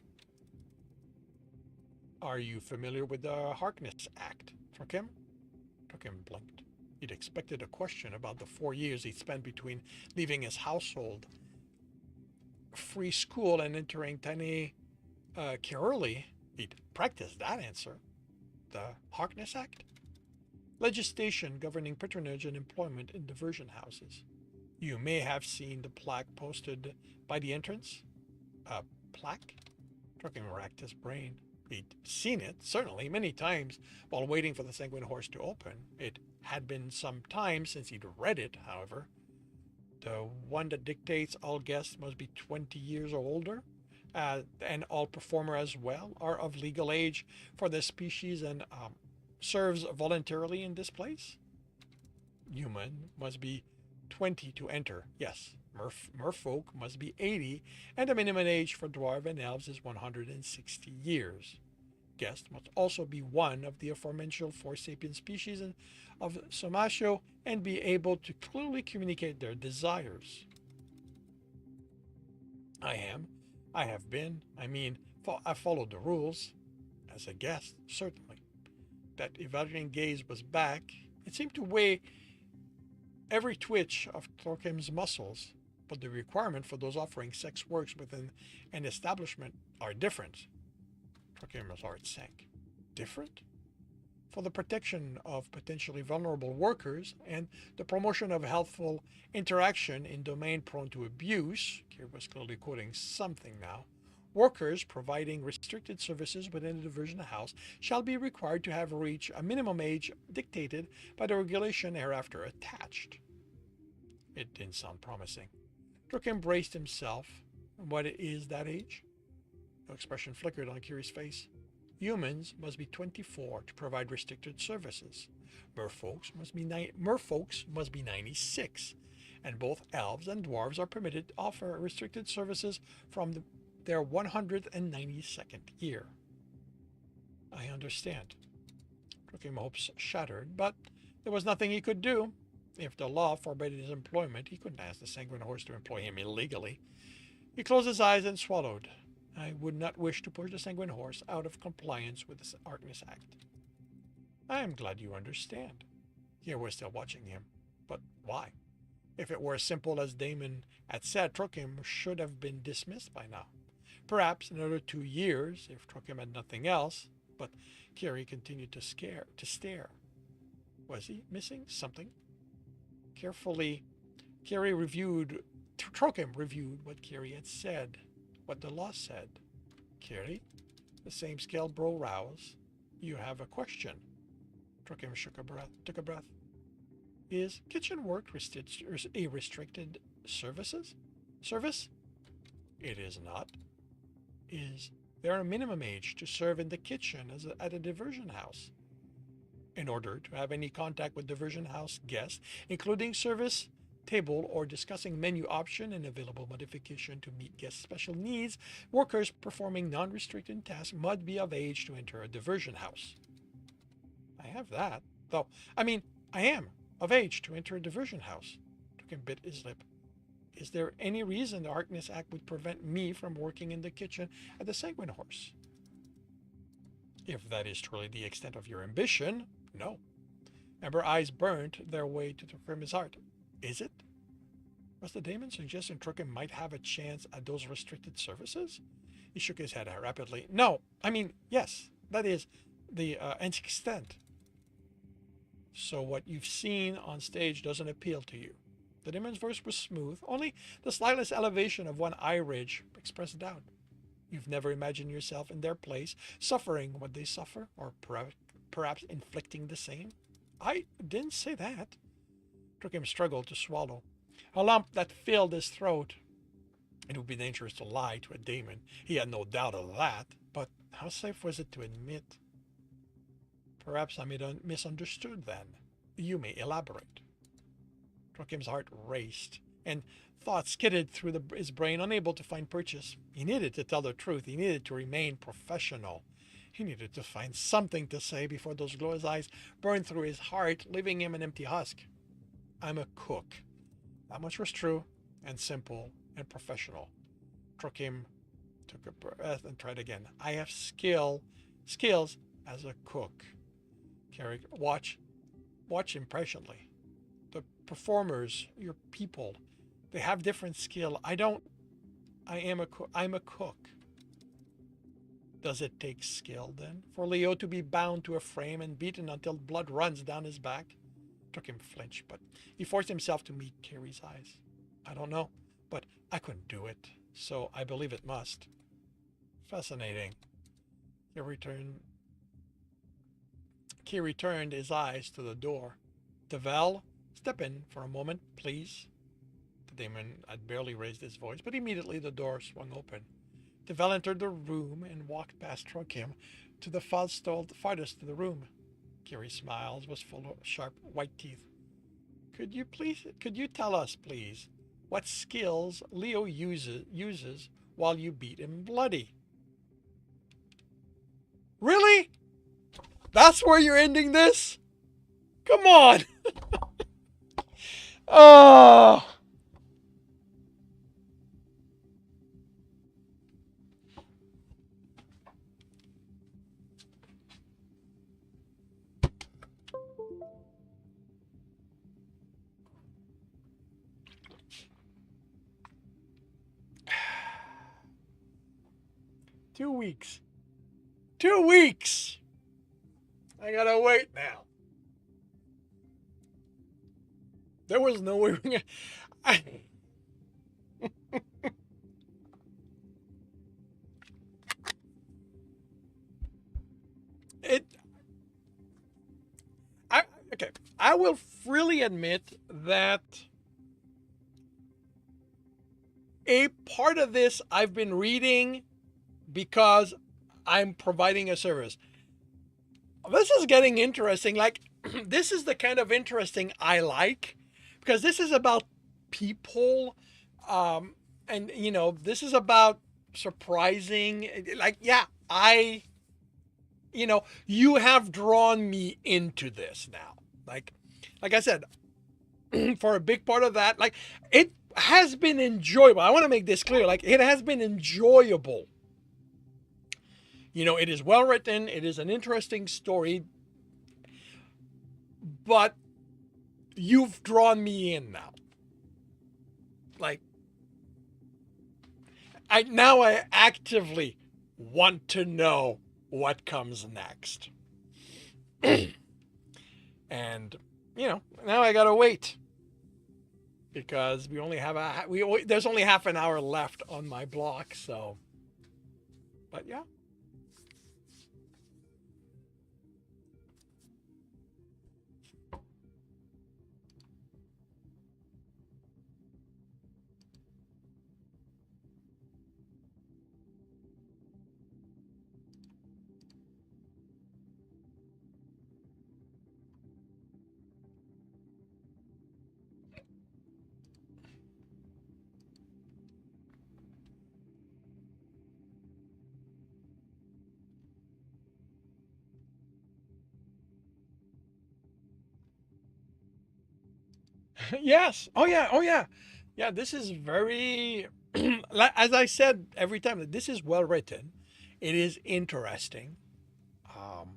Are you familiar with the Harkness Act, Trookham? Trookham blinked. He'd expected a question about the 4 years he'd spent between leaving his household, free school, and entering Tene Curly. He'd practiced that answer. The Harkness Act? Legislation governing patronage and employment in diversion houses. You may have seen the plaque posted by the entrance. A plaque? Trookham racked his brain. He'd seen it, certainly, many times while waiting for the Sanguine Horse to open. It had been some time since he'd read it, however. The one that dictates all guests must be 20 years or older, and all performer as well are of legal age for the species and serves voluntarily in this place. Human must be 20 to enter, yes. Merfolk must be 80, and the minimum age for dwarf and elves is 160 years. Guest must also be one of the aforementioned 4 sapient species of Somasho and be able to clearly communicate their desires. I have been. I followed the rules. As a guest, certainly. That evaluating gaze was back. It seemed to weigh every twitch of Trookham's muscles, but the requirement for those offering sex works within an establishment are different. Trokim's heart sank. Different? For the protection of potentially vulnerable workers and the promotion of healthful interaction in domain prone to abuse, Kira was clearly quoting something now, workers providing restricted services within a diversion house shall be required to have reached a minimum age dictated by the regulation hereafter attached. It didn't sound promising. Trokim braced himself. What is that age? No expression flickered on Kiri's face. Humans must be 24 to provide restricted services. Merfolks must be 96, and both elves and dwarves are permitted to offer restricted services from their 192nd year. I understand. Trokim's hopes shattered, but there was nothing he could do. If the law forbade his employment, he couldn't ask the Sanguine Horse to employ him illegally. He closed his eyes and swallowed. I would not wish to push the Sanguine Horse out of compliance with the Arcnus Act. I am glad you understand. Here we're still watching him. But why? If it were as simple as Damon had said, Trokim should have been dismissed by now. Perhaps another 2 years, if Trokim had nothing else. But Kiri continued to stare. Was he missing something? Carefully, Trokim reviewed what Kiri had said. What the law said. Kiri, the same scaled brow rouse. You have a question. Trokim took a breath. Is kitchen work a restricted service? It is not. Is there a minimum age to serve in the kitchen at a diversion house? In order to have any contact with diversion house guests, including service table or discussing menu option and available modification to meet guest special needs, workers performing non-restricted tasks must be of age to enter a diversion house. I have that, though. I am of age to enter a diversion house. Trokim bit his lip. Is there any reason the Arcnus Act would prevent me from working in the kitchen at the Sanguine Horse? If that is truly the extent of your ambition, no. Amber eyes burnt their way to Trokim's heart. Is it? Was the Daemon suggesting Trokim might have a chance at those restricted services? He shook his head rapidly. No, yes, that is the extent. So what you've seen on stage doesn't appeal to you. The Daemon's voice was smooth, only the slightest elevation of one eye ridge expressed doubt. You've never imagined yourself in their place, suffering what they suffer, or perhaps inflicting the same? I didn't say that. Trokim struggled to swallow. A lump that filled his throat. It would be dangerous to lie to a Daemon. He had no doubt of that. But how safe was it to admit? Perhaps I misunderstood then. You may elaborate. Trokim's heart raced, and thoughts skidded through his brain, unable to find purchase. He needed to tell the truth. He needed to remain professional. He needed to find something to say before those glow's eyes burned through his heart, leaving him an empty husk. I'm a cook. That much was true and simple and professional. Trokim took a breath and tried again. I have skills as a cook. Carrick, watch impatiently. The performers, your people, they have different skill. I'm a cook. Does it take skill, then, for Leo to be bound to a frame and beaten until blood runs down his back? Trokim flinched, but he forced himself to meet Kiri's eyes. I don't know, but I couldn't do it, so I believe it must. Fascinating. Kiri turned his eyes to the door. Devel, step in for a moment, please. The Daemon had barely raised his voice, but immediately the door swung open. Devel entered the room and walked past Trokim to the farthest to the room. Kiri's smile was full of sharp white teeth. Could you tell us, please, what skills Leo uses while you beat him bloody? Really? That's where you're ending this? Come on! Oh! 2 weeks. 2 weeks. I gotta wait now. There was no way. I, it. I okay. I will freely admit that a part of this I've been reading because I'm providing a service. This is getting interesting. Like, this is the kind of interesting I like because this is about people. Um, and, this is about surprising. Like, yeah, you have drawn me into this now. Like I said, for a big part of that, like, it has been enjoyable. I want to make this clear. Like, it has been enjoyable. It is well written. It is an interesting story, but you've drawn me in now. Like, I actively want to know what comes next. And, now I gotta wait because there's only half an hour left on my block. So, but yeah. Yes. Oh yeah. Oh yeah. Yeah. This is very, as I said every time, this is well written. It is interesting. Um,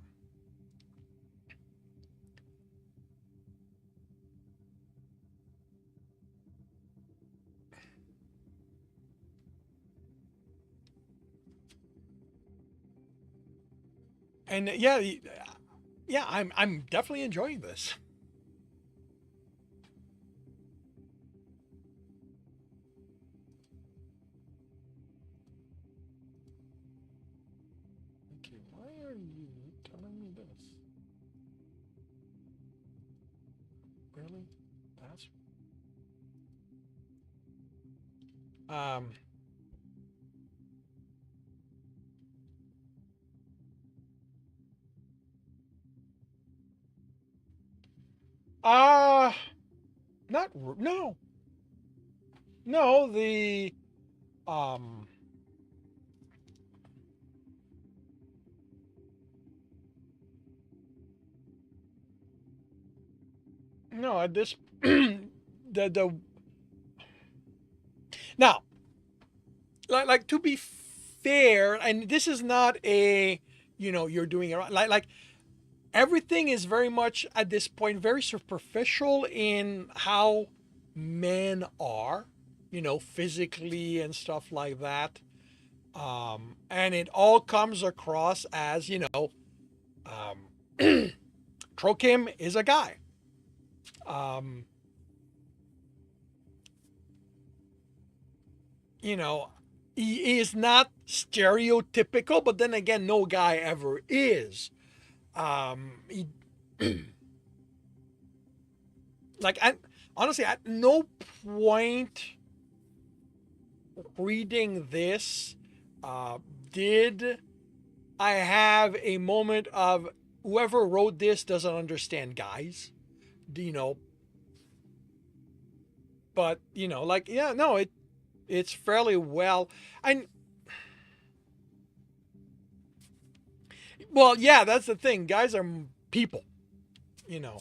and yeah, yeah, I'm definitely enjoying this. Okay, why are you telling me this? Really? That's um. Uh not no, no. Um. No, at this the now, like to be fair, and this is not you're doing it right. Like everything is very much at this point very superficial in how men are, physically and stuff like that. And it all comes across as, Trokim is a guy. Um, you know, he is not stereotypical, but then again, no guy ever is. He, like, honestly, at no point reading this uh, did I have a moment of whoever wrote this doesn't understand guys, you know. But like, yeah, no, it's fairly well. And well, yeah, that's the thing. Guys are people, you know,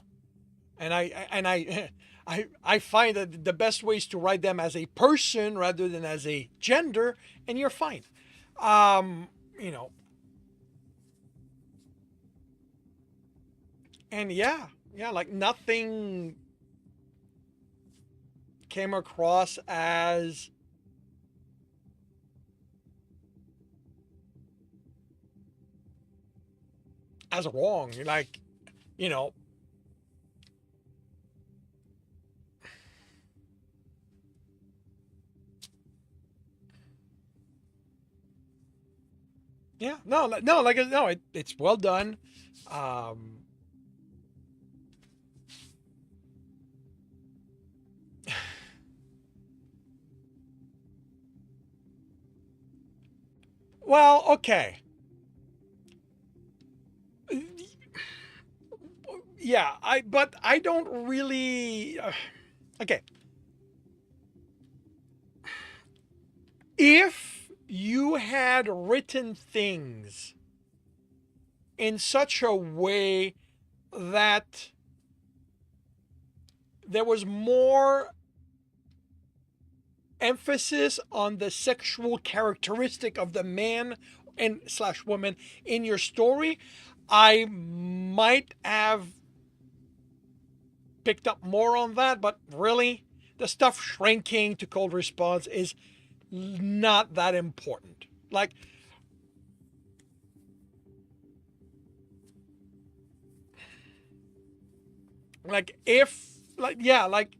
and I find that the best way is to write them as a person rather than as a gender, and you're fine. Um, you know, and yeah, like nothing came across as as wrong. Like, you know, yeah, no, no, like no, it's well done. Um, well, okay, yeah, but I don't really. Okay, if you had written things in such a way that there was more emphasis on the sexual characteristic of the man and slash woman in your story, I might have picked up more on that. But really, the stuff shrinking to cold response is not that important. Like if like yeah like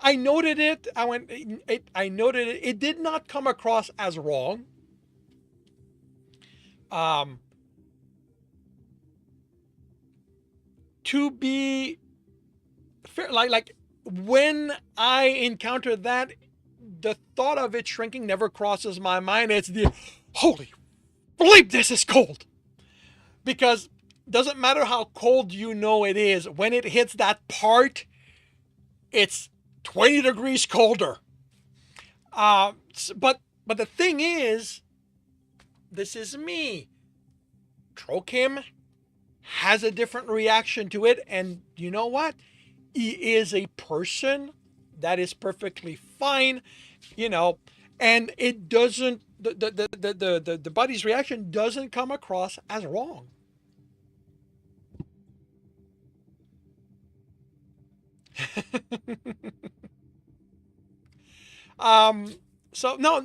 I noted it. I noted it. It did not come across as wrong. Um, to be fair, like when I encounter that, the thought of it shrinking never crosses my mind. It's the holy bleep, this is cold. Because doesn't matter how cold you know it is, when it hits that part, it's 20 degrees colder. But the thing is, this is me. Trokim has a different reaction to it, and you know what? He is a person that is perfectly fine, you know, and it doesn't the buddy's reaction doesn't come across as wrong. um so no,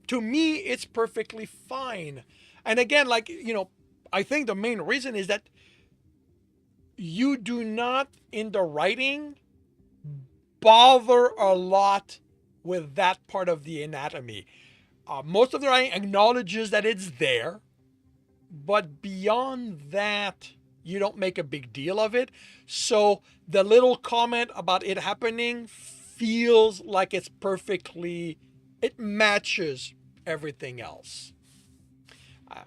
to me it's perfectly fine. And again, like, I think the main reason is that you do not in the writing bother a lot with that part of the anatomy. Most of the writing acknowledges that it's there, but beyond that, you don't make a big deal of it. So the little comment about it happening feels like it matches everything else. Uh,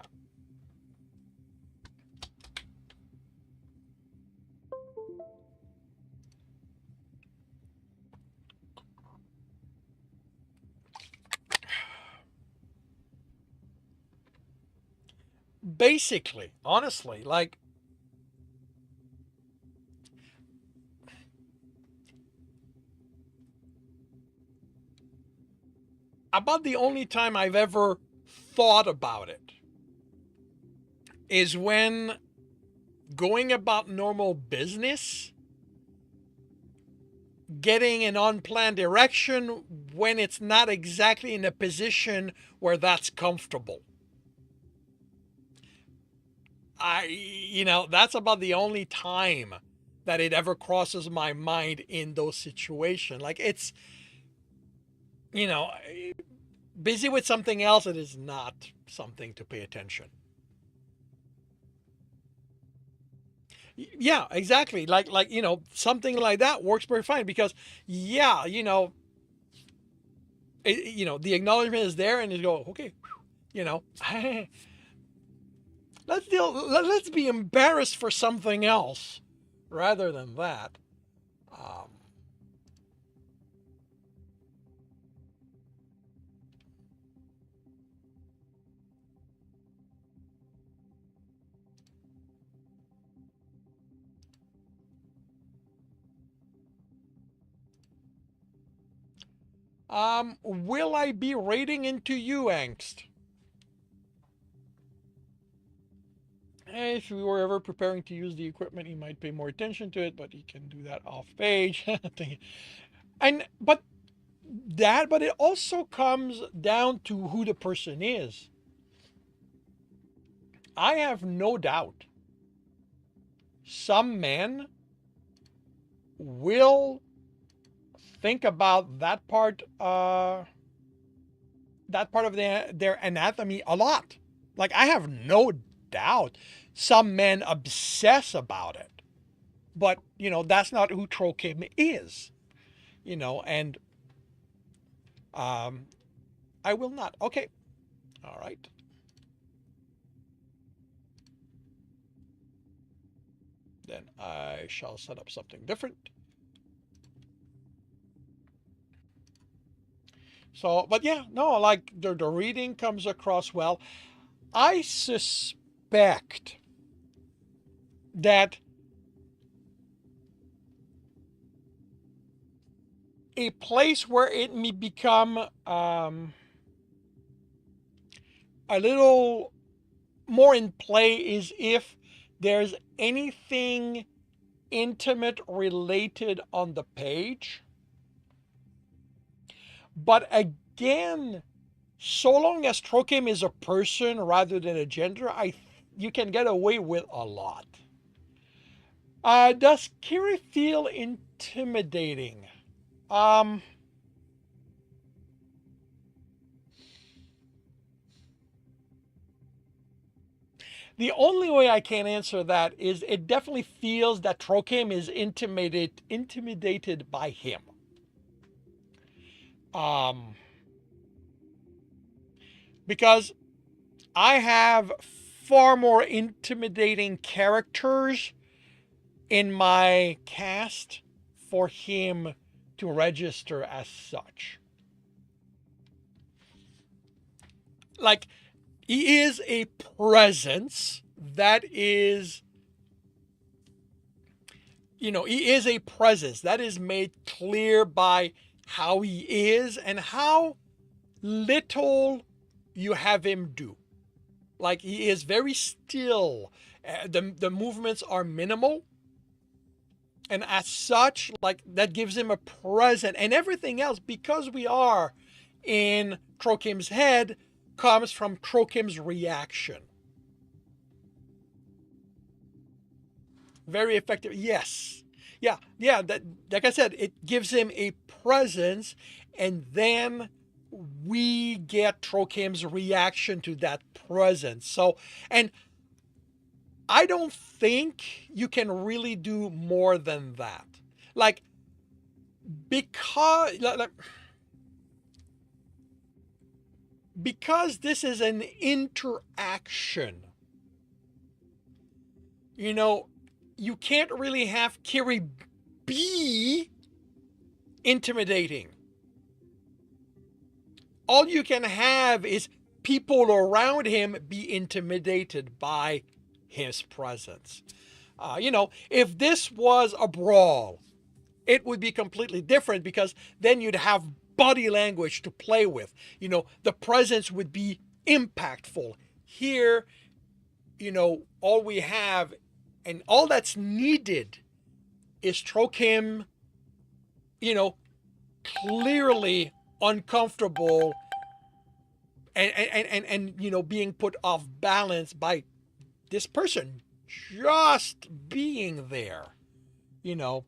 Basically, honestly, like, about the only time I've ever thought about it is when going about normal business, getting an unplanned erection when it's not exactly in a position where that's comfortable. That's about the only time that it ever crosses my mind in those situations. Like, it's, you know, busy with something else, it is not something to pay attention. Yeah, exactly. Something like that works very fine because, yeah, the acknowledgement is there, and you go, okay, you know, let's be embarrassed for something else rather than that. Um, will I be raiding into you, Angst? If we were ever preparing to use the equipment, he might pay more attention to it, but he can do that off page. and but it also comes down to who the person is. I have no doubt some men will think about that part of their anatomy a lot. Like, I have no doubt some men obsess about it. But, that's not who Trokim is. And um, I will not. Okay. All right. Then I shall set up something different. So, but yeah, no, like the reading comes across well. I suspect that a place where it may become a little more in play is if there's anything intimate related on the page. But again, so long as Trokim is a person rather than a gender, you can get away with a lot. Does Kiri feel intimidating? Um, the only way I can answer that is it definitely feels that Trokim is intimidated by him. Um, because I have far more intimidating characters in my cast for him to register as such. Like, he is a presence that is, he is a presence that is made clear by how he is and how little you have him do. Like, he is very still. The movements are minimal. And as such, like, that gives him a present. And everything else, because we are in Trokim's head, comes from Trokim's reaction. Very effective. Yes. Yeah. That, like I said, it gives him a presence, and then we get Trokim's reaction to that presence. So, and I don't think you can really do more than that. Like, because this is an interaction, you can't really have Kiri be intimidating. All you can have is people around him be intimidated by his presence. If this was a brawl, it would be completely different because then you'd have body language to play with. The presence would be impactful. Here, all we have and all that's needed is Trokim, clearly uncomfortable and being put off balance by this person just being there, you know.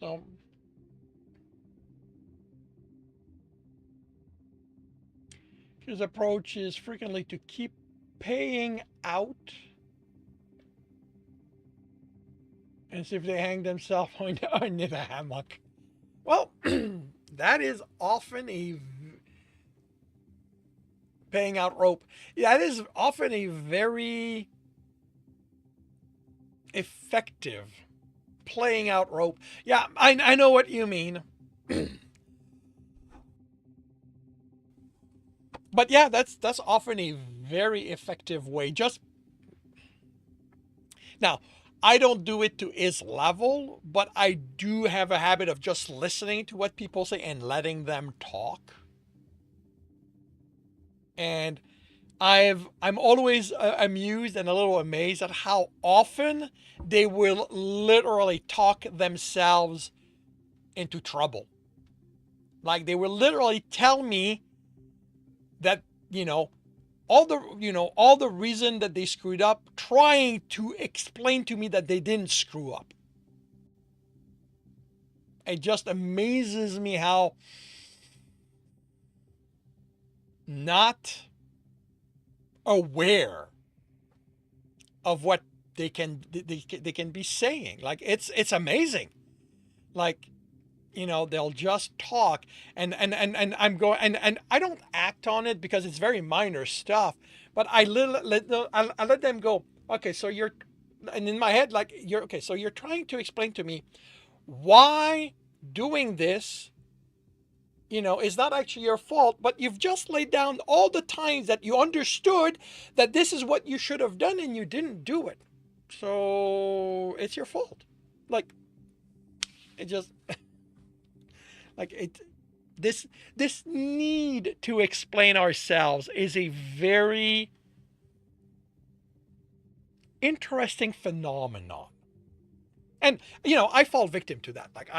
So his approach is frequently to keep paying out And see if they hang themselves on the hammock. Well, that is often a paying out rope. Yeah, that is often a very effective playing out rope. Yeah, I know what you mean. But yeah, that's often a very effective way. Just now, I don't do it to his level, but I do have a habit of just listening to what people say and letting them talk. And I'm always amused and a little amazed at how often they will literally talk themselves into trouble. Like they will literally tell me that, all the reason that they screwed up, trying to explain to me that they didn't screw up. It just amazes me how not aware of what they can be saying. Like it's amazing. Like, they'll just talk, and I'm going, and I don't act on it because it's very minor stuff, but I let them go. Okay, so you're, and in my head, like, you're okay, so you're trying to explain to me why doing this, is not actually your fault, but you've just laid down all the times that you understood that this is what you should have done and you didn't do it. So it's your fault. Like, it just like it this need to explain ourselves is a very interesting phenomenon. And I fall victim to that. Like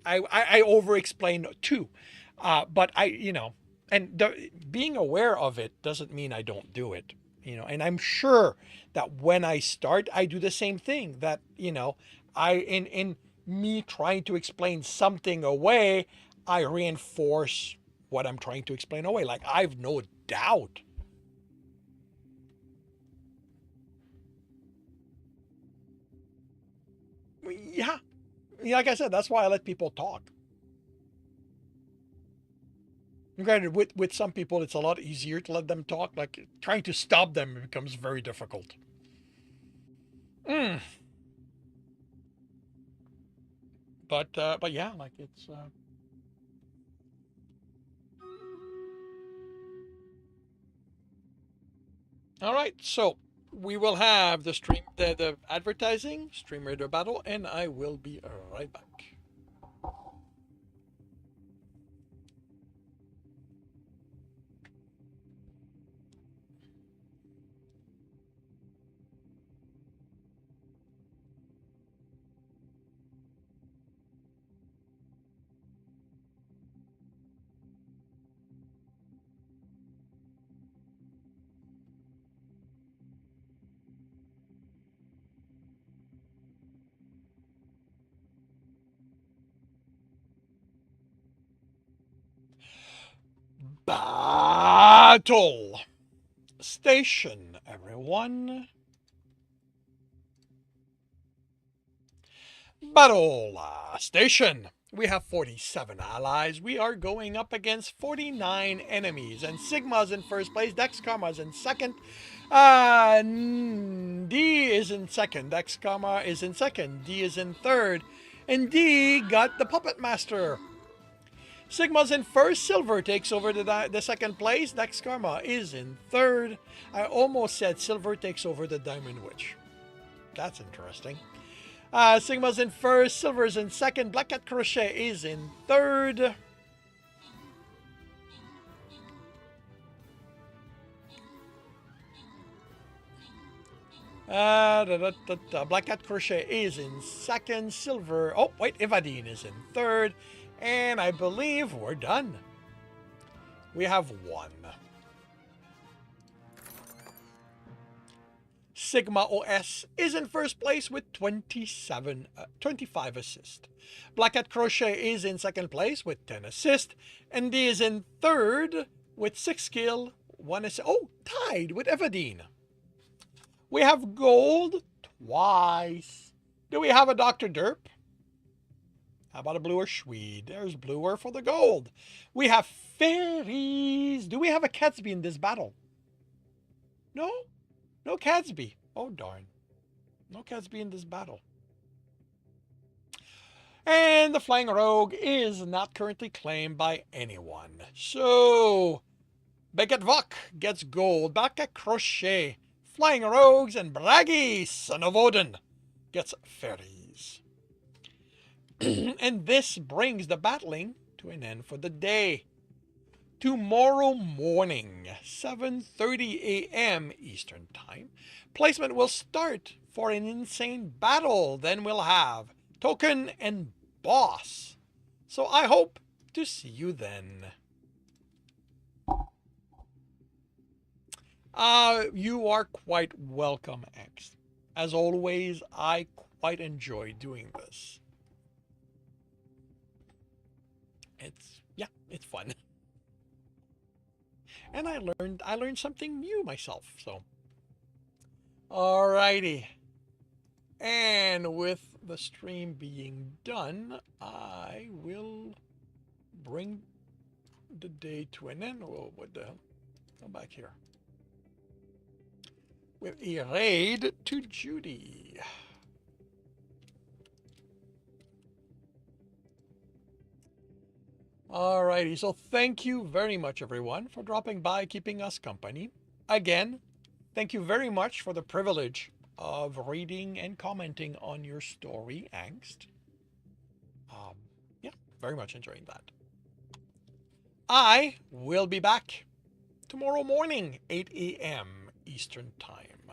I over explain too. But and being aware of it doesn't mean I don't do it. And I'm sure that when I start, I do the same thing. That I in me trying to explain something away, I reinforce what I'm trying to explain away. Like I've no doubt. Yeah, like I said, that's why I let people talk. Granted, with some people, it's a lot easier to let them talk. Like trying to stop them becomes very difficult. Mm. But yeah, like it's. All right, so we will have the advertising, Stream Radio Battle, and I will be right back. Battle Station, everyone. Battle Station. We have 47 allies. We are going up against 49 enemies. And Sigma's in first place. Dex Karma's in second. D is in second. Dex Karma is in second. D is in third. And D got the Puppet Master. Sigma's in first. Silver takes over the second place. Dex Karma is in third. I almost said Silver takes over the Diamond Witch. That's interesting. Sigma's in first, Silver's in second, Black Cat Crochet is in third. Black Cat Crochet is in second, Silver. Oh, wait, Evadine is in third. And I believe we're done. We have one. Sigma OS is in first place with 25 assists. Black Cat Crochet is in second place with 10 assists. And D is in third with 6 skill, 1 assist. Oh, tied with Evadine. We have gold twice. Do we have a Dr. Derp? How about a bluer Swede? There's bluer for the gold. We have fairies. Do we have a Catsby in this battle? No? No Catsby. Oh, darn. No Catsby in this battle. And the Flying Rogue is not currently claimed by anyone. So, Beckett Vok gets gold. Back at Crochet, Flying Rogues, and Braggy, son of Odin, gets fairies. And this brings the battling to an end for the day. Tomorrow morning, 7:30 a.m. Eastern Time, placement will start for an insane battle. Then we'll have Token and Boss. So I hope to see you then. You are quite welcome, X. As always, I quite enjoy doing this. It's fun. And I learned something new myself, so. Alrighty. And with the stream being done, I will bring the day to an end. Oh, what the hell? Come back here. With a raid to Judy. Alrighty, so thank you very much, everyone, for dropping by, keeping us company. Again, thank you very much for the privilege of reading and commenting on your story, Angst. Yeah, very much enjoying that. I will be back tomorrow morning, 8 a.m. Eastern Time.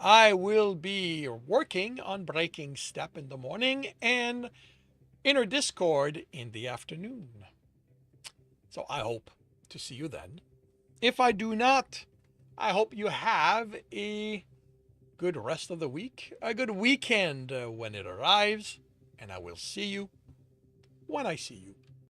I will be working on Breaking Step in the morning and Inner Discord in the afternoon. So I hope to see you then. If I do not, I hope you have a good rest of the week, a good weekend when it arrives, and I will see you when I see you.